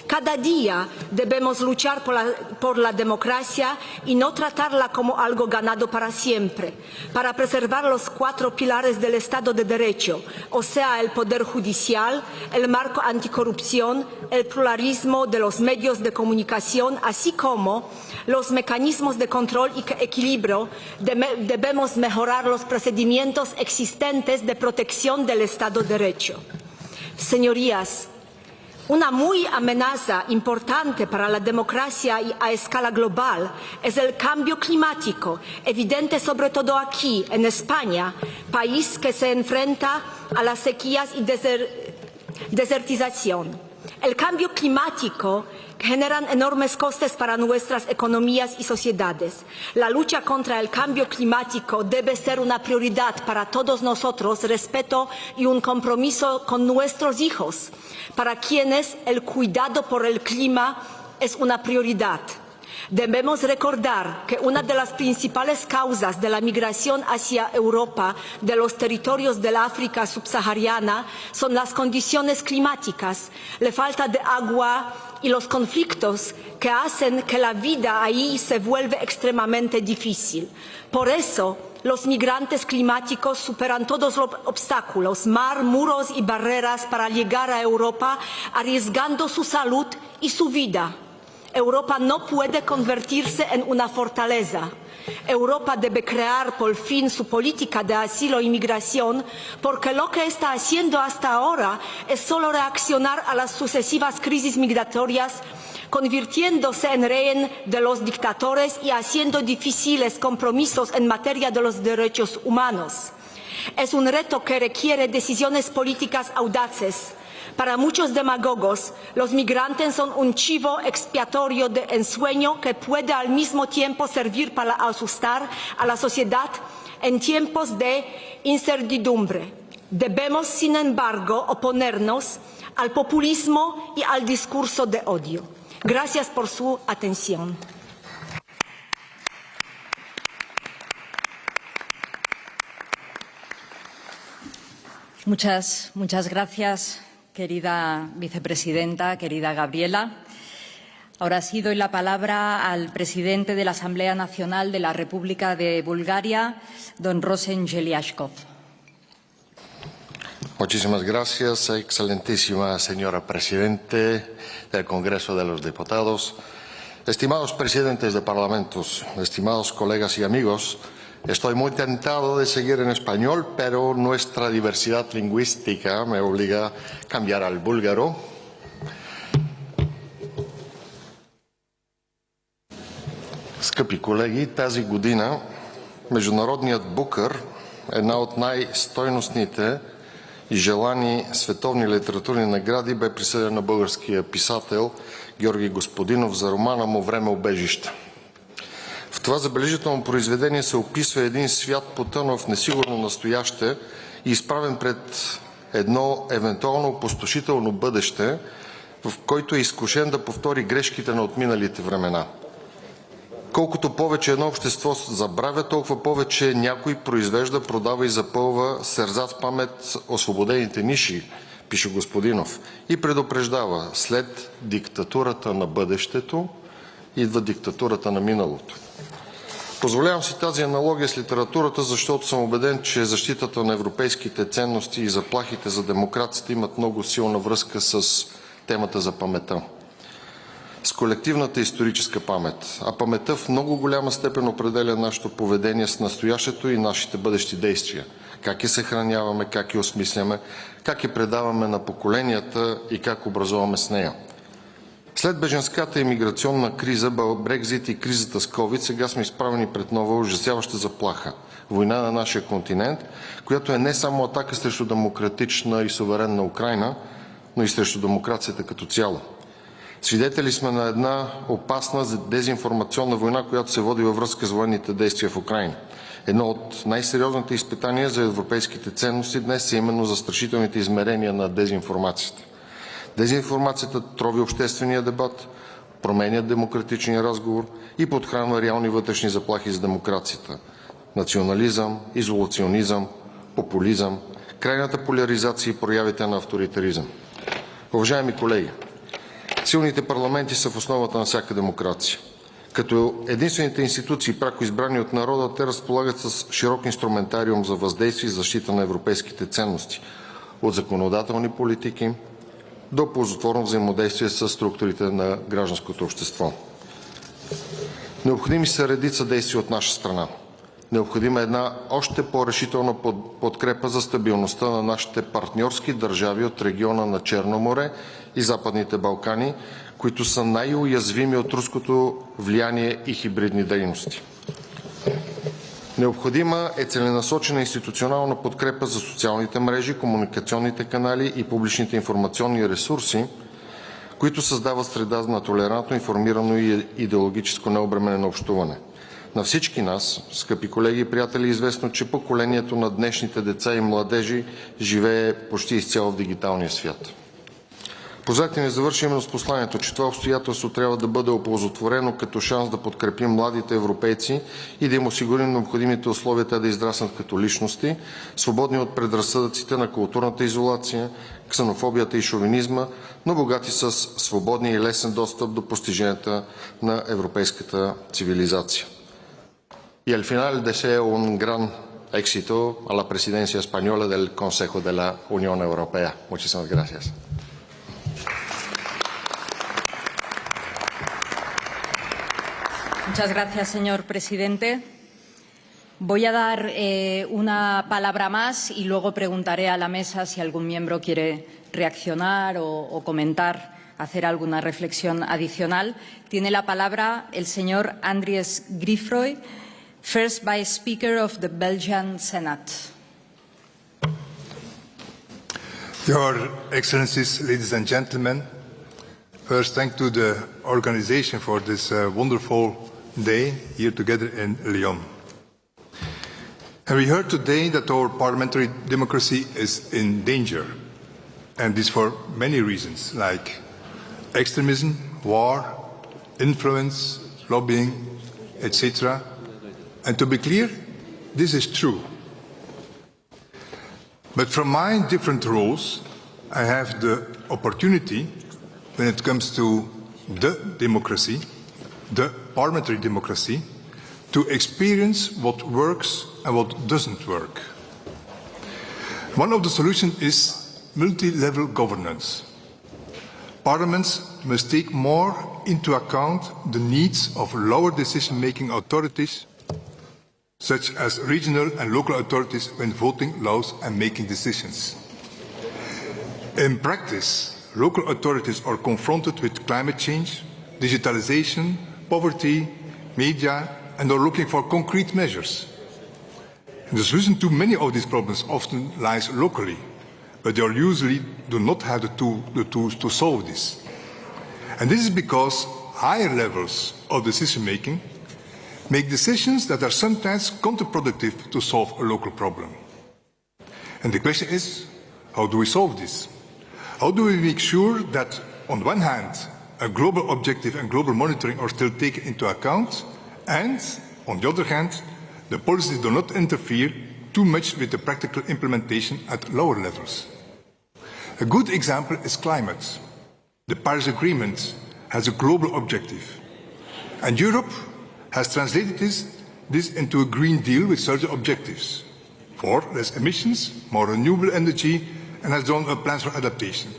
Cada día debemos luchar por la democracia y no tratarla como algo ganado para siempre, para preservar los 4 pilares del Estado de Derecho, o sea, el poder judicial, el marco anticorrupción, el pluralismo de los medios de comunicación, así como los mecanismos de control y equilibrio. Debemos mejorar los procedimientos existentes de protección del Estado de Derecho. Señorías, una muy amenaza importante para la democracia a escala global es el cambio climático, evidente sobre todo aquí, en España, país que se enfrenta a las sequías y desertización. El cambio climático genera enormes costes para nuestras economías y sociedades. La lucha contra el cambio climático debe ser una prioridad para todos nosotros, respeto y un compromiso con nuestros hijos, para quienes el cuidado por el clima es una prioridad. Debemos recordar que una de las principales causas de la migración hacia Europa de los territorios del África subsahariana son las condiciones climáticas, la falta de agua y los conflictos que hacen que la vida ahí se vuelva extremadamente difícil. Por eso, los migrantes climáticos superan todos los obstáculos, mar, muros y barreras para llegar a Europa, arriesgando su salud y su vida. Europa no puede convertirse en una fortaleza. Europa debe crear por fin su política de asilo y migración, porque lo que está haciendo hasta ahora es solo reaccionar a las sucesivas crisis migratorias, convirtiéndose en rehén de los dictadores y haciendo difíciles compromisos en materia de los derechos humanos. Es un reto que requiere decisiones políticas audaces. Para muchos demagogos, los migrantes son un chivo expiatorio de ensueño que puede al mismo tiempo servir para asustar a la sociedad en tiempos de incertidumbre. Debemos, sin embargo, oponernos al populismo y al discurso de odio. Gracias por su atención. Muchas gracias, querida vicepresidenta, querida Gabriela. Ahora sí doy la palabra al presidente de la Asamblea Nacional de la República de Bulgaria, don Rosen Jeliashkov. Muchísimas gracias, excelentísima señora Presidente del Congreso de los Diputados, estimados presidentes de parlamentos, estimados colegas y amigos. Estoy muy tentado de seguir en español, pero nuestra diversidad lingüística me obliga a cambiar al búlgaro. Скъпи колеги, тази година Международният Букър, една от най-стойностните и желани световни литературни награди, бе присъдена на българския писател Георги Господинов за романа му «Време убежище». В това забележително произведение се описва един свят потънал в несигурно настояще и изправен пред едно евентуално опустошително бъдеще, в който е изкушен да повтори грешките на отминалите времена. Колкото повече едно общество забравя, толкова повече някой произвежда, продава и запълва с ерзац памет освободените ниши, пише Господинов, и предупреждава: след диктатурата на бъдещето идва диктатурата на миналото. Позволявам си тази аналогия с литературата, защото съм убеден, че защитата на европейските ценности и заплахите за демокрацията имат много силна връзка с темата за паметта. С колективната историческа памет. А паметта в много голяма степен определя нашето поведение с настоящето и нашите бъдещи действия. Как я съхраняваме, как я осмисляме, как я предаваме на поколенията и как образуваме с нея. След беженската имиграционна криза, Брекзит и кризата с COVID, сега сме изправени пред нова ужасяваща заплаха. Война на нашия континент, която е не само атака срещу демократична и суверенна Украйна, но и срещу демокрацията като цяло. Свидетели сме на една опасна дезинформационна война, която се води във връзка с военните действия в Украйна. Едно от най-сериозните изпитания за европейските ценности днес е именно застрашителните измерения на дезинформацията. Дезинформацията трови обществения дебат, променя демократичния разговор и подхранва реални вътрешни заплахи за демокрацията. Национализъм, изолационизъм, популизъм, крайната поляризация и проявите на авторитаризъм. Уважаеми колеги, силните парламенти са в основата на всяка демокрация. Като единствените институции, пряко избрани от народа, те разполагат с широк инструментариум за въздействие и защита на европейските ценности, от законодателни политики до ползотворно взаимодействие с структурите на гражданското общество. Необходими са редица действия от наша страна. Необходима е една още по-решителна подкрепа за стабилността на нашите партньорски държави от региона на Черно море и Западните Балкани, които са най-уязвими от руското влияние и хибридни дейности. Необходима е целенасочена институционална подкрепа за социалните мрежи, комуникационните канали и публичните информационни ресурси, които създават среда на толерантно, информирано и идеологическо необременено общуване. На всички нас, скъпи колеги и приятели, е известно, че поколението на днешните деца и младежи живее почти изцяло в дигиталния свят. Позволете ми завърши именно с посланието, че това обстоятелство трябва да бъде оползотворено като шанс да подкрепим младите европейци и да им осигурим необходимите условия те да израснат като личности, свободни от предразсъдъците на културната изолация, ксенофобията и шовинизма, но богати с свободния и лесен достъп до постиженията на европейската цивилизация. Y al final deseo un gran éxito a la presidencia española del Consejo de la Unión Europea. Muchísimas gracias. Muchas gracias, señor presidente. Voy a dar una palabra más y luego preguntaré a la mesa si algún miembro quiere reaccionar o comentar, hacer alguna reflexión adicional. Tiene la palabra el señor Andries Griffroy, First Vice Speaker of the Belgian Senate. Your Excellencies, ladies and gentlemen, first thank to the organization for this wonderful day here together in León. And we heard today that our parliamentary democracy is in danger, and this for many reasons, like extremism, war, influence, lobbying, etc. And to be clear, this is true. But from my different roles, I have the opportunity, when it comes to the democracy, the parliamentary democracy, to experience what works and what doesn't work. One of the solutions is multi-level governance. Parliaments must take more into account the needs of lower decision-making authorities, such as regional and local authorities, when voting laws and making decisions. In practice, local authorities are confronted with climate change, digitalization, poverty, media, and are looking for concrete measures. And the solution to many of these problems often lies locally, but they usually do not have the tools to solve this. And this is because higher levels of decision-making make decisions that are sometimes counterproductive to solve a local problem. And the question is, how do we solve this? How do we make sure that, on one hand, a global objective and global monitoring are still taken into account, and, on the other hand, the policies do not interfere too much with the practical implementation at lower levels? A good example is climate. The Paris Agreement has a global objective, and Europe has translated this into a Green Deal with certain objectives for less emissions, more renewable energy, and has drawn up plans for adaptation.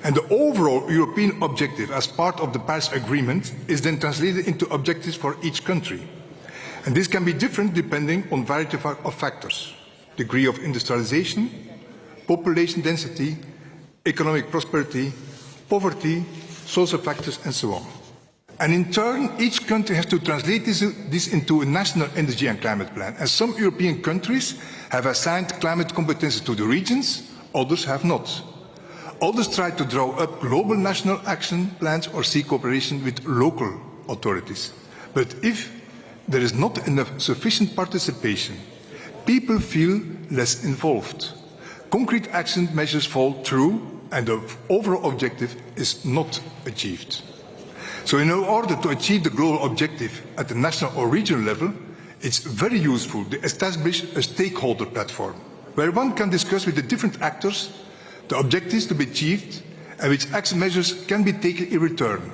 And the overall European objective as part of the Paris Agreement is then translated into objectives for each country. And this can be different depending on a variety of factors: degree of industrialization, population density, economic prosperity, poverty, social factors, and so on. And in turn, each country has to translate this into a national energy and climate plan. And some European countries have assigned climate competences to the regions, others have not. Others try to draw up global national action plans or seek cooperation with local authorities. But if there is not enough sufficient participation, people feel less involved. Concrete action measures fall through, and the overall objective is not achieved. So in order to achieve the global objective at the national or regional level, it's very useful to establish a stakeholder platform, where one can discuss with the different actors the objectives to be achieved and which action measures can be taken in return.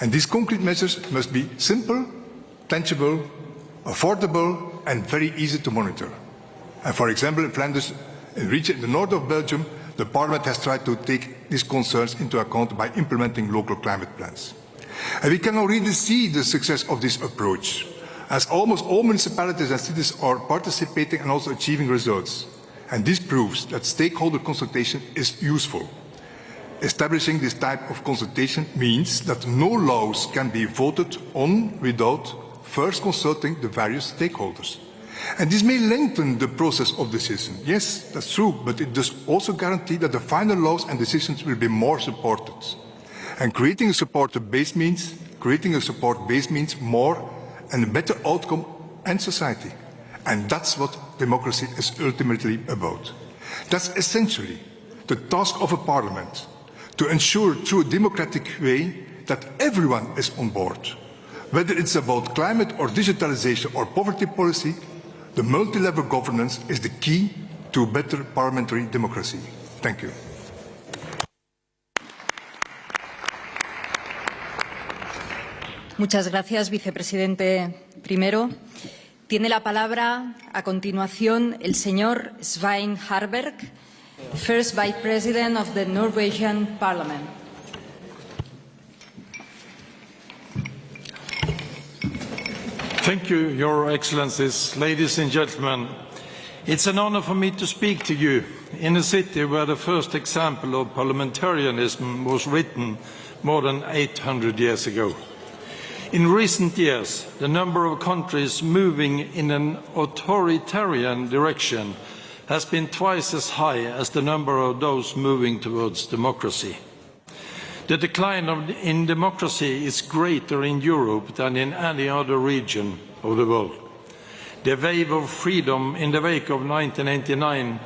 And these concrete measures must be simple, tangible, affordable, and very easy to monitor. And for example, in Flanders, in region in the north of Belgium, the Parliament has tried to take these concerns into account by implementing local climate plans. And we can already see the success of this approach, as almost all municipalities and cities are participating and also achieving results. And this proves that stakeholder consultation is useful. Establishing this type of consultation means that no laws can be voted on without first consulting the various stakeholders. And this may lengthen the process of decision. Yes, that's true, but it does also guarantee that the final laws and decisions will be more supported. And creating a support base means more and a better outcome and society. And that's what democracy is ultimately about. That's essentially the task of a parliament, to ensure through a democratic way that everyone is on board. Whether it's about climate or digitalization or poverty policy, the multi-level governance is the key to better parliamentary democracy. Thank you. Muchas gracias, vicepresidente primero. Tiene la palabra a continuación el señor Svein Harberg, First Vice President of the Norwegian Parliament. Thank you, Your Excellencies, ladies and gentlemen. It's an honor for me to speak to you in a city where the first example of parliamentarianism was written more than 800 years ago. In recent years, the number of countries moving in an authoritarian direction has been twice as high as the number of those moving towards democracy. The decline in democracy is greater in Europe than in any other region of the world. The wave of freedom in the wake of 1989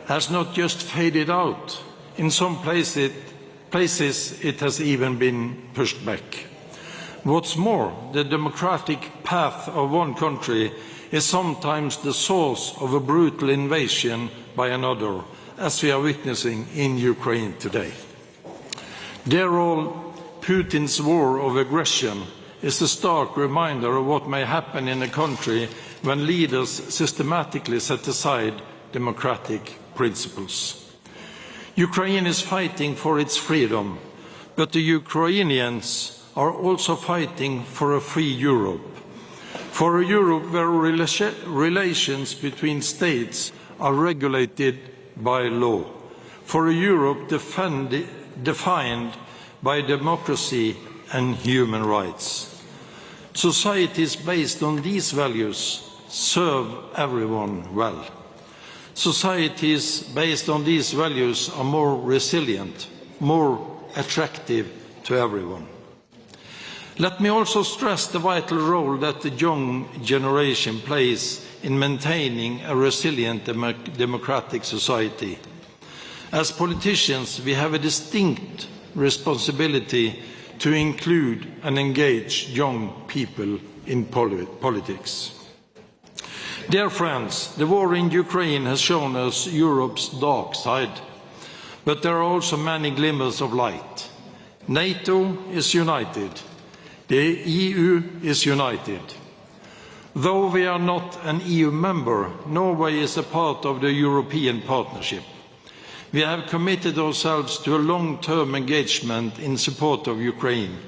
has not just faded out. In some places it has even been pushed back. What's more, the democratic path of one country is sometimes the source of a brutal invasion by another, as we are witnessing in Ukraine today. Dear all, Putin's war of aggression is a stark reminder of what may happen in a country when leaders systematically set aside democratic principles. Ukraine is fighting for its freedom, but the Ukrainians are also fighting for a free Europe, for a Europe where relations between states are regulated by law, for a Europe defined by democracy and human rights. Societies based on these values serve everyone well. Societies based on these values are more resilient, more attractive to everyone. Let me also stress the vital role that the young generation plays in maintaining a resilient democratic society. As politicians, we have a distinct responsibility to include and engage young people in politics. Dear friends, the war in Ukraine has shown us Europe's dark side, but there are also many glimmers of light. NATO is united. The EU is united. Though we are not an EU member, Norway is a part of the European partnership. We have committed ourselves to a long-term engagement in support of Ukraine,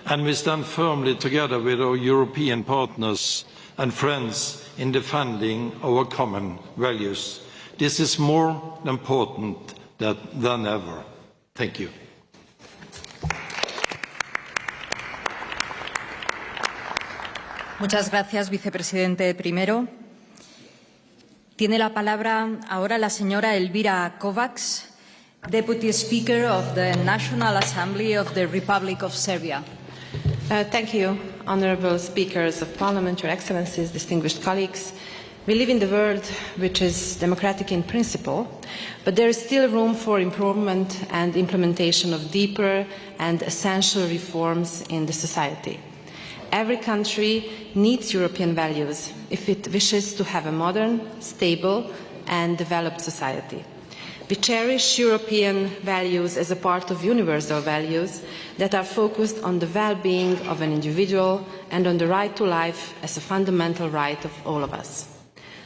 and we stand firmly together with our European partners and friends in defending our common values. This is more important than ever. Thank you. Muchas gracias, vicepresidente primero. Tiene la palabra ahora la señora Elvira Kovacs, Deputy Speaker of the National Assembly of the Republic of Serbia. Thank you, honourable speakers of Parliament, Your Excellencies, distinguished colleagues. We live in the world which is democratic in principle, but there is still room for improvement and implementation of deeper and essential reforms in the society. Every country needs European values if it wishes to have a modern, stable and developed society. We cherish European values as a part of universal values that are focused on the well-being of an individual and on the right to life as a fundamental right of all of us.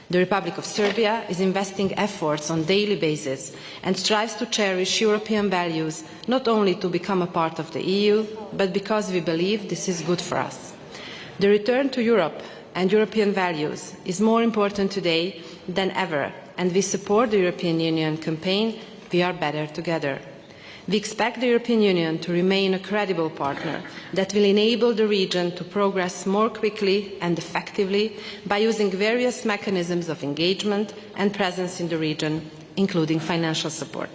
The Republic of Serbia is investing efforts on a daily basis and strives to cherish European values not only to become a part of the EU, but because we believe this is good for us. The return to Europe and European values is more important today than ever, and we support the European Union campaign, We Are Better Together. We expect the European Union to remain a credible partner that will enable the region to progress more quickly and effectively by using various mechanisms of engagement and presence in the region, including financial support.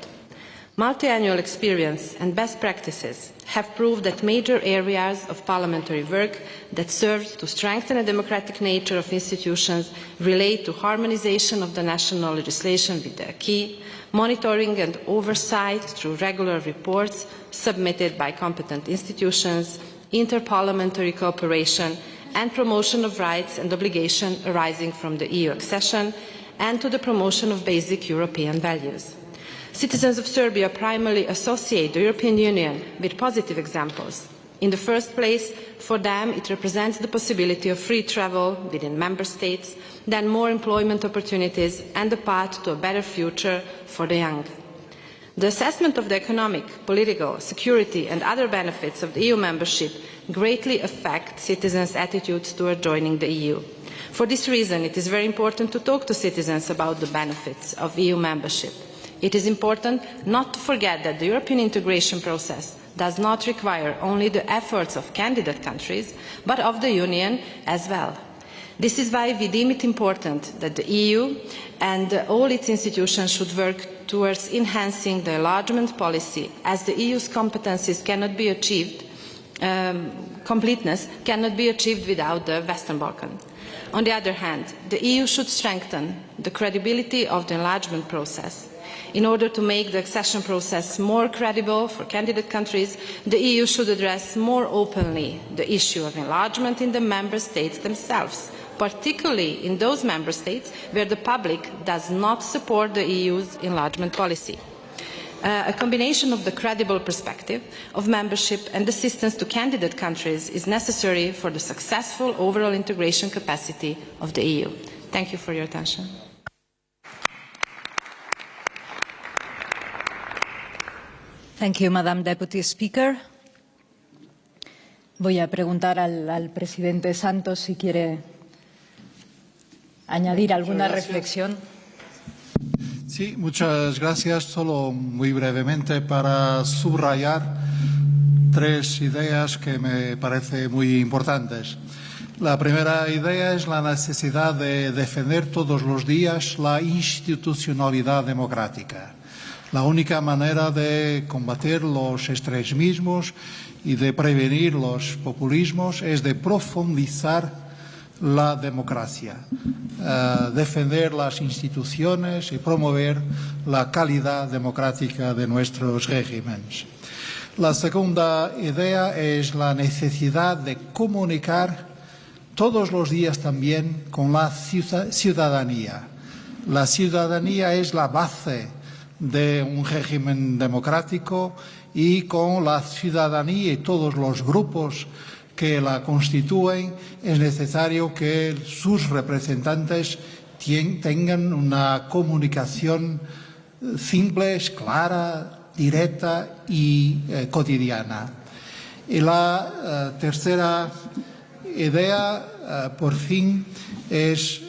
Multi-annual experience and best practices have proved that major areas of parliamentary work that serve to strengthen the democratic nature of institutions relate to harmonisation of the national legislation with the acquis, monitoring and oversight through regular reports submitted by competent institutions, interparliamentary cooperation and promotion of rights and obligations arising from the EU accession, and to the promotion of basic European values. Citizens of Serbia primarily associate the European Union with positive examples, In the first place, for them it represents the possibility of free travel within member states, then more employment opportunities and the path to a better future for the young. The assessment of the economic, political, security and other benefits of the EU membership greatly affect citizens' attitudes toward joining the EU. For this reason, it is very important to talk to citizens about the benefits of EU membership. It is important not to forget that the European integration process does not require only the efforts of candidate countries, but of the Union as well. This is why we deem it important that the EU and all its institutions should work towards enhancing the enlargement policy, as the EU's competencies cannot be achieved, completeness cannot be achieved without the Western Balkans. On the other hand, the EU should strengthen the credibility of the enlargement process. In order to make the accession process more credible for candidate countries, the EU should address more openly the issue of enlargement in the member states themselves, particularly in those member states where the public does not support the EU's enlargement policy. A combination of the credible perspective of membership and assistance to candidate countries is necessary for the successful overall integration capacity of the EU. Thank you for your attention. Thank you, Madam Deputy Speaker. Voy a preguntar al presidente Santos si quiere añadir alguna reflexión. Sí, muchas gracias. Solo muy brevemente para subrayar tres ideas que me parecen muy importantes. La primera idea es la necesidad de defender todos los días la institucionalidad democrática. La única manera de combatir los extremismos y de prevenir los populismos es de profundizar la democracia, defender las instituciones y promover la calidad democrática de nuestros regímenes. La segunda idea es la necesidad de comunicar todos los días también con la ciudadanía. La ciudadanía es la base de un régimen democrático y con la ciudadanía y todos los grupos que la constituyen es necesario que sus representantes tengan una comunicación simple, clara, directa y cotidiana. Y la tercera idea, por fin, es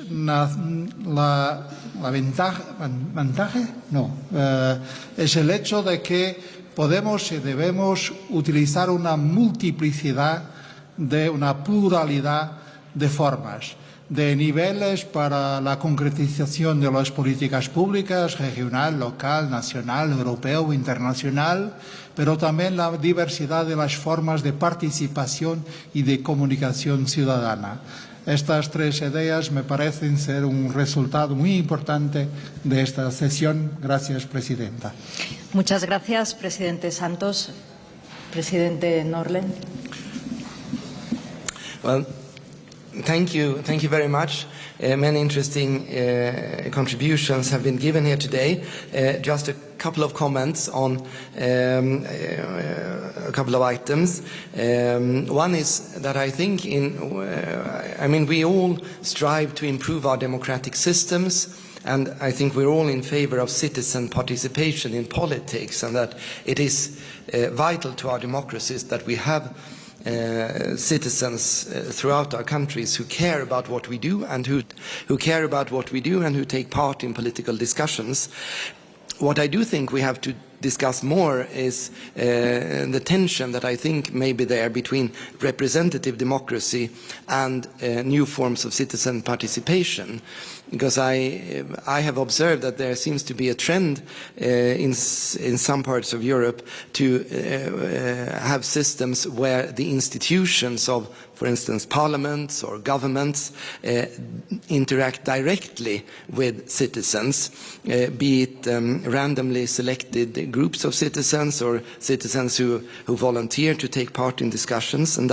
es el hecho de que podemos y debemos utilizar una multiplicidad una pluralidad de formas, de niveles para la concretización de las políticas públicas, regional, local, nacional, europeo, internacional, pero también la diversidad de las formas de participación y de comunicación ciudadana. Estas tres ideas me parecen ser un resultado muy importante de esta sesión. Gracias, Presidenta. Muchas gracias, Presidente Santos. Presidente Norland. Well, thank you very much. Many interesting contributions have been given here today. Just a couple of comments on a couple of items. One is that I think we all strive to improve our democratic systems, and I think we're all in favor of citizen participation in politics, and that it is vital to our democracies that we have citizens throughout our countries who care about what we do and who care about what we do and who take part in political discussions. What I do think we have to discuss more is the tension that I think may be there between representative democracy and new forms of citizen participation. Because I have observed that there seems to be a trend in some parts of Europe to have systems where the institutions of, for instance, parliaments or governments interact directly with citizens, be it randomly selected groups of citizens or citizens who volunteer to take part in discussions. And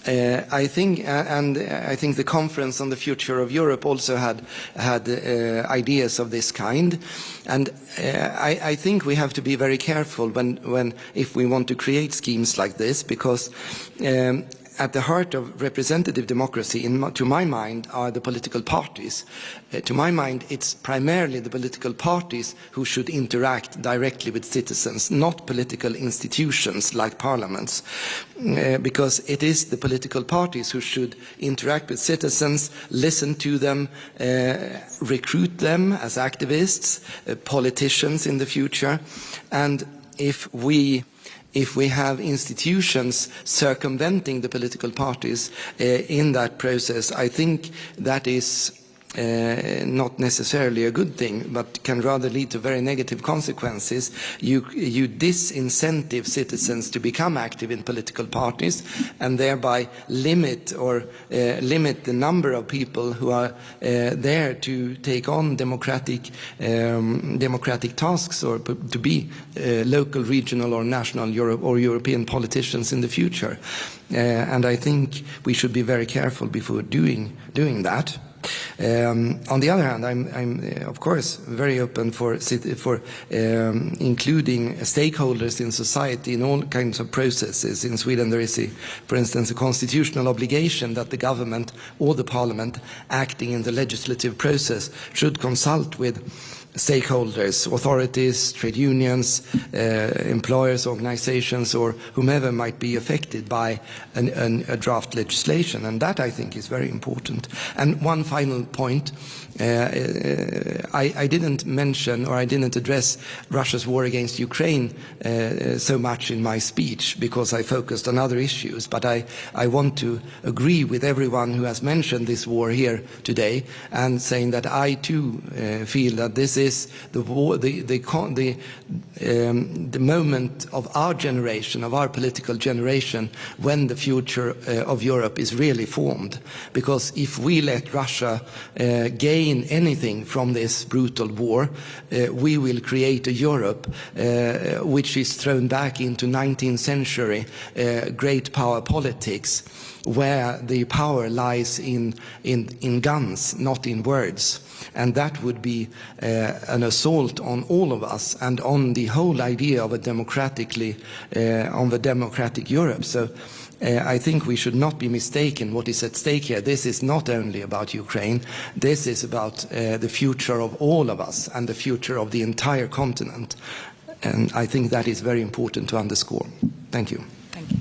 I think the conference on the future of Europe also had ideas of this kind, and I think we have to be very careful if we want to create schemes like this, because at the heart of representative democracy, to my mind, are the political parties. To my mind, it's primarily the political parties who should interact directly with citizens, not political institutions like parliaments, because it is the political parties who should interact with citizens, listen to them, recruit them as activists, politicians in the future, and if we have institutions circumventing the political parties in that process, I think that is not necessarily a good thing, but can rather lead to very negative consequences. You disincentive citizens to become active in political parties, and thereby limit the number of people who are there to take on democratic tasks, or to be local, regional, or national or European politicians in the future. And I think we should be very careful before doing that. On the other hand, I'm of course very open for including stakeholders in society in all kinds of processes. In Sweden there is, for instance, a constitutional obligation that the government or the parliament acting in the legislative process should consult with stakeholders, authorities, trade unions, employers, organizations, or whomever might be affected by a draft legislation. And that, I think, is very important. And one final point, I didn't mention, or I didn't address Russia's war against Ukraine so much in my speech, because I focused on other issues. But I want to agree with everyone who has mentioned this war here today, and saying that I too feel that this is the war, the moment of our generation, of our political generation, when the future of Europe is really formed. Because if we let Russia gain anything from this brutal war, we will create a Europe which is thrown back into 19th century great power politics, where the power lies in guns, not in words. And that would be an assault on all of us and on the whole idea of a democratic Europe. So I think we should not be mistaken what is at stake here. This is not only about Ukraine. This is about the future of all of us and the future of the entire continent. And I think that is very important to underscore. Thank you. Thank you.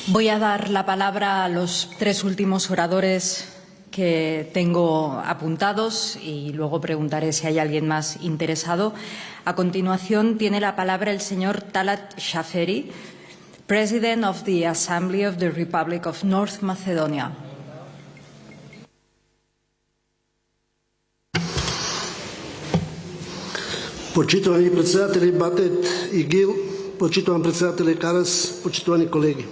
Voy a dar la palabra a los tres últimos oradores que tengo apuntados y luego preguntaré si hay alguien más interesado. A continuación tiene la palabra el señor Talat Shaferi, President of the Assembly of the Republic of North Macedonia. Почитувани председатели Батет и Гил, почитувани председатели Карас, почитувани колеги.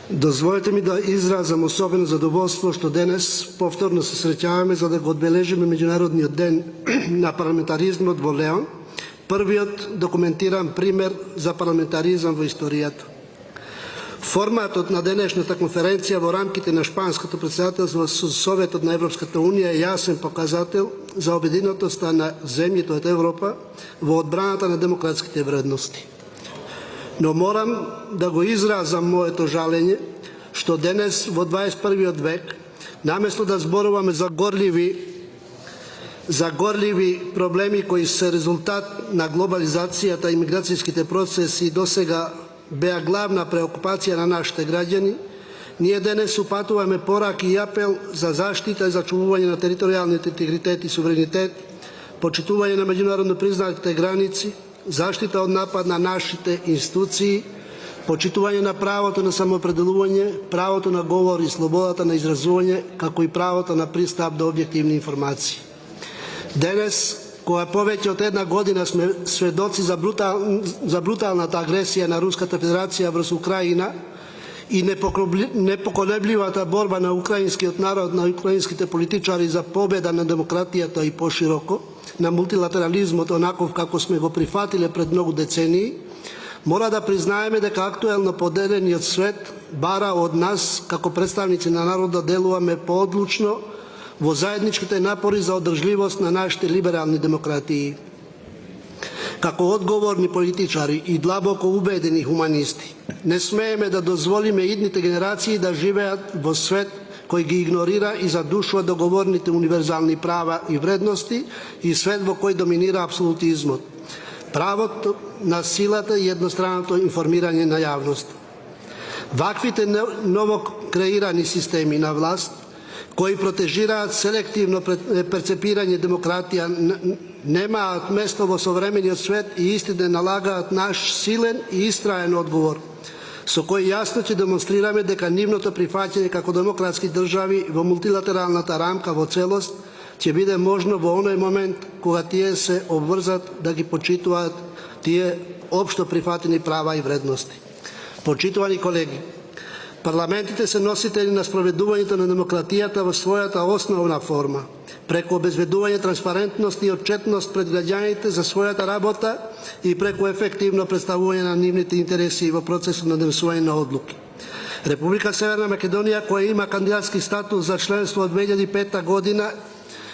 Дозволете ми да изразам особено задоволство што денес повторно се среќаваме за да го одбележиме Меѓународниот ден на парламентаризмот во Леон, првиот документиран пример за парламентаризам во историјата. Форматот на денешната конференција во рамките на шпанското председателство со Советот на Европската Унија е јасен показател за обединетоста на земјите од Европа во одбраната на демократските вредности. Но морам да го изразам моето жалење што денес во 21. век, наместо да зборуваме за горливи проблеми кои се резултат на глобализацијата и миграцијските процеси досега беа главна преокупација на нашите граѓани, ние денес упатуваме пораки и апел за заштита и зачувување на територијалниот интегритет и суверенитет, почитување на меѓународно признатите граници, заштита од напад на нашите институции, почитување на правото на самоопределување, правото на говор и слободата на изразување, како и правото на пристап до објективни информации. Денес, кога повеќе од една година сме сведоци за бруталната агресија на Руската Федерација врз Украина и непоколебливата борба на украинскиот народ, на украинските политичари за победа на демократијата и пошироко, na multilateralizmot onakov kako sme go prihvatili pred mnogo deceniji, mora da priznajeme дека актуелно поделениот свет бара од нас, како представници на народа, делуваме поодлучно во заедничките напори за одржливост на нашите либерални демократии. Како одговорни политичари и длабоко убедени хуманисти, не смееме да дозволиме идните генерации да живеат во свет кој ги игнорира и задушува договорните универзални права и вредности и свет во кој доминира апсолутизмот, правото на силата и едностранното информирање на јавност. Ваквите ново креирани системи на власт, кои протежираат селективно перцепирање демократија, немаат место во современиот свет и истина налагаат наш силен и истраен одговор, со кој јасно ќе демонстрираме дека нивното прифаќање како демократски држави во мултилатералната рамка во целост ќе биде можно во оној момент кога тие се обврзат да ги почитуваат тие општо прифатени права и вредности. Почитувани колеги, парламентите се носители на спроведувањето на демократијата во својата основна форма, преку обезбедување транспарентност и отчетност пред граѓаните за својата работа и преку ефективно представување на нивните интереси во процесот на донесување на одлуки. Република Северна Македонија, која има кандидатски статус за членство од 2005 година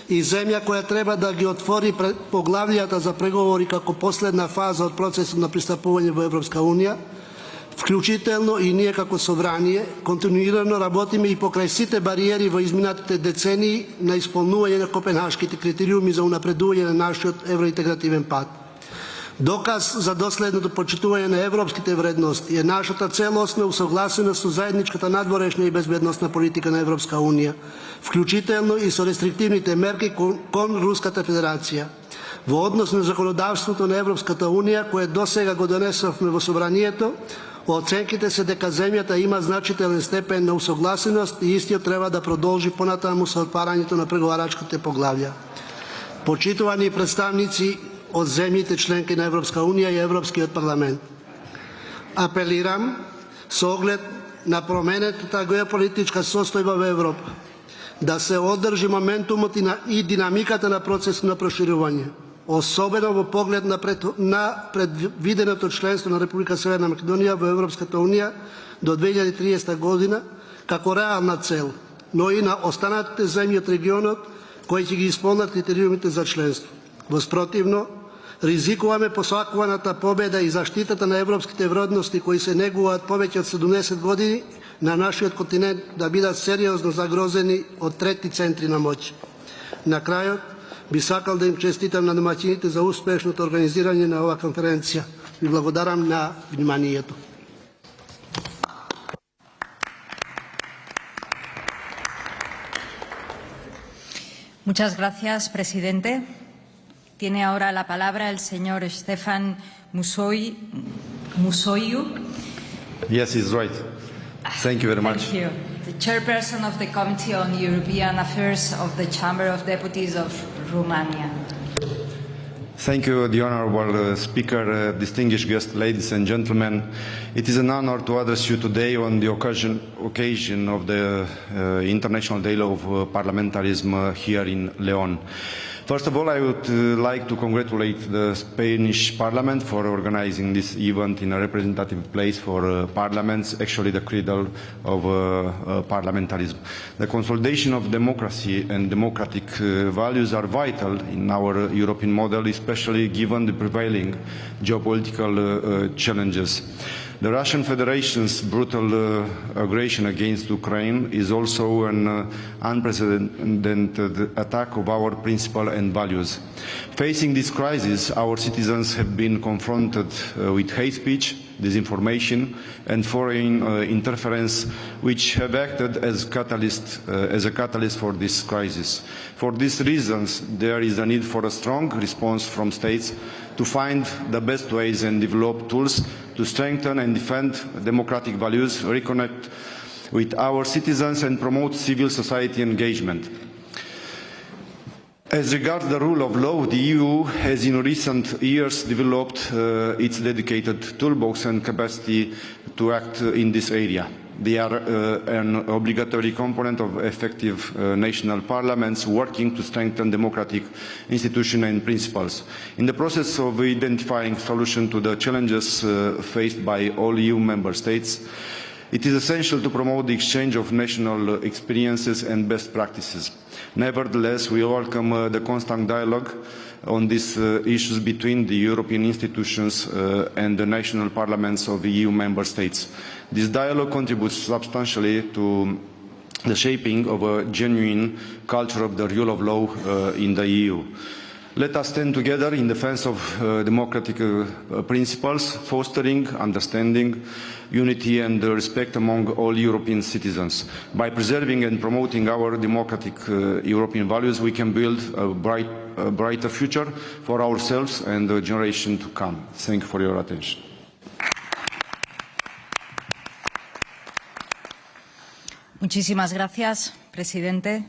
и земја која треба да ги отвори поглавлијата за преговори како последна фаза од процесот на пристапување во Европска Унија, вклучително и ние како собрание, континуирано работиме и покрај сите бариери во изминатите децении на исполнување на копенхашките критериуми за унапредување на нашиот евроинтегративен пат. Доказ за доследното почитување на европските вредности е нашата целосна усогласеност со заедничката надворешна и безбедносна политика на Европска Унија, вклучително и со рестриктивните мерки кон Руската Федерација. Во однос на законодавството на Европската Унија, кое досега го донесовме во собранието, оценките се дека земјата има значителен степен на усогласеност и истиот треба да продолжи понатаму со отварањето на преговарачките поглавја. Почитувани представници од земјите членки на Европска Унија и Европскиот парламент, апелирам со оглед на променетата геополитичка состојба во Европа да се одржи моментумот и динамиката на процесот на проширување, особено во поглед на предвиденото членство на Република Северна Македонија во Европската Унија до 2030 година како реална цел, но и на останатите земји од регионот кои ќе ги исполнат критериумите за членство. Воспротивно, ризикуваме посакуваната победа и заштитата на европските вредности кои се негуваат повеќе од 70 години на нашиот континент да бидат сериозно загрозени од трети центри на моќ. На крајот, би сакал да им честитам на домаќините за успешното организирање на оваа конференција. Ви благодарам на вниманието. Muchas gracias, presidente. Tiene ahora la palabra el señor Stefan Musoiu. Yes, he's right. Thank you very much. Thank you. The chairperson of the Committee on European Affairs of the Chamber of Deputies of Romania. Thank you, the Honourable Speaker, distinguished guests, ladies and gentlemen. It is an honor to address you today on the occasion of the International Day of Parliamentarism here in León. First of all, I would like to congratulate the Spanish Parliament for organizing this event in a representative place for parliaments, actually the cradle of parliamentarism. The consolidation of democracy and democratic values are vital in our European model, especially given the prevailing geopolitical challenges. The Russian Federation's brutal aggression against Ukraine is also an unprecedented attack of our principles and values. Facing this crisis, our citizens have been confronted with hate speech, disinformation and foreign interference, which have acted as a catalyst for this crisis. For these reasons, there is a need for a strong response from states to find the best ways and develop tools to strengthen and defend democratic values, reconnect with our citizens and promote civil society engagement. As regards the rule of law, the EU has in recent years developed its dedicated toolbox and capacity to act in this area. They are an obligatory component of effective national parliaments working to strengthen democratic institutions and principles. In the process of identifying solutions to the challenges faced by all EU member states, it is essential to promote the exchange of national experiences and best practices. Nevertheless, we welcome the constant dialogue on these issues between the European institutions and the national parliaments of the EU member states. This dialogue contributes substantially to the shaping of a genuine culture of the rule of law in the EU. Let us stand together in defense of democratic principles, fostering understanding, unity and respect among all European citizens. By preserving and promoting our democratic European values, we can build a brighter future for ourselves and the generation to come. Thank you for your attention. Muchísimas gracias, presidente.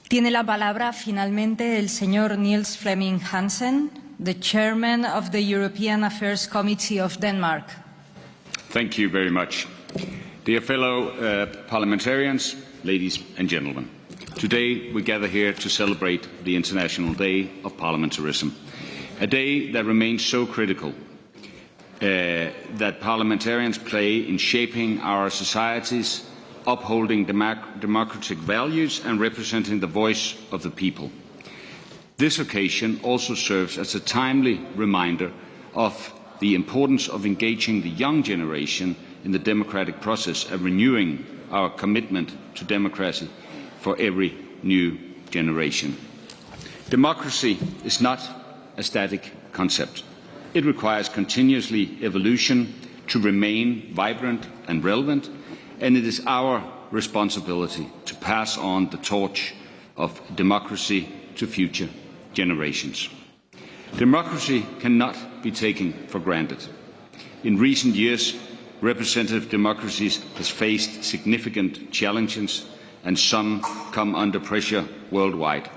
Tiene la palabra finalmente el señor Niels Flemming Hansen, the chairman of the European Affairs Committee of Denmark. Thank you very much. Dear fellow parliamentarians, ladies and gentlemen, today we gather here to celebrate the International Day of Parliamentarism, a day that remains so critical that parliamentarians play in shaping our societies, upholding democratic values and representing the voice of the people. This occasion also serves as a timely reminder of the importance of engaging the young generation in the democratic process and renewing our commitment to democracy for every new generation. Democracy is not a static concept. It requires continuously evolution to remain vibrant and relevant, and it is our responsibility to pass on the torch of democracy to future generations. Democracy cannot be taken for granted. In recent years, representative democracies has faced significant challenges, and some come under pressure worldwide.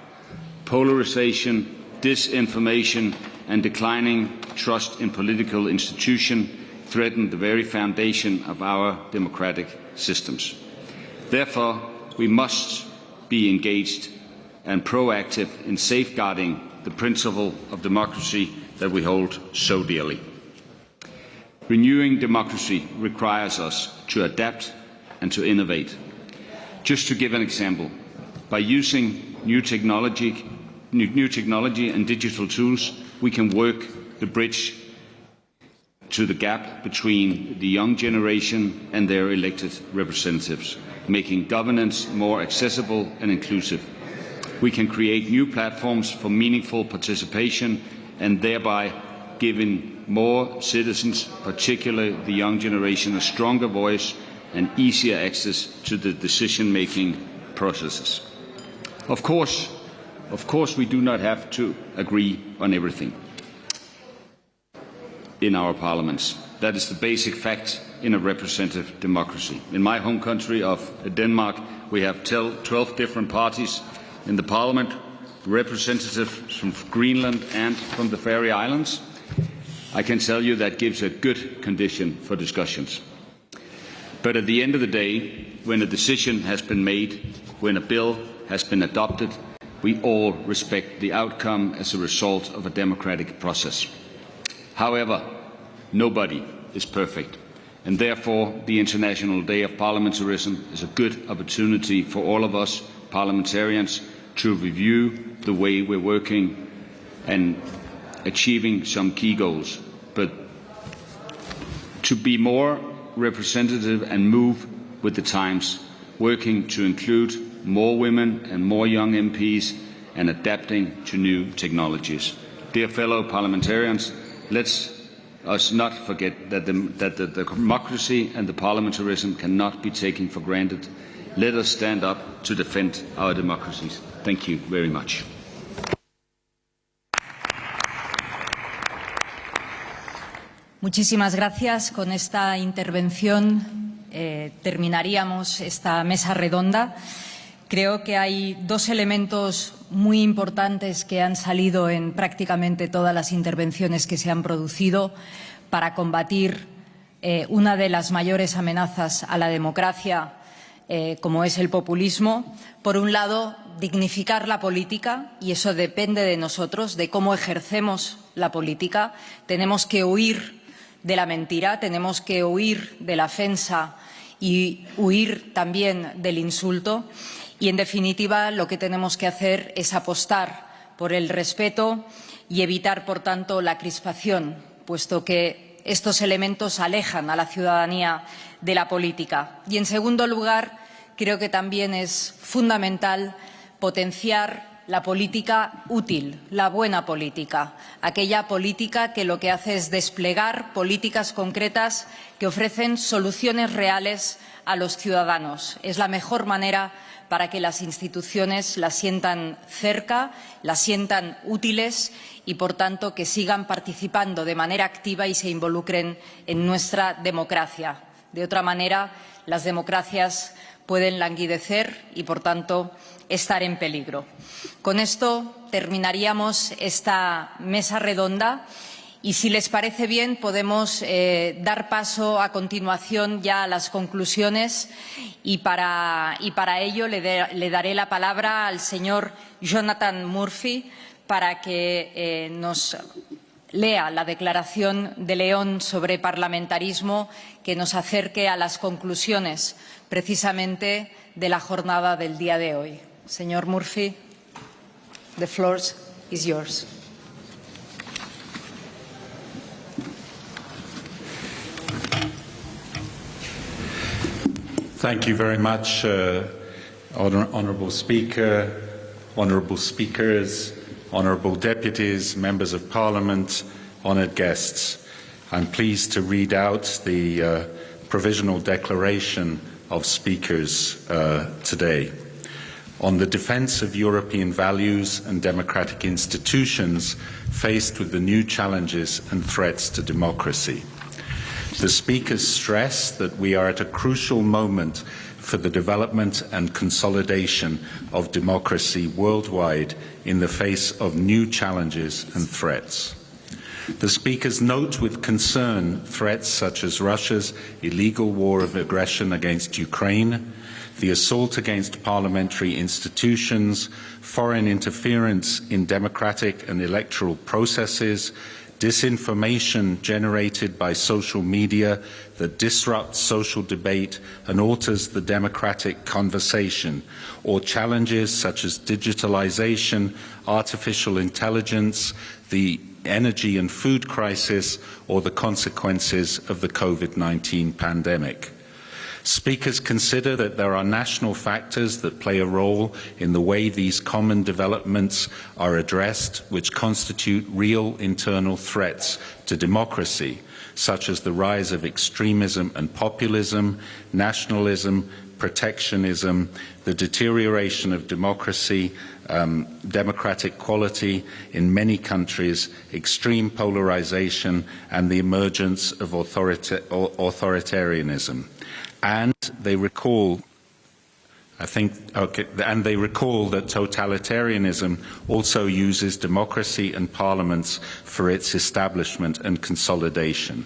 Polarization, disinformation, and declining trust in political institutions threaten the very foundation of our democratic systems. Therefore, we must be engaged and proactive in safeguarding the principle of democracy that we hold so dearly. Renewing democracy requires us to adapt and to innovate. Just to give an example, by using new technology and digital tools, we can work the bridge to the gap between the young generation and their elected representatives, making governance more accessible and inclusive. We can create new platforms for meaningful participation and thereby giving more citizens, particularly the young generation, a stronger voice and easier access to the decision-making processes. Of course, we do not have to agree on everything in our parliaments. That is the basic fact in a representative democracy. In my home country of Denmark, we have 12 different parties in the parliament, representatives from Greenland and from the Faroe Islands. I can tell you that gives a good condition for discussions. But at the end of the day, when a decision has been made, when a bill has been adopted, we all respect the outcome as a result of a democratic process. However, nobody is perfect, and therefore the International Day of Parliamentarism is a good opportunity for all of us parliamentarians to review the way we're working and achieving some key goals, but to be more representative and move with the times, working to include more women and more young MPs and adapting to new technologies. Dear fellow parliamentarians, let us not forget that the democracy and the parliamentarism cannot be taken for granted. Let us stand up to defend our democracies. Thank you very much. Muchísimas gracias. Con esta intervención terminaríamos esta mesa redonda. Creo que hay dos elementos muy importantes que han salido en prácticamente todas las intervenciones que se han producido para combatir una de las mayores amenazas a la democracia, como es el populismo. Por un lado, dignificar la política, y eso depende de nosotros, de cómo ejercemos la política. Tenemos que huir de la mentira, tenemos que huir de la ofensa y huir también del insulto. Y, en definitiva, lo que tenemos que hacer es apostar por el respeto y evitar, por tanto, la crispación, puesto que estos elementos alejan a la ciudadanía de la política. Y, en segundo lugar, creo que también es fundamental potenciar la política útil, la buena política, aquella política que lo que hace es desplegar políticas concretas que ofrecen soluciones reales a los ciudadanos. Es la mejor manera para que las instituciones las sientan cerca, las sientan útiles y, por tanto, que sigan participando de manera activa y se involucren en nuestra democracia. De otra manera, las democracias pueden languidecer y, por tanto, estar en peligro. Con esto terminaríamos esta mesa redonda y, si les parece bien, podemos dar paso a continuación ya a las conclusiones y para ello le daré la palabra al señor Jonathan Murphy para que nos lea la declaración de León sobre parlamentarismo que nos acerque a las conclusiones precisamente de la jornada del día de hoy. Señor Murphy, the floor is yours. Thank you very much, Honourable Speaker, Honourable Speakers, Honourable Deputies, Members of Parliament, honoured guests. I'm pleased to read out the provisional declaration of speakers today. On the defence of European values and democratic institutions faced with the new challenges and threats to democracy. The speakers stress that we are at a crucial moment for the development and consolidation of democracy worldwide in the face of new challenges and threats. The speakers note with concern threats such as Russia's illegal war of aggression against Ukraine, the assault against parliamentary institutions, foreign interference in democratic and electoral processes, disinformation generated by social media that disrupts social debate and alters the democratic conversation, or challenges such as digitalization, artificial intelligence, the energy and food crisis, or the consequences of the COVID-19 pandemic. Speakers consider that there are national factors that play a role in the way these common developments are addressed, which constitute real internal threats to democracy, such as the rise of extremism and populism, nationalism, protectionism, the deterioration of democracy, democratic quality in many countries, extreme polarization, and the emergence of authoritarianism. And they recall, that totalitarianism also uses democracy and parliaments for its establishment and consolidation.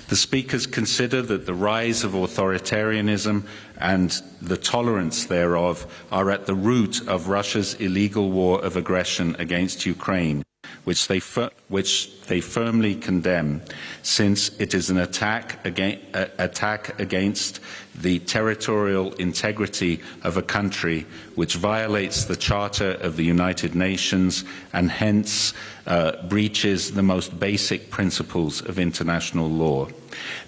The speakers consider that the rise of authoritarianism and the tolerance thereof are at the root of Russia's illegal war of aggression against Ukraine, which they firmly condemn, since it is an attack against the territorial integrity of a country, which violates the Charter of the United Nations and hence breaches the most basic principles of international law.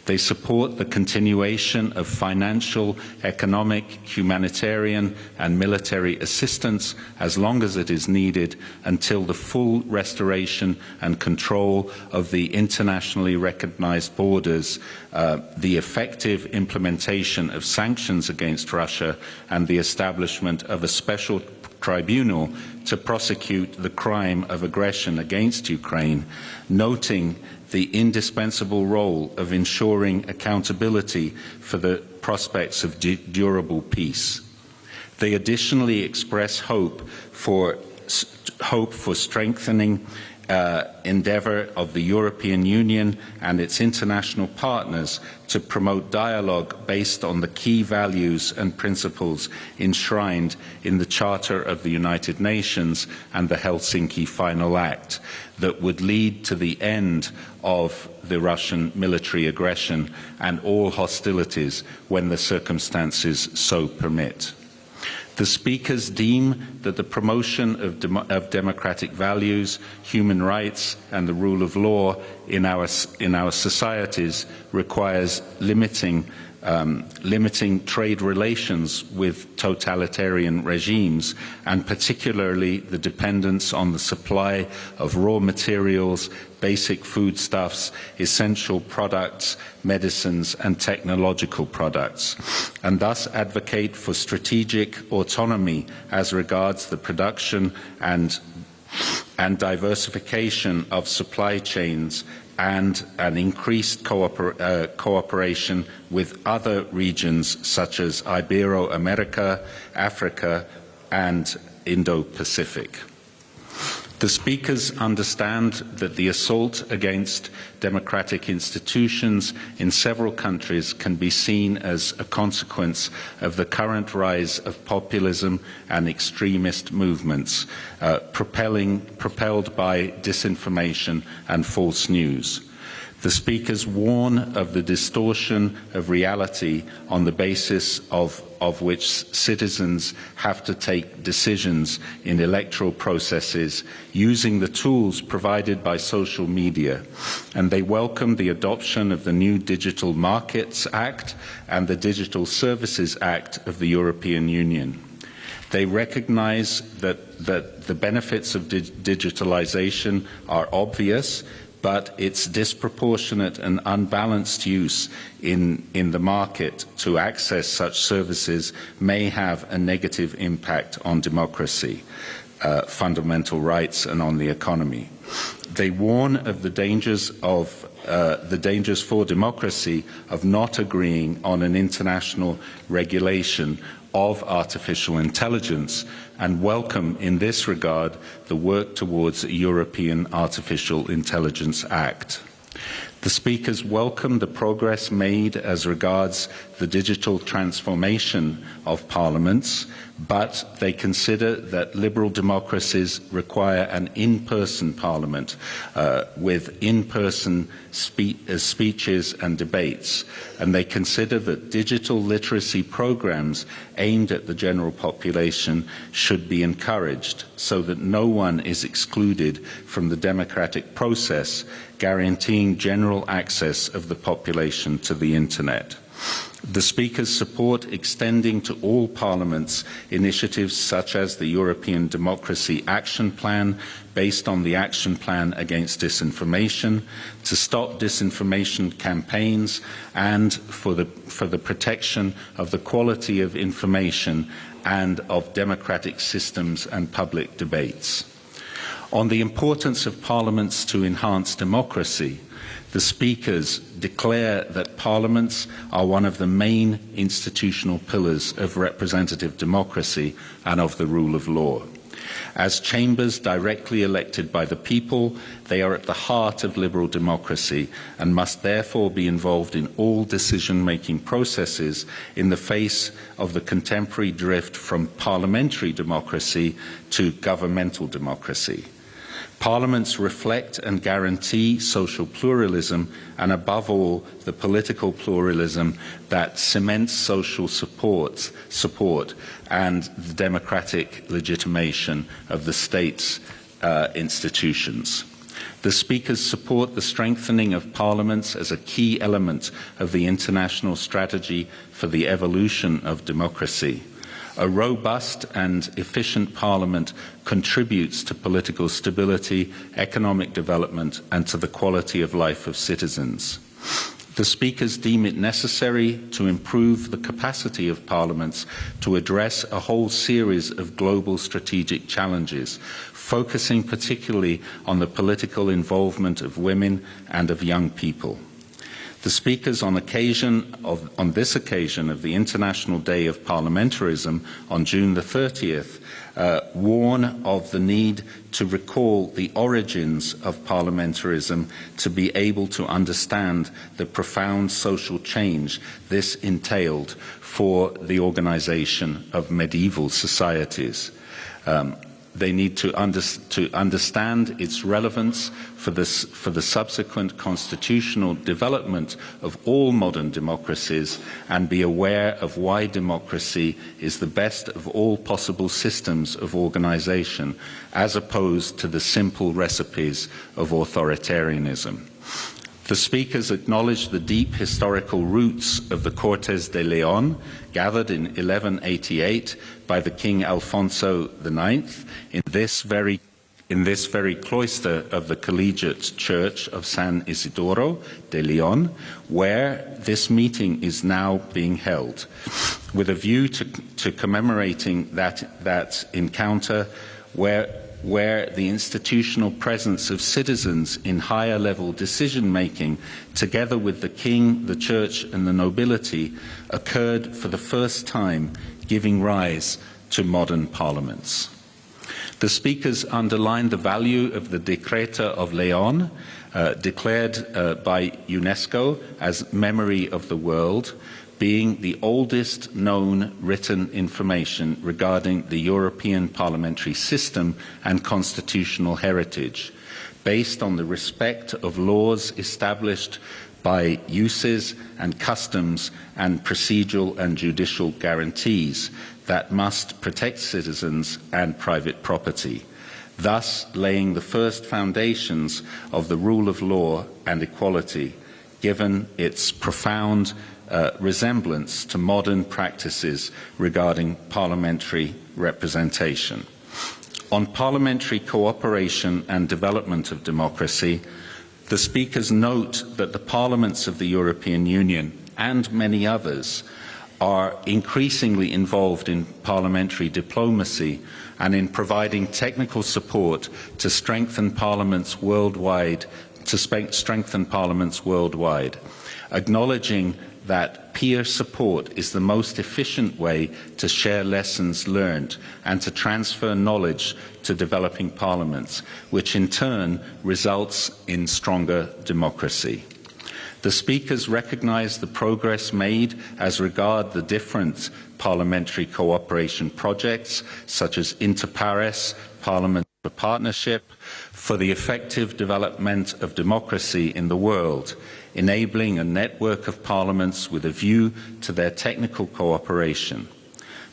They support the continuation of financial, economic, humanitarian and military assistance as long as it is needed until the full restoration and control of the internationally recognized borders, the effective implementation of sanctions against Russia, and the establishment of a special tribunal to prosecute the crime of aggression against Ukraine, noting the indispensable role of ensuring accountability for the prospects of durable peace. They additionally express hope for strengthening endeavour of the European Union and its international partners to promote dialogue based on the key values and principles enshrined in the Charter of the United Nations and the Helsinki Final Act that would lead to the end of the Russian military aggression and all hostilities when the circumstances so permit. The speakers deem that the promotion of democratic values, human rights and the rule of law in our societies requires limiting trade relations with totalitarian regimes, and particularly the dependence on the supply of raw materials, basic foodstuffs, essential products, medicines and technological products, and thus advocate for strategic autonomy as regards the production and diversification of supply chains and an increased cooperation with other regions such as Ibero-America, Africa and Indo-Pacific. The speakers understand that the assault against democratic institutions in several countries can be seen as a consequence of the current rise of populism and extremist movements, propelled by disinformation and false news. The speakers warn of the distortion of reality on the basis of which citizens have to take decisions in electoral processes using the tools provided by social media, and they welcome the adoption of the new Digital Markets Act and the Digital Services Act of the European Union. They recognise that the benefits of digitalisation are obvious, but its disproportionate and unbalanced use in the market to access such services may have a negative impact on democracy, fundamental rights and on the economy. They warn of the dangers for democracy of not agreeing on an international regulation of artificial intelligence, and welcome in this regard the work towards a European Artificial Intelligence Act. The speakers welcome the progress made as regards the digital transformation of parliaments, but they consider that liberal democracies require an in-person parliament with in-person speeches and debates, and they consider that digital literacy programs aimed at the general population should be encouraged so that no one is excluded from the democratic process, guaranteeing general access of the population to the internet. The speakers support extending to all parliaments initiatives such as the European Democracy Action Plan, based on the Action Plan Against Disinformation, to stop disinformation campaigns and for the protection of the quality of information and of democratic systems and public debates. On the importance of parliaments to enhance democracy, the speakers declare that parliaments are one of the main institutional pillars of representative democracy and of the rule of law. As chambers directly elected by the people, they are at the heart of liberal democracy and must therefore be involved in all decision-making processes in the face of the contemporary drift from parliamentary democracy to governmental democracy. Parliaments reflect and guarantee social pluralism and, above all, the political pluralism that cements social support and the democratic legitimation of the state's institutions. The speakers support the strengthening of parliaments as a key element of the international strategy for the evolution of democracy. A robust and efficient parliament contributes to political stability, economic development, and to the quality of life of citizens. The speakers deem it necessary to improve the capacity of parliaments to address a whole series of global strategic challenges, focusing particularly on the political involvement of women and of young people. The speakers on this occasion of the International Day of Parliamentarism on June the 30th warn of the need to recall the origins of parliamentarism to be able to understand the profound social change this entailed for the organization of medieval societies. They need to understand its relevance for the subsequent constitutional development of all modern democracies and be aware of why democracy is the best of all possible systems of organization, as opposed to the simple recipes of authoritarianism. The speakers acknowledged the deep historical roots of the Cortes de León, gathered in 1188 by the King Alfonso IX in this very cloister of the Collegiate Church of San Isidoro de León, where this meeting is now being held, with a view to commemorating that encounter where the institutional presence of citizens in higher level decision-making, together with the king, the church and the nobility, occurred for the first time, giving rise to modern parliaments. The speakers underlined the value of the Decreto of León, declared by UNESCO as Memory of the World, being the oldest known written information regarding the European parliamentary system and constitutional heritage, based on the respect of laws established by uses and customs and procedural and judicial guarantees that must protect citizens and private property, thus laying the first foundations of the rule of law and equality, given its profound resemblance to modern practices regarding parliamentary representation. On parliamentary cooperation and development of democracy, the speakers note that the parliaments of the European Union and many others are increasingly involved in parliamentary diplomacy and in providing technical support to strengthen parliaments worldwide, acknowledging that peer support is the most efficient way to share lessons learned and to transfer knowledge to developing parliaments, which in turn results in stronger democracy. The speakers recognise the progress made as regard the different parliamentary cooperation projects, such as Inter Pares, Parliament for Partnership, for the effective development of democracy in the world, enabling a network of parliaments with a view to their technical cooperation.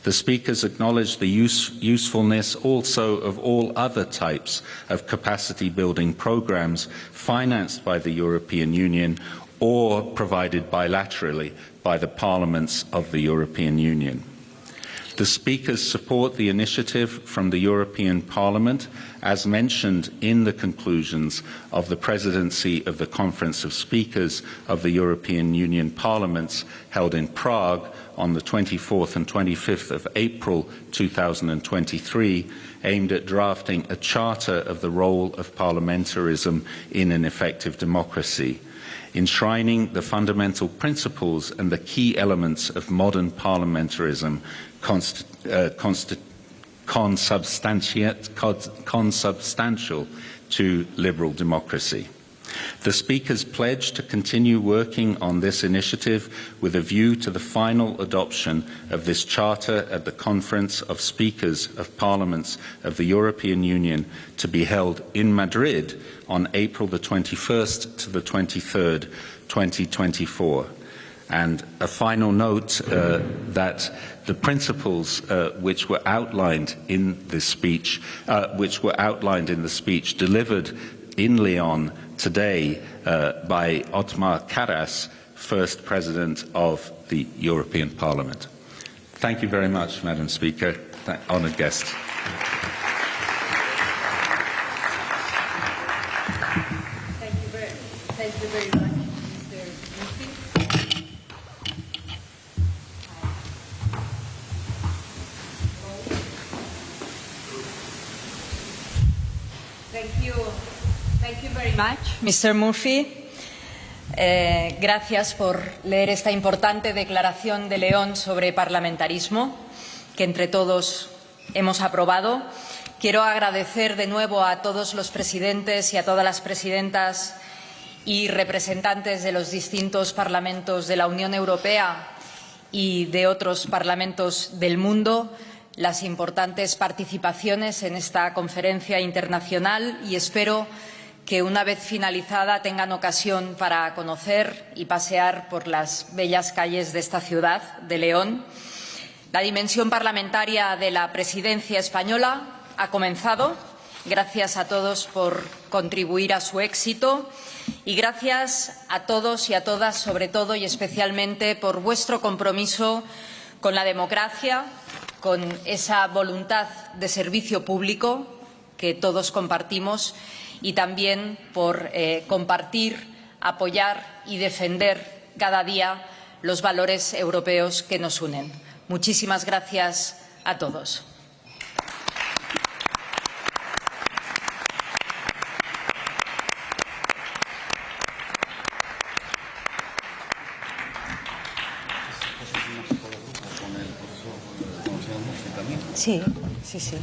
The speakers acknowledged the usefulness also of all other types of capacity-building programmes financed by the European Union or provided bilaterally by the parliaments of the European Union. The speakers support the initiative from the European Parliament, as mentioned in the conclusions of the presidency of the Conference of Speakers of the European Union Parliaments held in Prague on the 24th and 25th of April 2023, aimed at drafting a charter of the role of parliamentarism in an effective democracy, enshrining the fundamental principles and the key elements of modern parliamentarism consubstantial to liberal democracy. The speakers pledged to continue working on this initiative with a view to the final adoption of this charter at the Conference of Speakers of Parliaments of the European Union to be held in Madrid on April the 21st to the 23rd, 2024. And a final note that the principles which were outlined in this speech, delivered in León today by Otmar Karas, first President of the European Parliament. Thank you very much, Madam Speaker, honoured guest. Thank you very much, Mr. Murphy. Thank you very much, Mr. Murphy. Gracias por leer esta importante declaración de León sobre parlamentarismo, que entre todos hemos aprobado. Quiero agradecer de nuevo a todos los presidentes y a todas las presidentas y representantes de los distintos parlamentos de la Unión Europea y de otros parlamentos del mundo las importantes participaciones en esta conferencia internacional, y espero que una vez finalizada tengan ocasión para conocer y pasear por las bellas calles de esta ciudad de León. La dimensión parlamentaria de la presidencia española ha comenzado. Gracias a todos por contribuir a su éxito y gracias a todos y a todas, sobre todo y especialmente, por vuestro compromiso con la democracia, con esa voluntad de servicio público que todos compartimos, y también por compartir, apoyar y defender cada día los valores europeos que nos unen. Muchísimas gracias a todos. Sí, sí, sí.